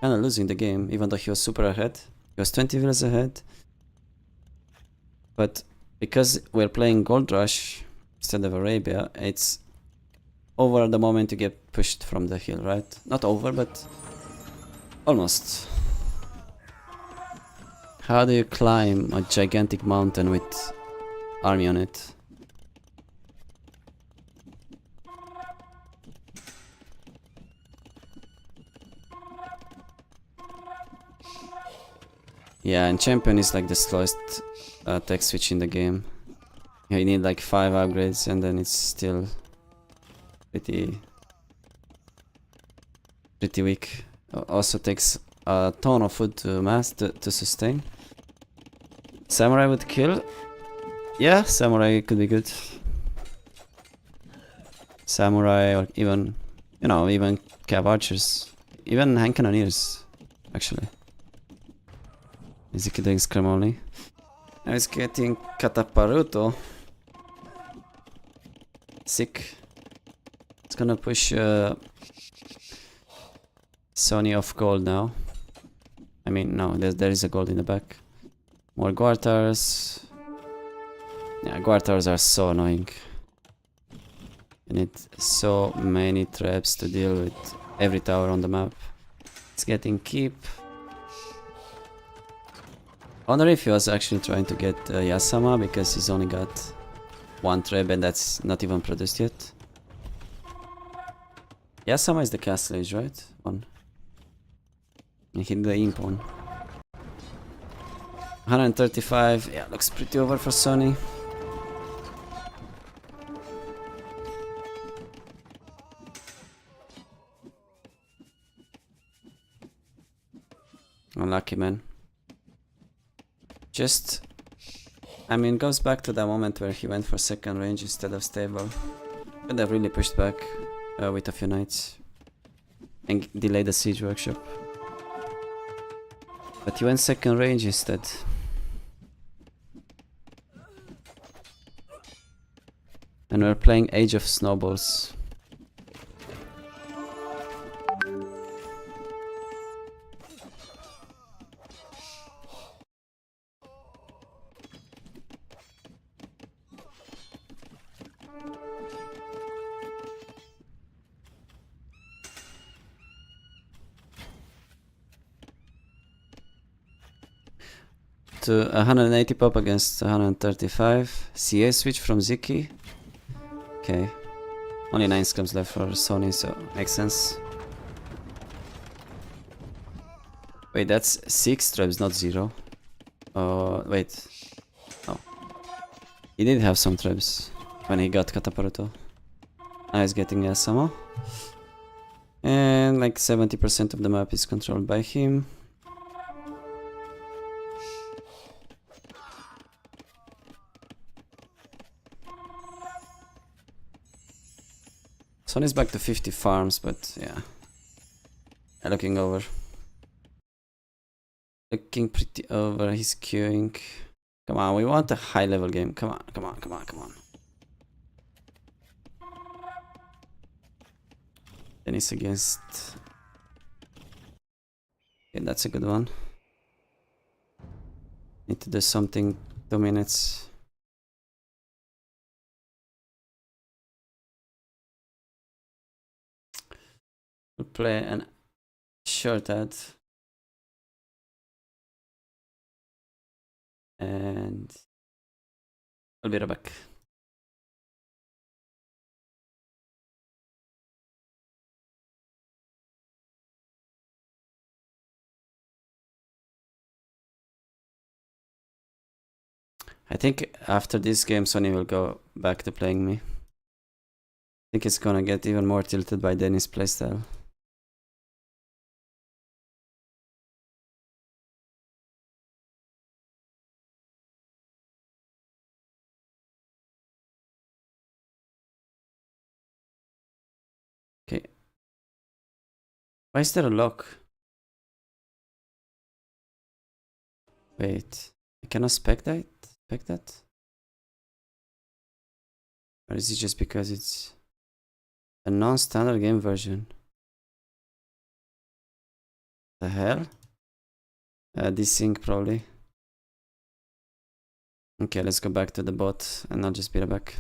kind of losing the game, even though he was super ahead. He was 20 villas ahead, but because we're playing Gold Rush instead of Arabia, it's over the moment you get pushed from the hill, right? Not over, but almost. How do you climb a gigantic mountain with army on it? Yeah, and champion is like the slowest tech switch in the game. You need like 5 upgrades and then it's still pretty weak. Also takes a ton of food to to sustain. Samurai would kill. Yeah, Samurai could be good. Samurai, or even, you know, even Cav Archers. Even Hand Cannoneers, actually. Is he doing Scrum only? Now he's getting Kataparuto. Sick. It's gonna push Sony off gold now. I mean, no, there is a gold in the back. More Guartars. Yeah, Guartars are so annoying. You need so many traps to deal with every tower on the map. It's getting keep. I wonder if he was actually trying to get Yasama because he's only got one trap and that's not even produced yet. Yasama is the castle age, right? One. And hit the imp one. 135, yeah, looks pretty over for Sony. Unlucky, man. Just, I mean, goes back to that moment where he went for second range instead of stable. Could have really pushed back with a few knights and delayed the siege workshop. But he went second range instead. And we're playing Age of Snowballs. To 180 pop against 135. CA switch from Ziki. Okay. Only 9 scrums left for Sony, so makes sense. Wait, that's 6 traps, not 0. Wait. No. He did have some traps when he got Kataparuto. Now he's getting Yasama. And like 70% of the map is controlled by him. Sony's back to 50 farms, but yeah. Looking over. Looking pretty over, he's queuing. Come on, we want a high level game. Come on, come on, come on, come on. Dennis against... Okay, that's a good one. Need to do something 2 minutes. We'll play an short ad. And I'll be right back. I think after this game Sony will go back to playing me. I think it's gonna get even more tilted by Dennis' playstyle. Okay. Why is there a lock? Wait, I cannot spec that? Spec that? Or is it just because it's a non-standard game version? The hell? Desync probably. Okay, let's go back to the bot and I'll just be right back.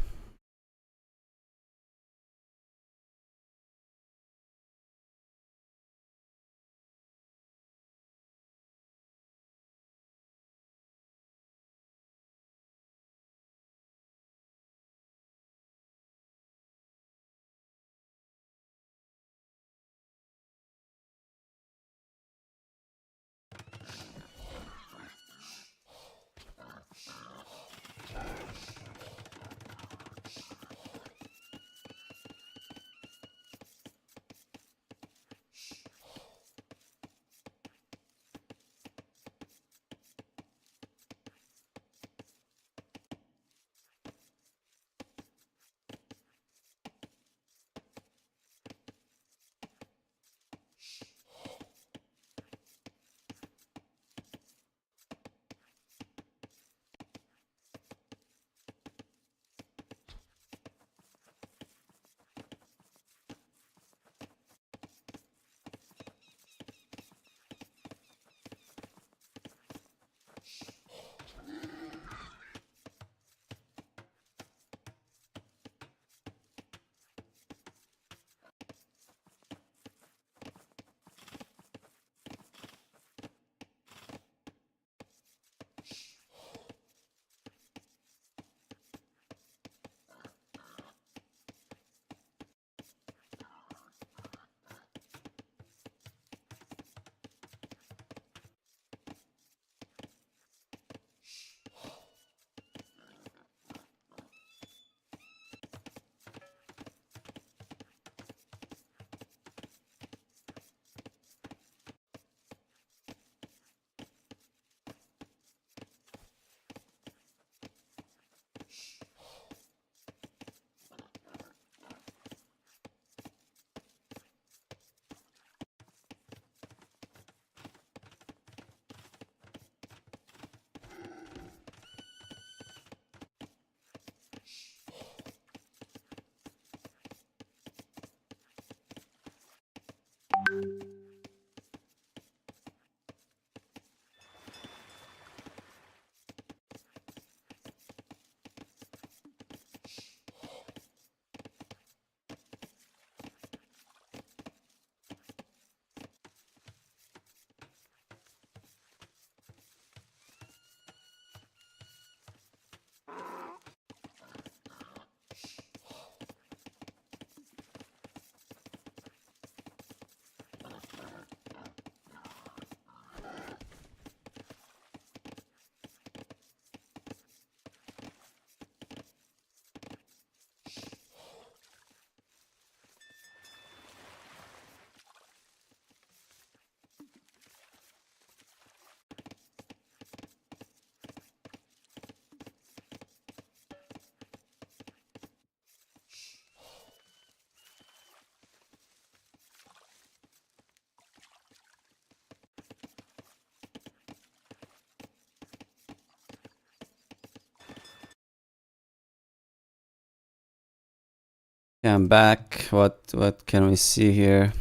Yeah, I'm back. What can we see here?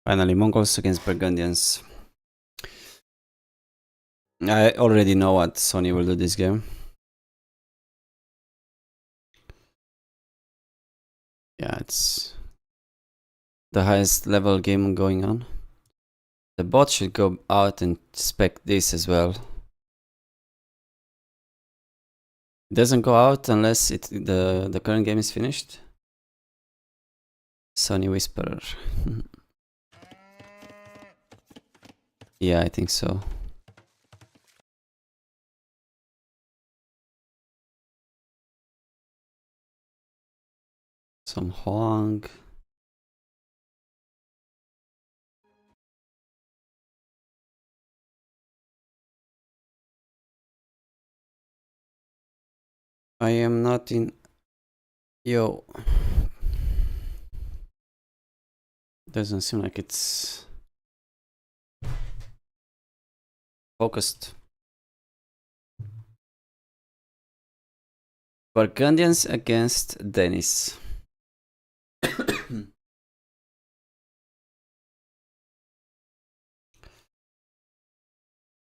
Finally, Mongols against Burgundians. I already know what Sony will do this game. Yeah, it's the highest level game going on. The bot should go out and spec this as well. It doesn't go out unless the current game is finished. Sony Whisperer. Yeah, I think so. Some Huang. I am not in. Yo. Doesn't seem like it's focused. Burgundians against Dennis.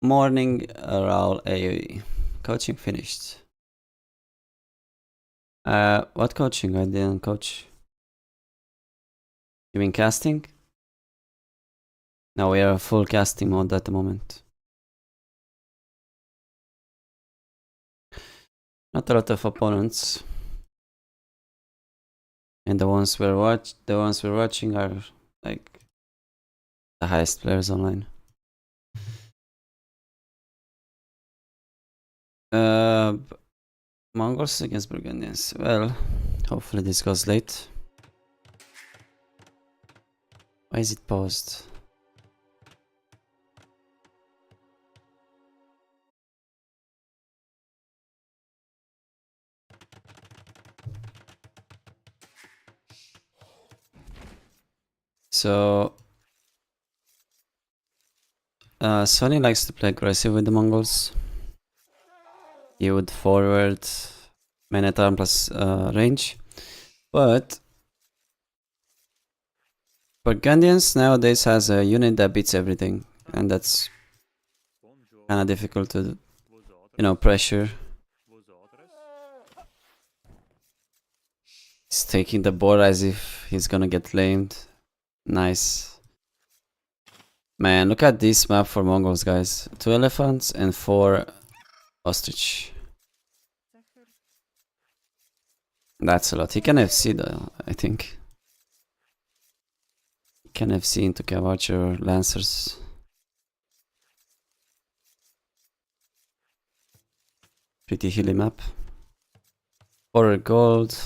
Morning Raul AOE. Coaching finished. What coaching? I didn't coach. You mean casting? No, we are full casting mode at the moment. Not a lot of opponents. And the ones we're watching are like the highest players online. Mongols against Burgundians. Well, hopefully this goes late. Why is it paused? So Sony likes to play aggressive with the Mongols. He would forward Man-at-Arm plus range, but Burgundians nowadays has a unit that beats everything, and that's kind of difficult to, you know, pressure. He's taking the board as if he's gonna get lamed. Nice. Man, look at this map for Mongols, guys. 2 elephants and 4 ostrich. That's a lot. He can FC though, I think. He can FC into Cav Archer or Lancers. Pretty hilly map. 4 gold.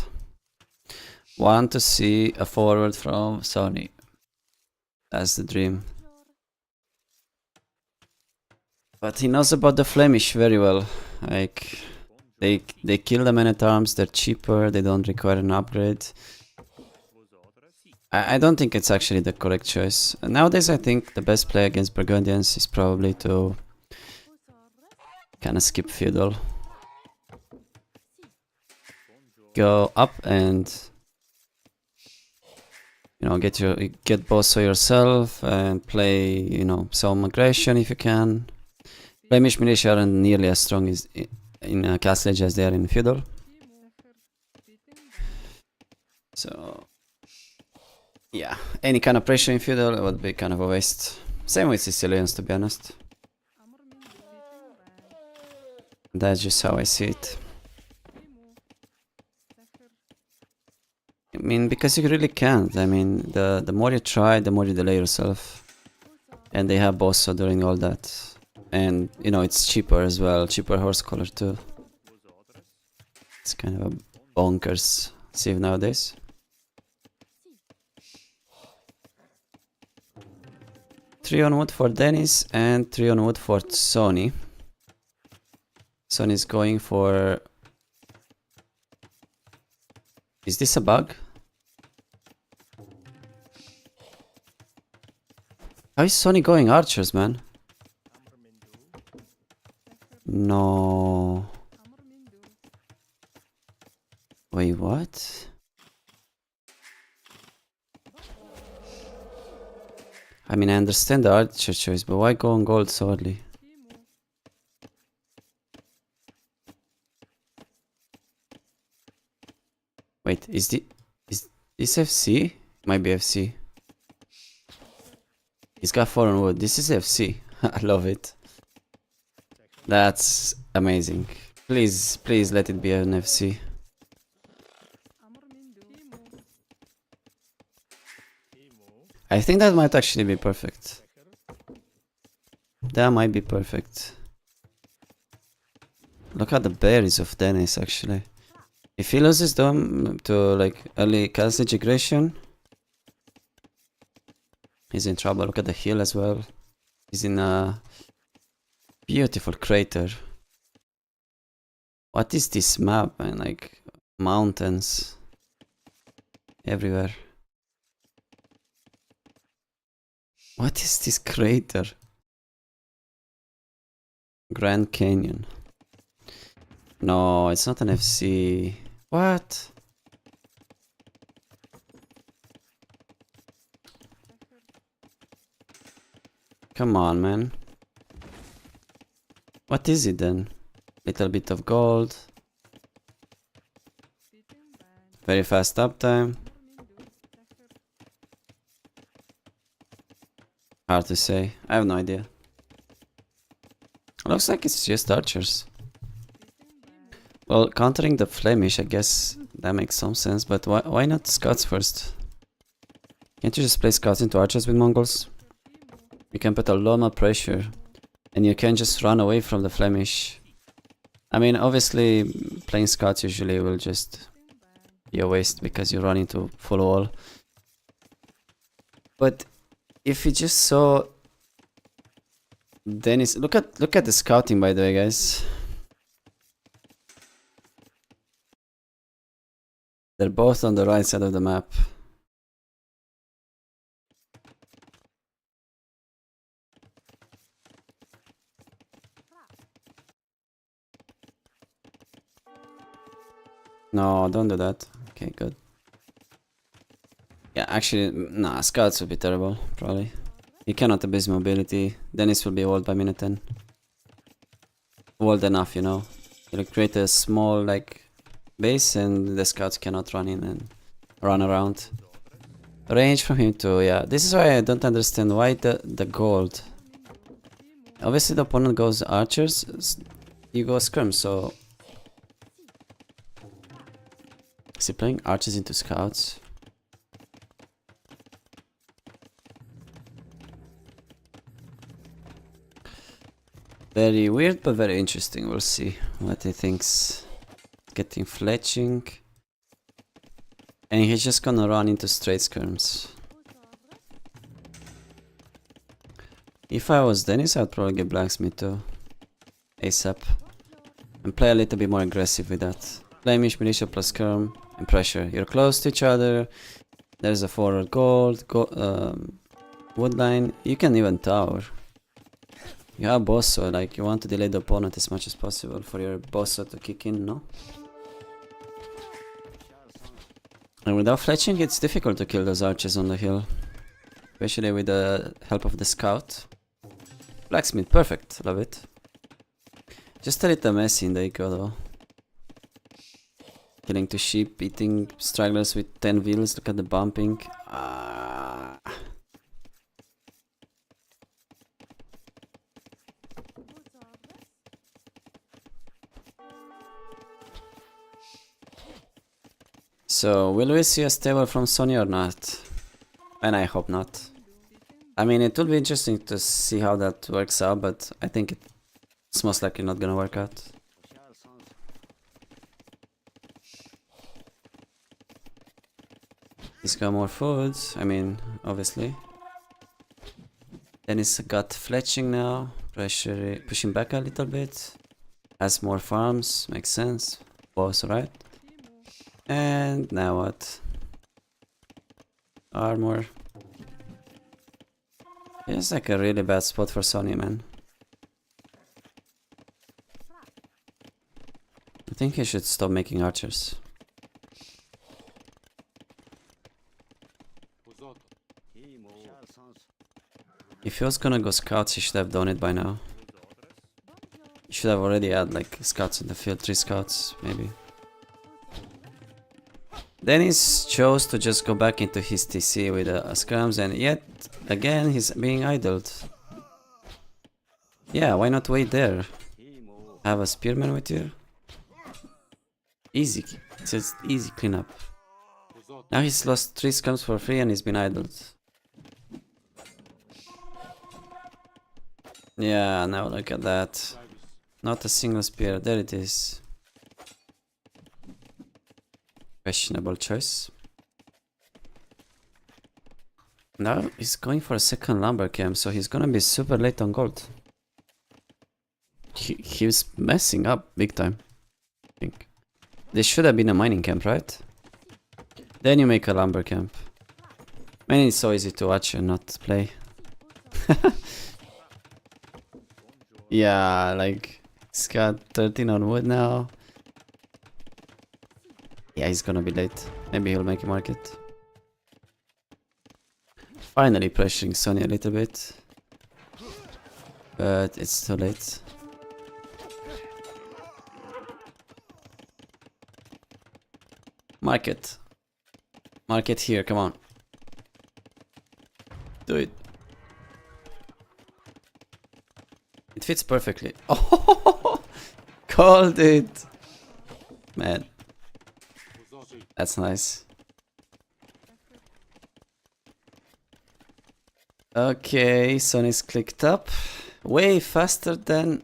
Want to see a forward from Sony. That's the dream. But he knows about the Flemish very well. Like, they kill the Man-at-Arms, they're cheaper, they don't require an upgrade. I don't think it's actually the correct choice. Nowadays I think the best play against Burgundians is probably to kind of skip feudal. Go up and, you know, get Bosso yourself and play, you know, some aggression if you can. Flemish militia aren't nearly as strong as in Castle Age as they are in feudal. So yeah, any kind of pressure in feudal would be kind of a waste. Same with Sicilians, to be honest. That's just how I see it. I mean, because you really can't. I mean, the more you try, the more you delay yourself. And they have Bosso doing all that. And, you know, it's cheaper as well. Cheaper horse color too. It's kind of a bonkers sieve nowadays. Three on wood for Dennis and 3 on wood for Sony. Sony's going for... Is this a bug? How is Sony going archers, man? No. Wait, what? I mean, I understand the archer choice, but why go on gold so early? Wait, is this FC? Might be FC. He's got 4 on wood. This is FC. I love it. That's amazing. Please, please let it be an FC. I think that might actually be perfect. That might be perfect. Look at the berries of Dennis actually. If he loses them to like early castle integration, he's in trouble. Look at the hill as well. He's in a beautiful crater. What is this map, man? Like mountains everywhere. What is this crater? Grand Canyon. No, it's not an FC. What? Come on, man. What is it then? Little bit of gold. Very fast uptime. Hard to say. I have no idea. Looks like it's just archers. Well, countering the Flemish, I guess that makes some sense, but why not scouts first? Can't you just play scouts into archers with Mongols? You can put a lot more pressure, and you can just run away from the Flemish. I mean, obviously, playing scouts usually will just be a waste because you run into full wall. But if you just saw Dennis, look at the scouting, by the way, guys. They're both on the right side of the map. No, don't do that. Okay, good. Yeah, actually, nah, scouts would be terrible, probably. You cannot abuse mobility. Dennis will be walled by minute 10. Walled enough, you know. You'll create a small, like, base and the scouts cannot run in and run around. Range from him too, yeah. This is why I don't understand why the gold. Obviously the opponent goes archers, you go skirm, so... Is he playing archers into scouts? Very weird but very interesting, we'll see what he thinks. Getting fletching. And he's just gonna run into straight skirms. If I was Dennis, I'd probably get blacksmith too. ASAP. And play a little bit more aggressive with that. Flemish, militia plus skirm and pressure. You're close to each other. There's a forward gold, wood line. You can even tower. You have bosso, like you want to delay the opponent as much as possible for your bosso to kick in, no? And without fletching, it's difficult to kill those archers on the hill. Especially with the help of the scout. Blacksmith, perfect, love it. Just a little messy in the eco though. Killing 2 sheep, eating stragglers with 10 wheels, look at the bumping. So, will we see a stable from Sony or not? And I hope not. I mean, it will be interesting to see how that works out, but I think it's most likely not gonna work out. He's got more food, I mean, obviously. Then he's got fletching now, pressure, pushing back a little bit. Has more farms, makes sense. Boss, right? And now what? Armor. It's like a really bad spot for Sony, man. I think he should stop making archers. he was gonna go scouts, he should have done it by now. He should have already had like scouts in the field, 3 scouts maybe. Dennis chose to just go back into his TC with scrums, and yet again he's being idled. Yeah, why not wait there? Have a spearman with you? Easy, it's just easy cleanup. Now he's lost 3 scrums for free and he's been idled. Yeah, now look at that. Not a single spear, there it is. Questionable choice. Now he's going for a second lumber camp, so he's gonna be super late on gold. He's messing up big time, I think. This should have been a mining camp, right? Then you make a lumber camp. Man, it's so easy to watch and not play. Yeah, like, he's got 13 on wood now. Yeah, he's gonna be late. Maybe he'll make a market. Finally pressuring Sonny a little bit. But it's too late. Market. Market here, come on. Do it. It fits perfectly. Oh, called it. Man. That's nice. Okay, Sonny's clicked up. Way faster than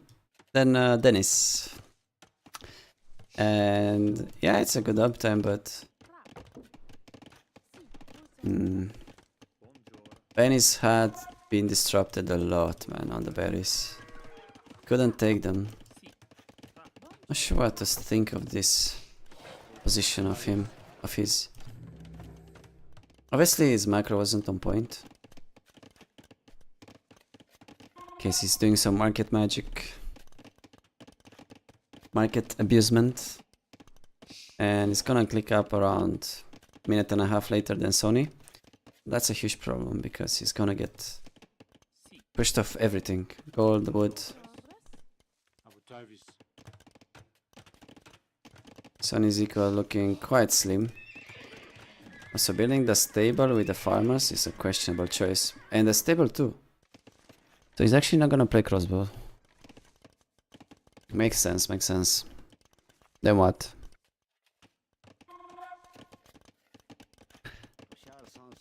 Dennis. And yeah, it's a good uptime, but Dennis had been disrupted a lot, man, on the berries. Couldn't take them. Not sure what to think of this position of him, of his. Obviously his macro wasn't on point. Okay, so he's doing some market magic. Market abusement. And it's gonna click up around a minute and a half later than Sony. That's a huge problem because he's gonna get pushed off everything. Gold, wood. Sonny's equal looking quite slim. Also building the stable with the farmers is a questionable choice. And the stable too. So he's actually not gonna play crossbow. Makes sense, makes sense. Then what?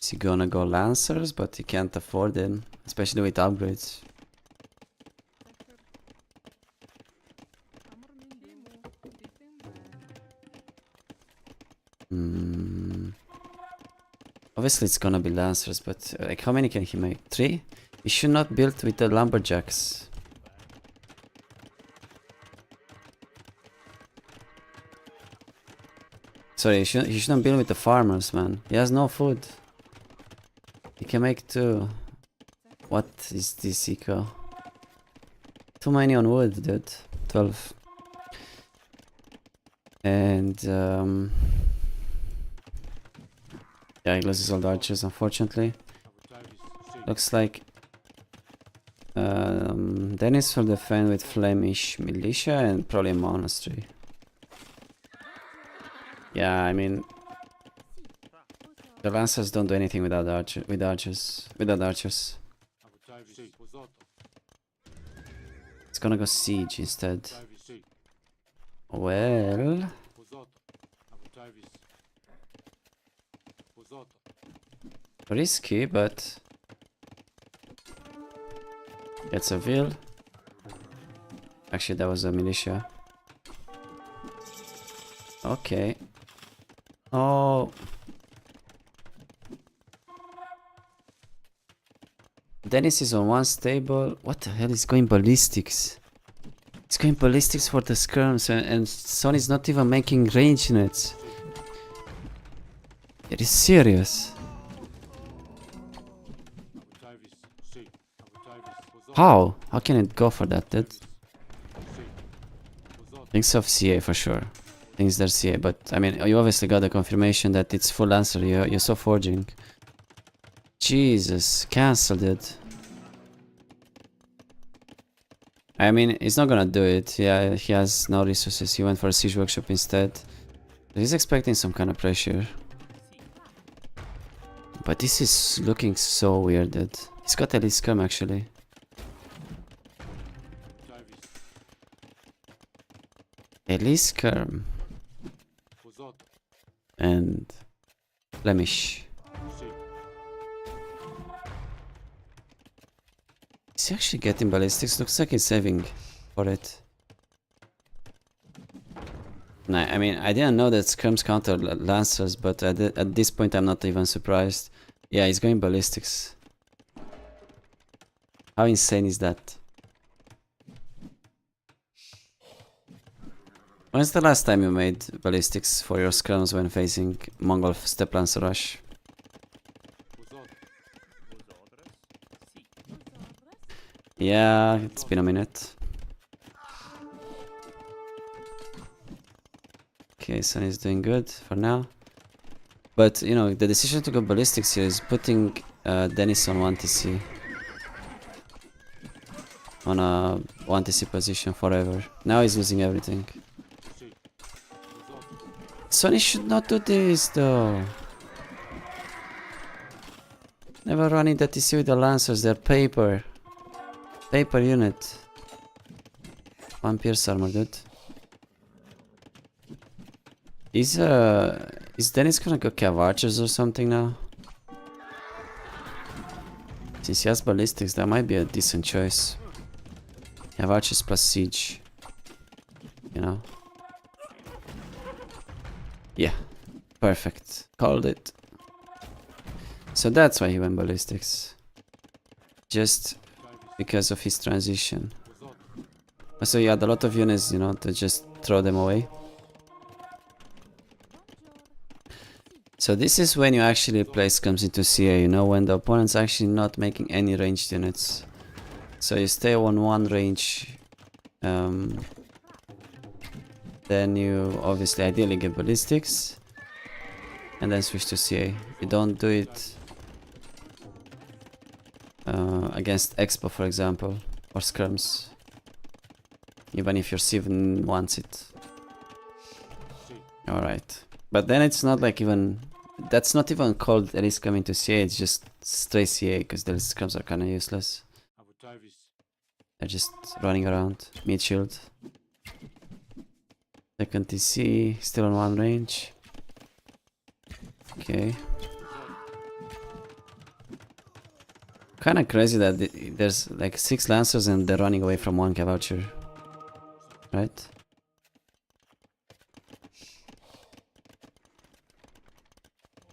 Is he gonna go lancers, but he can't afford them, especially with upgrades. Obviously it's gonna be lancers, but like how many can he make? 3? He should not build with the lumberjacks. Sorry, he shouldn't build with the farmers, man. He has no food. He can make 2. What is this eco? Too many on wood, dude. 12. And yeah, he loses all the archers, unfortunately. Looks like Dennis will defend with Flemish militia and probably a monastery. Yeah, I mean, the lancers don't do anything without archers. It's gonna go siege instead. Well, risky, but gets a veil. Actually, that was a militia. Okay. Oh. Dennis is on one stable. What the hell is going ballistics? He's going ballistics for the skirms, and Sonny's not even making range nets. It is serious. How? How can it go for that, dude? Thinks of CA for sure. Thinks they're CA, but I mean, you obviously got the confirmation that it's full answer. You saw forging. Jesus, cancelled it. I mean, he's not gonna do it. Yeah, he has no resources. He went for a siege workshop instead. He's expecting some kind of pressure. But this is looking so weird, dude. He's got Elite Scum actually. Elite Scum. And Flemish. Is he actually getting ballistics? Looks like he's saving for it. Nah, I mean, I didn't know that Skirms counter Lancers, but at this point I'm not even surprised. Yeah, he's going ballistics. How insane is that? When's the last time you made ballistics for your Skirms when facing Mongol Steppe Lancer Rush? Yeah, it's been a minute. Okay, Sun is doing good for now. But, you know, the decision to go ballistics here is putting Dennis on 1TC. On a 1TC position forever. Now he's losing everything. Sonny should not do this though. Never running the TC with the Lancers, they're paper. Paper unit. One pierce armor, dude. Is Dennis gonna go Cav Archers or something now? Since he has ballistics, that might be a decent choice. Cav Archers plus siege. You know? Yeah. Perfect. Called it. So that's why he went ballistics. Just because of his transition. So he had a lot of units, you know, to just throw them away. So this is when you actually play Skirms into CA, you know, when the opponent's actually not making any ranged units. So you stay on one range, then you obviously ideally get ballistics, and then switch to CA. You don't do it against Expo, for example, or Skirms, even if your Civ wants it. Alright. But then it's not like even... That's not even called Elite Scum into CA, it's just straight CA, because the Elite Scums are kinda useless. They're just running around, mid shield. Second TC, still on one range. Okay. Kinda crazy that there's like 6 Lancers and they're running away from one Cav Archer. Right?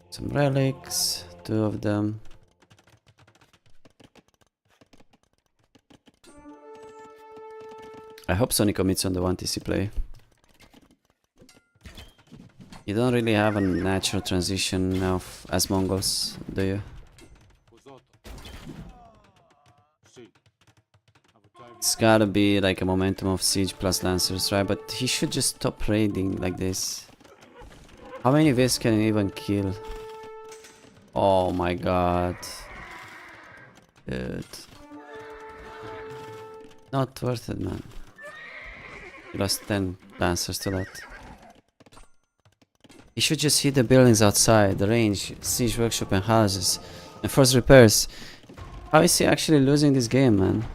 Some relics, 2 of them. I hope Sony commits on the 1TC play. You don't really have a natural transition now as Mongols, do you? It's gotta be like a momentum of siege plus Lancers, right? But he should just stop raiding like this. How many waves can he even kill? Oh my god. Dude. Not worth it, man. He lost 10 Lancers to that. He should just hit the buildings outside, the range, siege workshop and houses, and force repairs. How is he actually losing this game, man?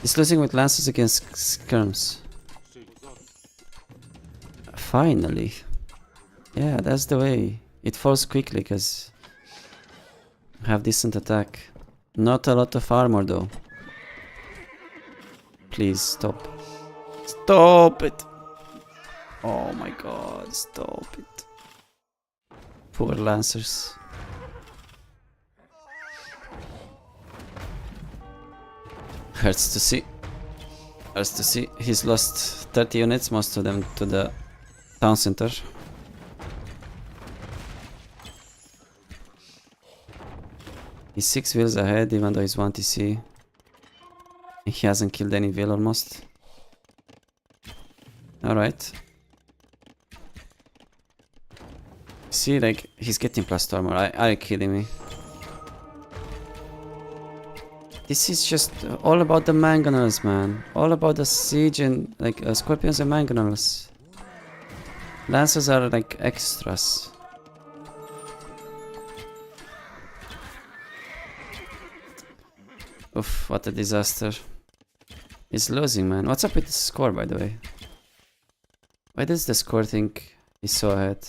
He's losing with Lancers against Skirms. Finally. Yeah, that's the way. It falls quickly because have decent attack. Not a lot of armor though. Please stop. Stop it! Oh my god, stop it. Poor Lancers. Hurts to see. Hurts to see. He's lost 30 units, most of them to the town center. He's 6 wheels ahead, even though he's 1TC. He hasn't killed any wheel almost. Alright. See, like, he's getting plus armor. Are you kidding me? This is just all about the mangonels, man. All about the siege and like scorpions and mangonels. Lancers are like extras. Oof, what a disaster. He's losing, man. What's up with the score, by the way? Why does the score think he's so ahead?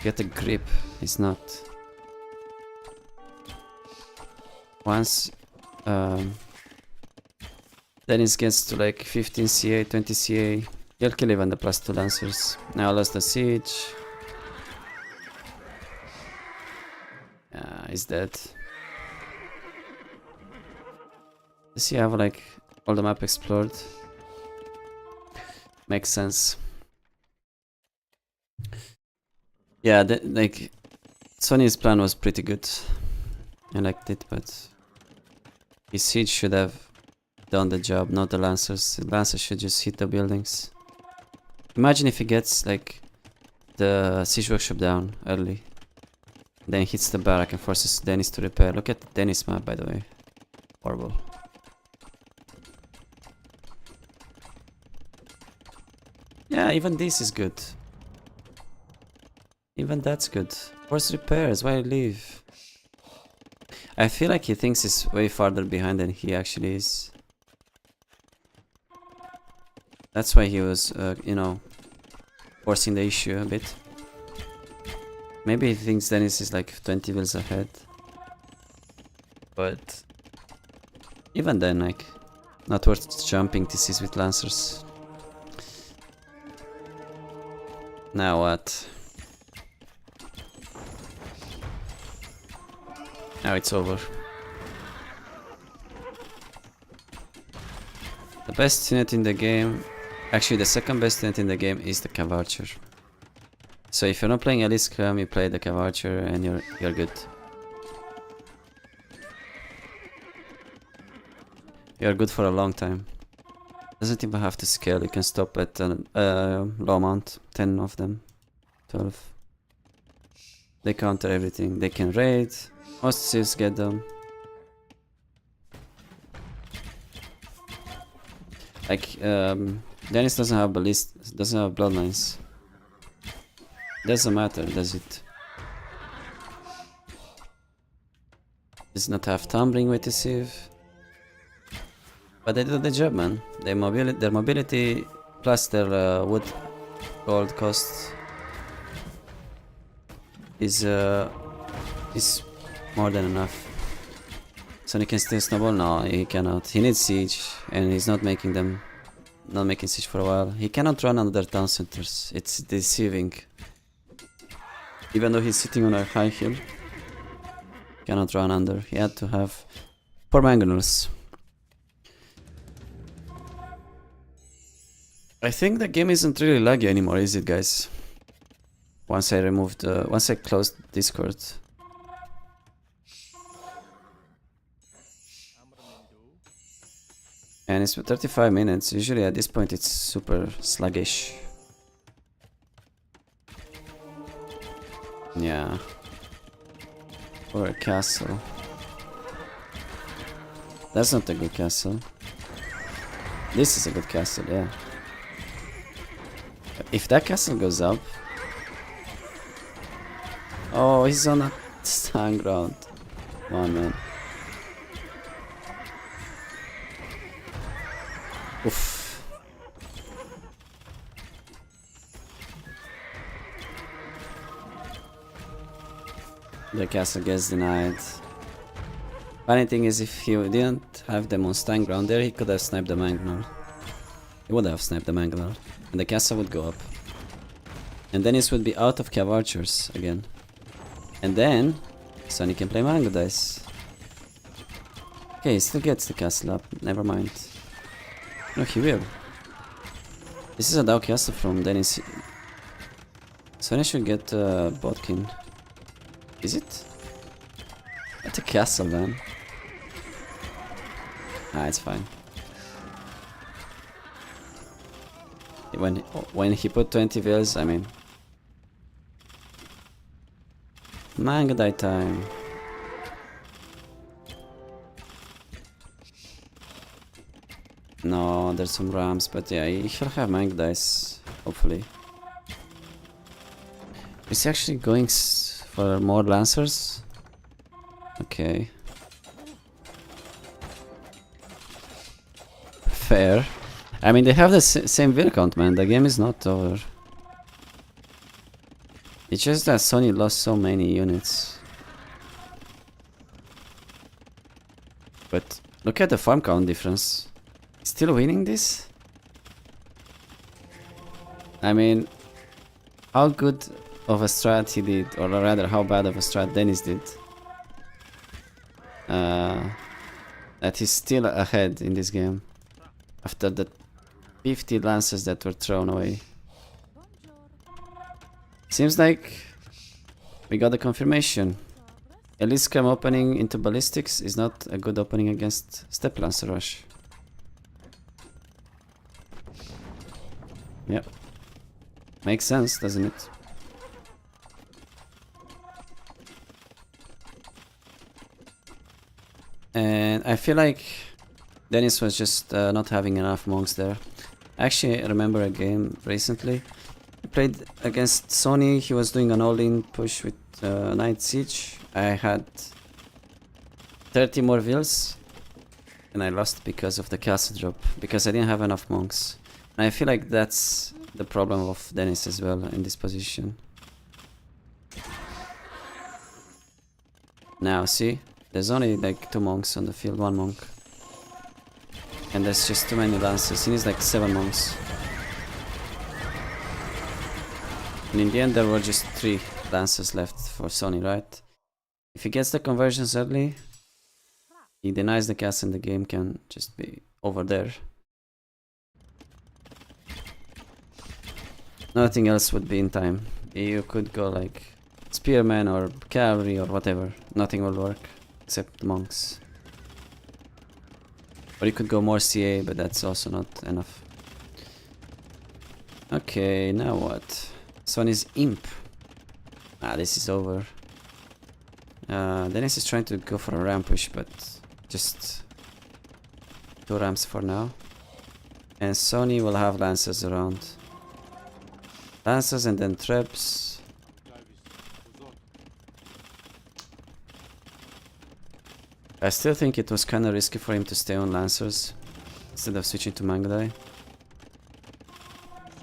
Get a grip. He's not. Once Dennis gets to like 15 CA, 20 CA, he'll kill even the +2 lancers. Now I lost the siege. Yeah, he's dead. Does he have like all the map explored? Makes sense. Yeah, like Sonny's plan was pretty good. I liked it, but his siege should have done the job, not the lancers. The lancers should just hit the buildings. Imagine if he gets like the siege workshop down early, then hits the barrack and forces Dennis to repair. Look at the Dennis map, by the way. Horrible. Yeah, even this is good. Even that's good. Force repairs, why leave? I feel like he thinks he's way farther behind than he actually is. That's why he was, you know, forcing the issue a bit. Maybe he thinks Dennis is like 20 wheels ahead. But even then, like, not worth jumping TCs with Lancers. Now what? Now it's over. The best unit in the game, actually the second best unit in the game is the Cav Archer. So if you're not playing Elite Scrum, you play the Cav Archer and you're good. You're good for a long time. Doesn't even have to scale, you can stop at low amount, 10 of them, 12. They counter everything, they can raid, most seals get them. Like, Dennis doesn't have ballist, doesn't have bloodlines. Doesn't matter, does it? Does not have tumbling with the sieve. But they do the job, man. Their mobility plus their wood gold cost is more than enough. So he can still snowball? No, he cannot. He needs siege, and he's not making siege for a while. He cannot run under town centers. It's deceiving. Even though he's sitting on a high hill, cannot run under. He had to have 4 mangonels. I think the game isn't really laggy anymore, is it, guys? Once I closed Discord. And it's 35 minutes. Usually at this point it's super sluggish. Yeah. Or a castle. That's not a good castle. This is a good castle, yeah. If that castle goes up... Oh, he's on a stand ground. Come on, man. Oof. The castle gets denied. Funny thing is, if he didn't have them on stand ground there, he could have sniped the mangonel. He would have sniped the mangonel. And the castle would go up. And Dennis would be out of Cav Archers again. And then Sonny can play Mango Dice. Okay, he still gets the castle up, never mind. No, he will. This is a Dao castle from Dennis. Sonny should get Botkin. Is it? That's a castle, man. Ah, it's fine. When he put 20 vills, I mean... Mango Die time. No, there's some rams, but yeah, he'll have Mang dice, hopefully. Is he actually going for more lancers? Okay. Fair. I mean, they have the same wheel count, man. The game is not over. It's just that Sony lost so many units. But look at the farm count difference. Still winning this? I mean, how good of a strat he did, or rather how bad of a strat Dennis did. That he's still ahead in this game. After the 50 lances that were thrown away. Seems like we got the confirmation. Elite Scrum opening into ballistics is not a good opening against Step Lancer Rush. Yep. Makes sense, doesn't it? And I feel like Dennis was just not having enough monks there. Actually, I remember a game recently. I played against Sony. He was doing an all-in push with Night Siege. I had 30 more vills. And I lost because of the castle drop. Because I didn't have enough monks. And I feel like that's the problem of Dennis as well in this position. Now, see? There's only like 2 monks on the field, 1 monk. And there's just too many lancers. He needs like 7 monks. And in the end there were just 3 lancers left for Sony, right? If he gets the conversions early, he denies the castle and the game can just be over there. Nothing else would be in time. You could go like spearmen or cavalry or whatever. Nothing will work except monks. Or you could go more CA, but that's also not enough. Okay, now what? Sony's imp. Ah, this is over. Dennis is trying to go for a ram push, but just 2 rams for now. And Sony will have lancers around. Lancers and then traps. I still think it was kinda risky for him to stay on lancers instead of switching to Mangudai.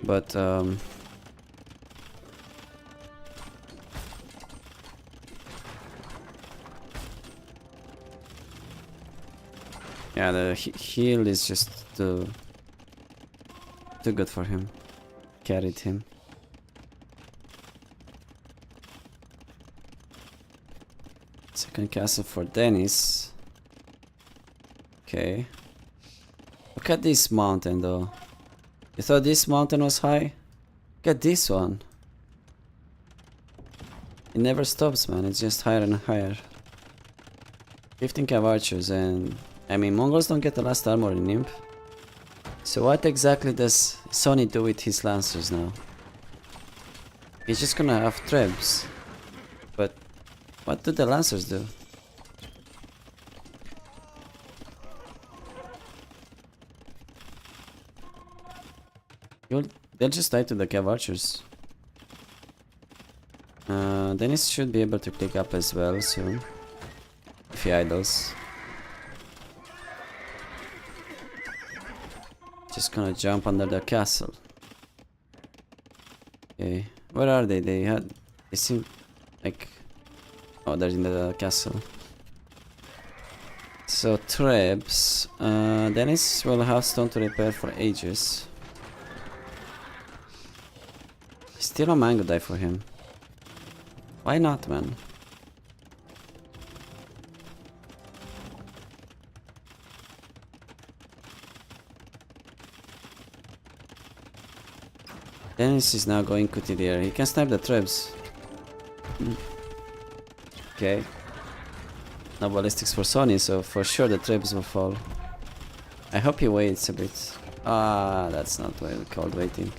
But yeah, the heal is just too good for him. Carried him. Second castle for Dennis. Okay. Look at this mountain though. You thought this mountain was high? Look at this one. It never stops, man. It's just higher and higher. 15 cav archers, and I mean Mongols don't get the last armor in Imp. So what exactly does Sony do with his lancers now? He's just gonna have trebs. But what do the lancers do? They'll just die to the cav archers. Dennis should be able to click up as well soon. If he idles. Just gonna jump under the castle. Okay, where are they? They seem like... Oh, they're in the castle. So trebs. Dennis will have stone to repair for ages. Still a mango die for him. Why not, man? Dennis is now going Kutidir. He can snipe the trebs. Okay. No ballistics for Sony, so for sure the trebs will fall. I hope he waits a bit. Ah, that's not well called waiting.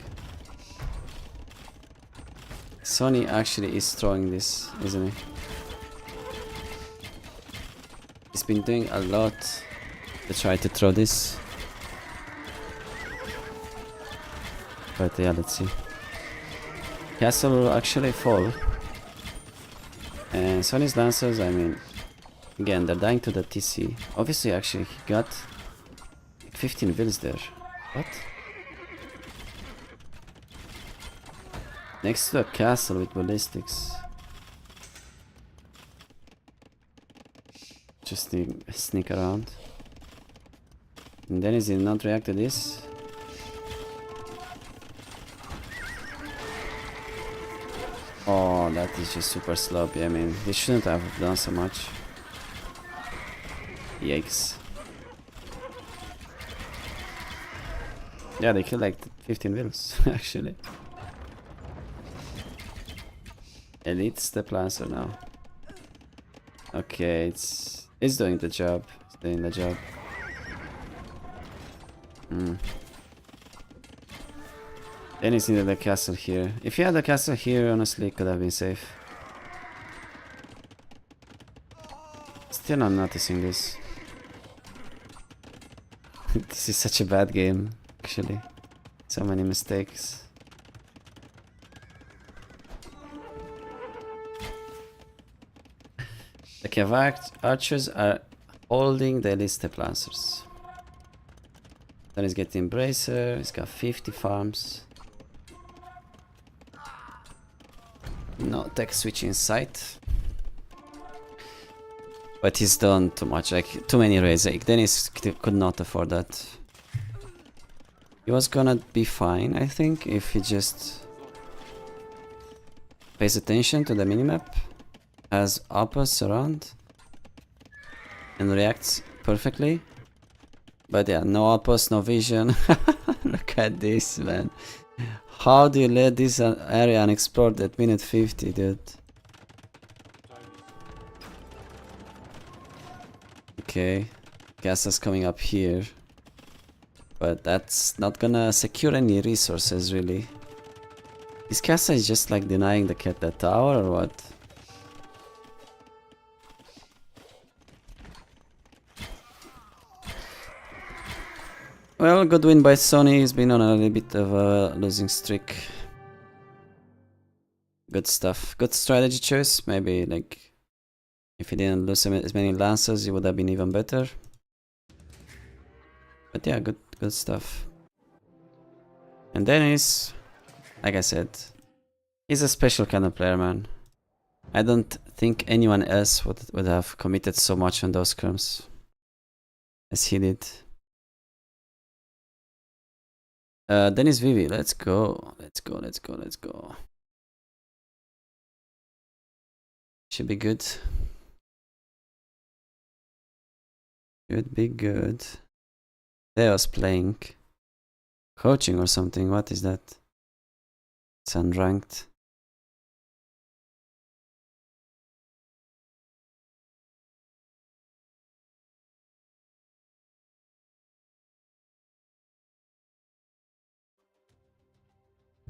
Sony actually is throwing this, isn't he? He's been doing a lot to try to throw this. But yeah, let's see. Castle will actually fall. And Sonny's Lancers, I mean, again, they're dying to the TC. Obviously, actually, he got 15 vills there. What? Next to a castle with ballistics. Just sneak around. And then is he not react to this? Oh, that is just super sloppy. I mean, he shouldn't have done so much. Yikes. Yeah, they killed like 15 vills, actually. Elite Step Lancer now. Okay, it's doing the job. It's doing the job. Then he's needed the castle here. If he had the castle here, honestly, it could have been safe. Still not noticing this. This is such a bad game, actually. So many mistakes. The Cav archers are holding the elite step lancers. Then he's getting bracer, he's got 50 farms. No tech switch in sight. But he's done too much, like too many raids. Like Dennis could not afford that. He was gonna be fine, I think, if he just pays attention to the minimap, has uppers around, and reacts perfectly. But yeah, no uppers, no vision. Look at this, man. How do you let this area unexplored at minute 50, dude? Okay, castle's coming up here. But that's not gonna secure any resources, really. This castle is just like denying the cat that tower, or what? Well, good win by Sony. He's been on a little bit of a losing streak. Good stuff. Good strategy choice. Maybe, like, if he didn't lose as many lancers, he would have been even better. But yeah, good stuff. And Dennis, like I said, he's a special kind of player, man. I don't think anyone else would have committed so much on those scrims as he did. Dennis Vivi, let's go. Let's go, let's go, let's go. Should be good. Should be good. Theos playing. Coaching or something, what is that? It's unranked.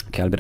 Okay, I'll be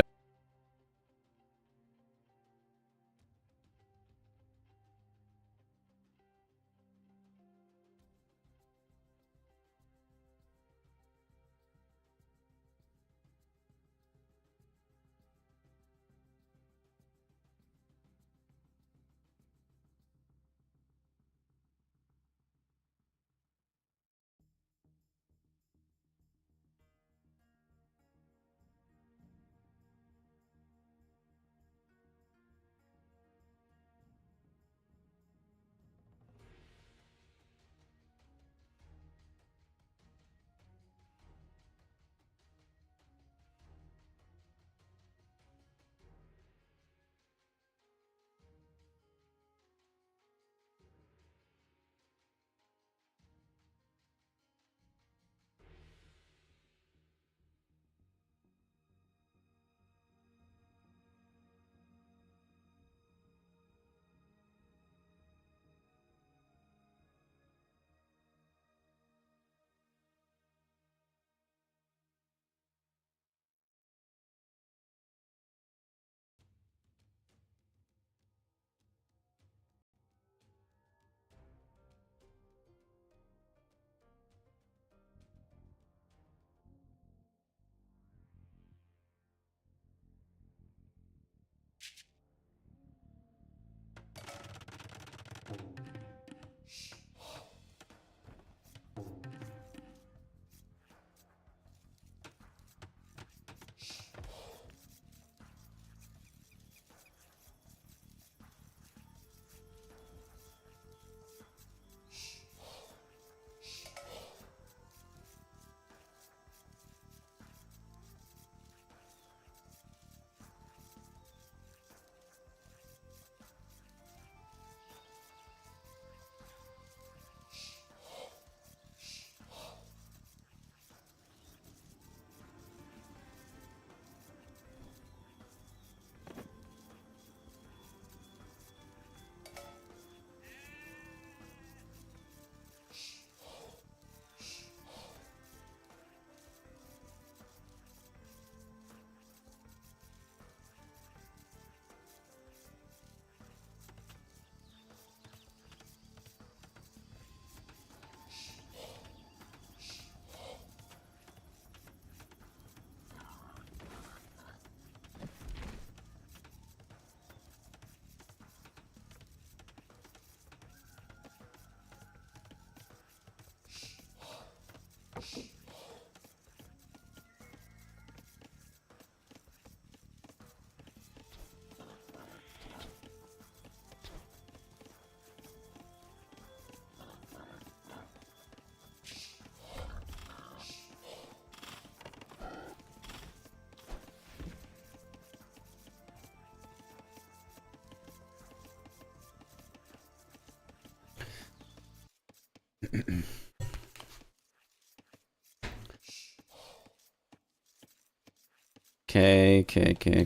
Okay,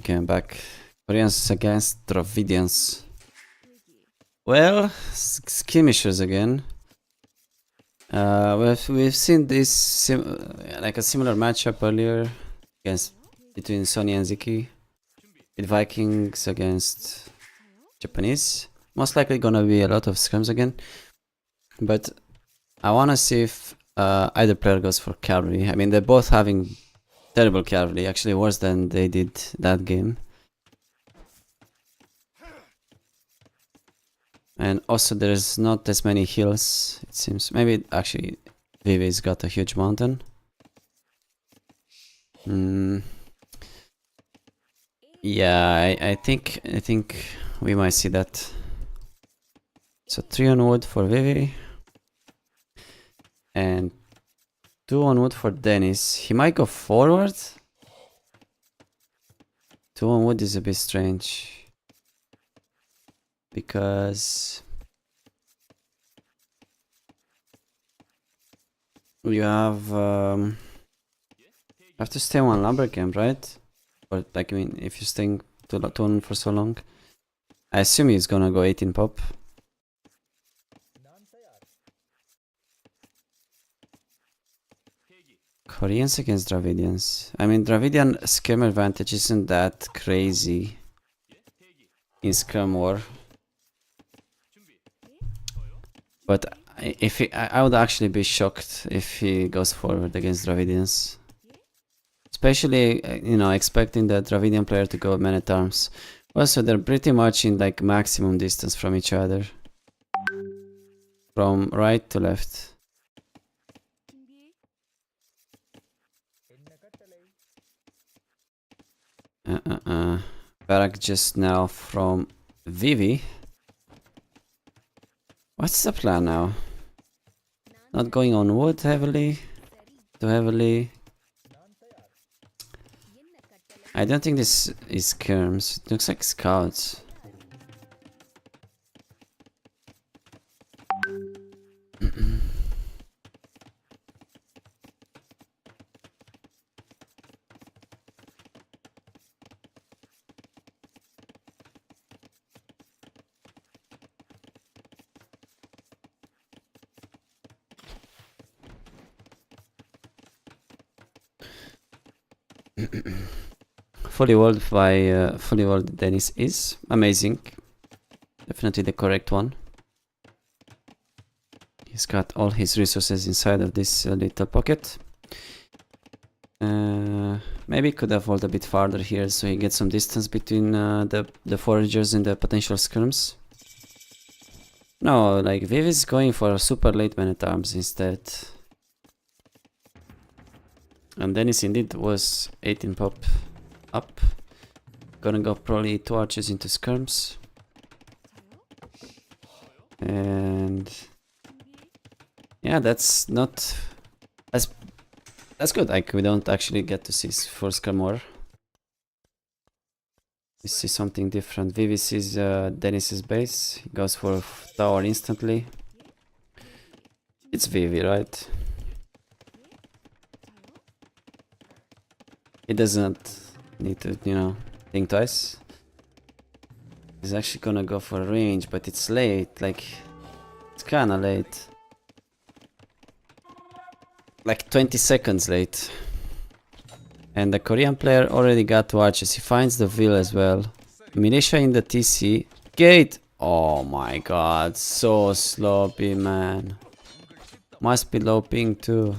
I'm back. Koreans against Dravidians. Well, skirmishers again. We've seen this like a similar matchup earlier against between Sony and Ziki, with Vikings against Japanese. Most likely gonna be a lot of scrims again, but I wanna see if either player goes for cavalry. I mean, they're both having terrible cavalry, actually worse than they did that game. And also there's not as many hills, it seems. Maybe actually Vivi's got a huge mountain. Yeah, I think we might see that. So 3 on wood for Vivi. And 2 on wood for Dennis. He might go forward. 2 on wood is a bit strange. Because you have to stay on lumber camp, right? Or like, I mean, if you're staying too on for so long, I assume he's gonna go 18 pop. Koreans against Dravidians. I mean, Dravidian scrim advantage isn't that crazy in Scrum War. But if I would actually be shocked if he goes forward against Dravidians. Especially, you know, expecting the Dravidian player to go Man at Arms. Also, they're pretty much in like maximum distance from each other. From right to left. Barak just now from Vivi. What's the plan now? Not going on wood heavily? Too heavily? I don't think this is skirms. It looks like scouts. Fully walled by fully walled Dennis is amazing. Definitely the correct one. He's got all his resources inside of this little pocket. Maybe could have walled a bit farther here so he gets some distance between the foragers and the potential skirms. No, like Viv is going for a super late Man at Arms instead. And Dennis indeed was 18 pop up. Gonna go probably 2 archers into skirms. And yeah, that's not that's good. Like, we don't actually get to see for skirm war. We see something different. Vivi sees Dennis's base. He goes for tower instantly. It's Vivi, right? He doesn't need to, you know, think twice. He's actually gonna go for a range, but it's late. Like, it's kinda late. Like 20 seconds late. And the Korean player already got 2 archers. He finds the Vil as well. Militia in the TC. Gate! Oh my god, so sloppy, man. Must be low ping too.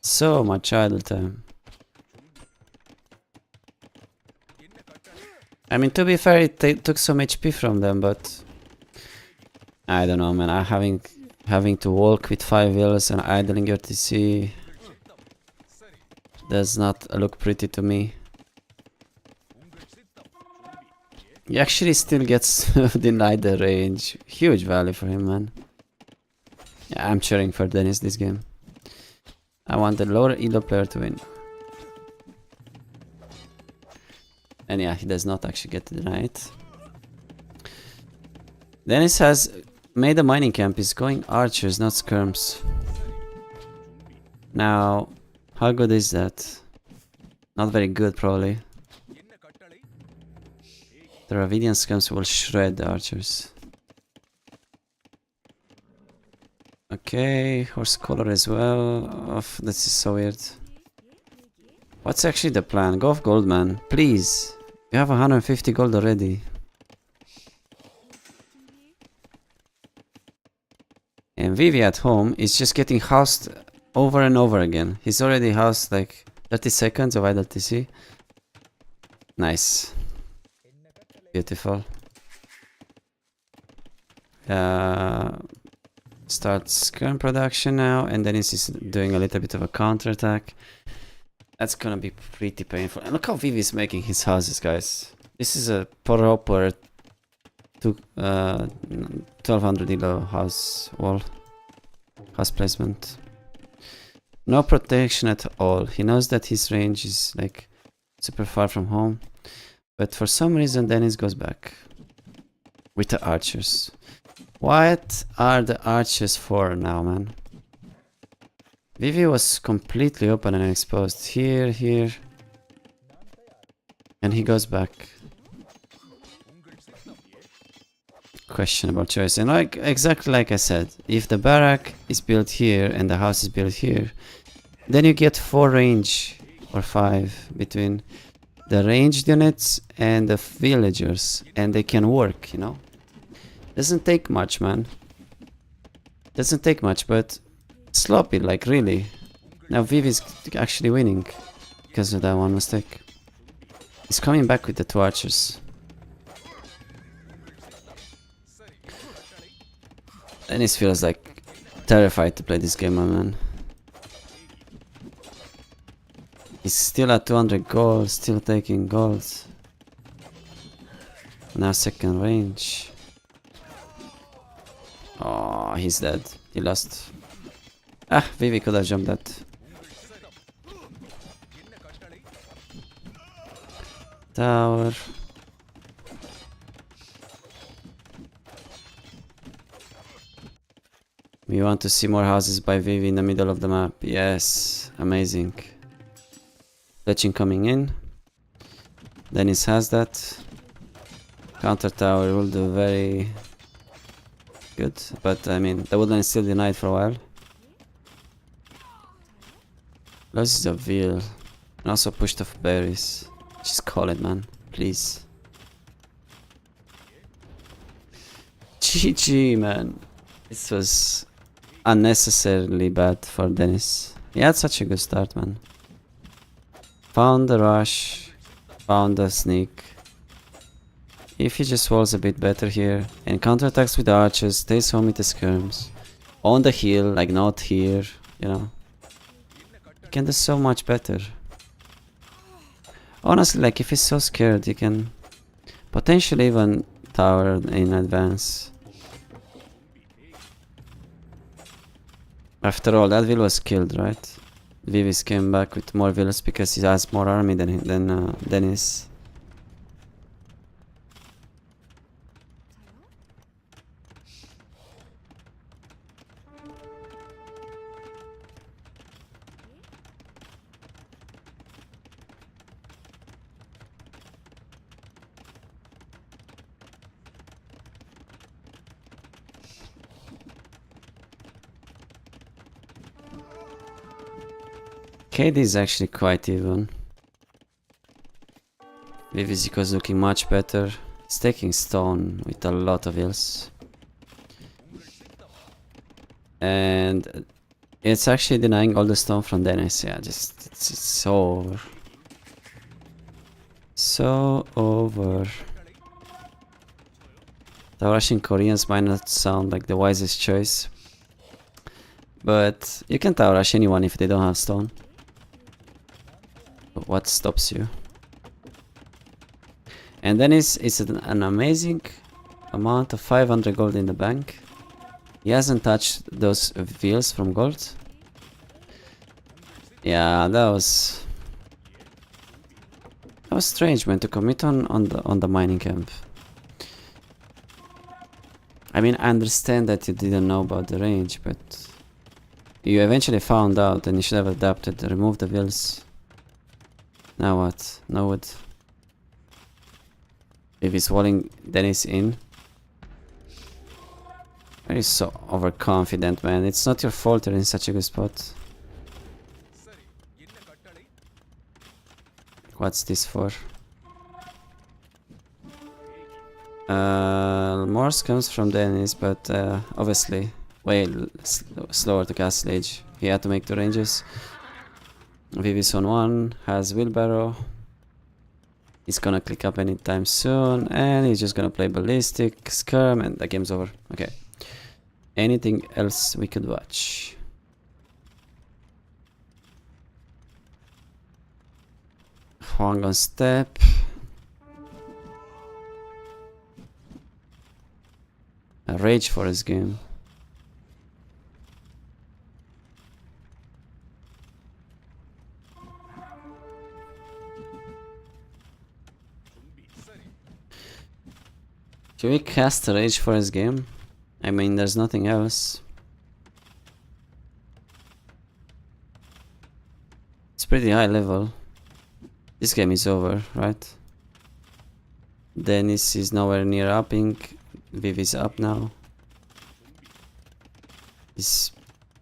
So much idle time. I mean, to be fair, it took some HP from them, but I don't know, man. Having to walk with 5 Vils and idling your TC does not look pretty to me. He actually still gets denied the range. Huge value for him, man. Yeah, I'm cheering for Dennis this game. I want the lower elo player to win. And yeah, he does not actually get to deny it. Dennis has made a mining camp. He's going archers, not skirms. Now, how good is that? Not very good, probably. The Dravidian skirms will shred the archers. Okay, horse collar as well. Oh, this is so weird. What's actually the plan? Go off gold, man. Please. You have 150 gold already. And Vivi at home is just getting housed over and over again. He's already housed like 30 seconds of idle TC. Nice. Beautiful. Starts skirm production now, and then he's doing a little bit of a counterattack. That's gonna be pretty painful. And look how Vivi is making his houses, guys. This is a proper 1200 elo house wall. House placement. No protection at all. He knows that his range is like super far from home. But for some reason Dennis goes back. With the archers. What are the archers for now, man? Vivi was completely open and exposed. Here, here. And he goes back. Questionable choice. And like exactly like I said, if the barrack is built here and the house is built here, then you get 4 range or 5 between the ranged units and the villagers, and they can work, you know. Doesn't take much, man. Doesn't take much, but sloppy, like really. Now Vivi's actually winning because of that one mistake. He's coming back with the 2 archers. Dennis feels like terrified to play this game, my man. He's still at 200 gold, still taking gold. Now second range. Oh, he's dead. He lost. Ah, Vivi could have jumped that. Tower. We want to see more houses by Vivi in the middle of the map. Yes, amazing. Fletching coming in. Dennis has that. Counter tower will do very good, but I mean, the woodland is still denied for a while. Loses the veal. And also pushed off berries. Just call it, man. Please. GG, man. This was unnecessarily bad for Dennis. He had such a good start, man. Found the rush. Found the sneak. If he just walls a bit better here and counterattacks with the archers, stays home with the skirms. On the hill, like not here, you know. He can do so much better. Honestly, like if he's so scared, he can potentially even tower in advance. After all, that Vil was killed, right? Vivis came back with more villas because he has more army than Dennis. KD is actually quite even. Vivisico is looking much better. He's taking stone with a lot of heals. And it's actually denying all the stone from Dennis. Yeah, just it's so over. So over. The Russian Koreans might not sound like the wisest choice, but you can tower rush anyone if they don't have stone. But what stops you? And then it's an amazing amount of 500 gold in the bank. He hasn't touched those wheels from gold. Yeah, that was strange, man, to commit on the mining camp. I mean, I understand that you didn't know about the range, but you eventually found out and you should have adapted. Remove the wheels. Now what? No wood. If he's walling Dennis in. Why are you so overconfident, man? It's not your fault you're in such a good spot. What's this for? Morse comes from Dennis, but obviously way slower to Castle Age. He had to make 2 ranges. Vivis on 1, has wheelbarrow. He's gonna click up anytime soon, and he's just gonna play ballistic, skirm, and the game's over. Okay. Anything else we could watch? Huang on step. A rage for his game. Should we cast a rage for his game? I mean, there's nothing else. It's pretty high level. This game is over, right? Dennis is nowhere near upping. Viv is up now. He's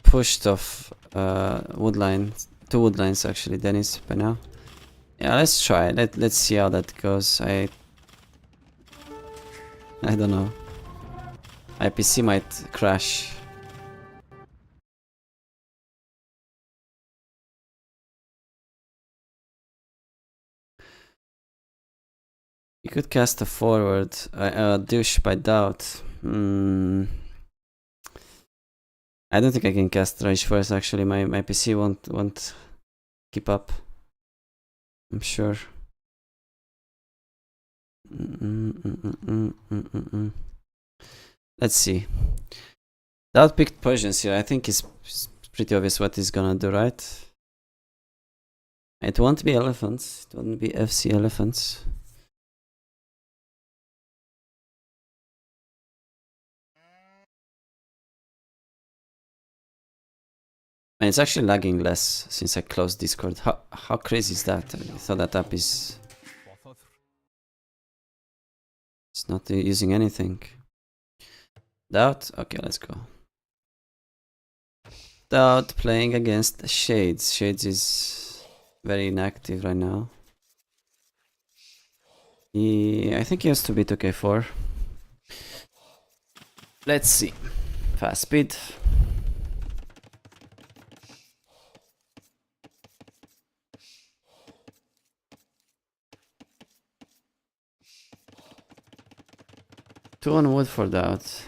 pushed off woodline, 2 woodlines actually, Dennis, by now. Yeah, let's try. Let's see how that goes. I don't know. My PC might crash. You could cast a forward, douche by doubt. I don't think I can cast rage first. Actually, my PC won't keep up. I'm sure. Let's see. Doubt picked Persians here. I think it's pretty obvious what he's gonna do, right? It won't be elephants. It won't be FC elephants. And it's actually lagging less since I closed Discord. How crazy is that? I thought that app is... It's not using anything. Doubt? Okay, let's go. Doubt playing against Shades. Shades is very inactive right now. I think he has to beat 2k4. Let's see. Fast speed. Two on wood for doubt.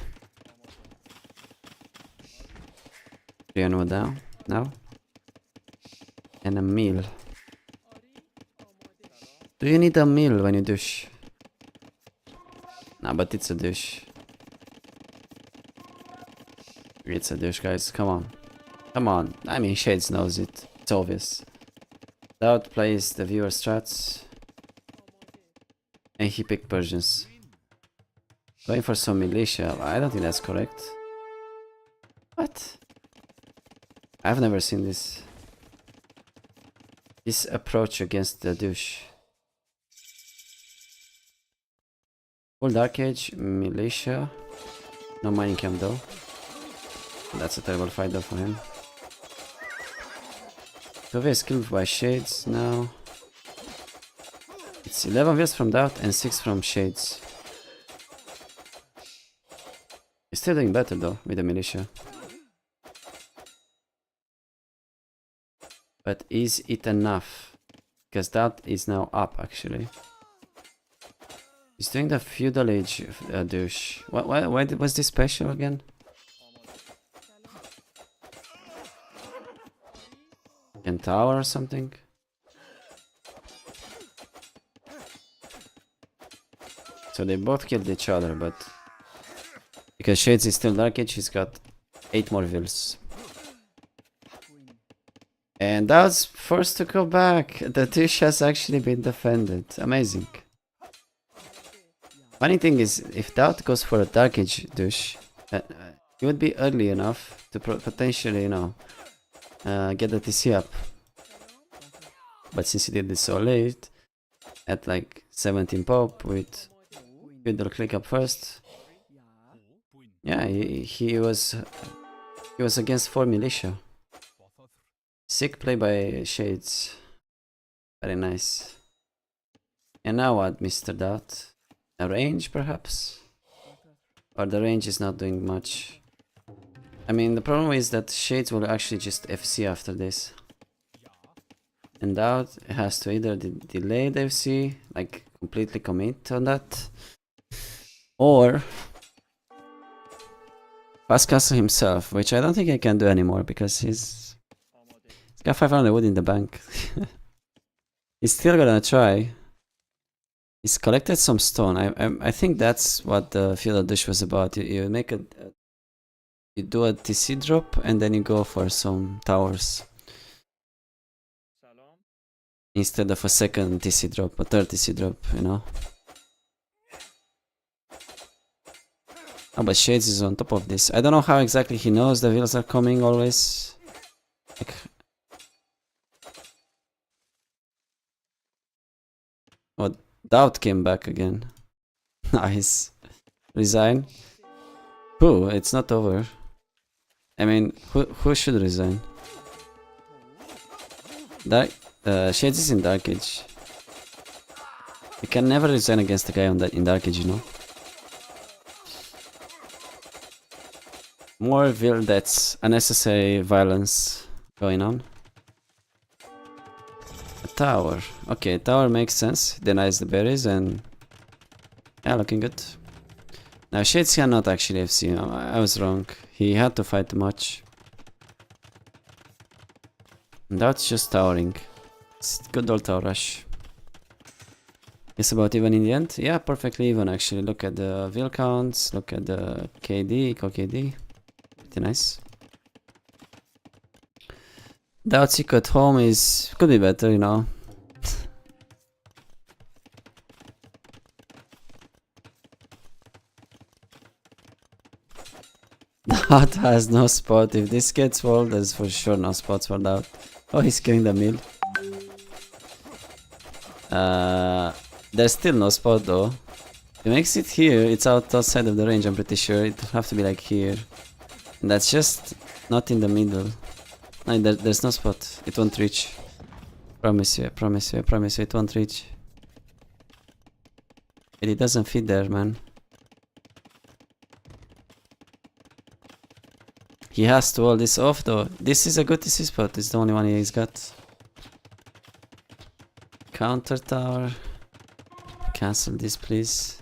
3 on wood now. And a meal. Do you need a meal when you douche? Nah, but it's a douche. It's a douche, guys. Come on. Come on. I mean, Shades knows it. It's obvious. Doubt plays the viewer strats. And he picked Persians. Going for some militia. I don't think that's correct. What? I've never seen this. This approach against the douche. Full Dark Age, militia. No mining camp though. That's a terrible fight though for him. Tove is killed by Shades now. It's 11 views from Doubt and 6 from Shades. He's still doing better though with the militia. But is it enough? Because that is now up actually. He's doing the feudal age douche. Why was this special again? Can tower or something? So they both killed each other, but because Shades is still Dark Age, he's got 8 more vills. And that's forced to go back. The dish has actually been defended. Amazing. Funny thing is, if Doubt goes for a Dark Age douche, he would be early enough to potentially, you know, get the TC up. But since he did this so late, at like 17 pop with Fiddle click up first, yeah, he was against 4 militia. Sick play by Shades. Very nice. And now what, Mr. Doubt? A range, perhaps? Or the range is not doing much? I mean, the problem is that Shades will actually just FC after this. And Doubt has to either delay the FC, like completely commit on that, or fast castle himself, which I don't think he can do anymore because he's got 500 wood in the bank. He's still gonna try. He's collected some stone. I think that's what the Feudal Dish was about. You make you do a TC drop and then you go for some towers instead of a second TC drop, a third TC drop, you know. Oh, but Shades is on top of this. I don't know how exactly he knows the wheels are coming always. Like, oh, Doubt came back again. Nice. Resign. Who? It's not over. I mean, who should resign? Shades is in Dark Age. You can never resign against the guy on that in Dark Age, you know. More will that's unnecessary violence going on. A tower. Okay, tower makes sense. Denies the berries and yeah, looking good. Now Shades cannot actually FC. I was wrong. He had to fight too much. And that's just towering. It's good old tower rush. It's about even in the end. Yeah, perfectly even actually. Look at the will counts. Look at the KD, eco KD. Pretty nice. Doubt Seek at home could be better, you know. Doubt has no spot. If this gets walled, there's for sure no spots for Doubt. Oh, he's killing the mill. There's still no spot though. He makes it here. It's outside of the range, I'm pretty sure. It'll have to be like here. And that's just not in the middle. No, there's no spot. It won't reach. Promise you, I promise you, I promise you, it won't reach. It doesn't fit there, man. He has to wall this off though. This is a good TC spot. It's the only one he's got. Counter tower. Cancel this, please.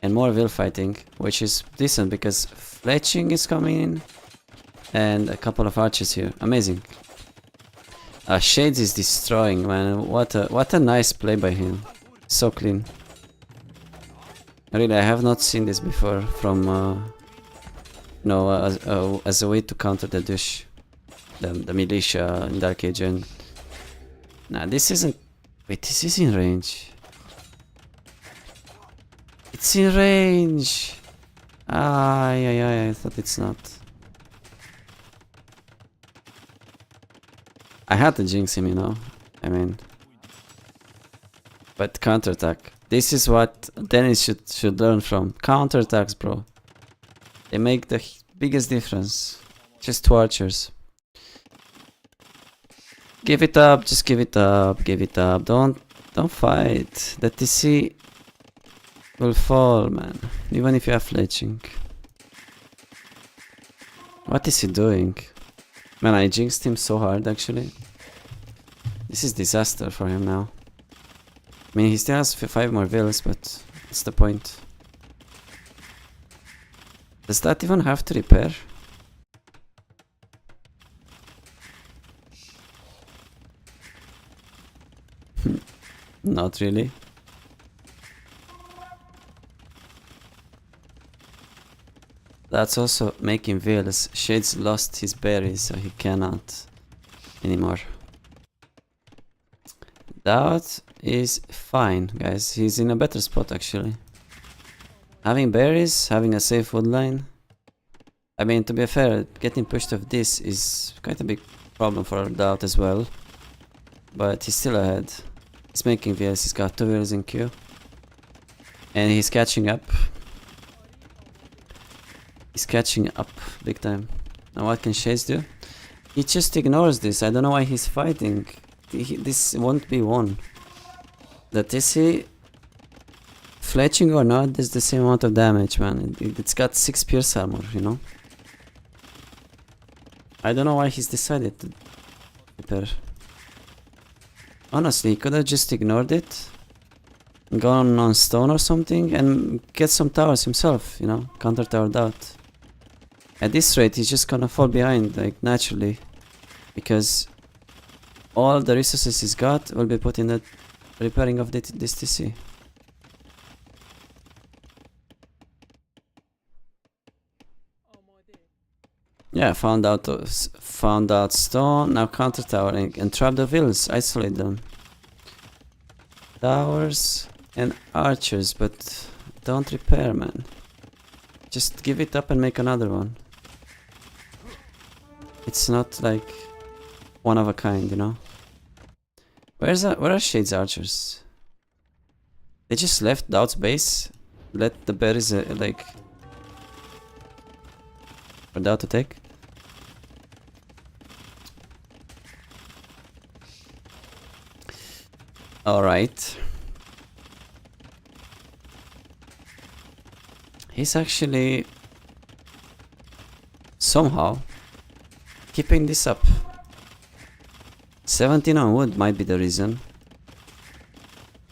And more will fighting, which is decent because fletching is coming in. And a couple of archers here. Amazing. Shades is destroying, man. What a nice play by him. So clean. Really, I have not seen this before from no, as a way to counter the douche, the militia in Dark Age. And nah, this isn't. Wait, this is in range. It's in range. I thought it's not. I had to jinx him, you know. I mean, but counterattack. This is what Dennis should learn from. Counterattacks, bro. They make the biggest difference. Just 2 archers. Give it up. Just give it up. Give it up. Don't fight. The TC will fall, man. Even if you are fletching. What is he doing? Man, I jinxed him so hard, actually. This is disaster for him now. I mean, he still has 5 more vills, but what's the point? Does that even have to repair? Not really. That's also making vills. Shades lost his berries, so he cannot anymore. That is fine, guys. He's in a better spot, actually. Having berries, having a safe wood line. I mean, to be fair, getting pushed off this is quite a big problem for Doubt as well. But he's still ahead. He's making VS, he's got 2 wheels in queue. And he's catching up. He's catching up big time. Now what can Shades do? He just ignores this. I don't know why he's fighting. This won't be won. The TC, fletching or not, is the same amount of damage, man. It's got 6 pierce armor, you know? I don't know why he's decided to repair. Honestly, he could have just ignored it, gone on stone or something, and get some towers himself, you know? Counter tower Doubt. At this rate, he's just gonna fall behind, like, naturally. Because all the resources he's got will be put in the repairing of this TC. Yeah, found out stone, now counter towering and trap the vills, isolate them. Towers and archers, but don't repair, man. Just give it up and make another one. It's not like one of a kind, you know? Where are Shades archers? They just left Doubt's base, let the berries like for Doubt to take. Alright. He's actually somehow keeping this up. 17 on wood might be the reason.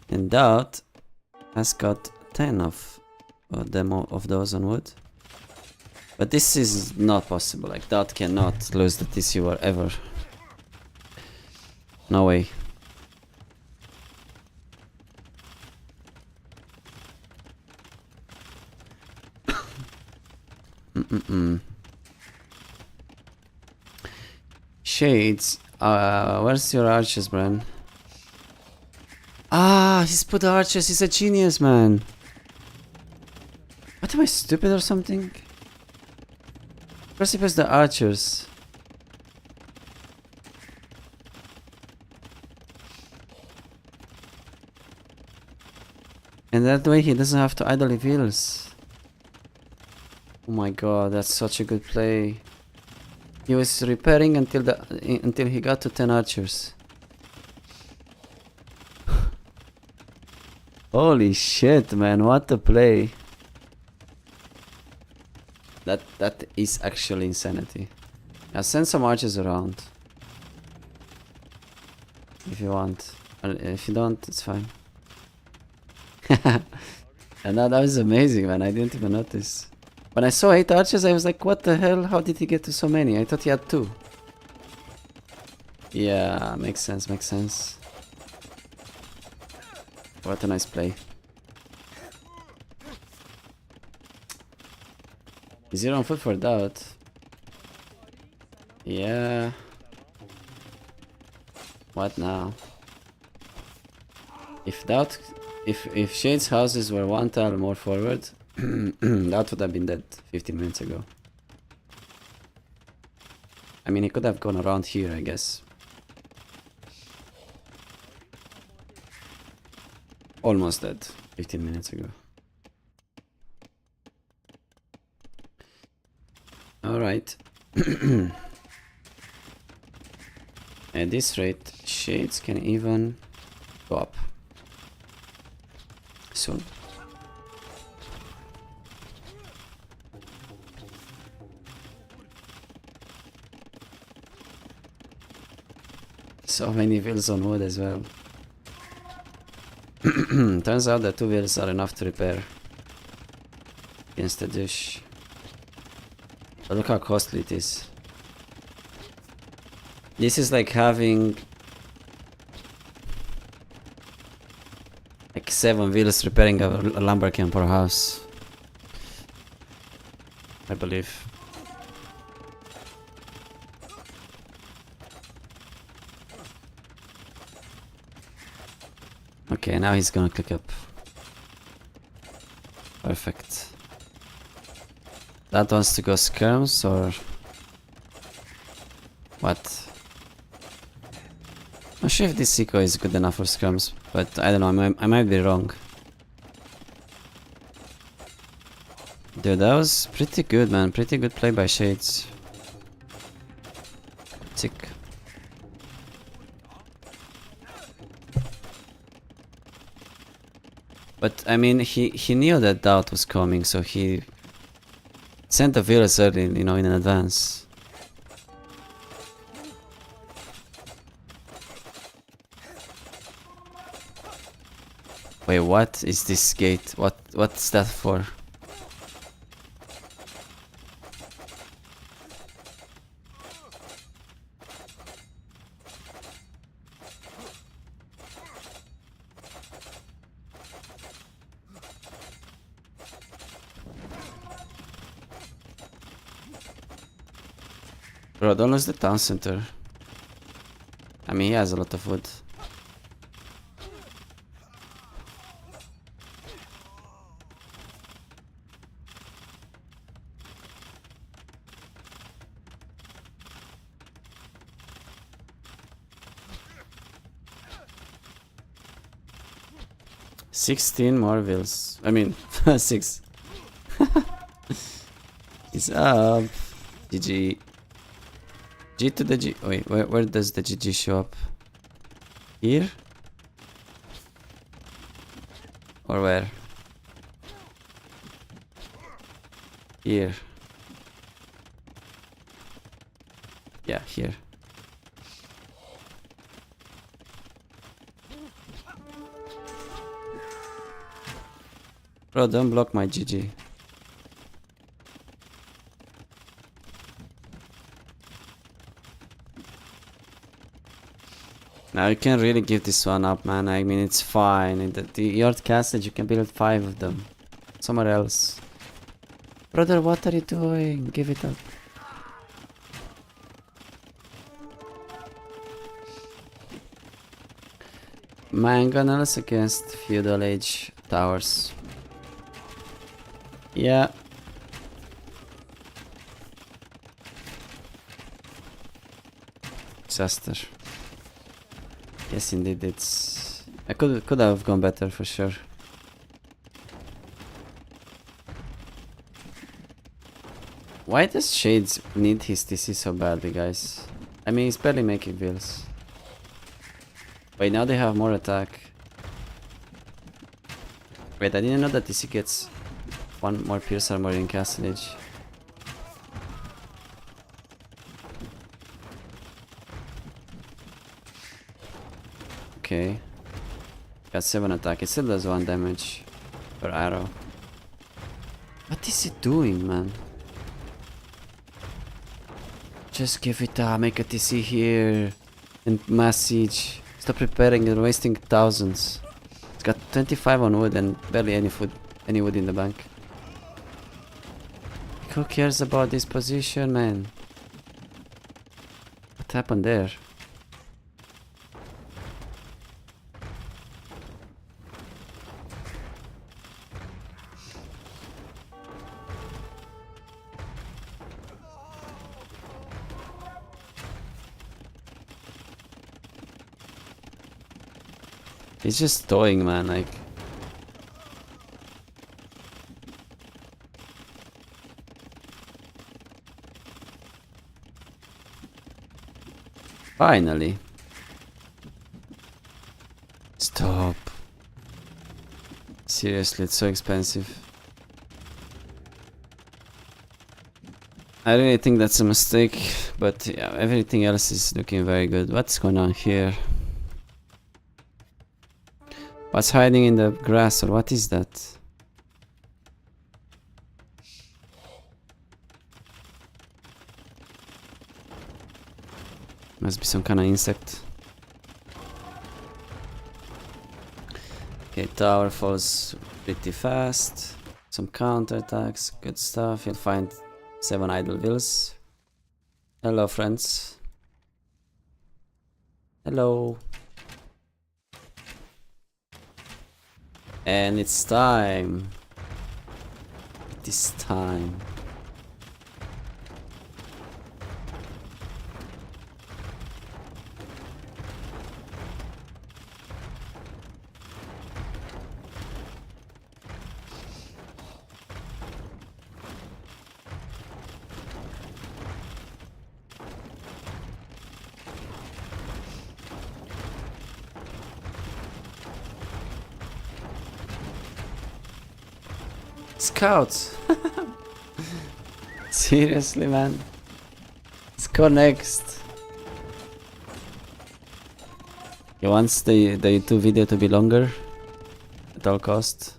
And Doubt has got 10 of demo of those on wood. But this is not possible. Like, Doubt cannot lose the TC war ever. No way. Shades, where's your archers, man? Ah, he's put archers, he's a genius, man. What, am I stupid or something? First he puts the archers. And that way he doesn't have to idle reveals. Oh my god, that's such a good play. He was repairing until he got to 10 archers. Holy shit, man, what a play. That is actually insanity. Now send some archers around. If you want. If you don't, it's fine. And that was amazing, man. I didn't even notice. When I saw 8 archers, I was like, what the hell? How did he get to so many? I thought he had 2. Yeah, makes sense, makes sense. What a nice play. Is he on foot for Doubt? Yeah. What now? If Doubt... If Shade's houses were 1 tile more forward, that would have been dead 15 minutes ago. I mean, he could have gone around here, I guess. Almost dead 15 minutes ago. Alright. At this rate, Shades can even go up soon. So many wheels on wood as well. Turns out that 2 wheels are enough to repair against the dish. But look how costly it is. This is like having like 7 wheels repairing a lumber camp or a house, I believe. Okay, now he's gonna click up. Perfect. That wants to go skirms or what? Not sure if this eco is good enough for skirms, but I don't know, I might be wrong. Dude, that was pretty good, man. Pretty good play by Shades. Sick. But I mean, he knew that doubt was coming, so he sent the virus early, you know, in advance. Wait, what is this gate? What's that for? Bro, don't lose the town center. I mean, he has a lot of wood. $16 more vills. I mean, 6. He's up. GG. G to the G. Wait, where does the GG show up? Here? Or where? Here. Yeah, here. Bro, don't block my GG. Now you can really give this one up, man. I mean, it's fine. In the Yard Castle, you can build 5 of them. Somewhere else. Brother, what are you doing? Give it up. Mangonels against Feudal Age towers. Yeah. Disaster. Yes, indeed, it's... I could have gone better for sure. Why does Shades need his TC so badly, guys? I mean, he's barely making bills. Wait, now they have more attack. Wait, I didn't know that TC gets 1 more Pierce Armor in Castle Age. Okay. Got 7 attack. It still does 1 damage per arrow. What is he doing, man? Just give it up. Make a TC here. And mass siege. Stop preparing and wasting thousands. It's got 25 on wood and barely any wood in the bank. Who cares about this position, man? What happened there? He's just toying, man, like... Finally. Stop. Seriously, it's so expensive. I really think that's a mistake, but yeah, everything else is looking very good. What's going on here? What's hiding in the grass, or what is that? Must be some kind of insect. Okay, tower falls pretty fast. Some counterattacks, good stuff. You'll find 7 idle vills. Hello, friends. Hello. And it's time. It is time. Scouts! Seriously, man? Let's go next. He wants the YouTube video to be longer at all cost.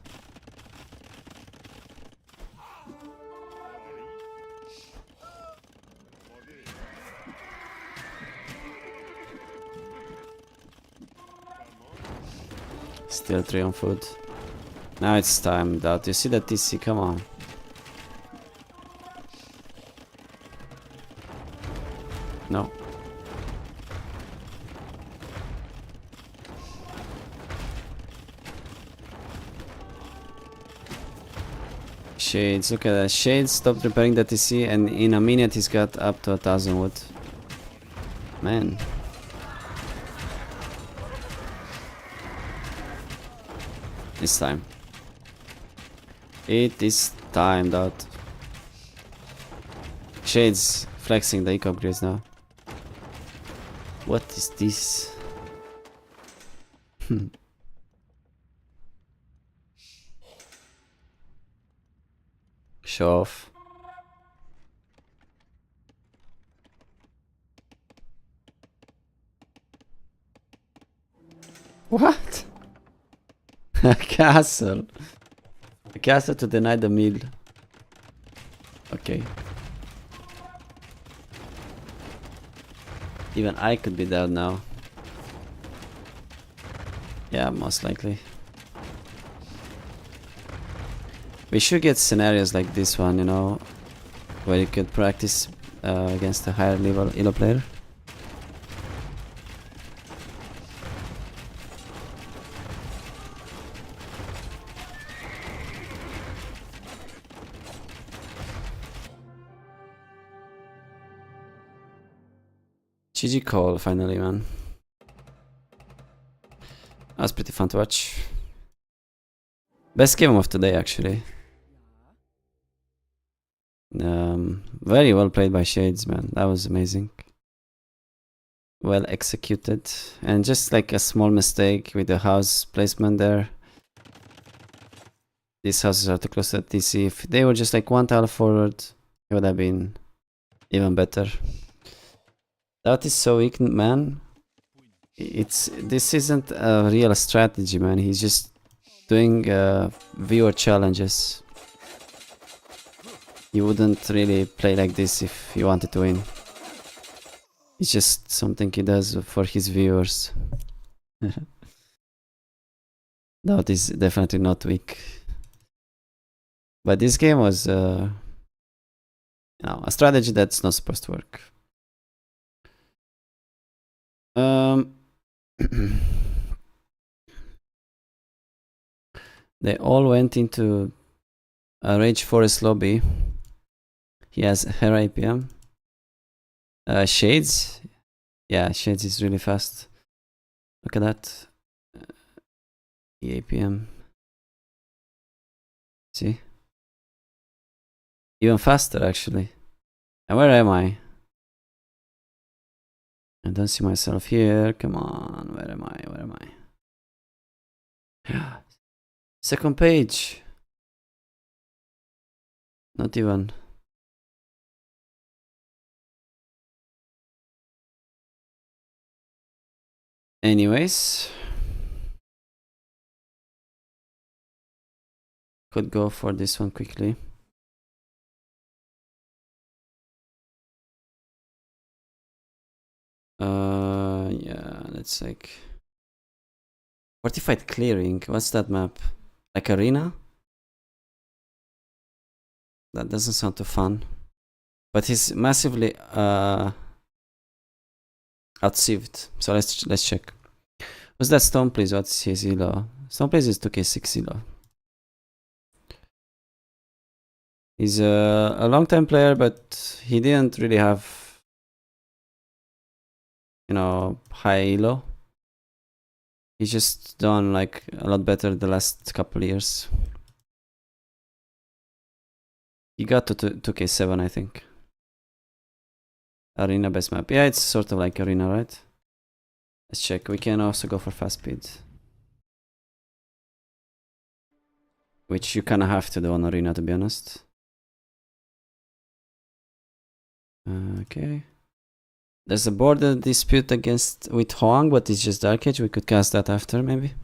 Still 3 on food. Now it's time, Dot. You see that TC? Come on. No. Shades, look at that. Shades stopped repairing the TC and in a minute he's got up to 1000 wood. Man. It's time. It is time, Dot. Shades flexing the eco upgrades now. What is this? Show off. What? A castle. A castle to deny the meal. Okay. Even I could be down now. Yeah, most likely. We should get scenarios like this one, you know, where you could practice against a higher level Elo player. GG call finally, man. That was pretty fun to watch. Best game of today, actually. Very well played by Shades, man. That was amazing. Well executed. And just like a small mistake with the house placement there. These houses are too close to the TC. If they were just like one tile forward, it would have been even better. That is so weak, man. This isn't a real strategy, man. He's just doing viewer challenges. You wouldn't really play like this if you wanted to win. It's just something he does for his viewers. That is definitely not weak. But this game was a strategy that's not supposed to work. They all went into a Rage Forest lobby. He has her APM. Shades. Yeah, Shades is really fast. Look at that. APM. See? Even faster, actually. And where am I? I don't see myself here. Come on. Where am I? Where am I? Second page. Not even. Anyways. Could go for this one quickly. Yeah, let's like fortified clearing. What's that map? Like arena? That doesn't sound too fun. But he's massively outsieved. So let's check. What's that Stone Please? What's his elo? Stone Please is 2k6 elo. He's a long-time player, but he didn't really have, you know, high elo. He's just done like a lot better the last couple years. He got to 2K7, I think. Arena best map. Yeah, it's sort of like Arena, right? Let's check. We can also go for fast speed, which you kind of have to do on Arena, to be honest. Okay. There's a border dispute with Hoang, but it's just Dark Age. We could cast that after, maybe.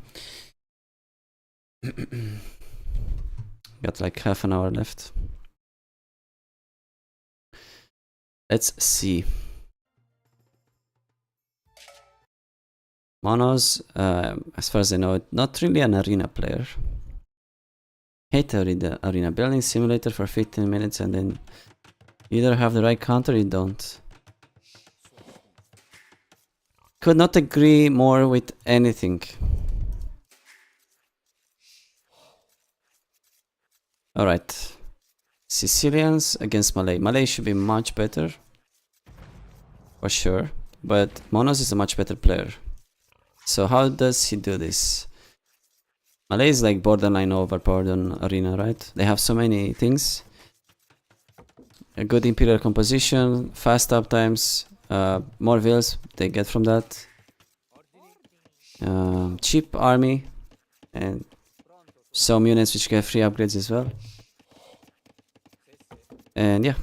Got like half an hour left. Let's see. Monos, as far as I know, not really an arena player. Hate the arena building simulator for 15 minutes and then you either have the right counter or you don't. Could not agree more with anything. Alright. Sicilians against Malay. Malay should be much better. For sure. But Monos is a much better player. So how does he do this? Malay is like borderline overpowered on Arena, right? They have so many things. A good Imperial composition, fast up times, more vills they get from that. Cheap army, and some units which get free upgrades as well. And yeah,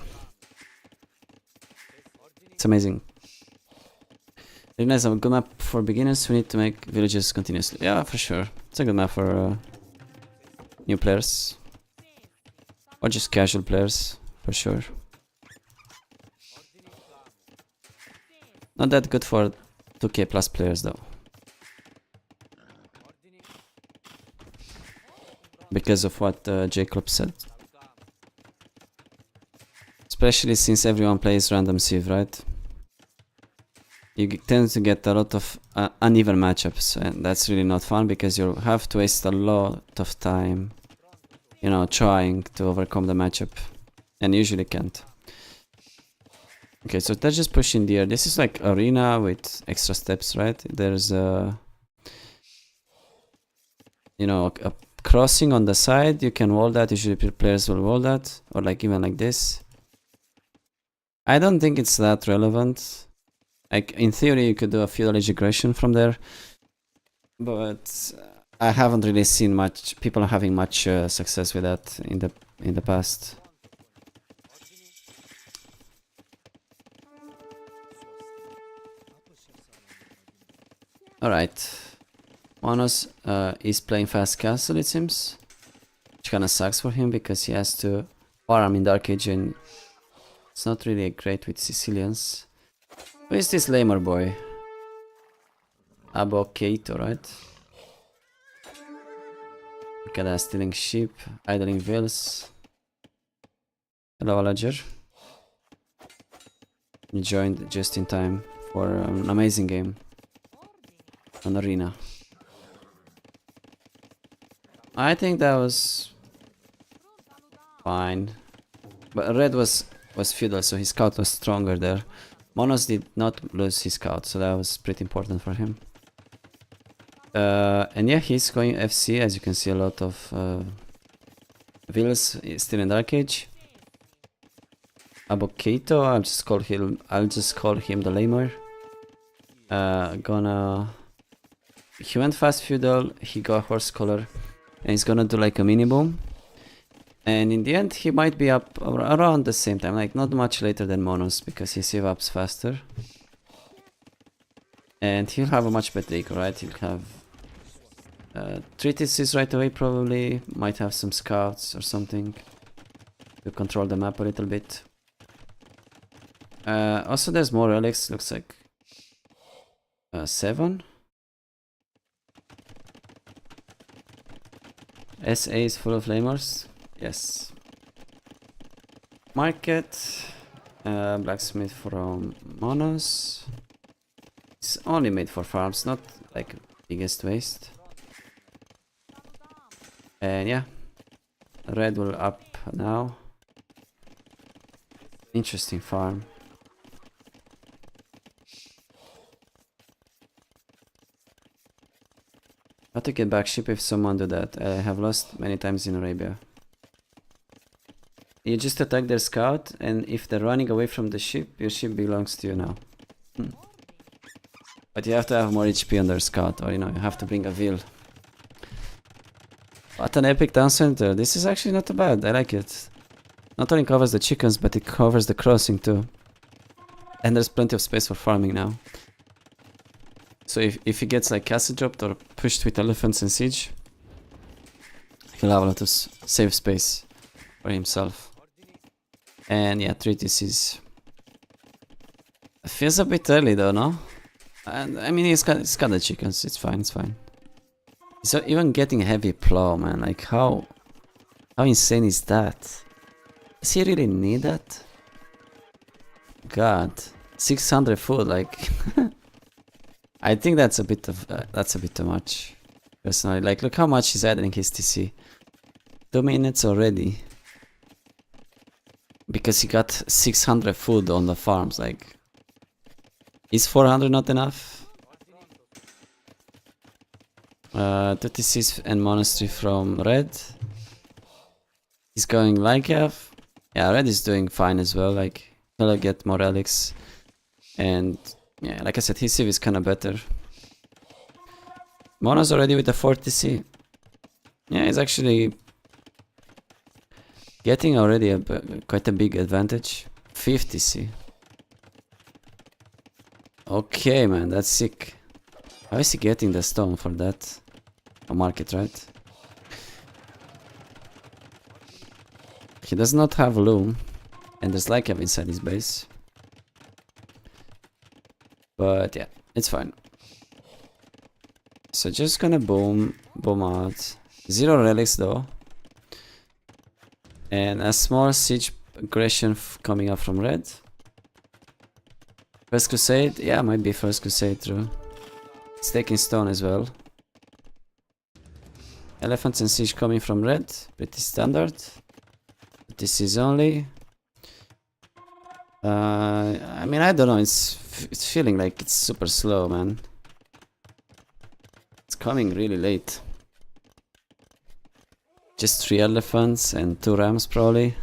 it's amazing. Arena is a good map for beginners who need to make villages continuously. Yeah, for sure. It's a good map for new players. Or just casual players, for sure. Not that good for 2K plus players though. Because of what Jacob said. Especially since everyone plays random sieve, right? You tend to get a lot of uneven matchups, and that's really not fun because you have to waste a lot of time, you know, trying to overcome the matchup, and usually can't. Okay, so they're just pushing the air. This is like Arena with extra steps, right? There's a, you know, a crossing on the side. You can wall that. Usually players will wall that, or like even like this. I don't think it's that relevant. Like in theory, you could do a feudal age aggression from there, but I haven't really seen much people having much success with that in the past. All right, Monos is playing fast castle, it seems, which kind of sucks for him because he has to farm in Dark Age and it's not really great with Sicilians. Who is this lamer boy? Abokato, right? Look at that, stealing sheep, idling vills. Hello, Alager. You joined just in time for an amazing game on Arena. I think that was fine, but Red was feudal, so his scout was stronger there. Monos did not lose his scout, so that was pretty important for him. And yeah, he's going FC, as you can see a lot of villas still in Dark Age. Abokato, I'll just call him the lamer. He went fast feudal, he got horse color, and he's gonna do like a mini boom. And in the end, he might be up around the same time, like not much later than Monos, because he save ups faster. And he'll have a much better eco, right? He'll have treatises right away, probably. Might have some scouts or something to control the map a little bit. Also, there's more relics, looks like 7. SA is full of flamers. Yes. Market. Blacksmith from Monos. It's only made for farms, not like biggest waste. And yeah. Red will up now. Interesting farm. How to get back ship if someone do that? I have lost many times in Arabia. You just attack their scout, and if they're running away from the ship, your ship belongs to you now. But you have to have more HP on their scout, or you know, you have to bring a veil. What an epic town center. This is actually not too bad. I like it. Not only covers the chickens, but it covers the crossing too. And there's plenty of space for farming now. So if he gets like castle dropped or pushed with elephants and siege, he'll have a lot of safe space for himself. And yeah, 3 TCs. It feels a bit early though, no? And I mean, he's got the chickens. It's fine. It's fine. He's not even getting a heavy plow, man. Like how insane is that? Does he really need that? God, 600 food, like. I think that's a bit too much. Personally, like, look how much he's adding his TC. 2 minutes already. Because he got 600 food on the farms, like. Is 400 not enough? 36 and monastery from red. He's going Lycav. Yeah, red is doing fine as well. Like, he'll get more relics. And yeah, like I said, his civ is kind of better. Mono's already with the 40C. Yeah, he's actually getting already quite a big advantage. 50C. Okay, man, that's sick. How is he getting the stone for that? A market, right? He does not have loom, and there's Lycav inside his base. But yeah, it's fine. So just gonna boom out. 0 relics though. And a small siege aggression coming up from red. First Crusade, yeah, might be First Crusade true. It's taking stone as well. Elephants and siege coming from red, pretty standard. This is only. I mean, I don't know. It's feeling like it's super slow, man. It's coming really late. Just 3 elephants and 2 rams probably.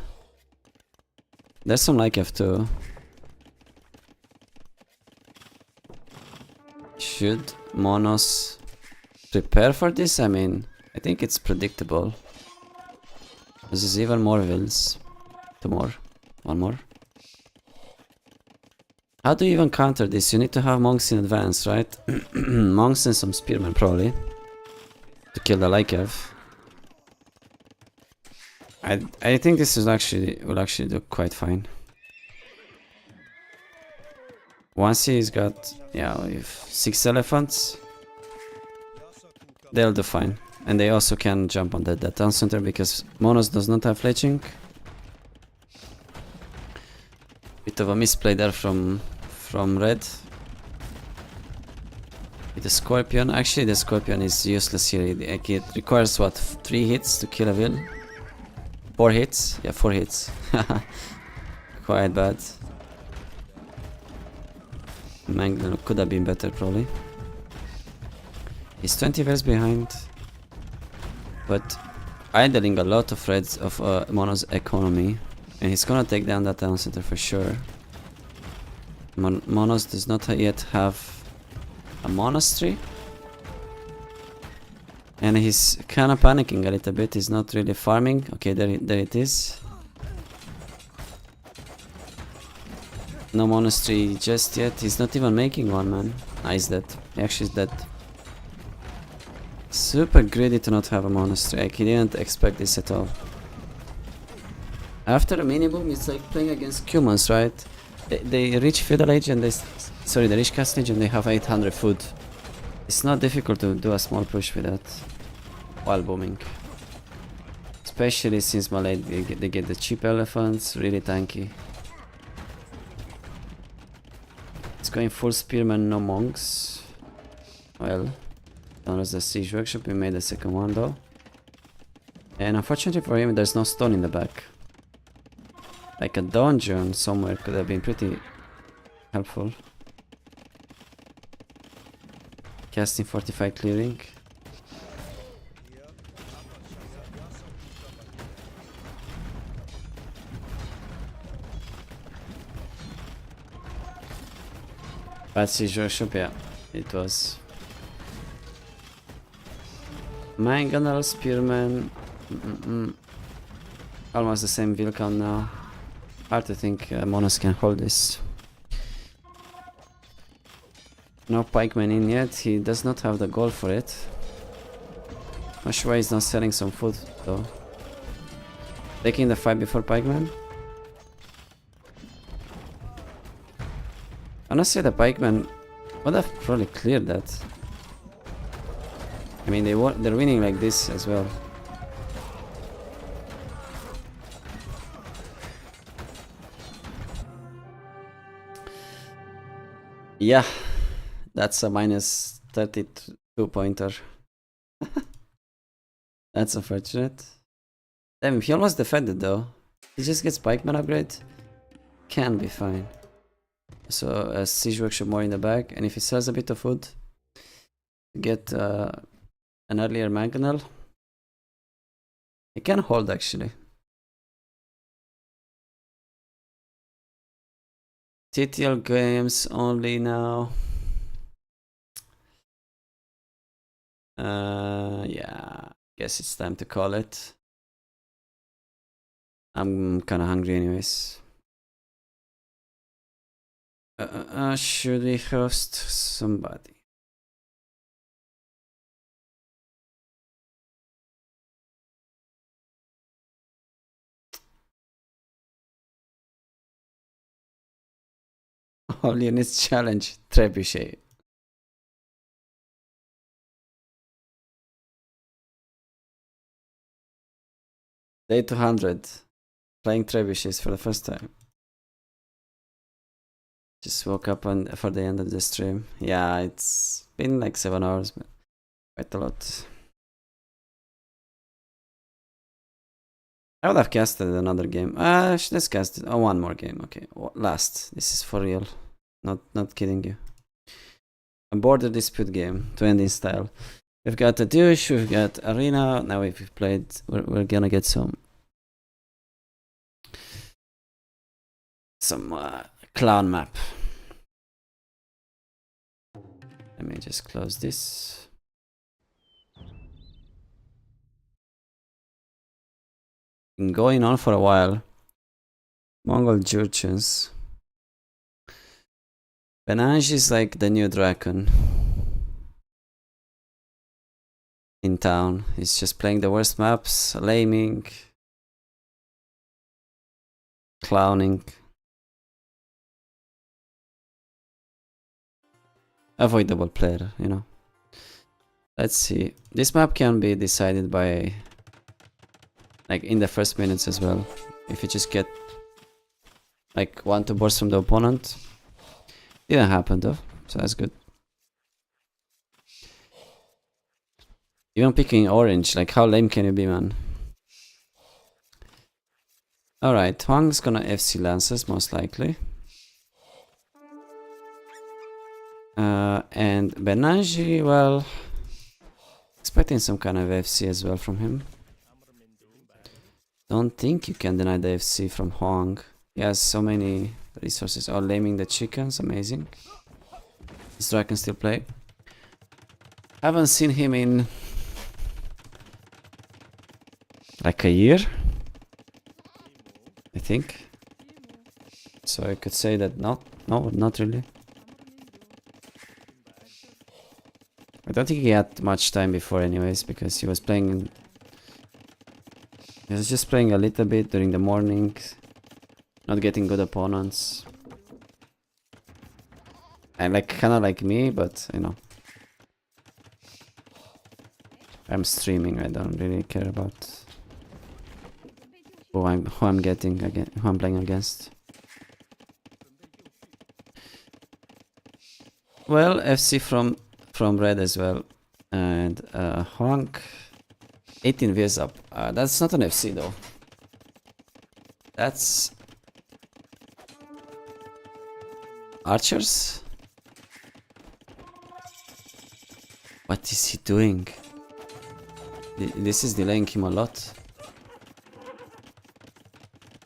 There's some Lycav too. Should Monos prepare for this? I mean, I think it's predictable. This is even more vills. 2 more. 1 more. How do you even counter this? You need to have monks in advance, right? Monks and some spearmen probably. To kill the Lycav. I think this is will actually do quite fine. Once he's got, yeah, with 6 elephants, they'll do fine. And they also can jump on that town center because Monos does not have fletching. Bit of a misplay there from red. With the Scorpion. Actually, the Scorpion is useless here. It requires what, 3 hits to kill a will? 4 hits? Yeah, 4 hits. Quite bad. Magdalene could have been better probably. He's 20 verse behind. But idling a lot of reds of Mono's economy. And he's gonna take down that town center for sure. Monos does not yet have a monastery. And he's kinda panicking a little bit. He's not really farming. Okay, there it is. No monastery just yet. He's not even making one, man. Ah, he's dead. He actually is dead. Super greedy to not have a monastery. Like, he didn't expect this at all. After a mini boom, it's like playing against humans, right? They reach feudal age and they reach castle age and they have 800 food. It's not difficult to do a small push with that while booming. Especially since Malay they get the cheap elephants, really tanky. It's going full spearmen, no monks. Well, there's the siege workshop. We made the second one though. And unfortunately for him, there's no stone in the back. Like a dungeon somewhere could have been pretty helpful. Casting 45 clearing. Bad siege workshop, yeah, it was. Mangonel, Spearman. Almost the same build count now. Hard to think Monos can hold this. No pikeman in yet, he does not have the goal for it. Not sure why he's not selling some food though. Taking the fight before pikeman. Honestly, the pikeman would have probably cleared that. I mean, they're winning like this as well. Yeah, that's a minus 32 pointer. That's unfortunate. Damn, he almost defended though. He just gets pikeman upgrade. Can be fine. So a siege workshop more in the back, and if he sells a bit of food, get an earlier mangonel. He can hold actually. TTL games only now. Yeah, guess it's time to call it. I'm kind of hungry anyways. Should we host somebody? All units challenge Trebuchet. Day 200. Playing Trebuchets for the first time. Just woke up for the end of the stream. Yeah, it's been like 7 hours, but quite a lot. I would have casted another game. Let's cast one more game. Okay, last. This is for real. Not kidding you. A border dispute game to end in style. We've got a douche, we've got arena. Now if we've played, we're gonna get some clown map. Let me just close this. Been going on for a while. Mongol Jurchens. Benange is like the new Draken in town. He's just playing the worst maps, laming, clowning. Avoidable player, you know. Let's see. This map can be decided by like in the first minutes as well. If you just get like 1-2 boards from the opponent. Didn't happen though, so that's good. Even picking orange, like how lame can you be, man? Alright, Huang's gonna FC Lancers most likely. And Benange, well, expecting some kind of FC as well from him. Don't think you can deny the FC from Huang. He has so many resources. Oh, laming the chickens, amazing. Does Draken still play? Haven't seen him in like a year, I think. So I could say that no, not really. I don't think he had much time before anyways, because he was playing. He was just playing a little bit during the morning, not getting good opponents. And like kinda like me, but you know. I'm streaming, I don't really care about who I'm getting again, who I'm playing against. Well, FC from red as well, and Huang 18 Vs up. That's not an FC though. That's archers? What is he doing? This is delaying him a lot.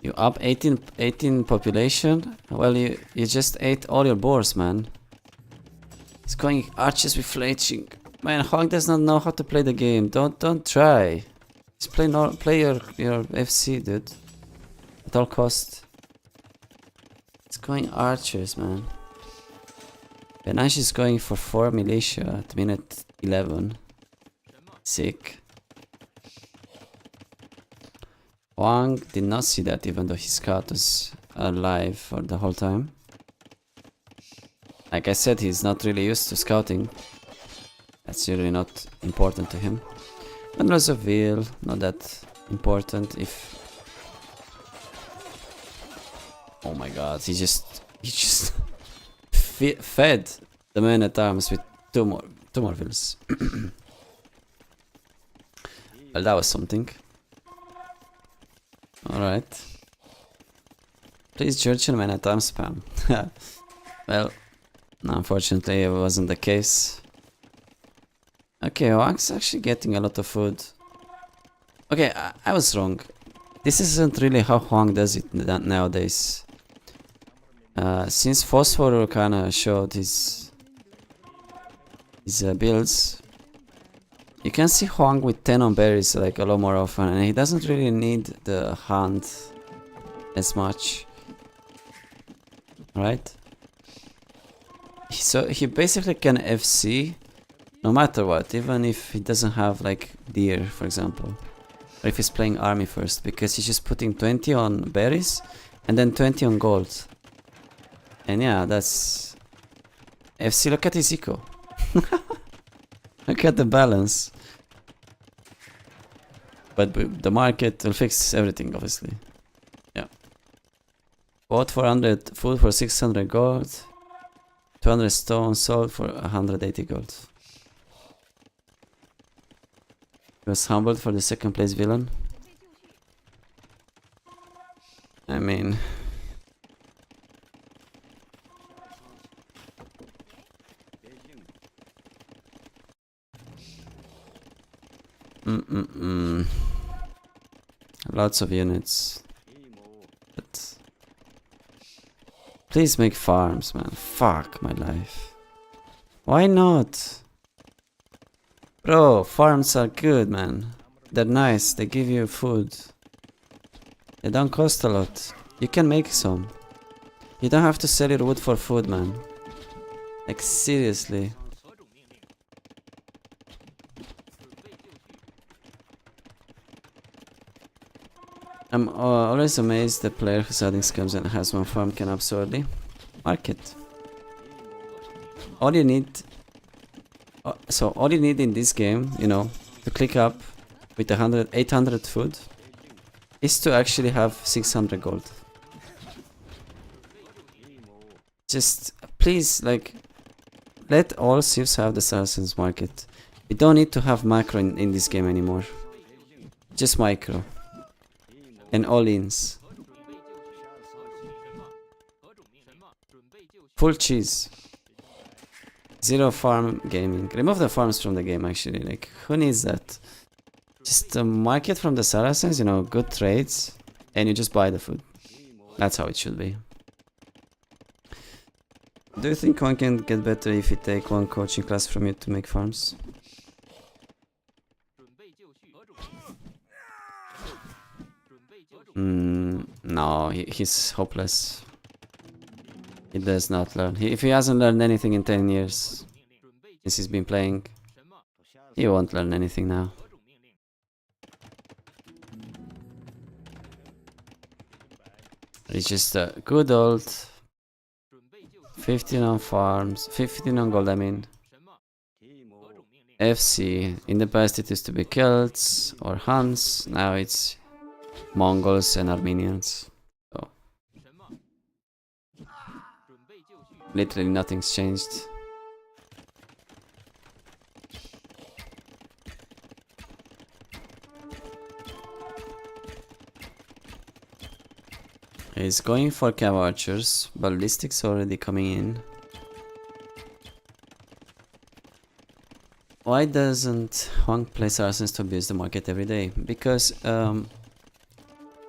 You up 18 population? Well, you just ate all your boars, man. He's going archers with fletching. Man, Hog does not know how to play the game. Don't try. Just play your FC, dude. At all cost. It's going archers, man. Benash is going for 4 militia at minute 11. Sick. Wang did not see that, even though his scout was alive for the whole time. Like I said, he's not really used to scouting. That's really not important to him. And also Veil, not that important. If oh my god, he just fed the man at arms with two more Veils. Well, that was something. Alright. Please Churchill man at arms spam. Well, unfortunately it wasn't the case. Okay, Wang's actually getting a lot of food. Okay, I was wrong. This isn't really how Huang does it nowadays. Since Phosphor kinda showed his builds, you can see Huang with 10 on berries like a lot more often, and he doesn't really need the hunt as much. Right? So he basically can FC no matter what, even if he doesn't have like deer, for example. Or if he's playing army first, because he's just putting 20 on berries and then 20 on gold. And yeah, that's FC. Look at his eco. Look at the balance. But the market will fix everything, obviously. Yeah. Bought 400 food for 600 gold. 200 stone sold for 180 gold. He was humbled for the second place villain. I mean... Lots of units. But... please make farms, man. Fuck my life. Why not? Bro, farms are good, man. They're nice, they give you food. They don't cost a lot. You can make some. You don't have to sell your wood for food, man. Like, seriously. I'm always amazed the player who's adding scams and has one farm can absurdly market. All you need... so all you need in this game, you know, to click up with 800 food is to actually have 600 gold. Just please, like, let all civs have the Saracens market. We don't need to have macro in this game anymore. Just micro. And all-ins. Full cheese. Zero farm gaming. Remove the farms from the game, actually. Like, who needs that? Just market from the Saracens, you know, good trades, and you just buy the food. That's how it should be. Do you think one can get better if you take one coaching class from you to make farms? No, he's hopeless. He does not learn. If he hasn't learned anything in 10 years, since he's been playing, he won't learn anything now. It's just a good old 15 on farms, 15 on gold, I mean. FC. In the past it used to be Celts or Huns, now it's Mongols and Armenians. So literally nothing's changed. He's going for cav archers. Ballistics already coming in. Why doesn't Huang play Saracens to abuse the market every day? Because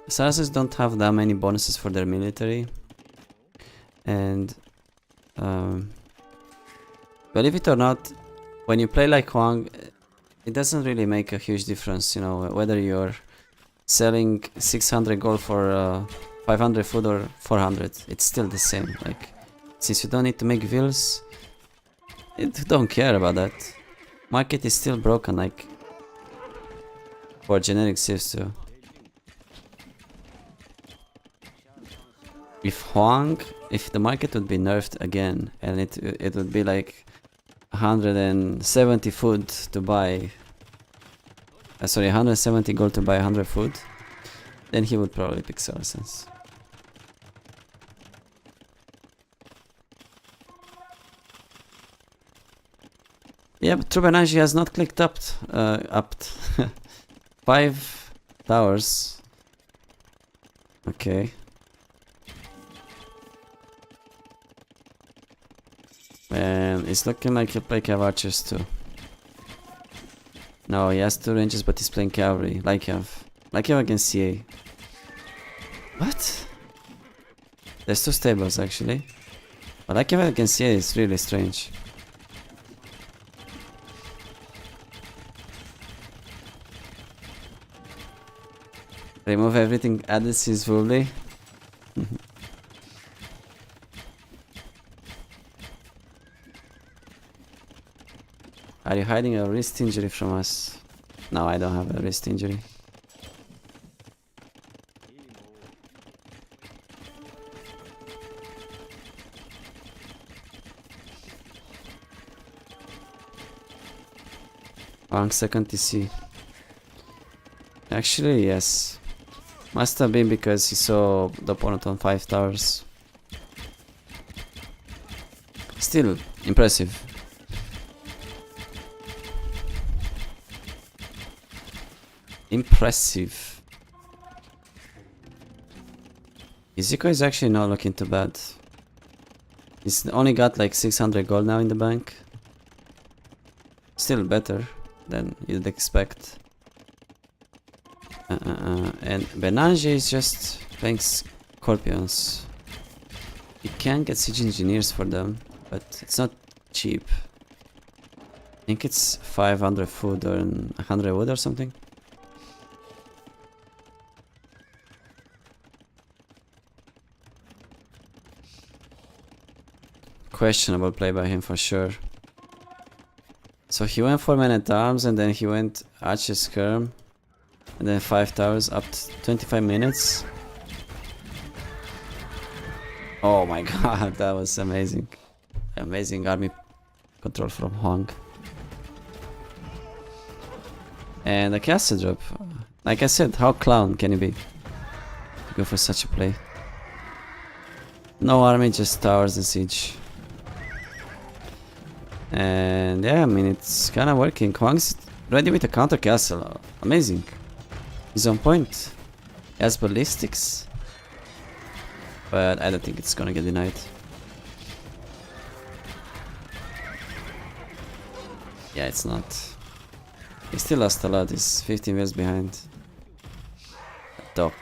Saracens don't have that many bonuses for their military. And believe it or not, when you play like Huang, it doesn't really make a huge difference, you know, whether you're selling 600 gold for 500 food or 400. It's still the same. Like, since you don't need to make vills, it don't care about that. Market is still broken, like for generic civs too. If the market would be nerfed again and it would be like 170 food to buy, sorry, 170 gold to buy 100 food, then he would probably pick Saracens. Yeah, but Trubenage has not clicked up 5 towers. Okay. And it's looking like he'll play cav archers too. No, he has 2 ranges, but he's playing cavalry. Like Cav against CA. What? There's 2 stables actually. But like Cav against CA is really strange. Remove everything added since fully. Are you hiding a wrist injury from us? No, I don't have a wrist injury. Wrong second TC. Actually, yes. Must have been because he saw the opponent on 5 towers. Still impressive. Impressive. Izuku is actually not looking too bad. He's only got like 600 gold now in the bank. Still better than you'd expect. And Benange is just playing Scorpions. You can get siege engineers for them, but it's not cheap. I think it's 500 food or 100 wood or something. Questionable play by him for sure. So he went for men at arms and then he went Archer Skirm. And then 5 towers up to 25 minutes. Oh my god, that was amazing. Amazing army control from Huang. And a castle drop. Like I said, how clown can you be? Go for such a play. No army, just towers and siege. And yeah, I mean, it's kind of working. Huang's ready with a counter castle. Amazing. He's on point. He has ballistics. But I don't think it's gonna get denied. Yeah, it's not. He still lost a lot. He's 15 years behind. Doc.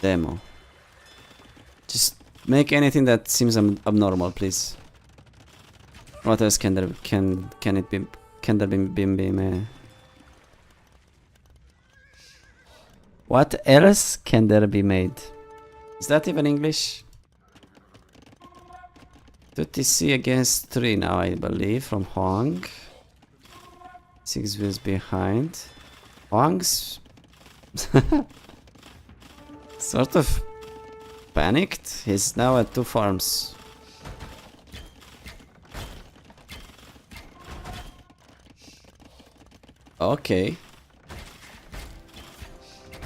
Demo. Just make anything that seems abnormal, please. What else can there be made? What else can there be made? Is that even English? 2 TC against 3 now, I believe, from Huang. 6 views behind. Huang's sort of panicked. He's now at 2 farms. Okay.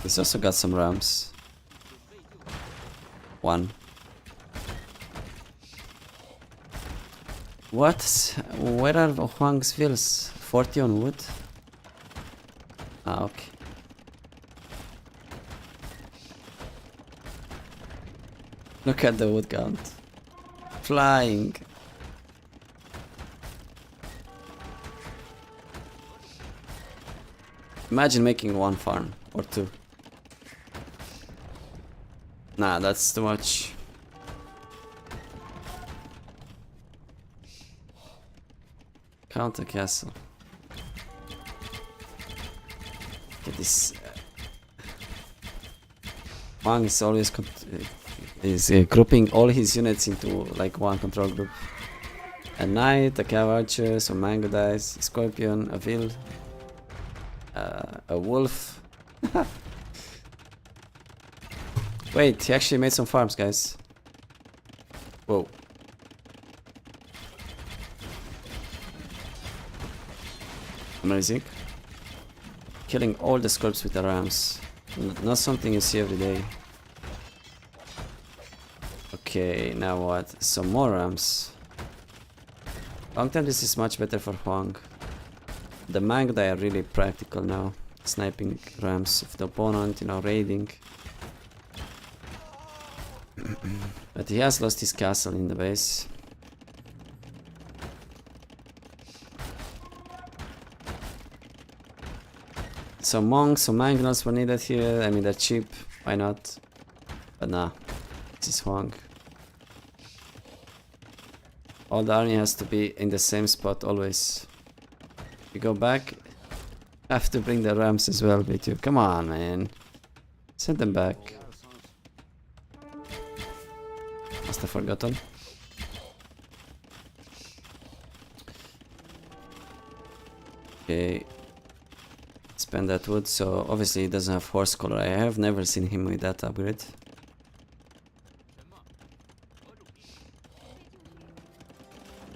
He's also got some rams. 1. What? Where are Huang's vills? 40 on wood. Ah, okay. Look at the wood count. Flying. Imagine making one farm or two. Nah, that's too much. Counter castle. Look at this. Wang is always grouping all his units into like one control group. A knight, a cav archer, some mango dice, a scorpion, a vil, a wolf. Wait, he actually made some farms, guys. Whoa. Amazing. Killing all the scorps with the rams. Not something you see every day. Okay, now what? Some more rams. Long term this is much better for Huang. The Mangdai are really practical now. Sniping rams of the opponent, you know, raiding. But he has lost his castle in the base. Some monks, some mangonels were needed here. I mean, they're cheap. Why not? But nah. This is Huang. All the army has to be in the same spot always. We go back. Have to bring the rams as well with you. Come on, man. Send them back. Must have forgotten. Okay. Spend that wood. So obviously he doesn't have horse collar. I have never seen him with that upgrade.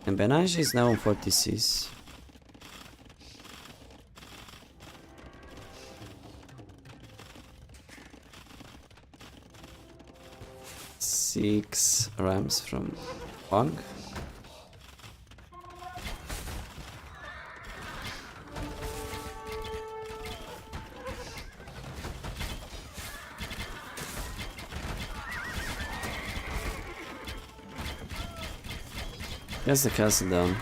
And Benaj is now on 40Cs. Six rams from Huang. There's the castle down.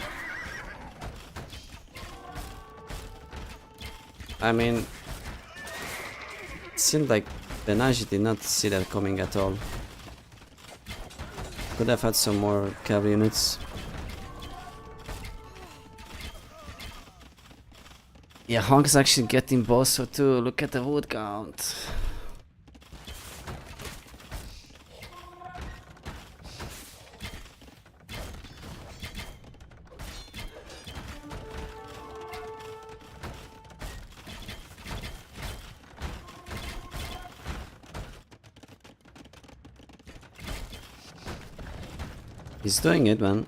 I mean, it seemed like Benaj did not see that coming at all. Could have had some more cavalry units. Yeah, Huang is actually getting Bosso too. Look at the wood count. He's doing it, man.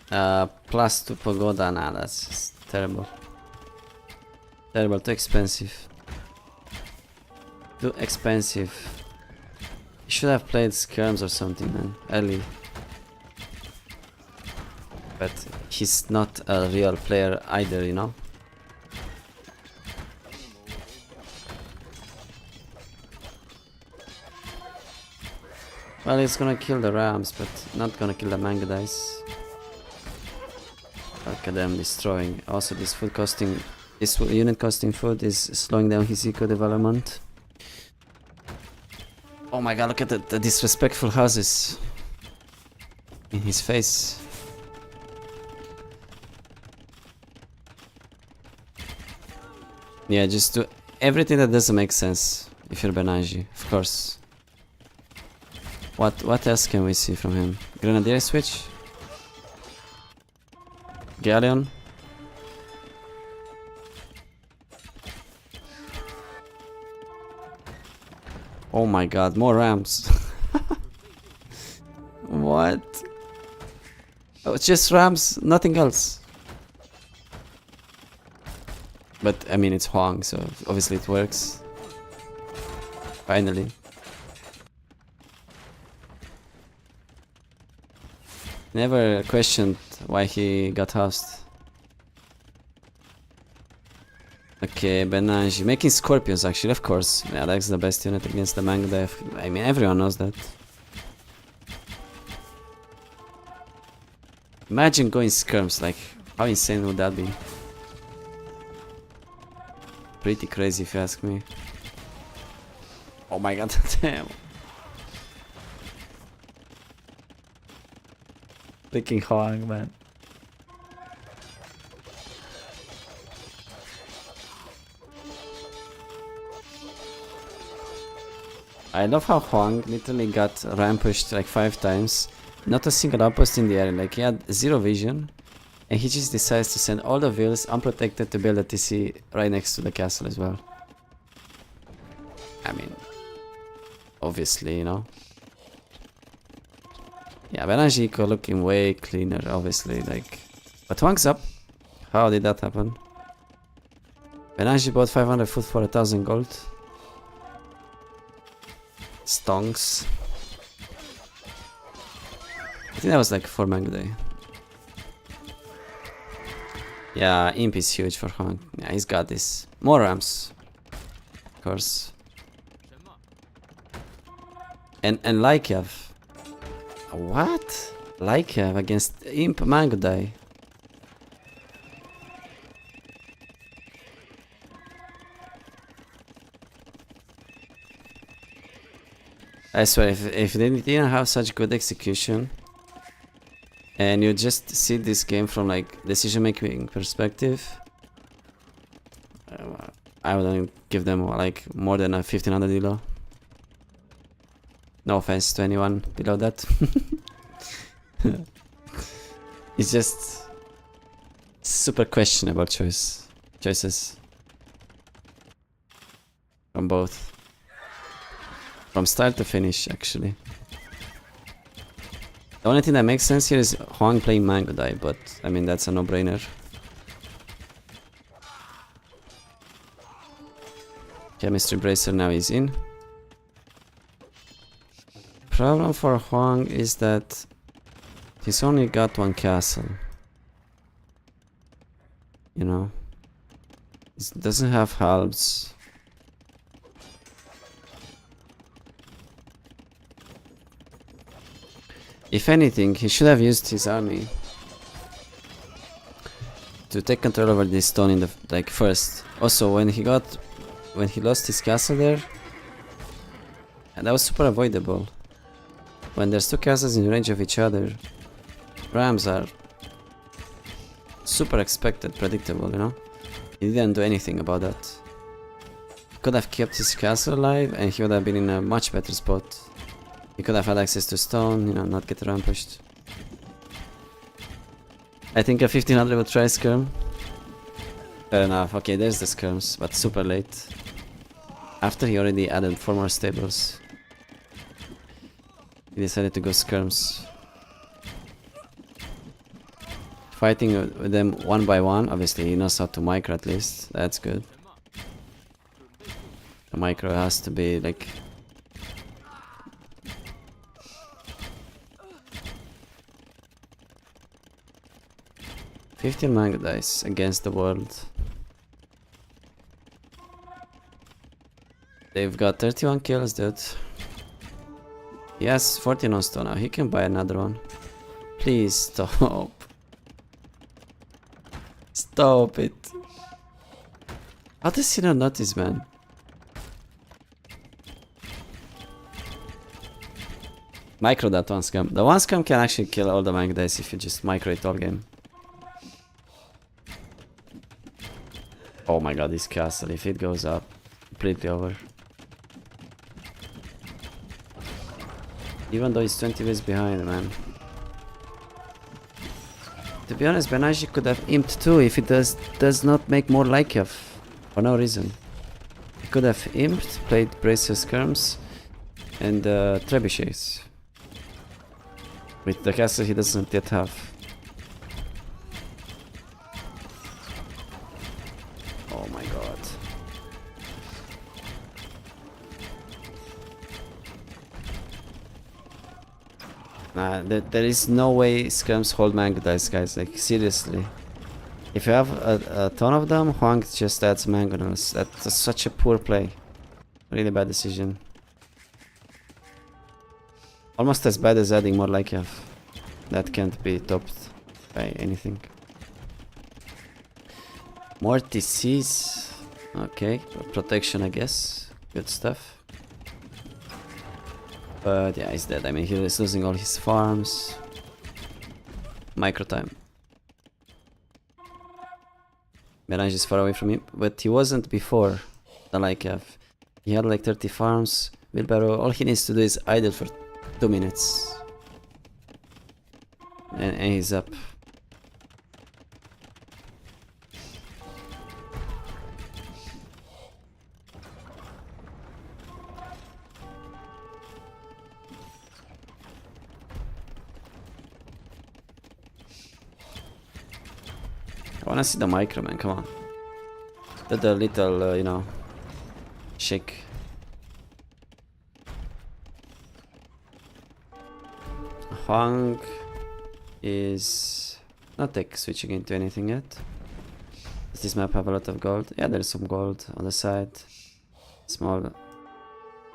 Plus 2 pagoda, nah, that's just terrible. Terrible, too expensive. Too expensive. You should have played skirms or something, man, early. But he's not a real player either, you know? Well, it's gonna kill the rams, but not gonna kill the manga dice. Look at them destroying. Also, this food costing, this unit costing food is slowing down his eco development. Oh my god, look at the disrespectful houses in his face. Yeah, just do everything that doesn't make sense if you're Benaji, of course. What else can we see from him? Grenadier switch? Galleon? Oh my god, more rams. What? Oh, it's just rams, nothing else. But I mean, it's Huang, so obviously it works. Finally. Never questioned why he got housed. Okay, Benanji. Making Scorpions, actually, of course. Yeah, that's the best unit against the Mangudai. I mean, everyone knows that. Imagine going skirms, like, how insane would that be? Pretty crazy if you ask me. Oh my god, damn. Freaking Huang, man. I love how Huang literally got rampaged like 5 times. Not a single outpost in the area, like he had 0 vision. And he just decides to send all the vills unprotected to build a TC right next to the castle as well. I mean, obviously, you know. Yeah, Benanji Eco looking way cleaner, obviously, like. But Huang's up. How did that happen? Benanji bought 500 food for 1000 gold. Stonks. I think that was like 4 Mangudai. Yeah, Imp is huge for Huang. Yeah, he's got this. More ramps. Of course. 什么？ And Lykev. What? Lykev against Imp Mangudai. I swear, if they didn't have such good execution, and you just see this game from like decision-making perspective, I wouldn't give them like more than a 1500 elo. No offense to anyone below that. It's just super questionable choices from both. From start to finish, actually. The only thing that makes sense here is Huang playing Mangudai, but I mean that's a no-brainer. Chemistry Bracer now is in. Problem for Huang is that he's only got 1 castle. You know? He doesn't have halves. If anything, he should have used his army to take control over this stone in the like first. Also, when he lost his castle there, and that was super avoidable. When there's 2 castles in range of each other, rams are super expected, predictable, you know? He didn't do anything about that. He could have kept his castle alive and he would have been in a much better spot. He could have had access to stone, you know, not get rampaged. I think a 1500 would try skirm. Fair enough, okay, there's the skirms, but super late. After he already added 4 more stables. He decided to go skirms. Fighting with them 1 by 1, obviously he knows how to micro at least, that's good. The micro has to be like... $15 Mangudais against the world. They've got 31 kills, dude. He has 14 on stone now. He can buy another one. Please stop. Stop it. How does he not notice, man? Micro that 1 scam. The 1 scam can actually kill all the Mangudais if you just micro it all game. Oh my god, this castle, if it goes up, completely over. Even though it's 20 ways behind, man. To be honest, Benanji could have imped too if it does not make more Lykev. For no reason. He could have imped, played Bracer Skirms, and Trebuchets. With the castle he doesn't yet have. Oh my god. Nah, there is no way Skirms hold Mangudais, guys, like seriously. If you have a ton of them, Huang just adds mangonels. That's such a poor play. Really bad decision. Almost as bad as adding more Lycav. That can't be topped by anything. More TCs. Okay, protection I guess. Good stuff. But yeah, he's dead. I mean, he is losing all his farms. Micro time. Melange is far away from him, but he wasn't before the Lycav. He had like 30 farms. Wheelbarrow, all he needs to do is idle for 2 minutes. And he's up. I wanna see the micro, man, come on. The little, you know, shake. Huang is not like switching into anything yet. Does this map have a lot of gold? Yeah, there's some gold on the side. Small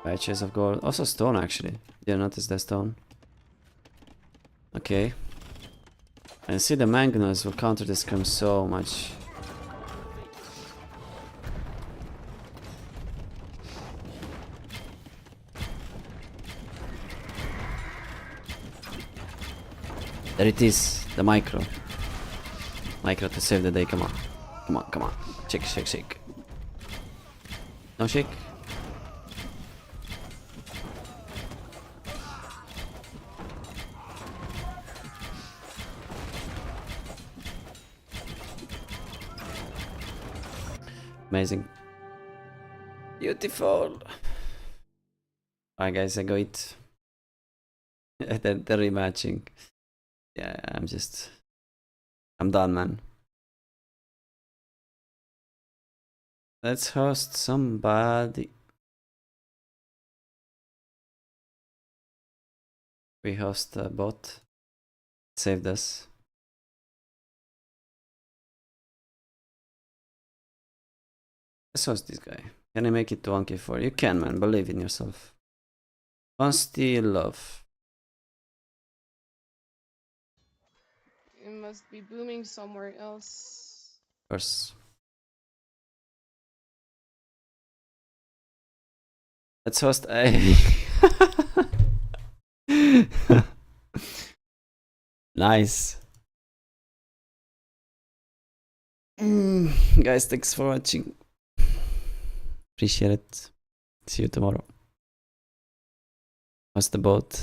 patches of gold. Also stone, actually. Didn't notice the stone. Okay. And see, the mangonels will counter this scrim so much. There it is, the micro. Micro to save the day, come on. Come on, come on. Shake, shake, shake. No shake. Amazing. Beautiful. Alright guys, I go eat. the rematching. Yeah, I'm done, man. Let's host somebody. We host a bot. Saved us. Let's host this guy. Can I make it to 1k4? You can, man. Believe in yourself. Consty love. It must be booming somewhere else. Of course. Let's host a. Nice. Guys, thanks for watching. Appreciate it. See you tomorrow. What's the boat?